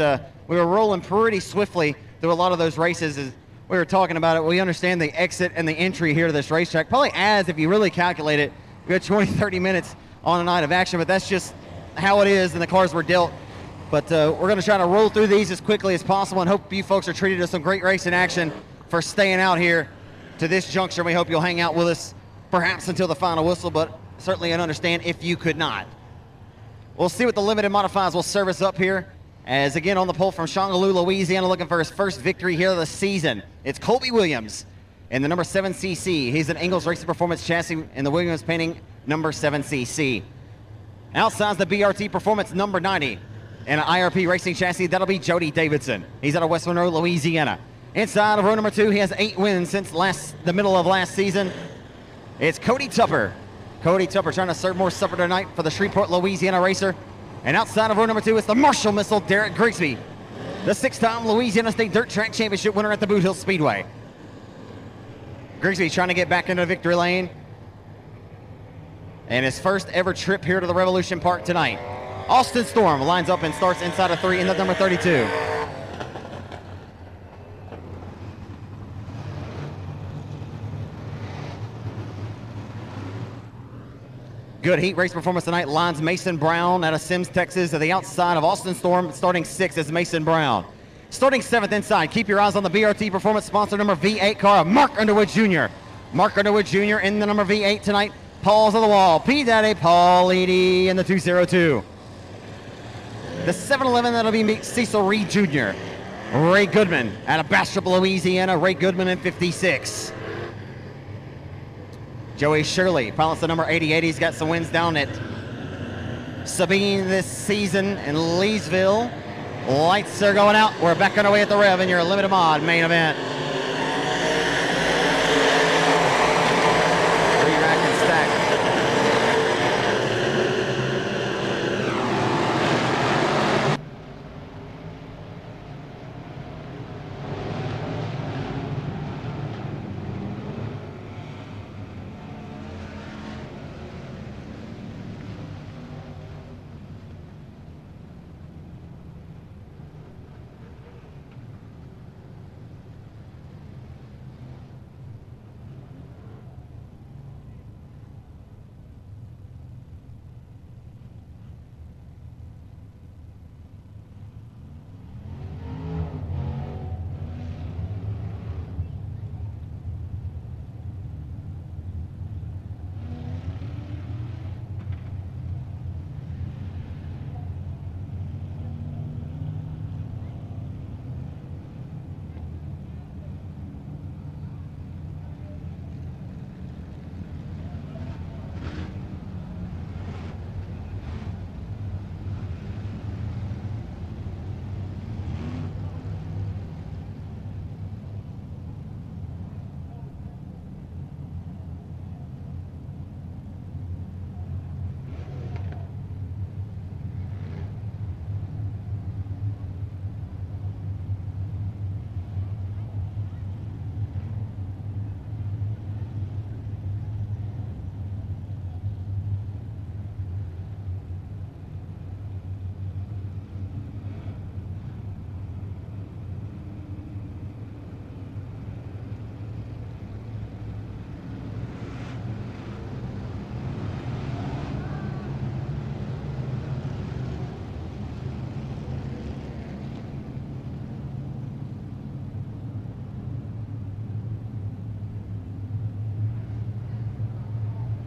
we were rolling pretty swiftly through a lot of those races. As we were talking about it, we understand the exit and the entry here to this racetrack probably adds, if you really calculate it, we had 20, 30 minutes on a night of action, but that's just how it is, and the cars were dealt. But we're going to try to roll through these as quickly as possible and hope you folks are treated to some great racing action for staying out here to this juncture. We hope you'll hang out with us perhaps until the final whistle, but certainly understand if you could not. We'll see what the limited modifieds will serve us up here, as again on the pole from Shongaloo, Louisiana, looking for his first victory here of the season. It's Colby Williams in the number 7cc. He's an Ingalls Racing Performance chassis in the Williams painting number 7cc. Outside's the BRT Performance number 90 and an IRP Racing chassis. That'll be Jody Davidson. He's out of West Monroe, Louisiana. Inside of row number 2, he has 8 wins since the middle of last season. It's Cody Tupper. Cody Tupper trying to serve more supper tonight for the Shreveport, Louisiana racer. And outside of row number 2 is the Marshall Missile, Derek Grigsby, the 6-time Louisiana State Dirt Track Championship winner at the Boot Hill Speedway. Grigsby trying to get back into the victory lane. And his first ever trip here to the Revolution Park tonight. Austin Storm lines up and starts inside of 3 in the number 32. Good heat race performance tonight. Lines Mason Brown out of Sims, Texas, to the outside of Austin Storm. Starting 6th is Mason Brown. Starting 7th inside, keep your eyes on the BRT Performance sponsor number V8 car of Mark Underwood Jr. Mark Underwood Jr. in the number V8 tonight. Paul's on the wall. P Daddy Paul Edie in the 202. The 711, that'll be Cecil Reed Jr. Ray Goodman out of Bastrop, Louisiana. Ray Goodman in 56. Joey Shirley pilots the number 88. He's got some wins down at Sabine this season in Leesville. Lights are going out. We're back underway at the Rev in your limited mod main event. Re-rack and stack.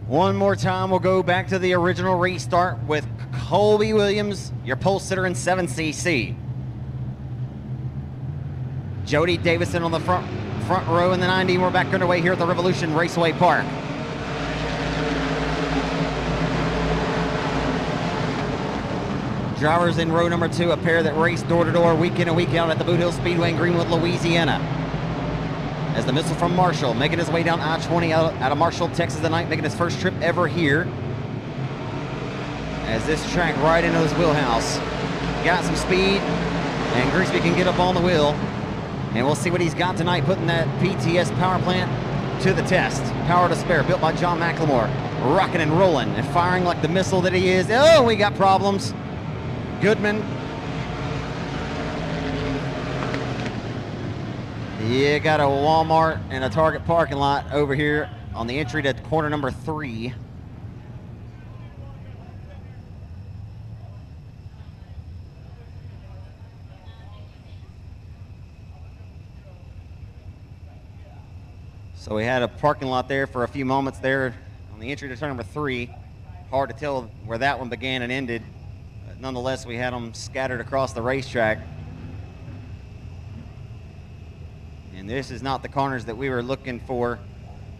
One more time, we'll go back to the original restart with Colby Williams, your pole sitter in 7cc. Jody Davidson on the front front row in the 90. We're back underway here at the Revolution Raceway Park. Drivers in row number 2, a pair that race door to door week in and week out at the Boot Hill Speedway in Greenwood, Louisiana. As the missile from Marshall making his way down I-20 out of Marshall, Texas tonight, making his first trip ever here. As this track right into his wheelhouse. Got some speed, and Grigsby can get up on the wheel. And we'll see what he's got tonight, putting that PTS power plant to the test. Power to spare, built by John McLemore. Rocking and rolling and firing like the missile that he is. Oh, we got problems. Goodman. Yeah, got a Walmart and a Target parking lot over here on the entry to corner number 3. So we had a parking lot there for a few moments there on the entry to turn number 3. Hard to tell where that one began and ended. But nonetheless, we had them scattered across the racetrack. And this is not the corners that we were looking for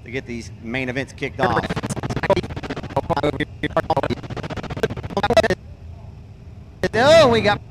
to get these main events kicked off. Oh, we got...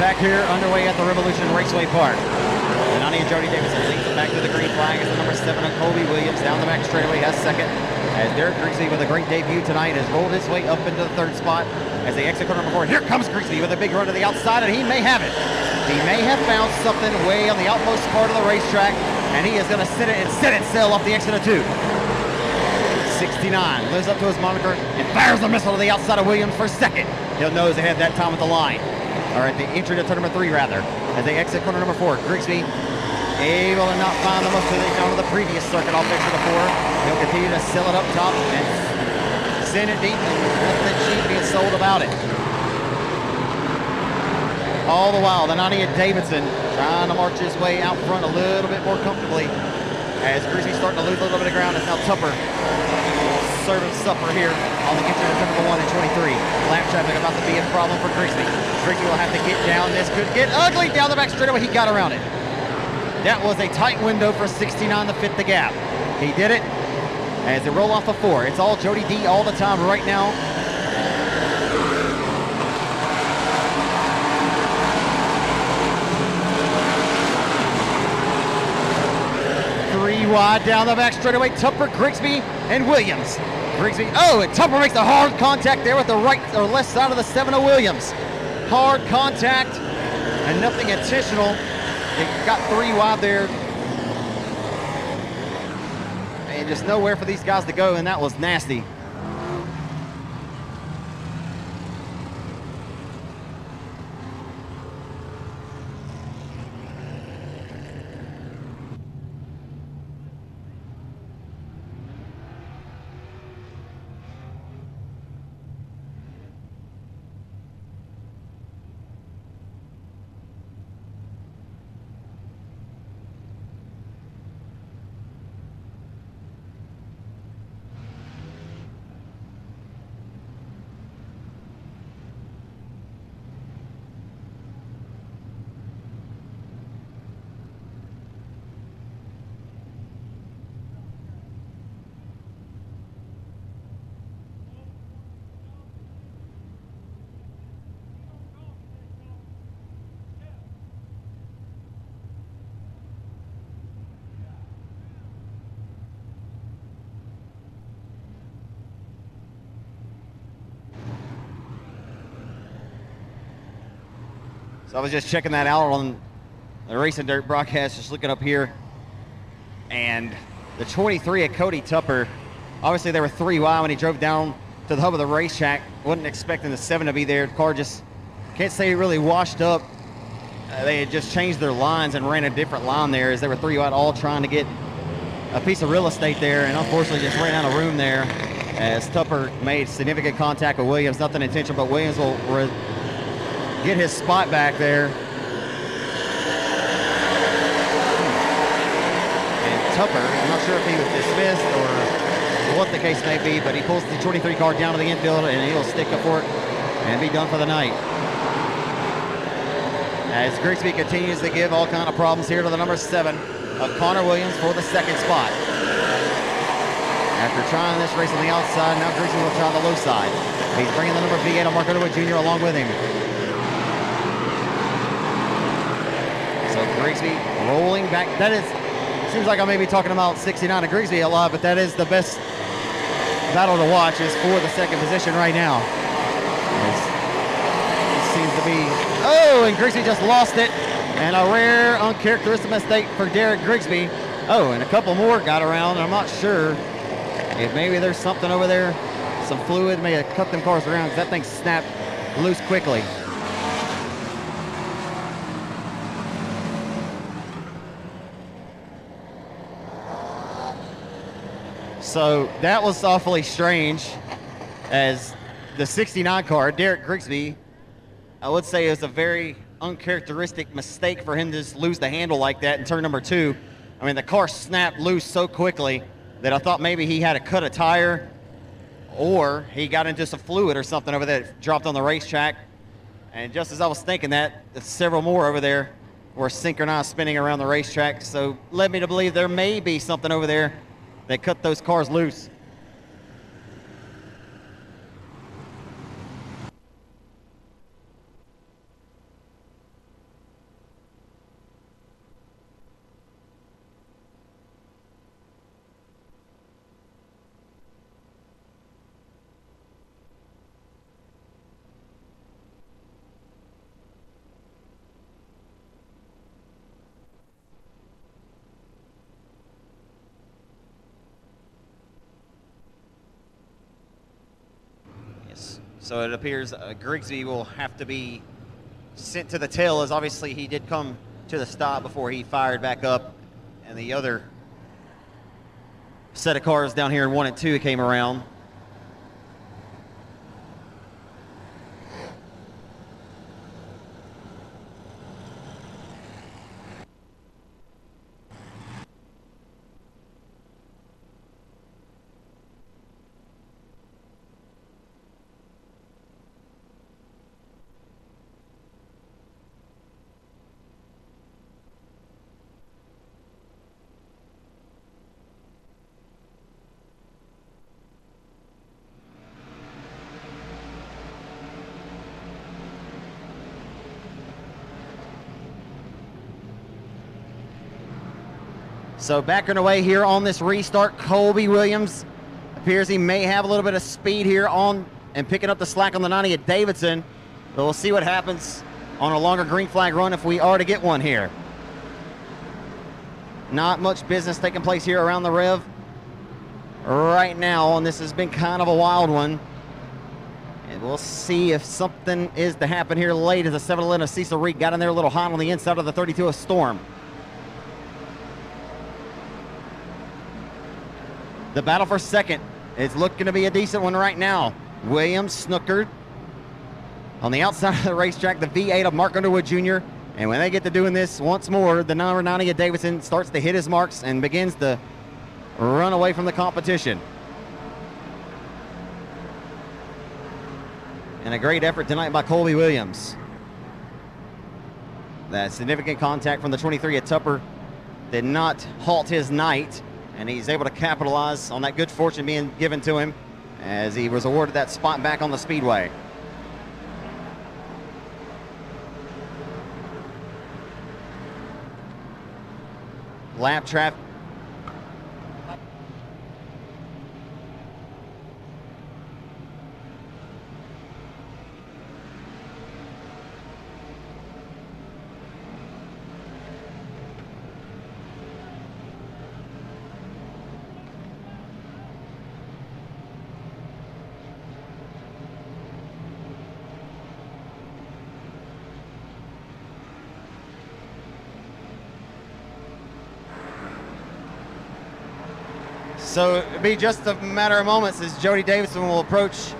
back here underway at the Revolution Raceway Park. Nani and Jody Davidson leads it back to the green flag as the number 7 on Colby Williams down the back straightaway has second. As Derek Grigsby with a great debut tonight has rolled his way up into the third spot as they exit corner number 4. Here comes Grigsby with a big run to the outside, and he may have it. He may have found something way on the outmost part of the racetrack, and he is going to sit it and set it sail off the exit of 2. 69 lives up to his moniker and fires the missile to the outside of Williams for second. He'll nose ahead that time at the line. All right, the entry to turn number 3 rather. As they exit corner number 4, Grigsby able to not find the most that they found on the previous circuit off exit of 4. He'll continue to sell it up top and send it deep, and nothing cheap being sold about it. All the while, the 90 of Davidson trying to march his way out front a little bit more comfortably as Grigsby's starting to lose a little bit of ground. As now Tupper serving supper here on the entry to turn number 1 and 23. Lap traffic about to be a problem for Grigsby. Grigsby will have to get down. This could get ugly down the back straightaway. He got around it. That was a tight window for 69 to fit the gap. He did it as they roll off of 4. It's all Jody D all the time right now. Three wide down the back straightaway. Tupper, Grigsby, and Williams. Grigsby, oh, and Tupper makes a hard contact there with the right or left side of the 7 of Williams. Hard contact and nothing intentional. They got 3 wide there. And just nowhere for these guys to go, and that was nasty. So I was just checking that out on the Racing Dirt broadcast, just looking up here. And the 23 of Cody Tupper, obviously there were 3 wide when he drove down to the hub of the racetrack. Wasn't expecting the 7 to be there. The car just, can't say it really washed up. They had just changed their lines and ran a different line there as they were 3 wide, all trying to get a piece of real estate there, and unfortunately just ran out of room there as Tupper made significant contact with Williams. Nothing intentional, but Williams will get his spot back there. And Tupper, I'm not sure if he was dismissed or what the case may be, but he pulls the 23 car down to the infield and he'll stick up for it and be done for the night. As Grigsby continues to give all kind of problems here to the number 7 of Connor Williams for the 2nd spot. After trying this race on the outside, now Grigsby will try on the low side. He's bringing the number V8 on Mark Underwood Jr. along with him. So Grigsby rolling back. That is, seems like I may be talking about 69 of Grigsby a lot, but that is the best battle to watch is for the 2nd position right now. It seems to be, oh, and Grigsby just lost it. And a rare uncharacteristic mistake for Derek Grigsby. Oh, and a couple more got around. I'm not sure if maybe there's something over there, some fluid may have cut them cars around because that thing snapped loose quickly. So that was awfully strange as the 69 car, Derek Grigsby, I would say it was a very uncharacteristic mistake for him to just lose the handle like that in turn number 2. I mean, the car snapped loose so quickly that I thought maybe he had to cut a tire or he got into some fluid or something over there that dropped on the racetrack. And just as I was thinking that, several more over there were synchronized spinning around the racetrack. So led me to believe there may be something over there that cut those cars loose. So it appears Grigsby will have to be sent to the tail, as obviously he did come to the stop before he fired back up, and the other set of cars down here in 1 and 2 came around. So backing away here on this restart, Colby Williams appears he may have a little bit of speed here on and picking up the slack on the 90 at Davidson. But we'll see what happens on a longer green flag run if we are to get one here. Not much business taking place here around the Rev right now, and this has been kind of a wild one. And we'll see if something is to happen here late as the 711 of Cecil Reed got in there a little hot on the inside of the 32 of Storm. The battle for second is looking to be a decent one right now. Williams, Snooker. On the outside of the racetrack, the V8 of Mark Underwood Jr. And when they get to doing this once more, the number 90 of Davidson starts to hit his marks and begins to run away from the competition. And a great effort tonight by Colby Williams. That significant contact from the 23 at Tupper did not halt his night. And he's able to capitalize on that good fortune being given to him as he was awarded that spot back on the speedway. Lap traffic. So it'll be just a matter of moments as Jody Davidson will approach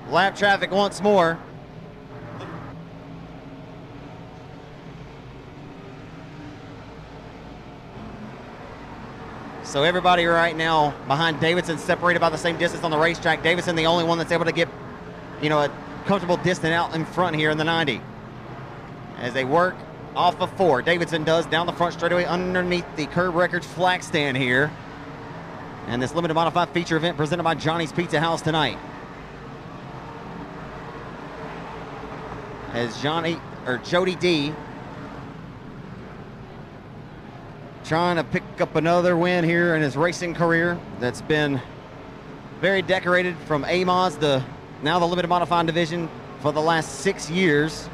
lap traffic once more. So everybody right now behind Davidson separated by the same distance on the racetrack. Davidson the only one that's able to get, a comfortable distance out in front here in the 90. As they work off of 4. Davidson does down the front straightaway underneath the Curb Records flag stand here. And this limited modified feature event presented by Johnny's Pizza House tonight. As Jody D trying to pick up another win here in his racing career that's been very decorated from AMOS to now the limited modified division for the last 6 years.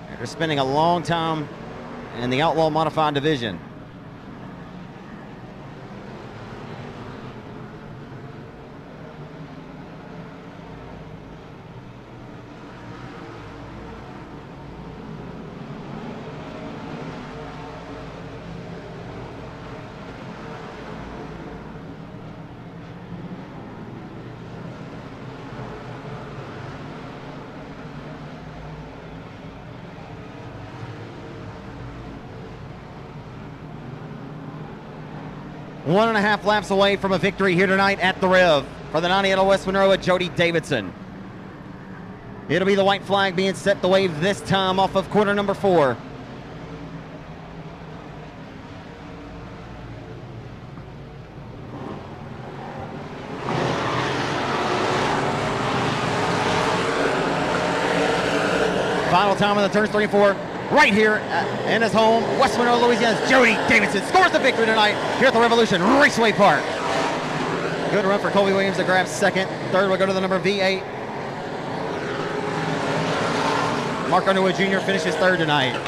After spending a long time in the outlaw modified division. One and a half laps away from a victory here tonight at the Rev for the 90 out of West Monroe at Jody Davidson. It'll be the white flag being set the wave this time off of corner number 4. Final time on the turns 3 and 4. Right here in his home, West Monroe, Louisiana's Jody Davidson scores the victory tonight here at the Revolution Raceway Park. Good run for Colby Williams to grab second. Third will go to the number V8. Mark Underwood Jr. finishes third tonight.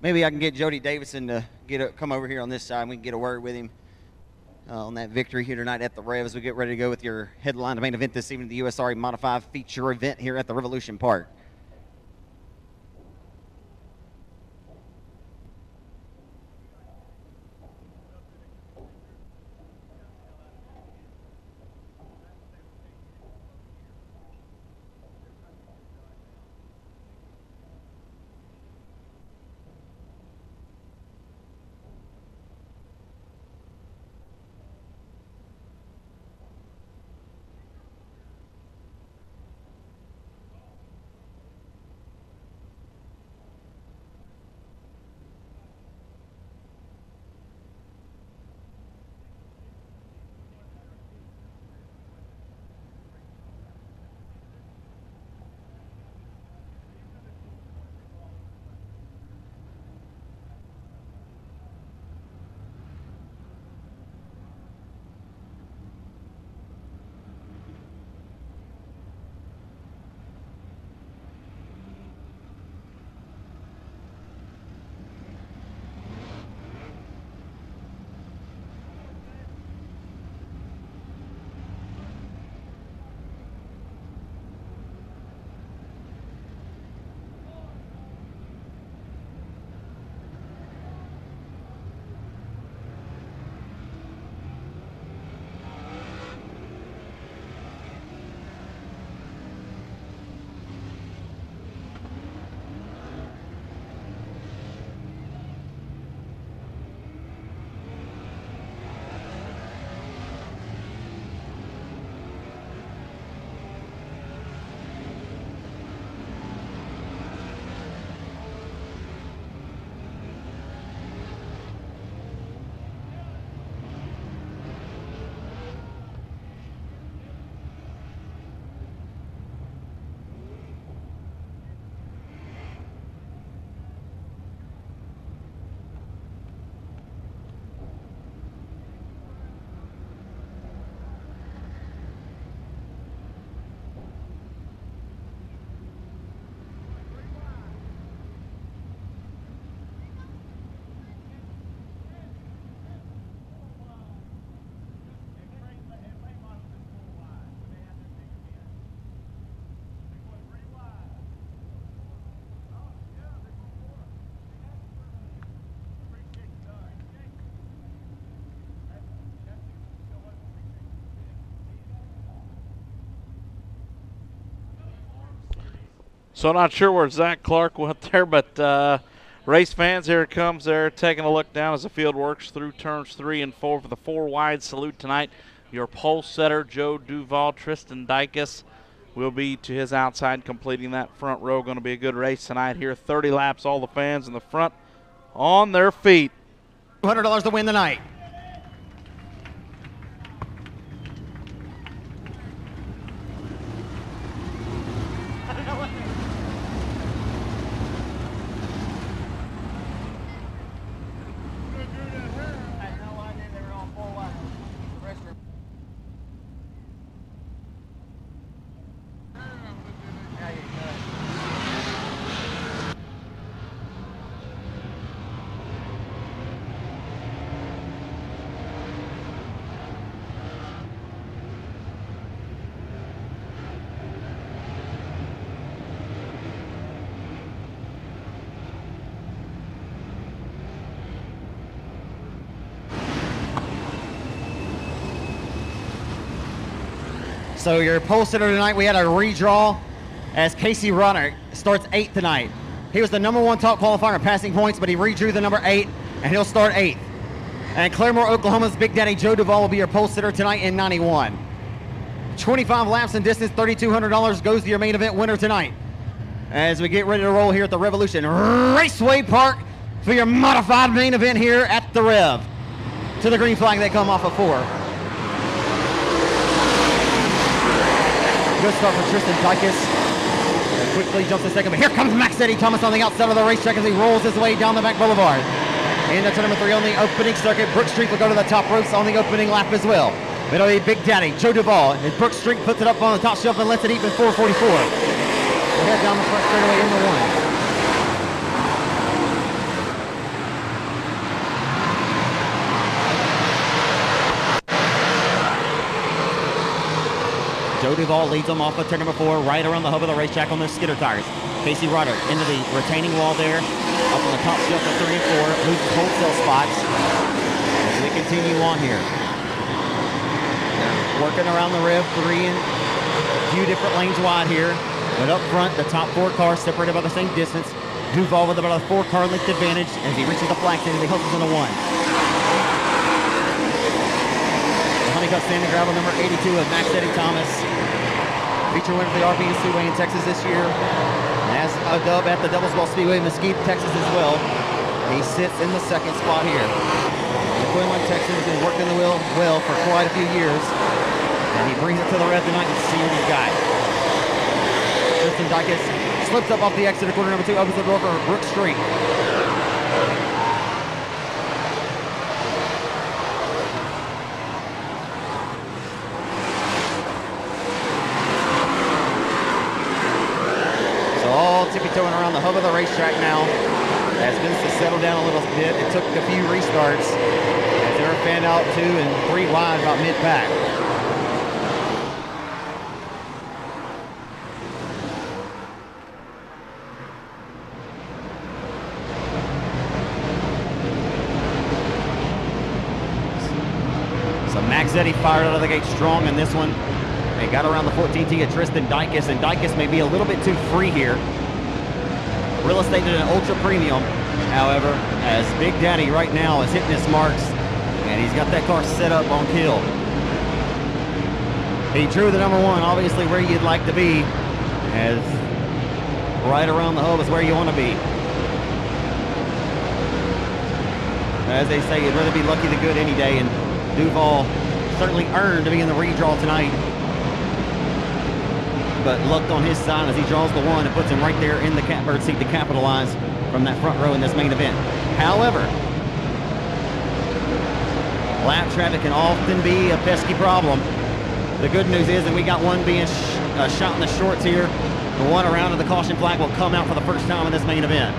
Maybe I can get Jody Davidson to come over here on this side and we can get a word with him on that victory here tonight at the Rev as we get ready to go with your headline, the main event this evening, the USRA Modified feature event here at the Revolution Park. So not sure where Zach Clark went there, but race fans, here it comes. They're taking a look down as the field works through turns 3 and 4 for the 4 wide salute tonight. Your pole setter, Joe Duval, Tristan Dykes will be to his outside completing that front row. Going to be a good race tonight here. 30 laps, all the fans in the front on their feet. $200 to win the night. So your pole sitter tonight, we had a redraw as Casey Runner starts 8th tonight. He was the #1 top qualifier in passing points, but he redrew the number 8, and he'll start 8th. And Claremore, Oklahoma's Big Daddy Joe Duval will be your pole sitter tonight in 91. 25 laps in distance, $3,200 goes to your main event winner tonight. As we get ready to roll here at the Revolution Raceway Park for your modified main event here at the Rev. To the green flag, they come off of 4. Good start for Tristan Dykes. Quickly jumps to second, but here comes Max Eddie Thomas on the outside of the racetrack as he rolls his way down the back boulevard. Into turn number 3 on the opening circuit. Brooks Street will go to the top ropes on the opening lap as well. It'll be Big Daddy Joe Duval. And Brooks Street puts it up on the top shelf and lets it even 444. We'll head down the front straightaway in the 1. Joe Duvall leads them off of turn number 4, right around the hub of the racetrack on their skidder tires. Casey Roderick into the retaining wall there, up on the top shelf of 3 and 4, loses wholesale spots. As we continue on here. Working around the Rev 3 and a few different lanes wide here. But up front, the top 4 cars separated by the same distance. Duval with about a 4-car length advantage as he reaches the flag stand as he hustles into 1. The Honeycutt standing gravel number 82 of Max Eddie Thomas. Feature winner for the RBN Speedway in Texas this year. Has a dub at the Devil's Ball Speedway in Mesquite, Texas as well. He sits in the 2nd spot here. The Quinlan Texan has been working the wheel well for quite a few years. And he brings it to the Rev tonight to see what he's got. Tristan Dykes slips up off the exit of corner number 2, opens the door for Brooke Street. So all tippy-toeing around the hub of the racetrack now. As Vince settled down a little bit, it took a few restarts as they were fanned out 2 and 3 wide about mid-pack. Eddie fired out of the gate strong in this one. They got around the 14T of Tristan Dykes, and Dykes may be a little bit too free here. Real estate at an ultra premium, however, as Big Daddy right now is hitting his marks, and he's got that car set up on kill. He drew the number 1, obviously where you'd like to be, as right around the hub is where you want to be. As they say, you'd rather be lucky than good any day, and Duval certainly earned to be in the redraw tonight, but lucked on his side as he draws the 1 and puts him right there in the catbird seat to capitalize from that front row in this main event. However, lap traffic can often be a pesky problem. The good news is that we got one being shot in the shorts here. The one around of the caution flag will come out for the first time in this main event.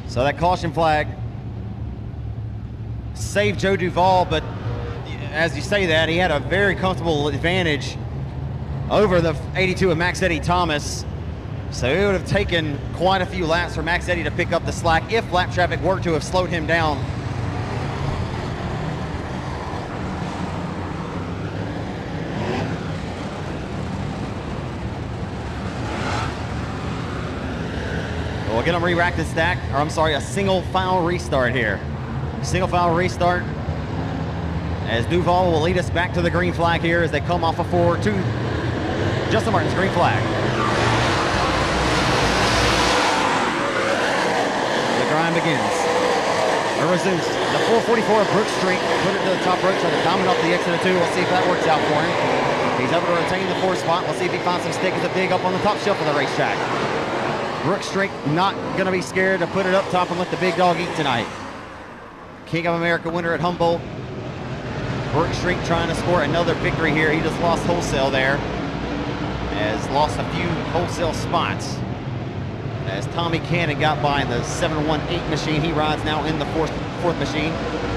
So that caution flag saved Joe Duval, but as you say that, he had a very comfortable advantage over the 82 of Max Eddie Thomas. So it would have taken quite a few laps for Max Eddie to pick up the slack if lap traffic were to have slowed him down. We'll get them re-racked and stacked, or I'm sorry, a single file restart here. Single file restart as Duval will lead us back to the green flag here as they come off of 4 to Justin Martin's green flag. The grind begins. It resumes. The 444 of Brook Street, put it to the top rope, try to diamond off the exit of 2. We'll see if that works out for him. He's able to retain the 4th spot. We'll see if he finds some stickers to dig up on the top shelf of the racetrack. Brook Street not going to be scared to put it up top and let the big dog eat tonight. King of America winner at Humboldt. Brook Street trying to score another victory here. He just lost wholesale there. Has lost a few wholesale spots. As Tommy Cannon got by in the 718 machine, he rides now in the fourth machine.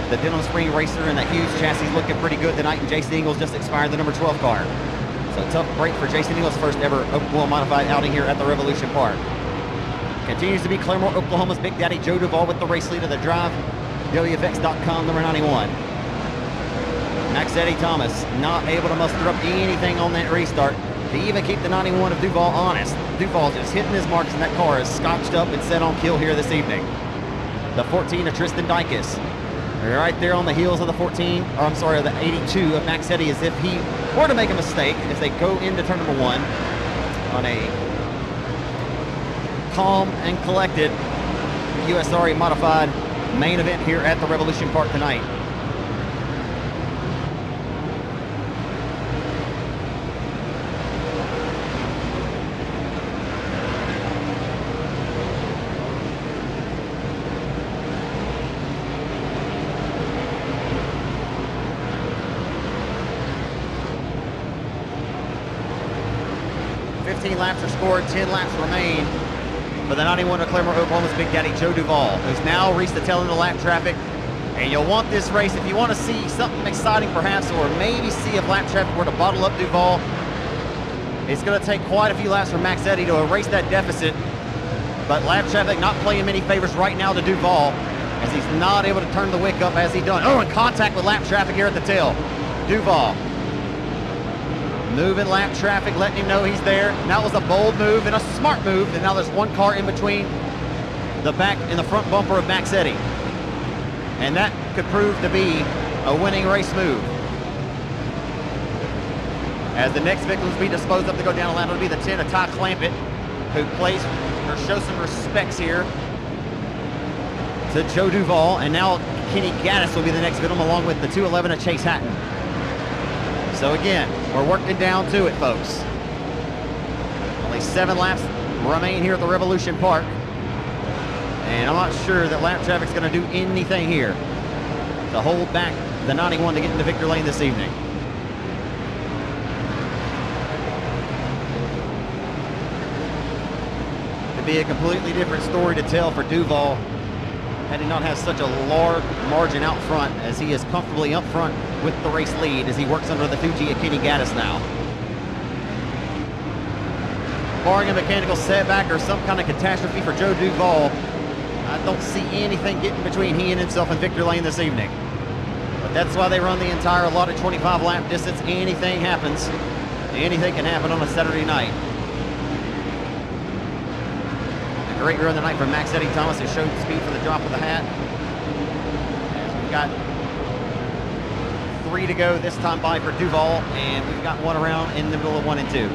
The Denham Spring Racer and that huge chassis looking pretty good tonight, and Jason Ingles just expired the number 12 car. So a tough break for Jason Ingles' first ever Oklahoma modified outing here at the Revolution Park. Continues to be Claremore, Oklahoma's Big Daddy Joe Duval with the race lead of the drive. WFX.com, number 91. Max Eddie Thomas not able to muster up anything on that restart. to even keep the 91 of Duval honest. Duval just hitting his marks, and that car is scotched up and set on kill here this evening. The 14 of Tristan Dykes. Right there on the heels of the 14, or I'm sorry, the 82 of Max Eddy, as if he were to make a mistake as they go into turn number 1 on a calm and collected USRA modified main event here at the Revolution Park tonight. Laps are scored, 10 laps remain for the 91 of Claremore, Oklahoma's Big Daddy Joe Duval, who's now reached the tail end of the lap traffic. And you'll want this race, if you want to see something exciting perhaps, or maybe see if lap traffic were to bottle up Duval, it's going to take quite a few laps for Max Eddy to erase that deficit. But lap traffic not playing many favors right now to Duval, as he's not able to turn the wick up as he done. Oh, in contact with lap traffic here at the tail. Duval moving lap traffic, letting him know he's there. And that was a bold move and a smart move. And now there's one car in between the back and the front bumper of Max Eddy. And that could prove to be a winning race move. As the next vehicle is being disposed of to go down the line, it'll be the 10 of Ty Clampett, who plays or shows some respects here to Joe Duval. And now Kenny Gaddis will be the next victim, along with the 211 of Chase Hatton. So again, we're working down to it, folks. Only 7 laps remain here at the Revolution Park. And I'm not sure that lap traffic's going to do anything here to hold back the 91 to get into victory lane this evening. Could be a completely different story to tell for Duval had he not had such a large margin out front, as he is comfortably up front with the race lead as he works under the 2G of Kenny Gaddis now. Barring a mechanical setback or some kind of catastrophe for Joe Duval, I don't see anything getting between he and himself in victory lane this evening. But that's why they run the entire allotted 25 lap distance. Anything happens. Anything can happen on a Saturday night. A great run tonight from Max Eddy Thomas, who showed speed for the drop of the hat. As we've got 3 to go this time by for Duval, and we've got one around in the middle of 1 and 2.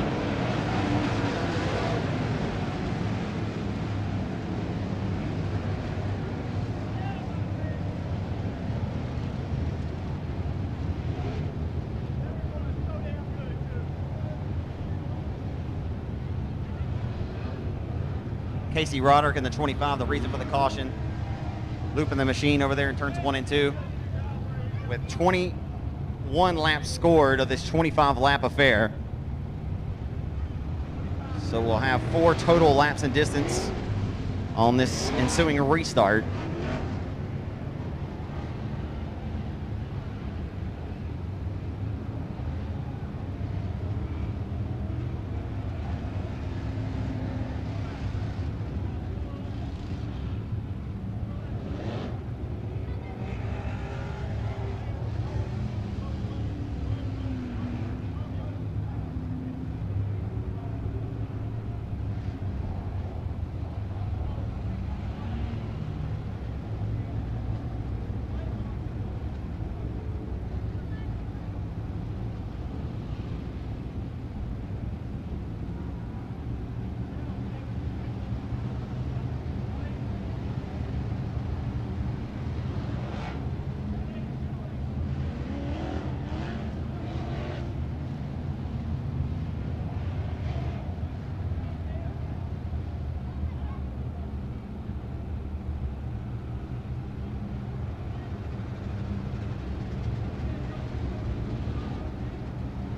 Casey Roderick in the 25, the reason for the caution. Looping the machine over there in turns 1 and 2. With 21 laps scored of this 25 lap affair. So we'll have 4 total laps in distance on this ensuing restart.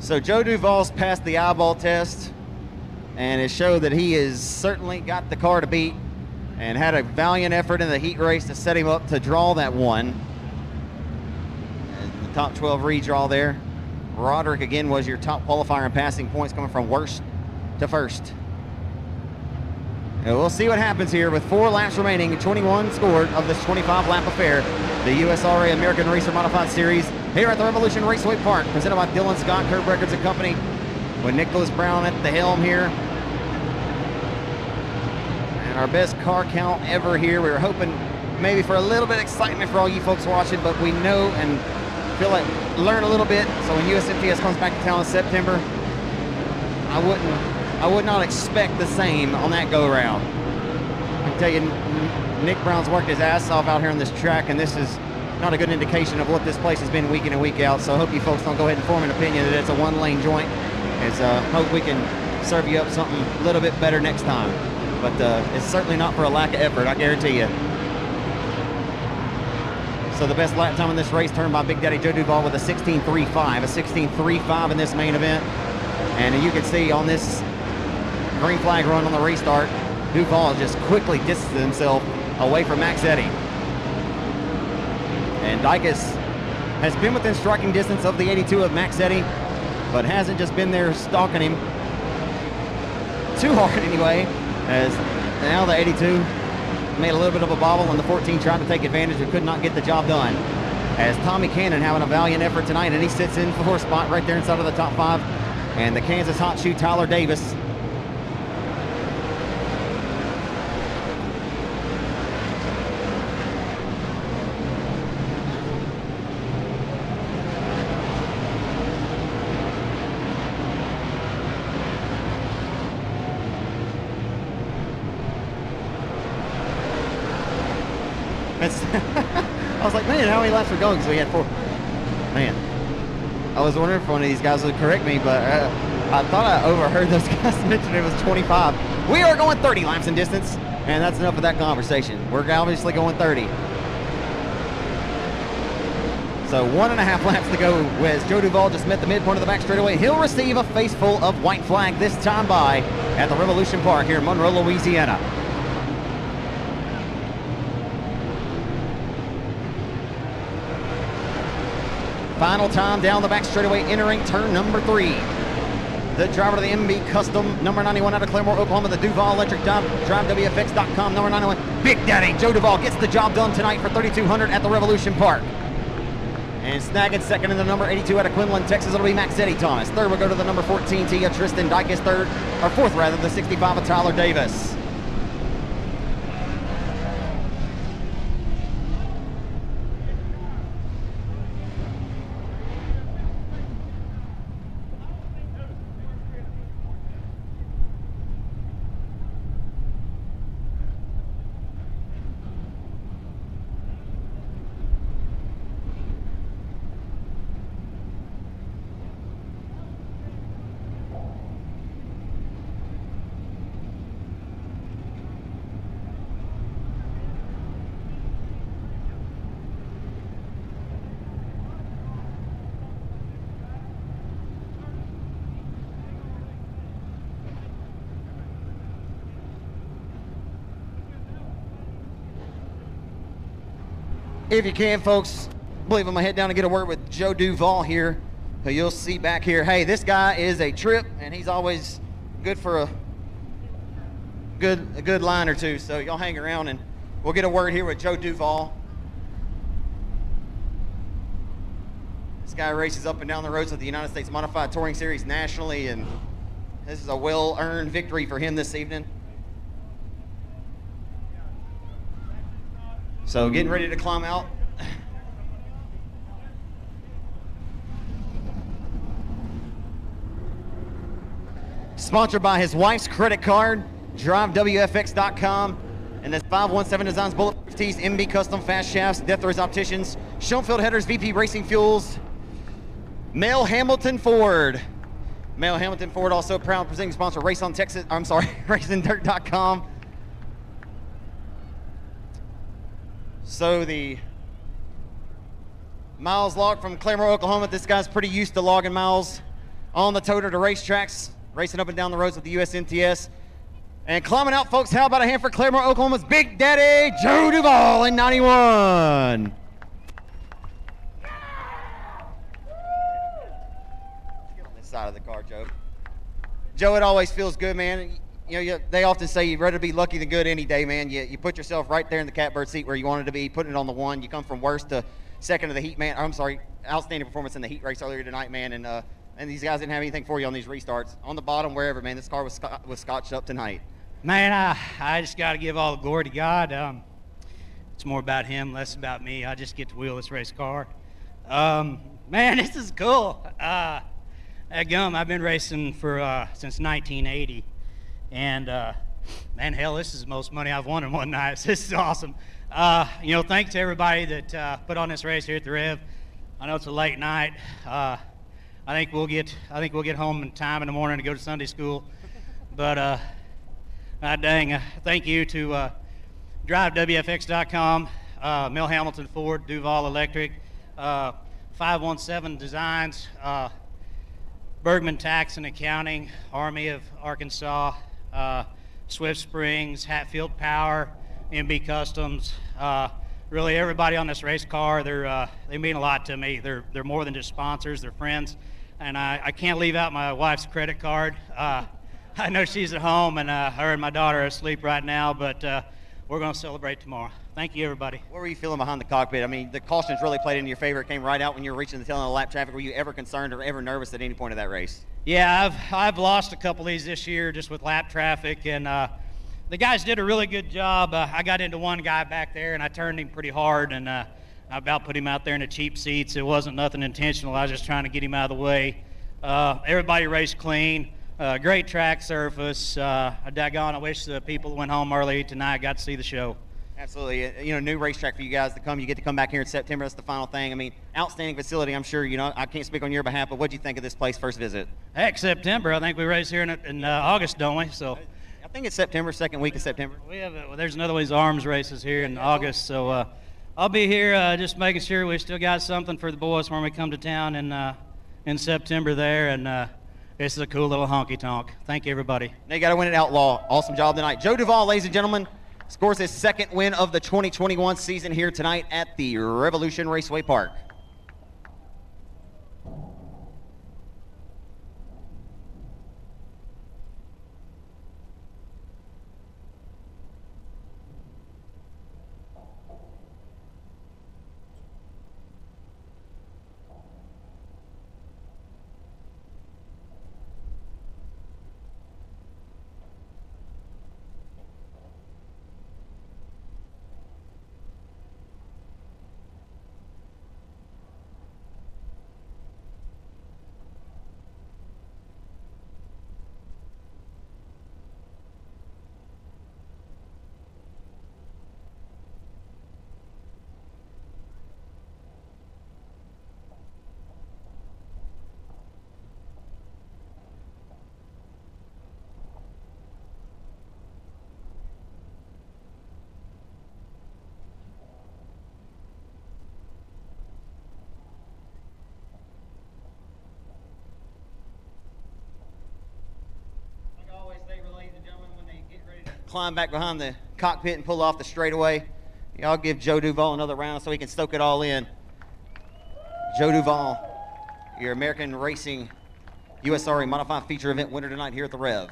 So Joe Duval's passed the eyeball test, and it showed that he has certainly got the car to beat and had a valiant effort in the heat race to set him up to draw that one. And the top 12 redraw there. Roderick again was your top qualifier in passing points, coming from worst to first. And we'll see what happens here with 4 laps remaining and 21 scored of this 25 lap affair. The USRA American Racer Modified Series here at the Revolution Raceway Park, presented by Dylan Scott, Curb Records and Company. with Nicholas Brown at the helm here. And our best car count ever here. We were hoping maybe for a little bit of excitement for all you folks watching, but we know and feel like learn a little bit. So when USMTS comes back to town in September, I would not expect the same on that go round. I can tell you, Nick Brown's worked his ass off out here on this track, and this is not a good indication of what this place has been week in and week out. So I hope you folks don't go ahead and form an opinion that it's a one-lane joint. It's hope we can serve you up something a little bit better next time. But it's certainly not for a lack of effort, I guarantee you. So the best lap time in this race turned by Big Daddy Joe Duval with a 16.35, a 16.35 in this main event. And you can see on this green flag run on the restart, Duval just quickly distanced himself away from Max Eddy. And Dicus has been within striking distance of the 82 of Max Eddy, but hasn't just been there stalking him too hard anyway, as now the 82 made a little bit of a bobble and the 14 tried to take advantage but could not get the job done. As Tommy Cannon having a valiant effort tonight, and he sits in for a spot right there inside of the top 5. And the Kansas hot shoe Tyler Davis. I was like, man, how many laps are going? Because we had 4. Man, I was wondering if one of these guys would correct me, but I thought I overheard those guys mention it was 25. We are going 30 laps in distance, and that's enough of that conversation. We're obviously going 30. So 1.5 laps to go as Joe Duval just met the midpoint of the back straightaway. He'll receive a face full of white flag this time by at the Revolution Park here in Monroe, Louisiana. Final time down the back straightaway, entering turn number 3. The driver of the MB Custom, number 91 out of Claremore, Oklahoma, the Duval Electric DriveWFX.com, number 91. Big Daddy Joe Duval gets the job done tonight for 3,200 at the Revolution Park. And snagging second in the number 82 out of Quinlan, Texas, it'll be Max Eddy Thomas. Third will go to the number 14 Tia Tristan Dicus. Fourth rather, the 65 of Tyler Davis. If you can, folks, believe I'm gonna head down and get a word with Joe Duval here, who you'll see back here. Hey, this guy is a trip, and he's always good for a good line or two. So y'all hang around, and we'll get a word here with Joe Duval. This guy races up and down the roads of the United States Modified Touring Series nationally, and this is a well-earned victory for him this evening. So getting ready to climb out. Sponsored by his wife's credit card, DriveWFX.com, and this 517 Designs Bulletproof Tees, MB Custom Fast Shafts, Death Throws Opticians, Schoenfeld Headers, VP Racing Fuels, Mel Hamilton Ford. Mel Hamilton Ford also proud presenting sponsor RaceOnDirt.com. So the miles logged from Claremore, Oklahoma. This guy's pretty used to logging miles on the toter to racetracks, racing up and down the roads with the USMTS. And climbing out, folks, how about a hand for Claremore, Oklahoma's Big Daddy Joe Duval in 91. Get on this side of the car, Joe. Joe, it always feels good, man. You know, they often say you'd rather be lucky than good any day, man. You put yourself right there in the catbird seat where you wanted to be, putting it on the one. You come from worst to second of the heat, man. I'm sorry, outstanding performance in the heat race earlier tonight, man. And and these guys didn't have anything for you on these restarts. On the bottom, wherever, man, this car was scotched up tonight. Man, I just got to give all the glory to God. It's more about him, less about me. I just get to wheel this race car. Man, this is cool. At Gum, I've been racing for since 1980, and man, hell, this is the most money I've won in one night. So this is awesome. You know, thanks to everybody that put on this race here at the Rev. I know it's a late night. I think we'll get home in time in the morning to go to Sunday school. But dang, thank you to DriveWFX.com, Mel Hamilton Ford, Duval Electric, 517 Designs, Bergman Tax and Accounting, Army of Arkansas, Swift Springs, Hatfield Power, MB Customs. Really, everybody on this race car, they mean a lot to me. They're more than just sponsors, they're friends. And I can't leave out my wife's credit card. I know she's at home, and her and my daughter are asleep right now, but we're going to celebrate tomorrow. Thank you, everybody. What were you feeling behind the cockpit? I mean, the cautions really played into your favor. It came right out when you were reaching the tail end of the lap traffic. Were you ever concerned or ever nervous at any point of that race? Yeah, I've lost a couple of these this year just with lap traffic, and the guys did a really good job. I got into one guy back there, and I turned him pretty hard, and I about put him out there in the cheap seats. It wasn't nothing intentional. I was just trying to get him out of the way. Everybody raced clean. Great track surface. Daggone, I wish the people that went home early tonight got to see the show. Absolutely. You know, new racetrack for you guys to come. You get to come back here in September. That's the final thing. I mean, outstanding facility, I'm sure. You know, I can't speak on your behalf, but what do you think of this place first visit? Heck, September. I think we race here in August, don't we? So I think it's September, second week of September. We have there's another one of these arms races here in August. So I'll be here just making sure we still got something for the boys when we come to town in September there. And this is a cool little honky tonk. Thank you, everybody. Now you got to win at Outlaw. Awesome job tonight. Joe Duval, ladies and gentlemen, scores his second win of the 2021 season here tonight at the Revolution Raceway Park. Climb back behind the cockpit and pull off the straightaway. Y'all give Joe Duval another round so he can stoke it all in. Joe Duval, your American Racing USRA Modified Feature Event winner tonight here at the Rev.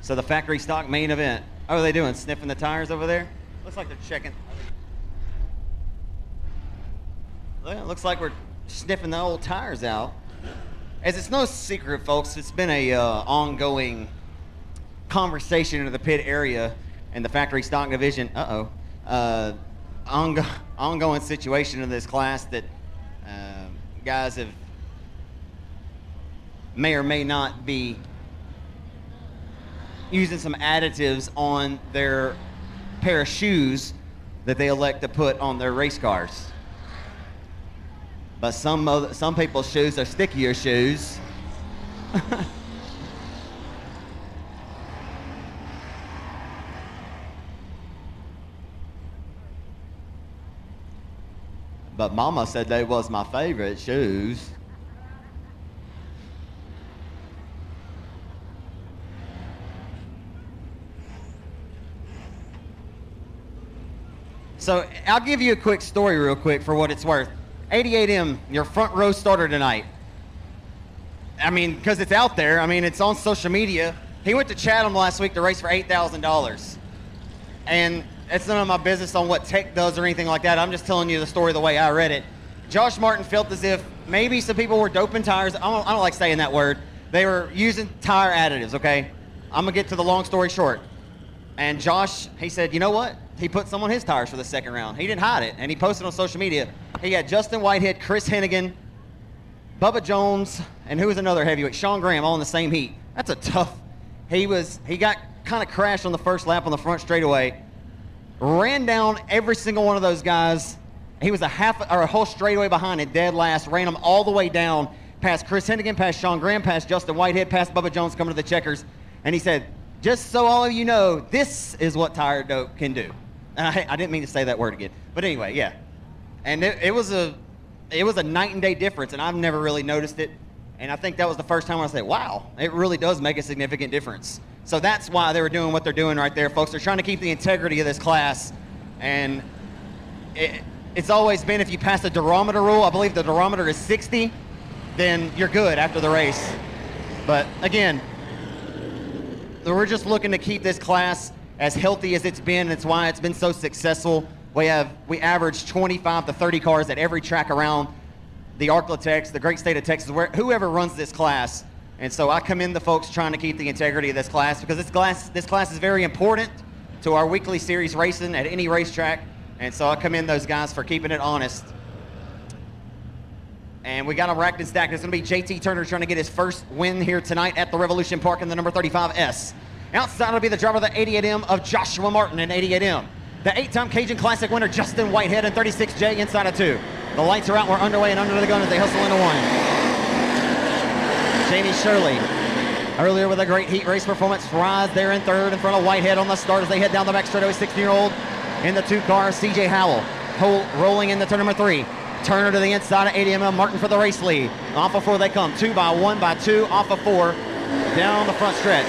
So the factory stock main event. What are they doing? Sniffing the tires over there? Looks like they're checking. Well, it looks like we're sniffing the old tires out. As it's no secret, folks, it's been a ongoing conversation in the pit area and the factory stock division. Ongoing situation in this class that guys may or may not be using some additives on their pair of shoes that they elect to put on their race cars. But some people's shoes are stickier shoes. But Mama said they was my favorite shoes. So I'll give you a quick story real quick for what it's worth. 88M, your front row starter tonight. I mean, because it's out there. I mean, it's on social media. He went to Chatham last week to race for $8,000. And it's none of my business on what Tech does or anything like that. I'm just telling you the story the way I read it. Josh Martin felt as if maybe some people were doping tires. I don't like saying that word. They were using tire additives, okay? I'm going to get to the long story short. And Josh, he said, you know what? He put some on his tires for the second round. He didn't hide it, and he posted on social media. He had Justin Whitehead, Chris Hennigan, Bubba Jones, and who was another heavyweight? Sean Graham, all in the same heat. That's a tough. He got kind of crashed on the first lap on the front straightaway. Ran down every single one of those guys. He was a whole straightaway behind it, dead last. Ran them all the way down, past Chris Hennigan, past Sean Graham, past Justin Whitehead, past Bubba Jones coming to the checkers. And he said, just so all of you know, this is what tire dope can do. And I didn't mean to say that word again. But anyway, yeah. And it was a night and day difference, and I've never really noticed it. And I think that was the first time I said, wow, it really does make a significant difference. So that's why they were doing what they're doing right there, folks. They're trying to keep the integrity of this class. And it's always been, if you pass the durometer rule, I believe the durometer is 60, then you're good after the race. But again, we're just looking to keep this class as healthy as it's been. It's why it's been so successful. We average 25 to 30 cars at every track around the Arklatex, the great state of Texas, whoever runs this class. And so I commend the folks trying to keep the integrity of this class, because this class is very important to our weekly series racing at any racetrack. And so I commend those guys for keeping it honest. And we got them racked and stacked. It's going to be JT Turner trying to get his first win here tonight at the Revolution Park in the number 35S. Outside will be the driver of the 88M of Joshua Martin in 88M. The 8-time Cajun Classic winner, Justin Whitehead in 36J inside of 2. The lights are out. We're underway and under the gun as they hustle into 1. Jamie Shirley, earlier with a great heat race performance, rides there in 3rd in front of Whitehead on the start as they head down the back straightaway. 16-year-old in the 2 car, CJ Howell, rolling into turn number 3. Turner to the inside of 80M, Martin for the race lead. Off of 4 they come, 2 by 1 by 2, off of 4, down the front stretch.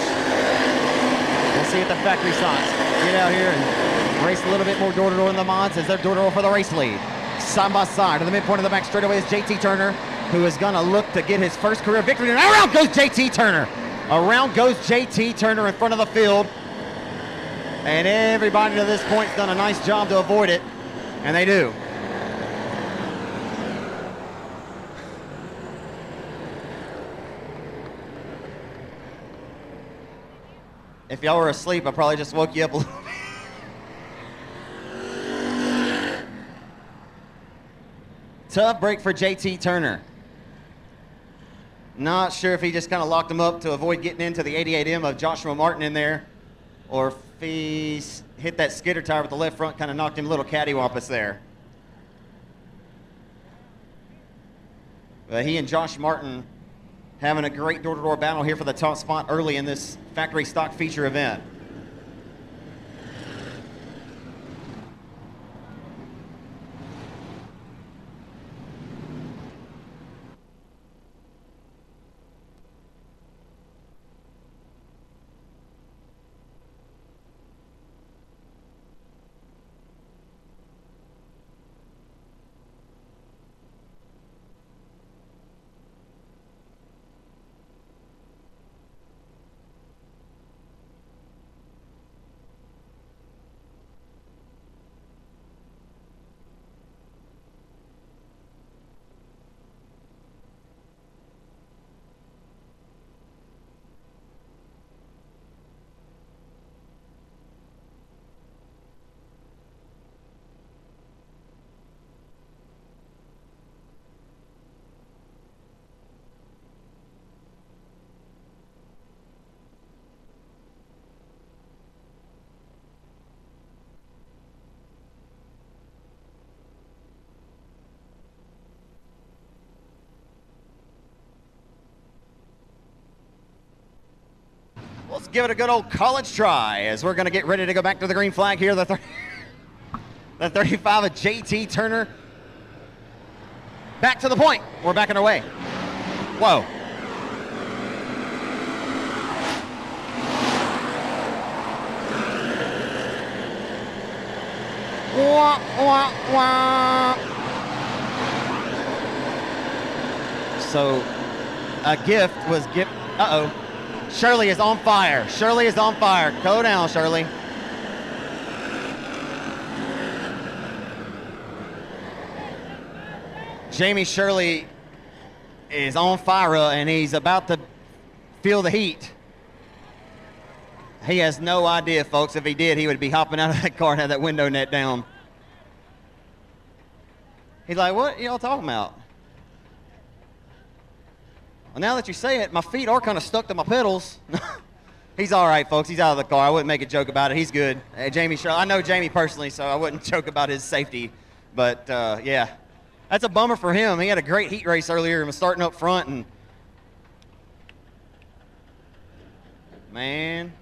We'll see if the factory stocks get out here and race a little bit more door-to-door in the mods as they're door-to-door for the race lead. Side by side to the midpoint of the back straightaway is JT Turner, who is going to look to get his first career victory. And around goes JT Turner. Around goes JT Turner in front of the field. And everybody to this point has done a nice job to avoid it, and they do. If y'all were asleep, I probably just woke you up a little bit. Tough break for JT Turner. Not sure if he just kind of locked him up to avoid getting into the 88M of Joshua Martin in there, or if he hit that skidder tire with the left front, kind of knocked him a little cattywampus there. But he and Josh Martin having a great door-to-door battle here for the top spot early in this factory stock feature event. give it a good old college try as we're going to get ready to go back to the green flag here. The 35 of JT Turner. Back to the point. We're back on our way. Whoa. Wah, wah, wah. So a gift was uh-oh. Shirley is on fire. Shirley is on fire. Go down, Shirley. Jamie Shirley is on fire and he's about to feel the heat. He has no idea, folks. If he did, he would be hopping out of that car and have that window net down. He's like, what y'all talking about? Well, now that you say it, my feet are kind of stuck to my pedals. He's all right, folks. He's out of the car. I wouldn't make a joke about it. He's good. Jamie, I know Jamie personally, so I wouldn't joke about his safety. But, yeah, that's a bummer for him. He had a great heat race earlier and was starting up front. And man.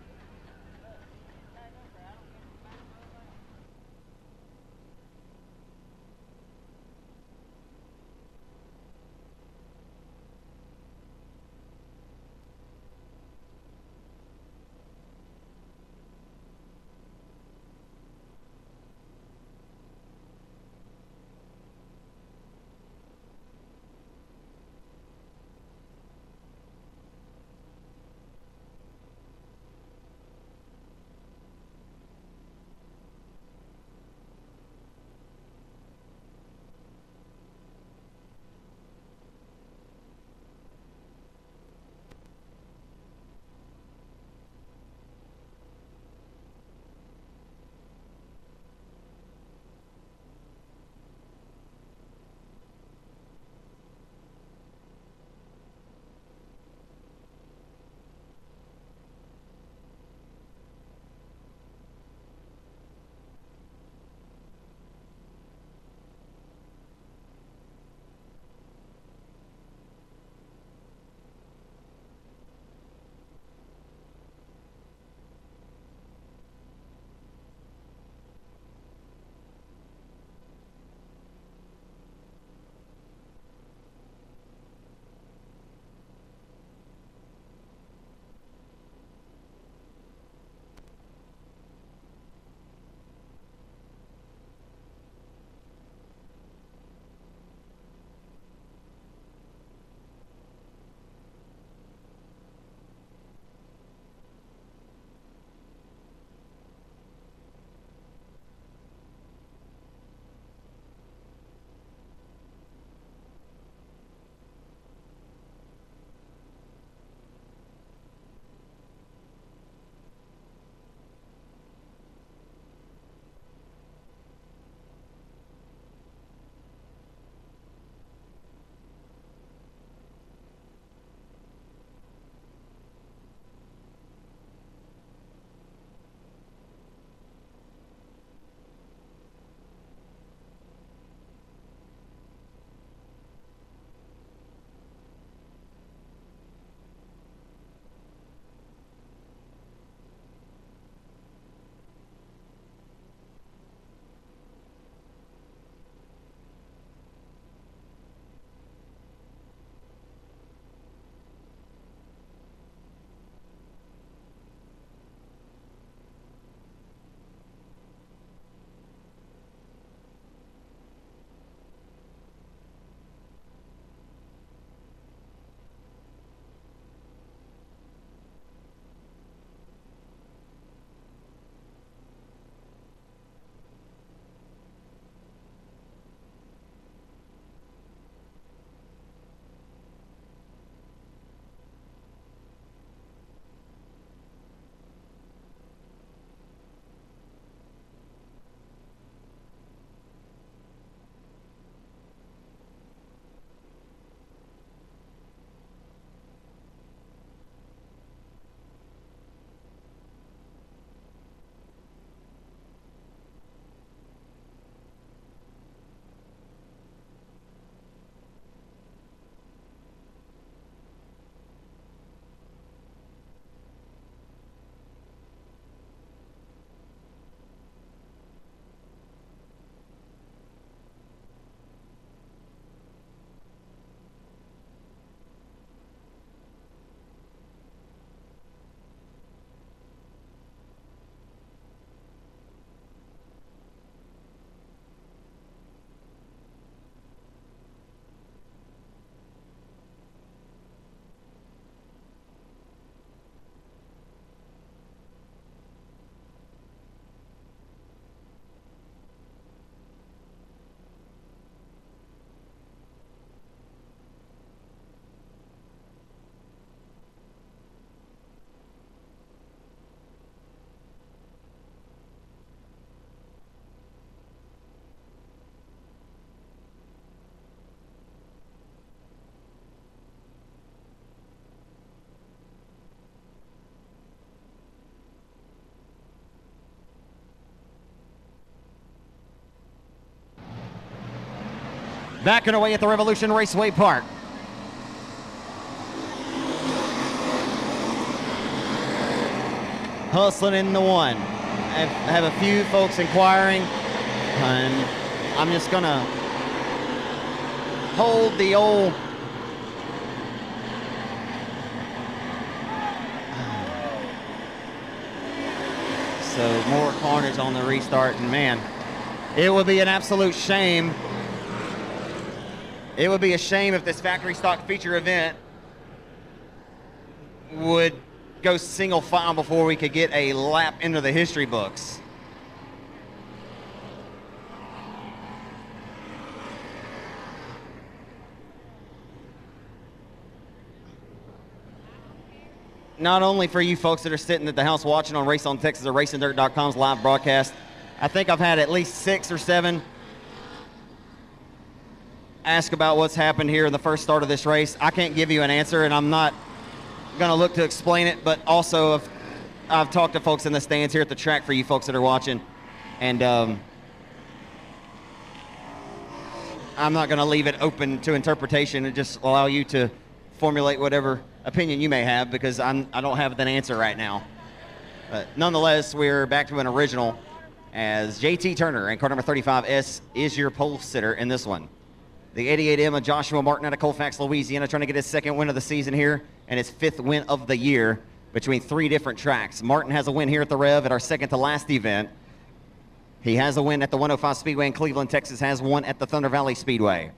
backing away at the Revolution Raceway Park. Hustling in the one. I have a few folks inquiring, and I'm just gonna hold the old so more carnage on the restart, and man, it would be an absolute shame. It would be a shame if this factory stock feature event would go single file before we could get a lap into the history books. Not only for you folks that are sitting at the house watching on Race on Texas or RacingDirt.com's live broadcast, I think I've had at least 6 or 7 ask about what's happened here in the first start of this race. I can't give you an answer, and I'm not going to look to explain it, but also I've talked to folks in the stands here at the track for you folks that are watching, and I'm not going to leave it open to interpretation and just allow you to formulate whatever opinion you may have, because I don't have an answer right now. But nonetheless, we're back to an original as JT Turner and car number 35S is your pole sitter in this one. The 88M of Joshua Martin out of Colfax, Louisiana, trying to get his 2nd win of the season here and his 5th win of the year between 3 different tracks. Martin has a win here at the Rev at our 2nd to last event. He has a win at the 105 Speedway in Cleveland, Texas, has one at the Thunder Valley Speedway.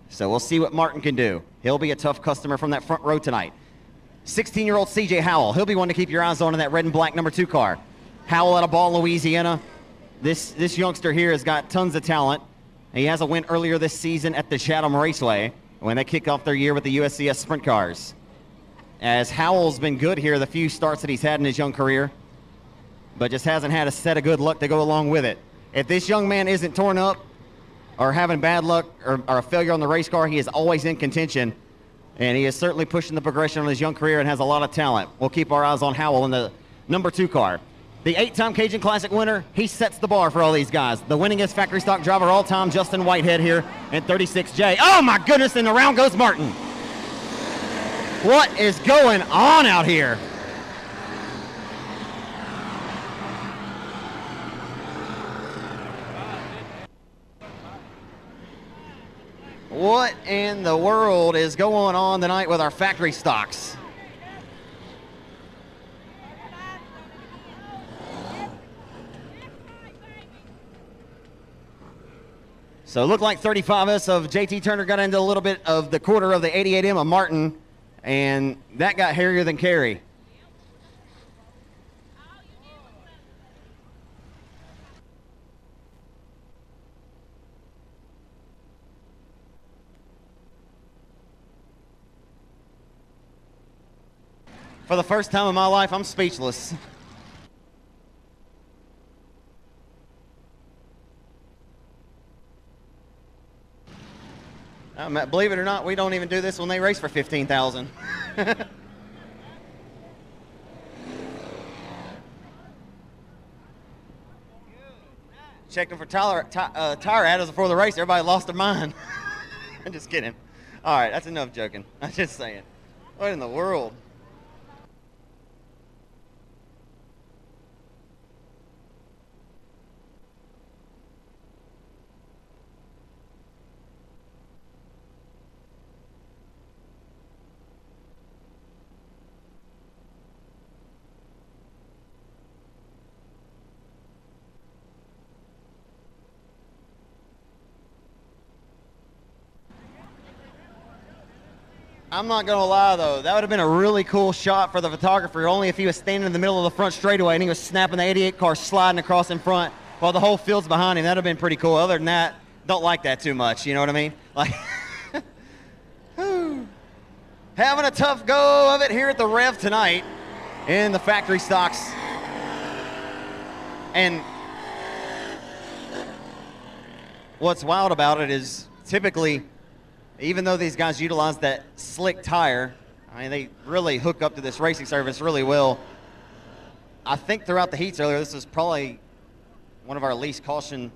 So we'll see what Martin can do. He'll be a tough customer from that front row tonight. 16-year-old CJ Howell. He'll be one to keep your eyes on in that red and black number 2 car. Howell out of Ball, Louisiana. This youngster here has got tons of talent. He has a win earlier this season at the Chatham Raceway when they kick off their year with the USCS Sprint Cars. As Howell's been good here the few starts that he's had in his young career, but just hasn't had a set of good luck to go along with it. If this young man isn't torn up or having bad luck or a failure on the race car, he is always in contention, and he is certainly pushing the progression on his young career and has a lot of talent. We'll keep our eyes on Howell in the number 2 car. The 8-time Cajun Classic winner, he sets the bar for all these guys. The winningest factory stock driver all time, Justin Whitehead here in 36J. Oh my goodness, and around goes Martin. What is going on out here? What in the world is going on tonight with our factory stocks? So it looked like 35S of JT Turner got into a little bit of the quarter of the 88M of Martin, and that got hairier than Carey. For the first time in my life, I'm speechless. Believe it or not, we don't even do this when they race for $15,000. Checking for tire adders before the race. Everybody lost their mind. I'm just kidding. All right, that's enough joking. I'm just saying. What in the world? I'm not going to lie, though. That would have been a really cool shot for the photographer, only if he was standing in the middle of the front straightaway and he was snapping the 88 car sliding across in front while the whole field's behind him. That would have been pretty cool. Other than that, don't like that too much. You know what I mean? Like, having a tough go of it here at the Rev tonight in the factory stocks. And what's wild about it is typically, even though these guys utilize that slick tire, I mean, they really hook up to this racing surface really well. I think throughout the heats earlier, this was probably one of our least caution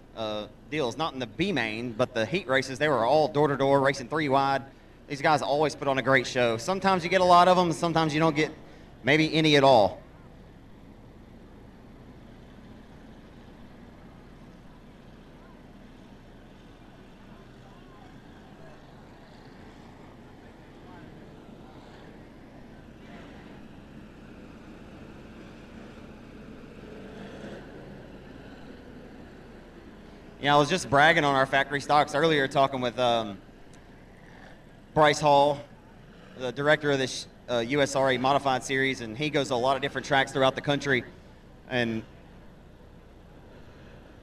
deals, not in the B main, but the heat races. They were all door-to-door, racing 3 wide. These guys always put on a great show. Sometimes you get a lot of them, sometimes you don't get maybe any at all. Yeah, I was just bragging on our factory stocks earlier, talking with Bryce Hall, the director of this USRA Modified Series, and he goes to a lot of different tracks throughout the country. And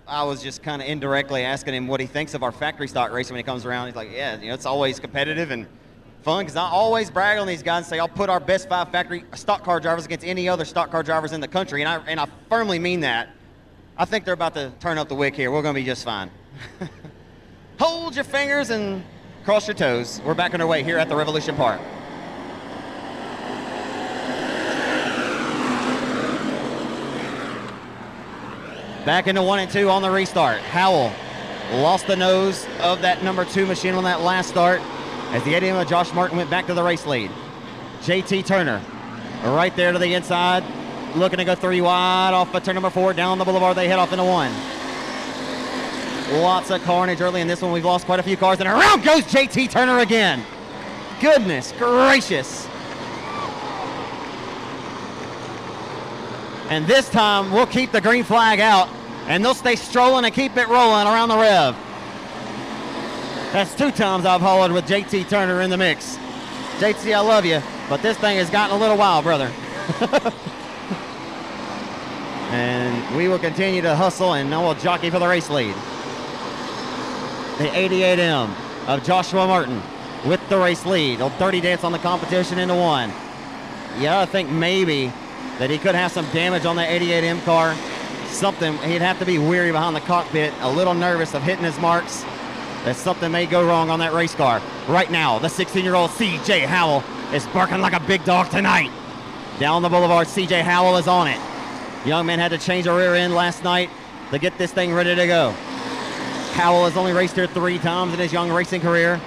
I was just kind of indirectly asking him what he thinks of our factory stock racing when he comes around. He's like, yeah, you know, it's always competitive and fun, because I always brag on these guys and say I'll put our best 5 factory stock car drivers against any other stock car drivers in the country, and I firmly mean that. I think they're about to turn up the wick here. We're going to be just fine. Hold your fingers and cross your toes. We're back on our way here at the Revolution Park. Back into 1 and 2 on the restart. Howell lost the nose of that number 2 machine on that last start as the ADM of Josh Martin went back to the race lead. JT Turner right there to the inside, looking to go 3 wide off of turn number 4. Down the boulevard, they head off into 1. Lots of carnage early in this one. We've lost quite a few cars, and around goes JT Turner again. Goodness gracious. And this time, we'll keep the green flag out, and they'll stay strolling and keep it rolling around the rev. That's 2 times I've hollered with JT Turner in the mix. JT, I love you, but this thing has gotten a little wild, brother. And we will continue to hustle, and now we'll jockey for the race lead. The 88M of Joshua Martin with the race lead. He'll dirty dance on the competition into 1. Yeah, I think maybe that he could have some damage on the 88M car. Something, he'd have to be weary behind the cockpit, a little nervous of hitting his marks, that something may go wrong on that race car. Right now, the 16-year-old CJ Howell is barking like a big dog tonight. Down the boulevard, CJ Howell is on it. Young man had to change a rear end last night to get this thing ready to go. Howell has only raced here 3 times in his young racing career.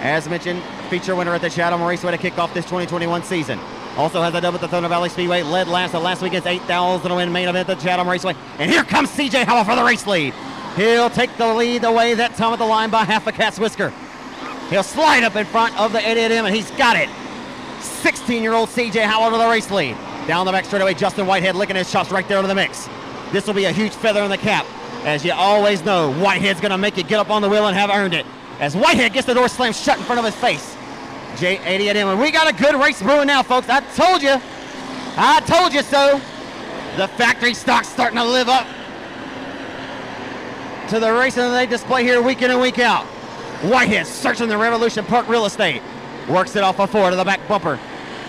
As mentioned, feature winner at the Chatham Raceway to kick off this 2021 season. Also has a dub at the Thunder Valley Speedway, led last at last weekend's 8,000 to win main event at the Chatham Raceway. And here comes CJ Howell for the race lead. He'll take the lead away that time at the line by half a cat's whisker. He'll slide up in front of the 88M, and he's got it. 16-year-old CJ Howell to the race lead. Down the back straightaway, Justin Whitehead licking his chops right there into the mix. This will be a huge feather in the cap. As you always know, Whitehead's going to make you get up on the wheel and have earned it. As Whitehead gets the door slammed shut in front of his face. J88M, and we got a good race brewing now, folks. I told you so. The factory stock's starting to live up to the racing that they display here week in and week out. Whitehead searching the Revolution Park real estate. Works it off a 4 to the back bumper,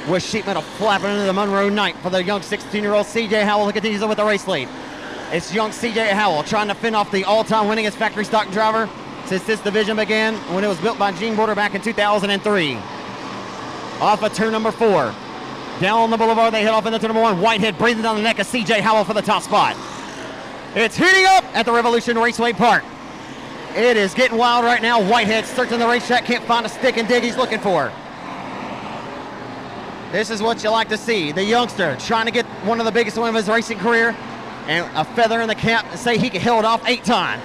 with sheet metal flapping into the Monroe night for the young 16-year-old CJ Howell, who continues with the race lead. It's young CJ Howell trying to fend off the all-time winningest factory stock driver since this division began, when it was built by Gene Border back in 2003. Off of turn number 4. Down the boulevard, they head off into turn number 1. Whitehead breathing down the neck of CJ Howell for the top spot. It's heating up at the Revolution Raceway Park. It is getting wild right now. Whitehead searching the racetrack, can't find a stick and dig he's looking for. This is what you like to see. The youngster trying to get one of the biggest wins of his racing career, and a feather in the cap to say he held off 8 times.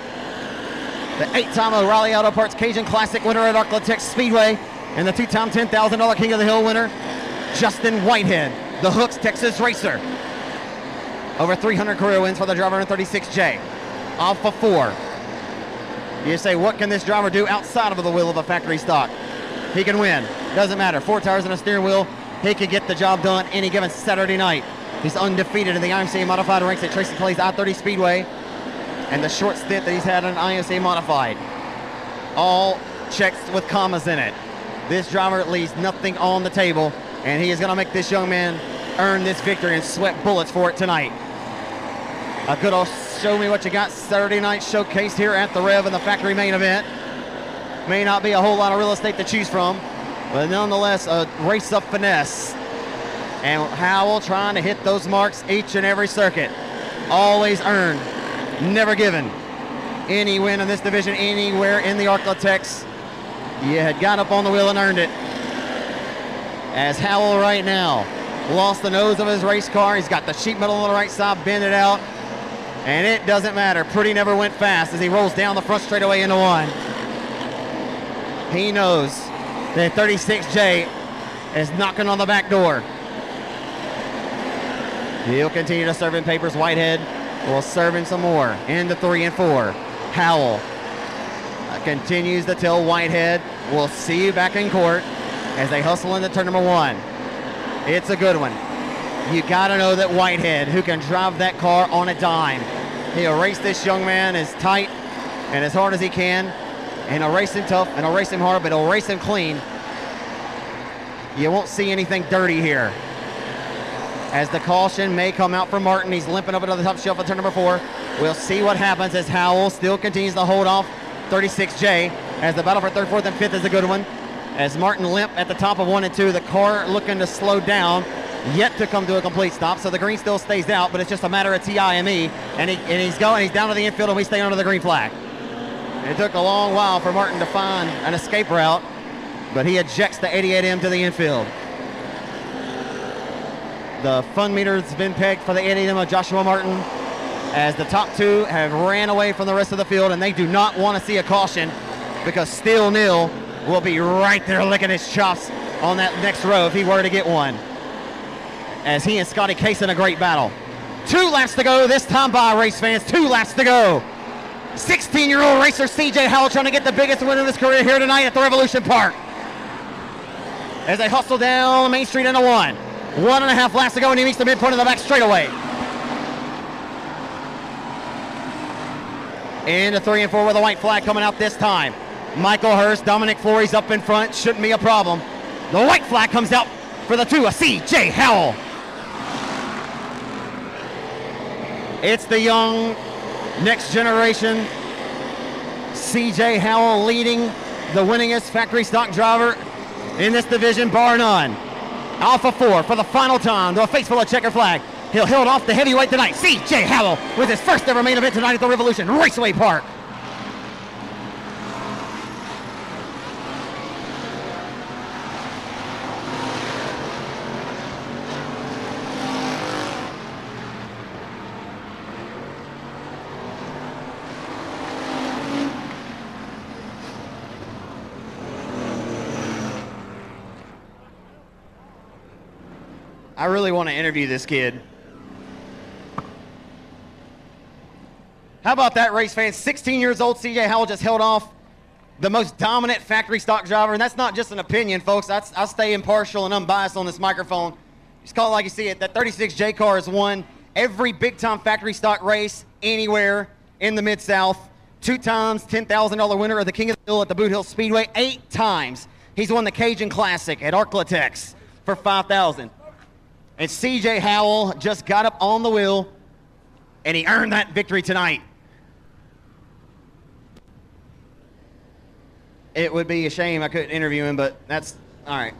The 8-time O'Reilly Auto Parts Cajun Classic winner at Arklatex Speedway, and the 2-time $10,000 King of the Hill winner, Justin Whitehead, the Hooks Texas racer. Over 300 career wins for the driver in 36J. Off of 4. You say, what can this driver do outside of the wheel of a factory stock? He can win. Doesn't matter. 4 tires and a steering wheel. He can get the job done any given Saturday night. He's undefeated in the IMCA Modified ranks at Tracy Kelly's I-30 Speedway, and the short stint that he's had in IMCA Modified. All checks with commas in it. This driver leaves nothing on the table, and he is going to make this young man earn this victory and sweat bullets for it tonight. A good old show me what you got Saturday night showcase here at the Rev in the factory main event. May not be a whole lot of real estate to choose from, but nonetheless a race of finesse. And Howell trying to hit those marks each and every circuit. Always earned never given any win in this division anywhere in the Arklatex. You had got up on the wheel and earned it. As Howell right now lost the nose of his race car. He's got the sheet metal on the right side, bend it out, and it doesn't matter. Pretty never went fast as he rolls down the front straightaway into one. He knows that 36J is knocking on the back door. He'll continue to serve in papers. Whitehead will serve him some more into 3 and 4. Howell continues to tell Whitehead, we'll see you back in court, as they hustle into turn number 1. It's a good one. You gotta know that Whitehead, who can drive that car on a dime, he'll race this young man as tight and as hard as he can, and he'll race him tough, and he'll race him hard, but he'll race him clean. You won't see anything dirty here. As the caution may come out for Martin, he's limping over to the top shelf of turn number 4. We'll see what happens as Howell still continues to hold off 36J, as the battle for 3rd, 4th, and 5th is a good one. As Martin limp at the top of 1 and 2, the car looking to slow down, yet to come to a complete stop. So the green still stays out, but it's just a matter of TIME, and he's down to the infield, and we stay under the green flag. It took a long while for Martin to find an escape route, but he ejects the 88M to the infield. The fun meter's been pegged for the 88M of Joshua Martin, as the top 2 have ran away from the rest of the field, and they do not want to see a caution, because Steel Nil will be right there licking his chops on that next row if he were to get one, as he and Scotty Case in a great battle. 2 laps to go this time by, race fans. 2 laps to go. 16-year-old racer CJ Howell trying to get the biggest win of his career here tonight at the Revolution Park, as they hustle down Main Street into 1. 1.5 laps to go, and he meets the midpoint of the back straightaway. Into 3 and 4 with a white flag coming out this time. Michael Hurst, Dominic Flory's up in front, shouldn't be a problem. The white flag comes out for the 2 of CJ Howell. It's the young, next generation CJ Howell leading the winningest factory stock driver in this division, bar none. Alpha 4 for the final time to a face full of checker flag. He'll hold off the heavyweight tonight, CJ Howell, with his first ever main event tonight at the Revolution Raceway Park. I really want to interview this kid. How about that, race fans? 16 years old, CJ Howell just held off the most dominant factory stock driver, and that's not just an opinion, folks. I stay impartial and unbiased on this microphone. Just call it like you see it. That 36J car has won every big-time factory stock race anywhere in the Mid-South. 2 times $10,000 winner of the King of the Hill at the Boot Hill Speedway. 8 times he's won the Cajun Classic at Arklatex for $5,000. And CJ Howell just got up on the wheel, and he earned that victory tonight. It would be a shame I couldn't interview him, but that's all right.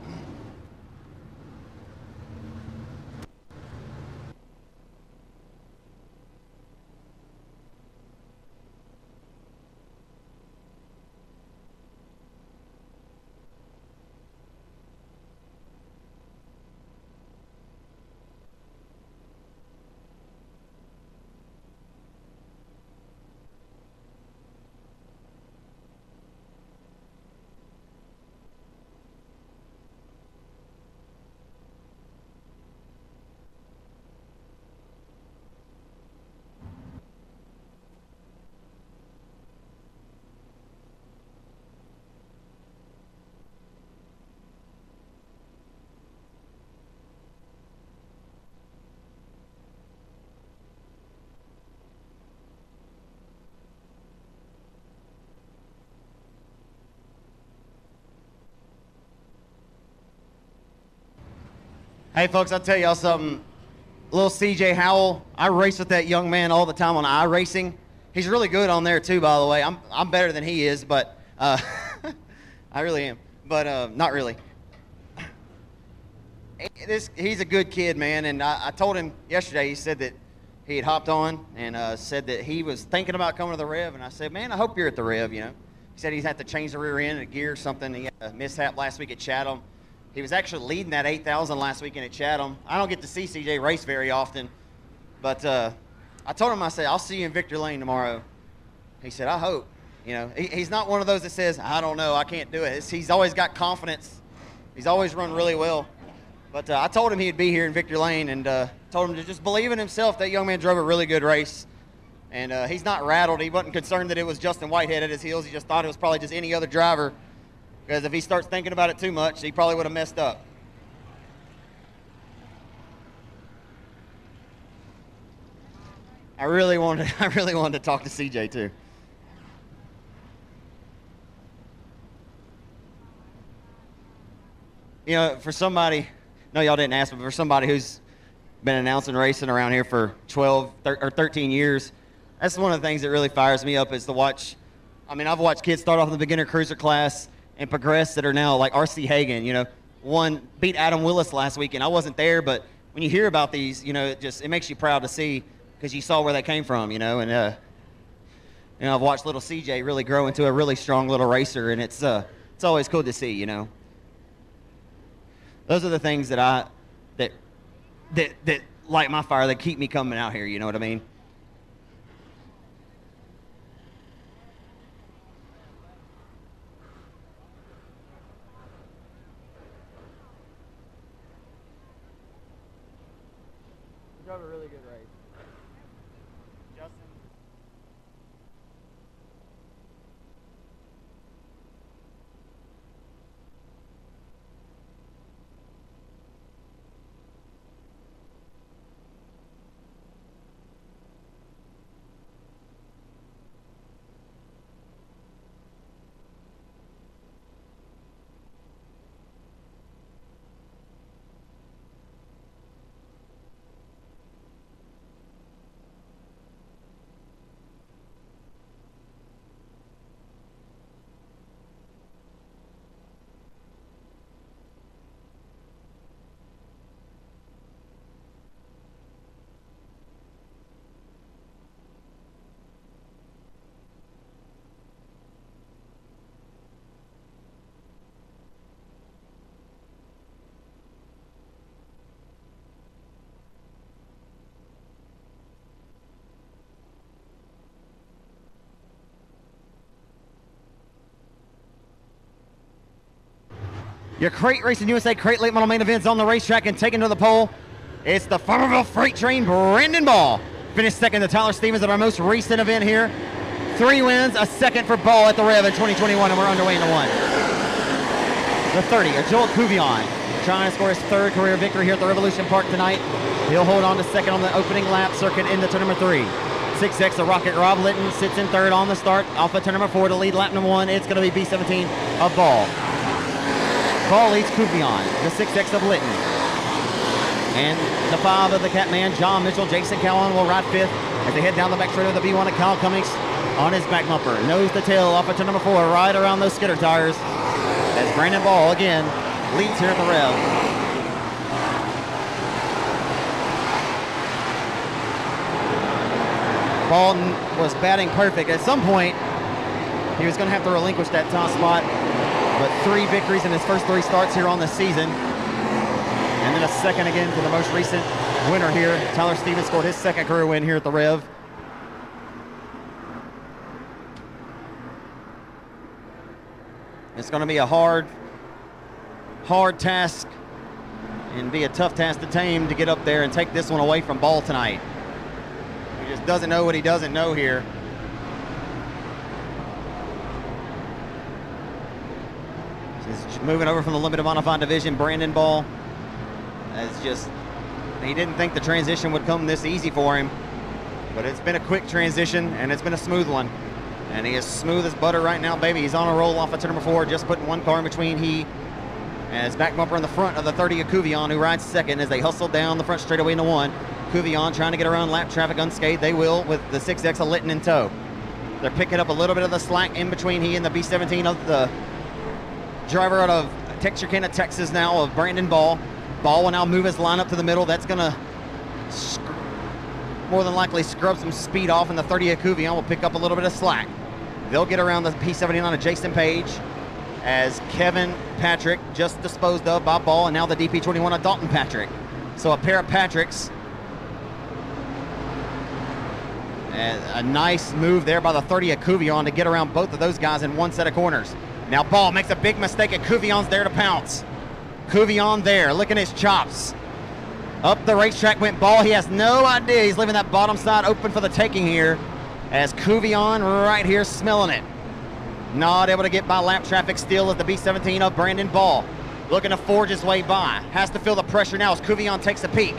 Hey, folks, I'll tell y'all something. Little CJ Howell, I race with that young man all the time on iRacing. He's really good on there, too, by the way. I'm better than he is, but I really am. But not really. He's a good kid, man, and I told him yesterday, he said that he had hopped on and said that he was thinking about coming to the Rev, and I said, man, I hope you're at the Rev, you know. He said he's had to change the rear end and a gear or something. He had a mishap last week at Chatham. He was actually leading that 8,000 last weekend at Chatham. I don't get to see CJ race very often, but I told him, I said, I'll see you in Victory Lane tomorrow. He said, I hope. You know, he's not one of those that says, I don't know, I can't do it. He's always got confidence. He's always run really well. But I told him he'd be here in Victory Lane and told him to just believe in himself. That young man drove a really good race. And he's not rattled. He wasn't concerned that it was Justin Whitehead at his heels. He just thought it was probably just any other driver. Because if he starts thinking about it too much, he probably would have messed up. I really wanted to talk to CJ too. You know, for somebody, no, y'all didn't ask, but for somebody who's been announcing racing around here for 12 or 13 years, that's one of the things that really fires me up is to watch. I mean, I've watched kids start off in the beginner cruiser class and progress that are now like R.C. Hagan, you know, beat Adam Willis last weekend. I wasn't there, but when you hear about these, you know, it makes you proud to see because you saw where they came from, you know, and you know, I've watched little CJ really grow into a really strong little racer, and it's always cool to see, you know. Those are the things that that light my fire, that keep me coming out here, you know what I mean? You drove a really good race. Justin? Your Crate Racing USA Crate Late Model main events on the racetrack and taken to the pole. It's the Farmerville Freight Train, Brandon Ball. Finished second to Tyler Stevens at our most recent event here. 3 wins, a second for Ball at the Rev in 2021, and we're underway into 1. The 30, Joel Cuvion, trying to score his 3rd career victory here at the Revolution Park tonight. He'll hold on to second on the opening lap circuit into turn number 3. 6X, the Rocket Rob Litton sits in 3rd on the start. Off of turn number 4 to lead lap number 1. It's going to be B17 of Ball. Ball leads Cuvion, the 6X of Litton. And the 5 of the Catman, John Mitchell. Jason Cowan will ride 5th as they head down the back straight of the B1 of Kyle Cummings on his back bumper. Nose to tail off of turn number 4, right around those skidder tires. As Brandon Ball again leads here at the Rev. Ball was batting perfect. At some point, he was going to have to relinquish that top spot. But 3 victories in his first 3 starts here on the season. And then a second again for the most recent winner here. Tyler Stevens scored his 2nd career win here at the Rev. It's going to be a hard task and be a tough task to tame to get up there and take this one away from Ball tonight. He just doesn't know what he doesn't know here. Moving over from the limited modified division, Brandon Ball he didn't think the transition would come this easy for him, but it's been a quick transition and it's been a smooth one. And he is smooth as butter right now, baby. He's on a roll off of turn number 4, just putting 1 car in between he and his back bumper in the front of the 30 of Cuvion, who rides 2nd as they hustle down the front straightaway into 1. Cuvion trying to get around lap traffic unscathed. They will with the 6X of Litton in tow. They're picking up a little bit of the slack in between he and the B17 of the driver out of Texarkana, Texas now, of Brandon Ball. Ball will now move his line up to the middle. That's going to more than likely scrub some speed off, and the 30 of Cuvion will pick up a little bit of slack. They'll get around the P79 of Jason Page as Kevin Patrick just disposed of by Ball, and now the DP21 of Dalton Patrick. So a pair of Patricks. And a nice move there by the 30 of Cuvion to get around both of those guys in one set of corners. Now Ball makes a big mistake, and Cuvion's there to pounce. Cuvion there, licking his chops. Up the racetrack went Ball. He has no idea. He's leaving that bottom side open for the taking here, as Cuvion right here smelling it. Not able to get by lap traffic still as the B17 of Brandon Ball. Looking to forge his way by. Has to feel the pressure now as Cuvion takes a peek.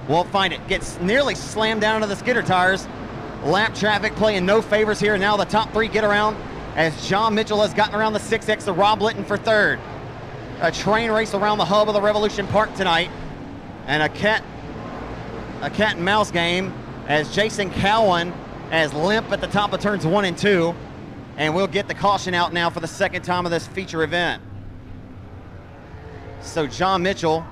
Won't find it. Gets nearly slammed down into the skidder tires. Lap traffic playing no favors here. Now the top three get around as John Mitchell has gotten around the 6X of Rob Litton for third. A train race around the hub of the Revolution Park tonight. And a cat and mouse game as Jason Cowan has limp at the top of turns 1 and 2. And we'll get the caution out now for the second time of this feature event. So John Mitchell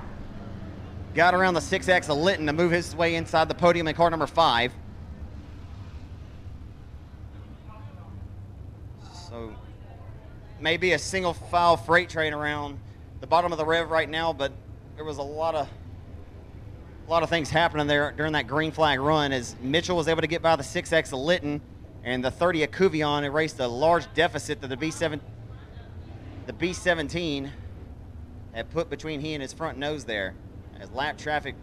got around the 6X of Litton to move his way inside the podium in car number 5. So maybe a single file freight train around the bottom of the rev right now, but there was a lot of things happening there during that green flag run as Mitchell was able to get by the 6X of Litton, and the 30 of Cuvion erased a large deficit that the B17 had put between he and his front nose there, as lap traffic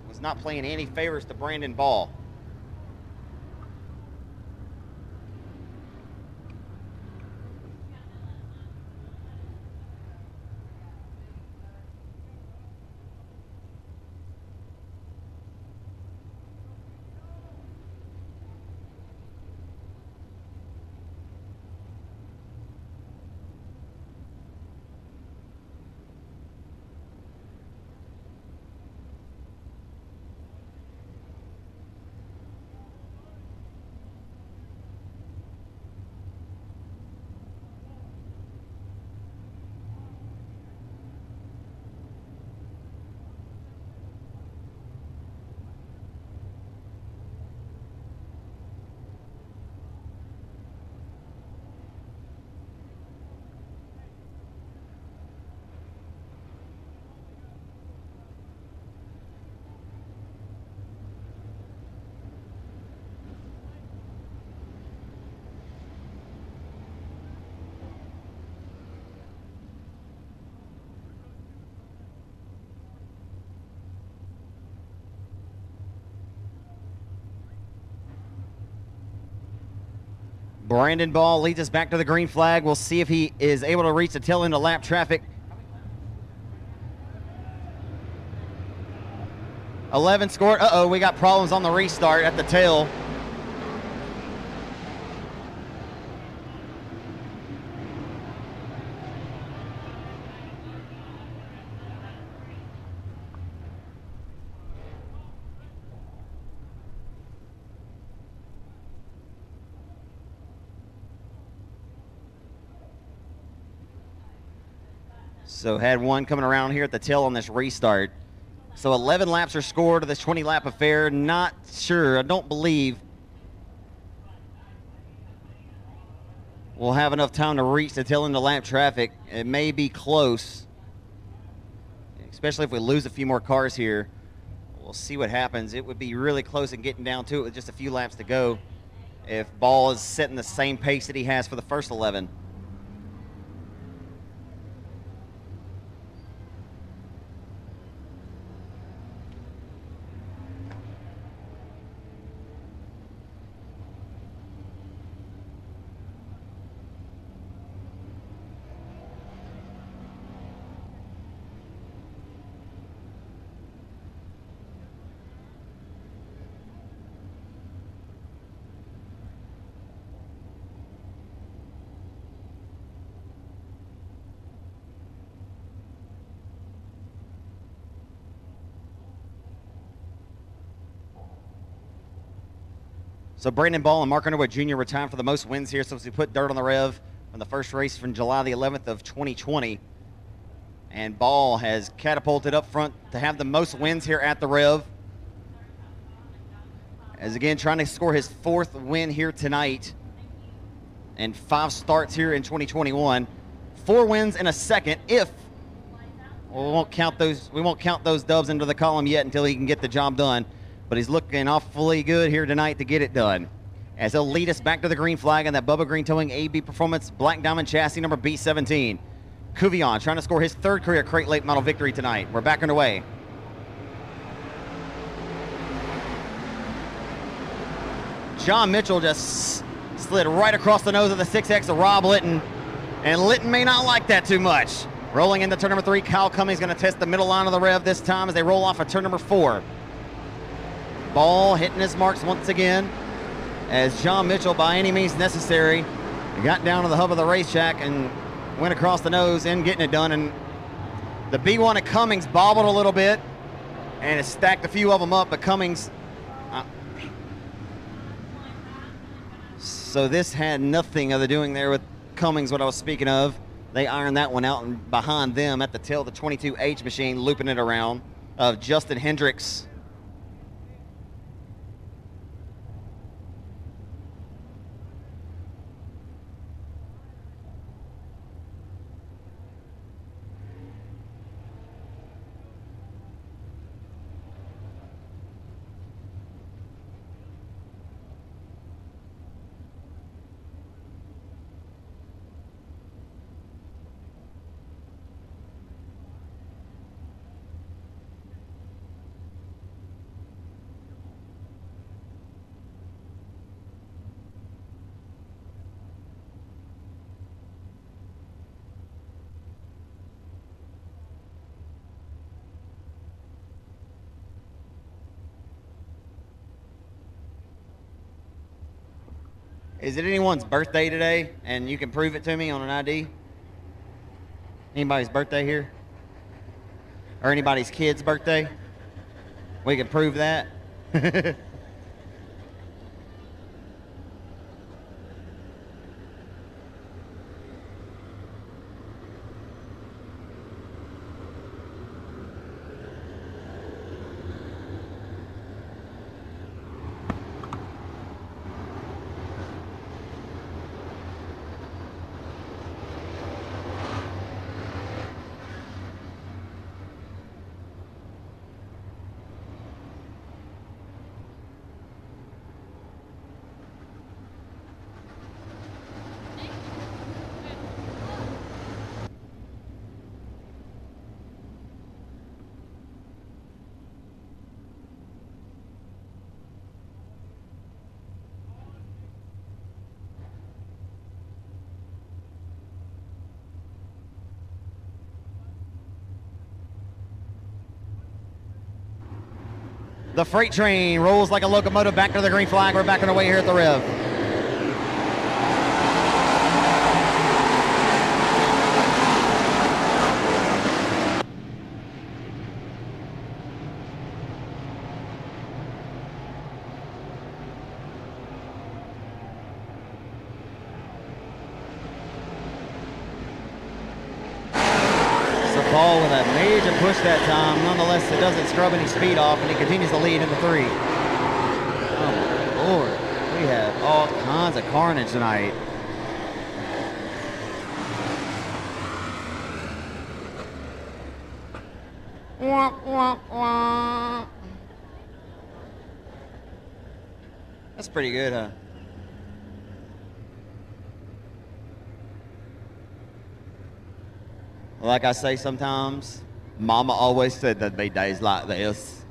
was not playing any favors to Brandon Ball. Brandon Ball leads us back to the green flag. We'll see if he is able to reach the tail end of lap traffic. 11 scored. Uh-oh, we got problems on the restart at the tail. So had one coming around here at the tail on this restart. So 11 laps are scored of this 20-lap affair. Not sure, I don't believe we'll have enough time to reach the tail end of lap traffic. It may be close, especially if we lose a few more cars here. We'll see what happens. It would be really close and getting down to it with just a few laps to go if Ball is setting the same pace that he has for the first 11. So Brandon Ball and Mark Underwood Jr. were tied for the most wins here since we put dirt on the rev from the first race from July the 11th of 2020. And Ball has catapulted up front to have the most wins here at the rev. as again trying to score his 4th win here tonight and 5 starts here in 2021. 4 wins and a second if we won't count those dubs into the column yet until he can get the job done. But he's looking awfully good here tonight to get it done. As he'll lead us back to the green flag on that Bubba Green Towing AB Performance Black Diamond chassis number B17. Cuvion trying to score his 3rd career crate late model victory tonight. We're back underway. John Mitchell just slid right across the nose of the 6X of Rob Litton, and Litton may not like that too much. Rolling into turn number 3, Kyle Cummings going to test the middle line of the rev this time as they roll off of turn number 4. Ball hitting his marks once again as John Mitchell, by any means necessary, got down to the hub of the racetrack and went across the nose and getting it done. And the B1 of Cummings bobbled a little bit and it stacked a few of them up, but Cummings, so this had nothing of the doing there with Cummings, what I was speaking of. They ironed that one out, and behind them at the tail of the 22H machine, looping it around, of Justin Hendricks. Is it anyone's birthday today, and you can prove it to me on an ID? Anybody's birthday here? Or anybody's kid's birthday? We can prove that. The freight train rolls like a locomotive back to the green flag. We're back on our way here at the Rev. Ball with a major push that time. Nonetheless, it doesn't scrub any speed off, and he continues to lead into 3. Oh my Lord, we have all kinds of carnage tonight. Wah, wah, wah. That's pretty good, huh? Like I say sometimes, Mama always said there'd be days like this.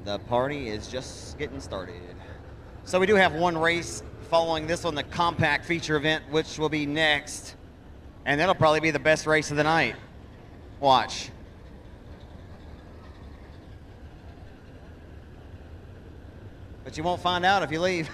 The party is just getting started. So we do have one race following this on the compact feature event, which will be next. And that'll probably be the best race of the night. Watch. But you won't find out if you leave.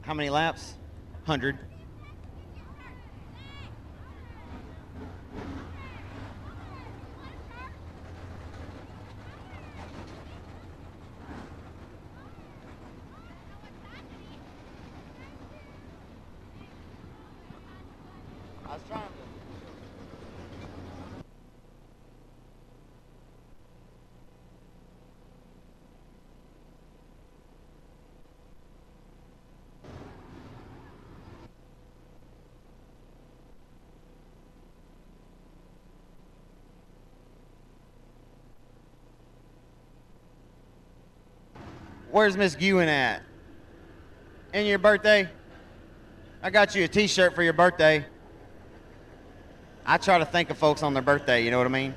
How many laps? 100. I was trying to. Where's Miss Ewan at? And your birthday? I got you a t-shirt for your birthday. I try to think of folks on their birthday, you know what I mean?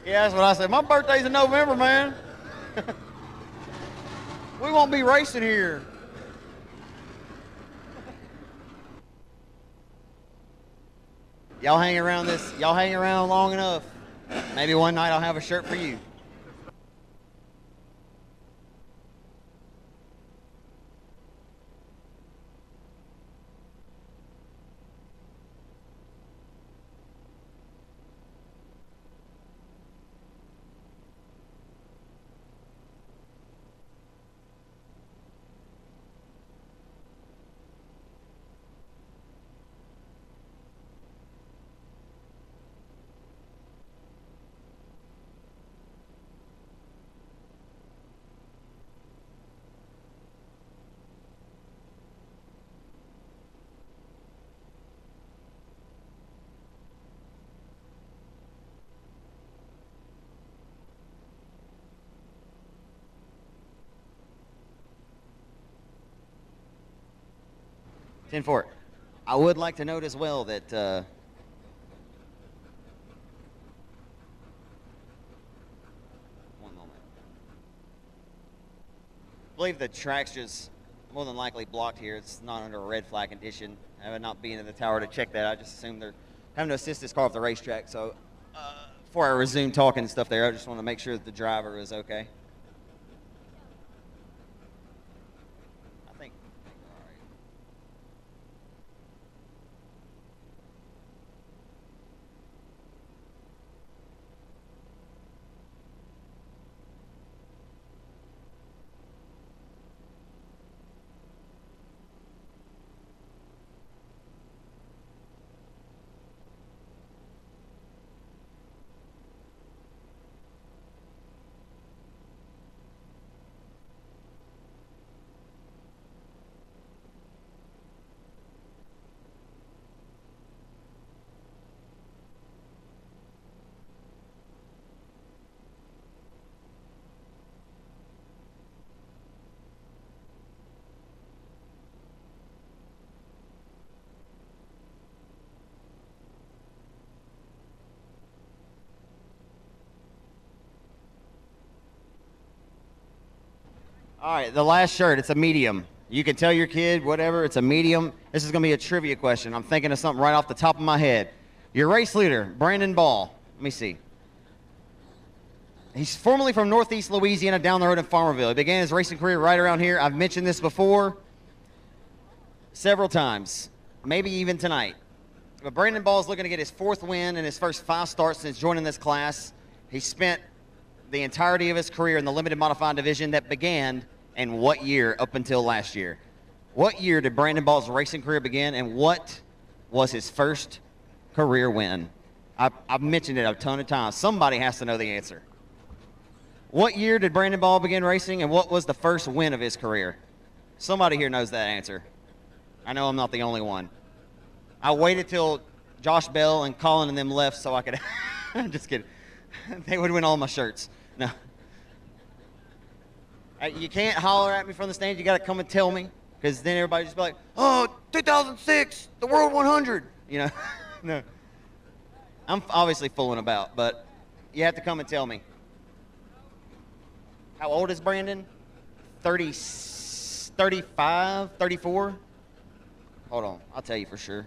Yeah, that's what I said. My birthday's in November, man. We won't be racing here. Y'all hang around long enough. Maybe one night I'll have a shirt for you. Fort. I would like to note as well that one moment. I believe the track's just more than likely blocked here. It's not under a red flag condition. I have not been in the tower to check that. I just assumed they're having to assist this car off the racetrack. So before I resume talking and stuff there, I just want to make sure that the driver is okay. All right, the last shirt, it's a medium. You can tell your kid, whatever, it's a medium. This is going to be a trivia question. I'm thinking of something right off the top of my head. Your race leader, Brandon Ball. Let me see. He's formerly from Northeast Louisiana, down the road in Farmerville. He began his racing career right around here. I've mentioned this before several times, maybe even tonight. But Brandon Ball is looking to get his 4th win in his first 5 starts since joining this class. He spent the entirety of his career in the limited modified division that began in what year up until last year? What year did Brandon Ball's racing career begin, and what was his first career win? I've mentioned it a ton of times. Somebody has to know the answer. What year did Brandon Ball begin racing, and what was the first win of his career? Somebody here knows that answer. I know I'm not the only one. I waited till Josh Bell and Colin and them left so I could I'm just kidding. They would win all my shirts. No. You can't holler at me from the stand. You got to come and tell me, because then everybody just be like, "Oh, 2006, the World 100." You know, no. I'm obviously fooling about, but you have to come and tell me. How old is Brandon? 30, 35, 34? Hold on, I'll tell you for sure.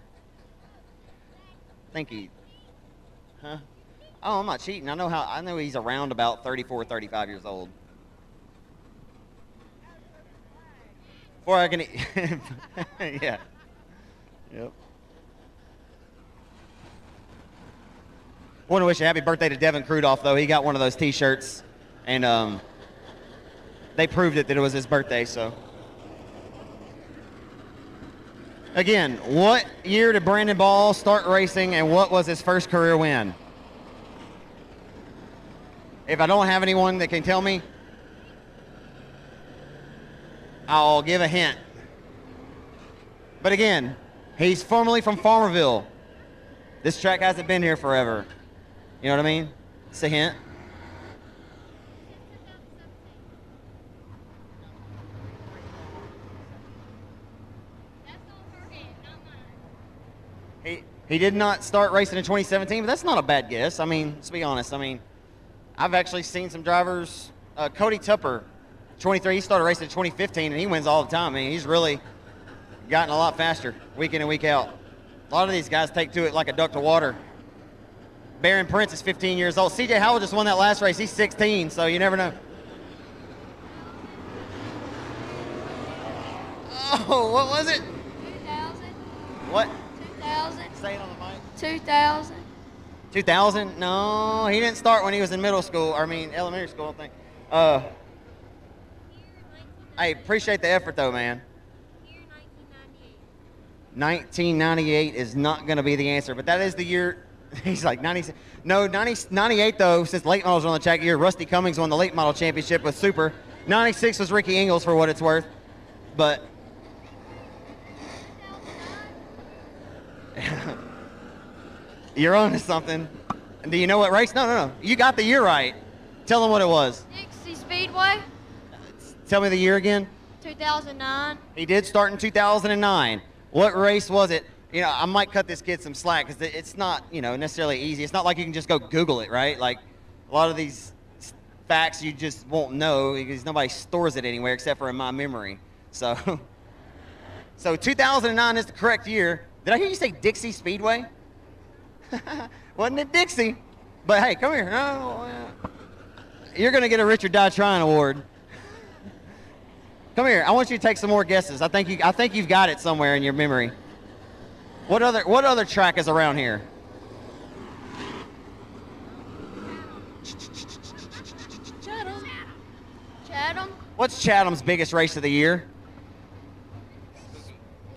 I think he, huh? Oh, I'm not cheating. I know he's around about 34, 35 years old. Before I can yeah. Yep. Want to wish a happy birthday to Devin Crudoff, though. He got one of those T-shirts, and they proved it that it was his birthday, so. Again, what year did Brandon Ball start racing, and what was his first career win? If I don't have anyone that can tell me, I'll give a hint. But again, he's formerly from Farmerville. This track hasn't been here forever. You know what I mean? It's a hint. He did not start racing in 2017, but that's not a bad guess. I mean, let's be honest. I mean, I've actually seen some drivers. Cody Tupper, 23, he started racing in 2015, and he wins all the time. I mean, he's really gotten a lot faster week in and week out. A lot of these guys take to it like a duck to water. Barron Prince is 15 years old. CJ Howell just won that last race. He's 16, so you never know. Oh, what was it? 2000. What? 2000. Say it on the mic. 2000. 2000? No, he didn't start when he was in middle school. Elementary school, I think. I appreciate the effort, though, man. 1998 is not going to be the answer, but that is the year. He's like 90. No, 98 though. Since late models were on the track year, Rusty Cummings won the late model championship with Super. 96 was Ricky Ingles for what it's worth, but you're on to something. Do you know what race? No. You got the year right. Tell them what it was. Dixie Speedway. Tell me the year again. 2009. He did start in 2009. What race was it? You know, I might cut this kid some slack because it's not, necessarily easy. It's not like you can just go Google it, right? Like, a lot of these facts you just won't know because nobody stores it anywhere except for in my memory. So 2009 is the correct year. Did I hear you say Dixie Speedway? Wasn't it Dixie? But hey, come here. Oh, yeah. You're going to get a Richard Dye Trine Award. Come here. I want you to take some more guesses. I think you've got it somewhere in your memory. What other track is around here? Chatham. What's Chatham's biggest race of the year?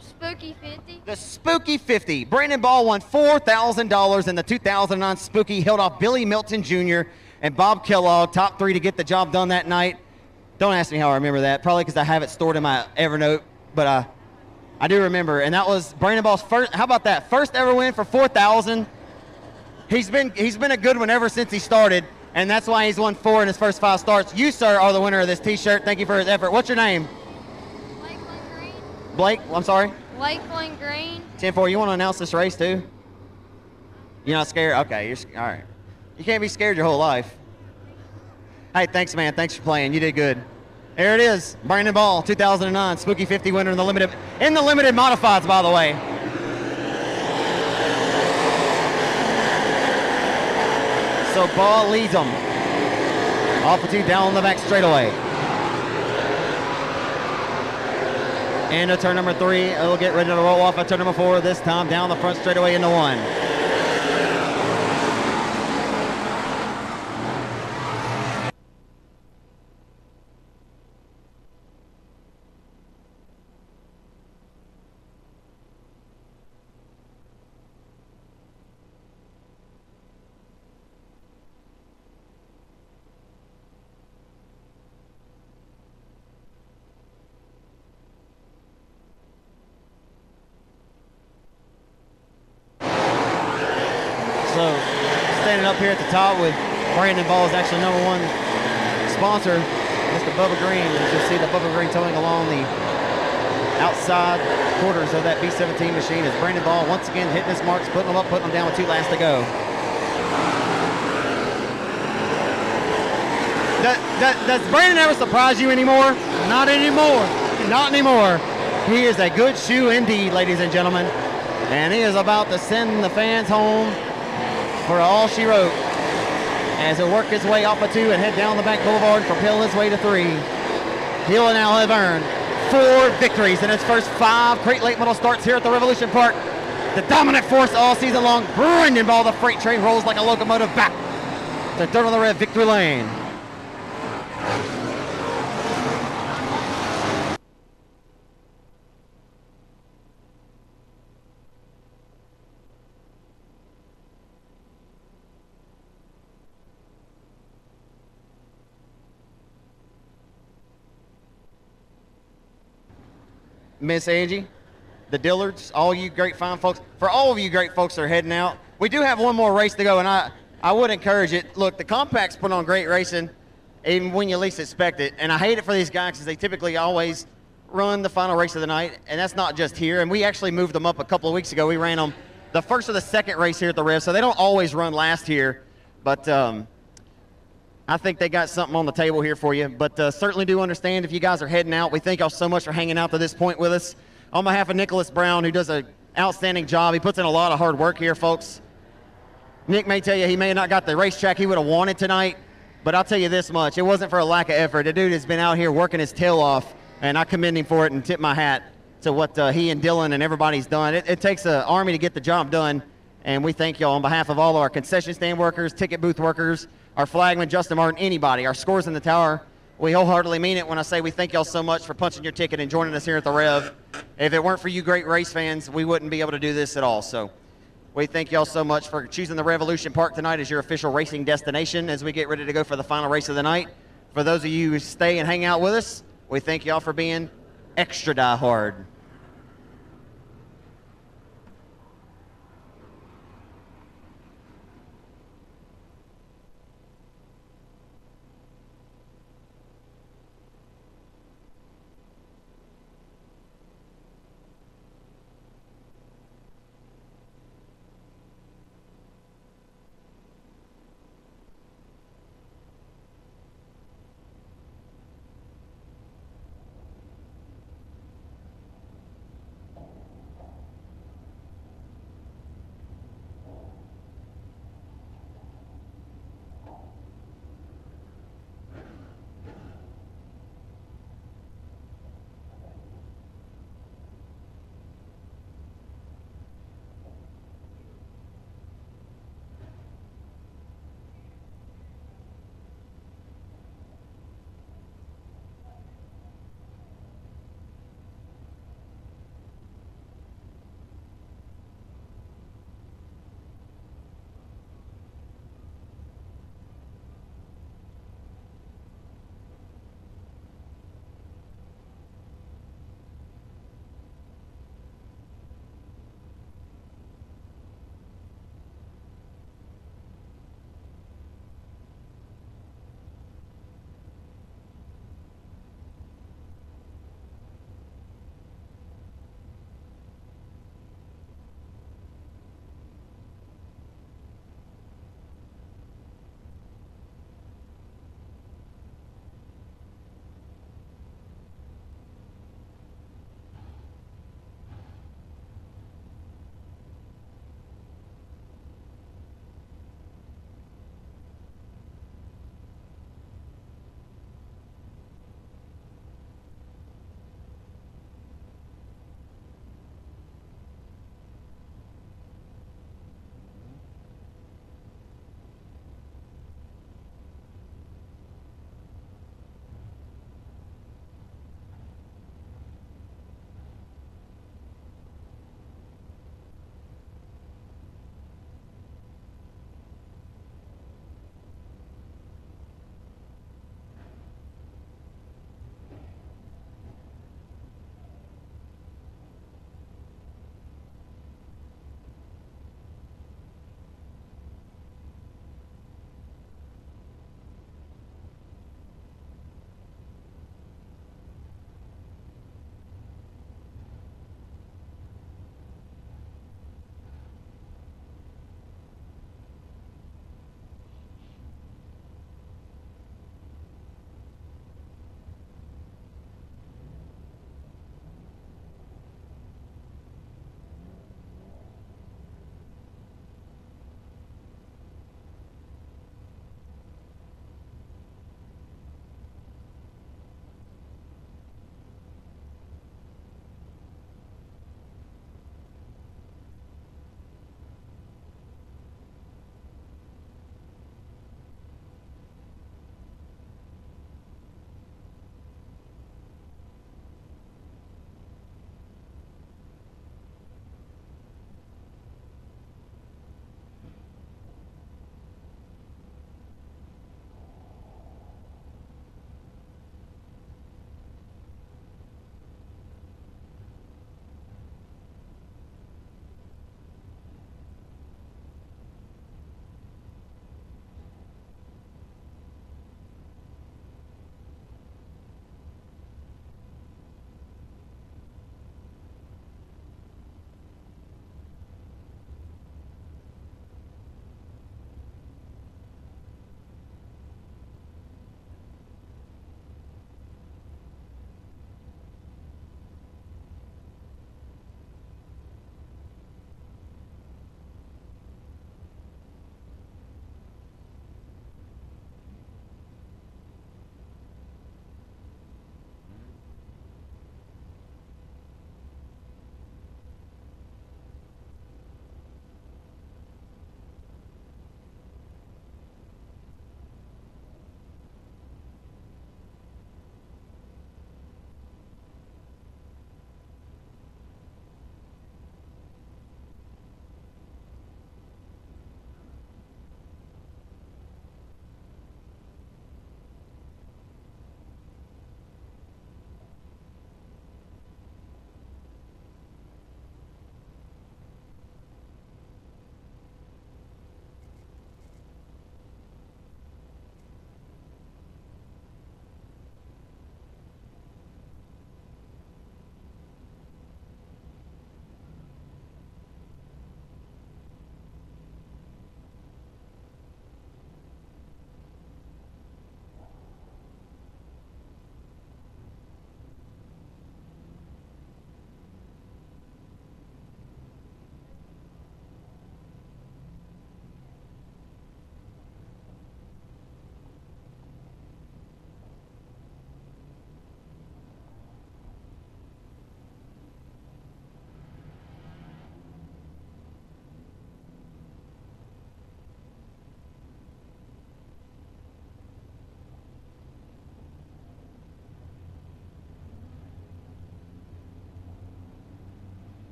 Spooky 50. The Spooky 50. Brandon Ball won $4,000 in the 2009 Spooky. Held off Billy Milton Jr. and Bob Kellogg, top three to get the job done that night. Don't ask me how I remember that. Probably because I have it stored in my Evernote, but I do remember, and that was Brandon Ball's first. How about that? First ever win for $4,000. He's been a good one ever since he started, and that's why he's won 4 in his first 5 starts. You, sir, are the winner of this T-shirt. Thank you for his effort. What's your name? Lakeland Green. Blake. I'm sorry. Lakeland Green. 10-4. You want to announce this race too? You're not scared? Okay. All right. You can't be scared your whole life. Hey, thanks, man. Thanks for playing. You did good. There it is, Brandon Ball, 2009 Spooky 50 winner in the limited modifieds, by the way. So Ball leads them. Off of 2 down the back straightaway. Into turn number 3. It'll get ready to roll off at turn number 4. This time down the front straightaway into 1. Standing up here at the top with Brandon Ball's actually #1 sponsor, Mr. Bubba Green. As you see the Bubba Green towing along the outside quarters of that B17 machine as Brandon Ball once again hitting his marks, putting them up, putting them down with 2 laps to go. Does Brandon ever surprise you anymore? Not anymore. Not anymore. He is a good shoe indeed, ladies and gentlemen. And he is about to send the fans home for all she wrote as it worked its way off of 2 and head down the back boulevard and propel its way to 3. He'll now have earned 4 victories in his first 5 great late model starts here at the Revolution Park. The dominant force all season long, Brendan Ball, the freight train rolls like a locomotive back to Dirt on the Rev victory lane. Miss Angie, the Dillards, all you great fine folks, for all of you great folks that are heading out, we do have one more race to go, and I would encourage it. Look, the Compact's put on great racing, even when you least expect it, and I hate it for these guys because they typically always run the final race of the night, and that's not just here, and we actually moved them up a couple of weeks ago. We ran them the first or the second race here at the Rev, so they don't always run last here, but I think they got something on the table here for you, but certainly do understand if you guys are heading out. We thank y'all so much for hanging out to this point with us. On behalf of Nicholas Brown, who does an outstanding job, he puts in a lot of hard work here, folks. Nick may tell you he may have not got the racetrack he would have wanted tonight, but I'll tell you this much. It wasn't for a lack of effort. The dude has been out here working his tail off, and I commend him for it and tip my hat to what he and Dylan and everybody's done. It takes an army to get the job done, and we thank y'all on behalf of all of our concession stand workers, ticket booth workers, our flagman, Justin Martin, anybody, our scores in the tower. We wholeheartedly mean it when I say we thank y'all so much for punching your ticket and joining us here at the Rev. If it weren't for you great race fans, we wouldn't be able to do this at all. So we thank y'all so much for choosing the Revolution Park tonight as your official racing destination as we get ready to go for the final race of the night. For those of you who stay and hang out with us, we thank y'all for being extra diehard.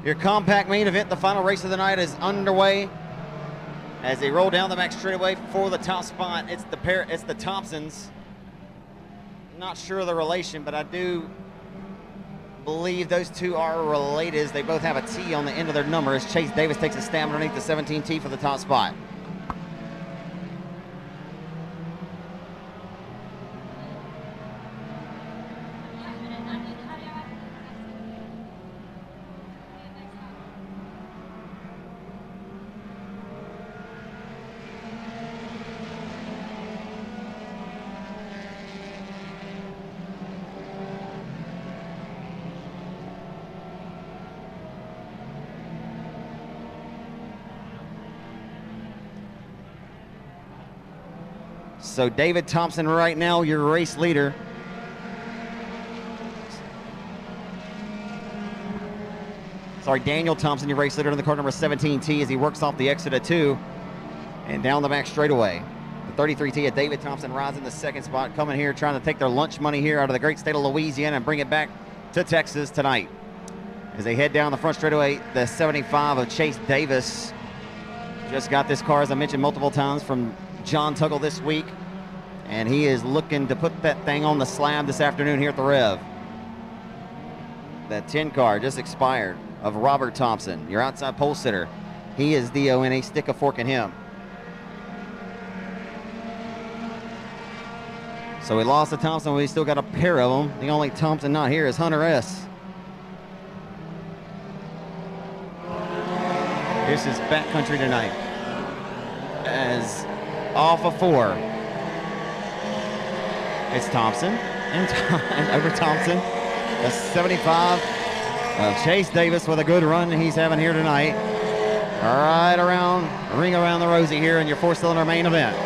Your compact main event, the final race of the night, is underway. As they roll down the back straightaway for the top spot, it's the Thompsons. Not sure of the relation, but I do believe those two are related, as they both have a T on the end of their number, as Chase Davis takes a stab underneath the 17T for the top spot. So David Thompson right now, your race leader. Sorry, Daniel Thompson, your race leader in the car number 17T, as he works off the exit of 2 and down the back straightaway. The 33T of David Thompson rides in the second spot, coming here trying to take their lunch money here out of the great state of Louisiana and bring it back to Texas tonight. As they head down the front straightaway, the 75 of Chase Davis just got this car, as I mentioned multiple times, from John Tuggle this week. And he is looking to put that thing on the slab this afternoon here at the Rev. That 10 car just expired of Robert Thompson, your outside pole sitter. He is DON, stick a fork in him. So we lost to Thompson, but we still got a pair of them. The only Thompson not here is Hunter S. This is backcountry tonight. As off of 4. It's Thompson and over Thompson. The 75 of Chase Davis with a good run he's having here tonight. Right around, ring around the rosy here in your 4-cylinder main event.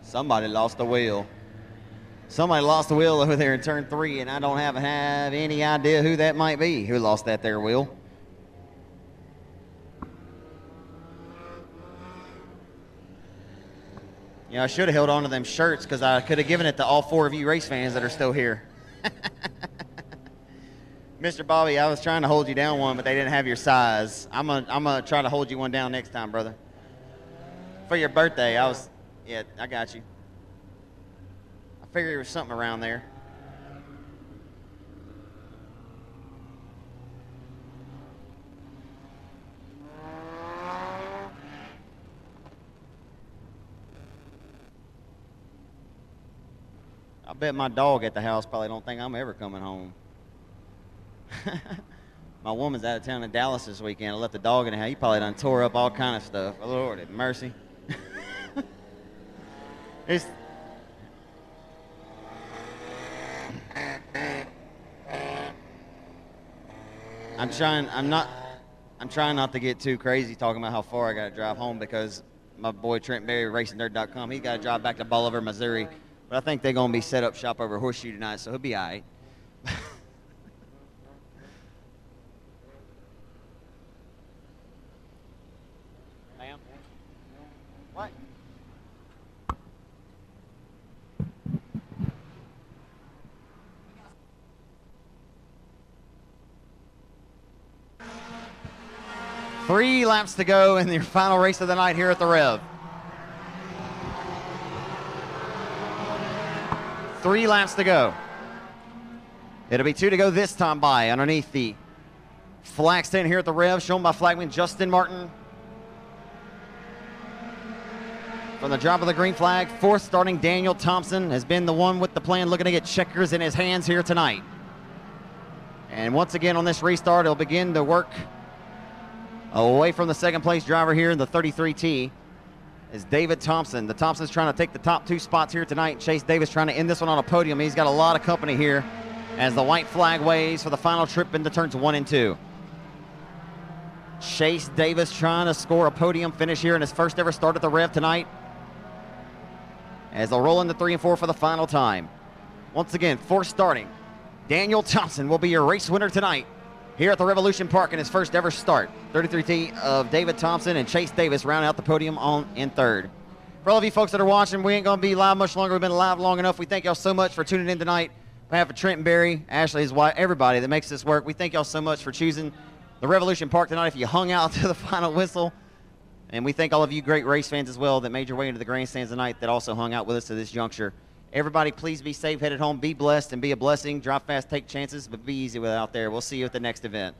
Somebody lost the wheel. Somebody lost the wheel over there in turn 3, and I don't have any idea who that might be who lost that there wheel. Yeah, I should have held on to them shirts, because I could have given it to all 4 of you race fans that are still here. Mr. Bobby, I was trying to hold you down one, but they didn't have your size. I'm gonna try to hold you one down next time, brother. For your birthday, yeah, I got you. I figured there was something around there. I bet my dog at the house probably don't think I'm ever coming home. My woman's out of town in Dallas this weekend. I left the dog in the house. He probably done tore up all kind of stuff. Oh, Lord have mercy. I'm trying not to get too crazy talking about how far I got to drive home, because my boy Trent Berry, RacingNerd.com, he's got to drive back to Bolivar, Missouri. But I think they're going to be set up shop over Horseshoe tonight, so he'll be all right. Ma'am? What? Three laps to go in the final race of the night here at the Rev. 3 laps to go. It'll be 2 to go this time by underneath the flag stand here at the Rev, shown by flagman Justin Martin. From the drop of the green flag, 4th starting Daniel Thompson has been the one with the plan, looking to get checkers in his hands here tonight. And once again on this restart, it'll begin to work away from the second place driver here in the 33T is David Thompson. The Thompson's trying to take the top 2 spots here tonight. Chase Davis trying to end this one on a podium. He's got a lot of company here as the white flag waves for the final trip into turns 1 and 2. Chase Davis trying to score a podium finish here in his first ever start at the Rev tonight as they'll roll into 3 and 4 for the final time. Once again, for starting, Daniel Thompson will be your race winner tonight here at the Revolution Park in his first ever start. 33T of David Thompson and Chase Davis round out the podium in third. For all of you folks that are watching, we ain't going to be live much longer. We've been live long enough. We thank y'all so much for tuning in tonight. On behalf of Trenton Berry, Ashley, his wife, everybody that makes this work, we thank y'all so much for choosing the Revolution Park tonight if you hung out to the final whistle. And we thank all of you great race fans as well that made your way into the grandstands tonight that also hung out with us to this juncture. Everybody, please be safe, headed home, be blessed, and be a blessing. Drive fast, take chances, but be easy out there. We'll see you at the next event.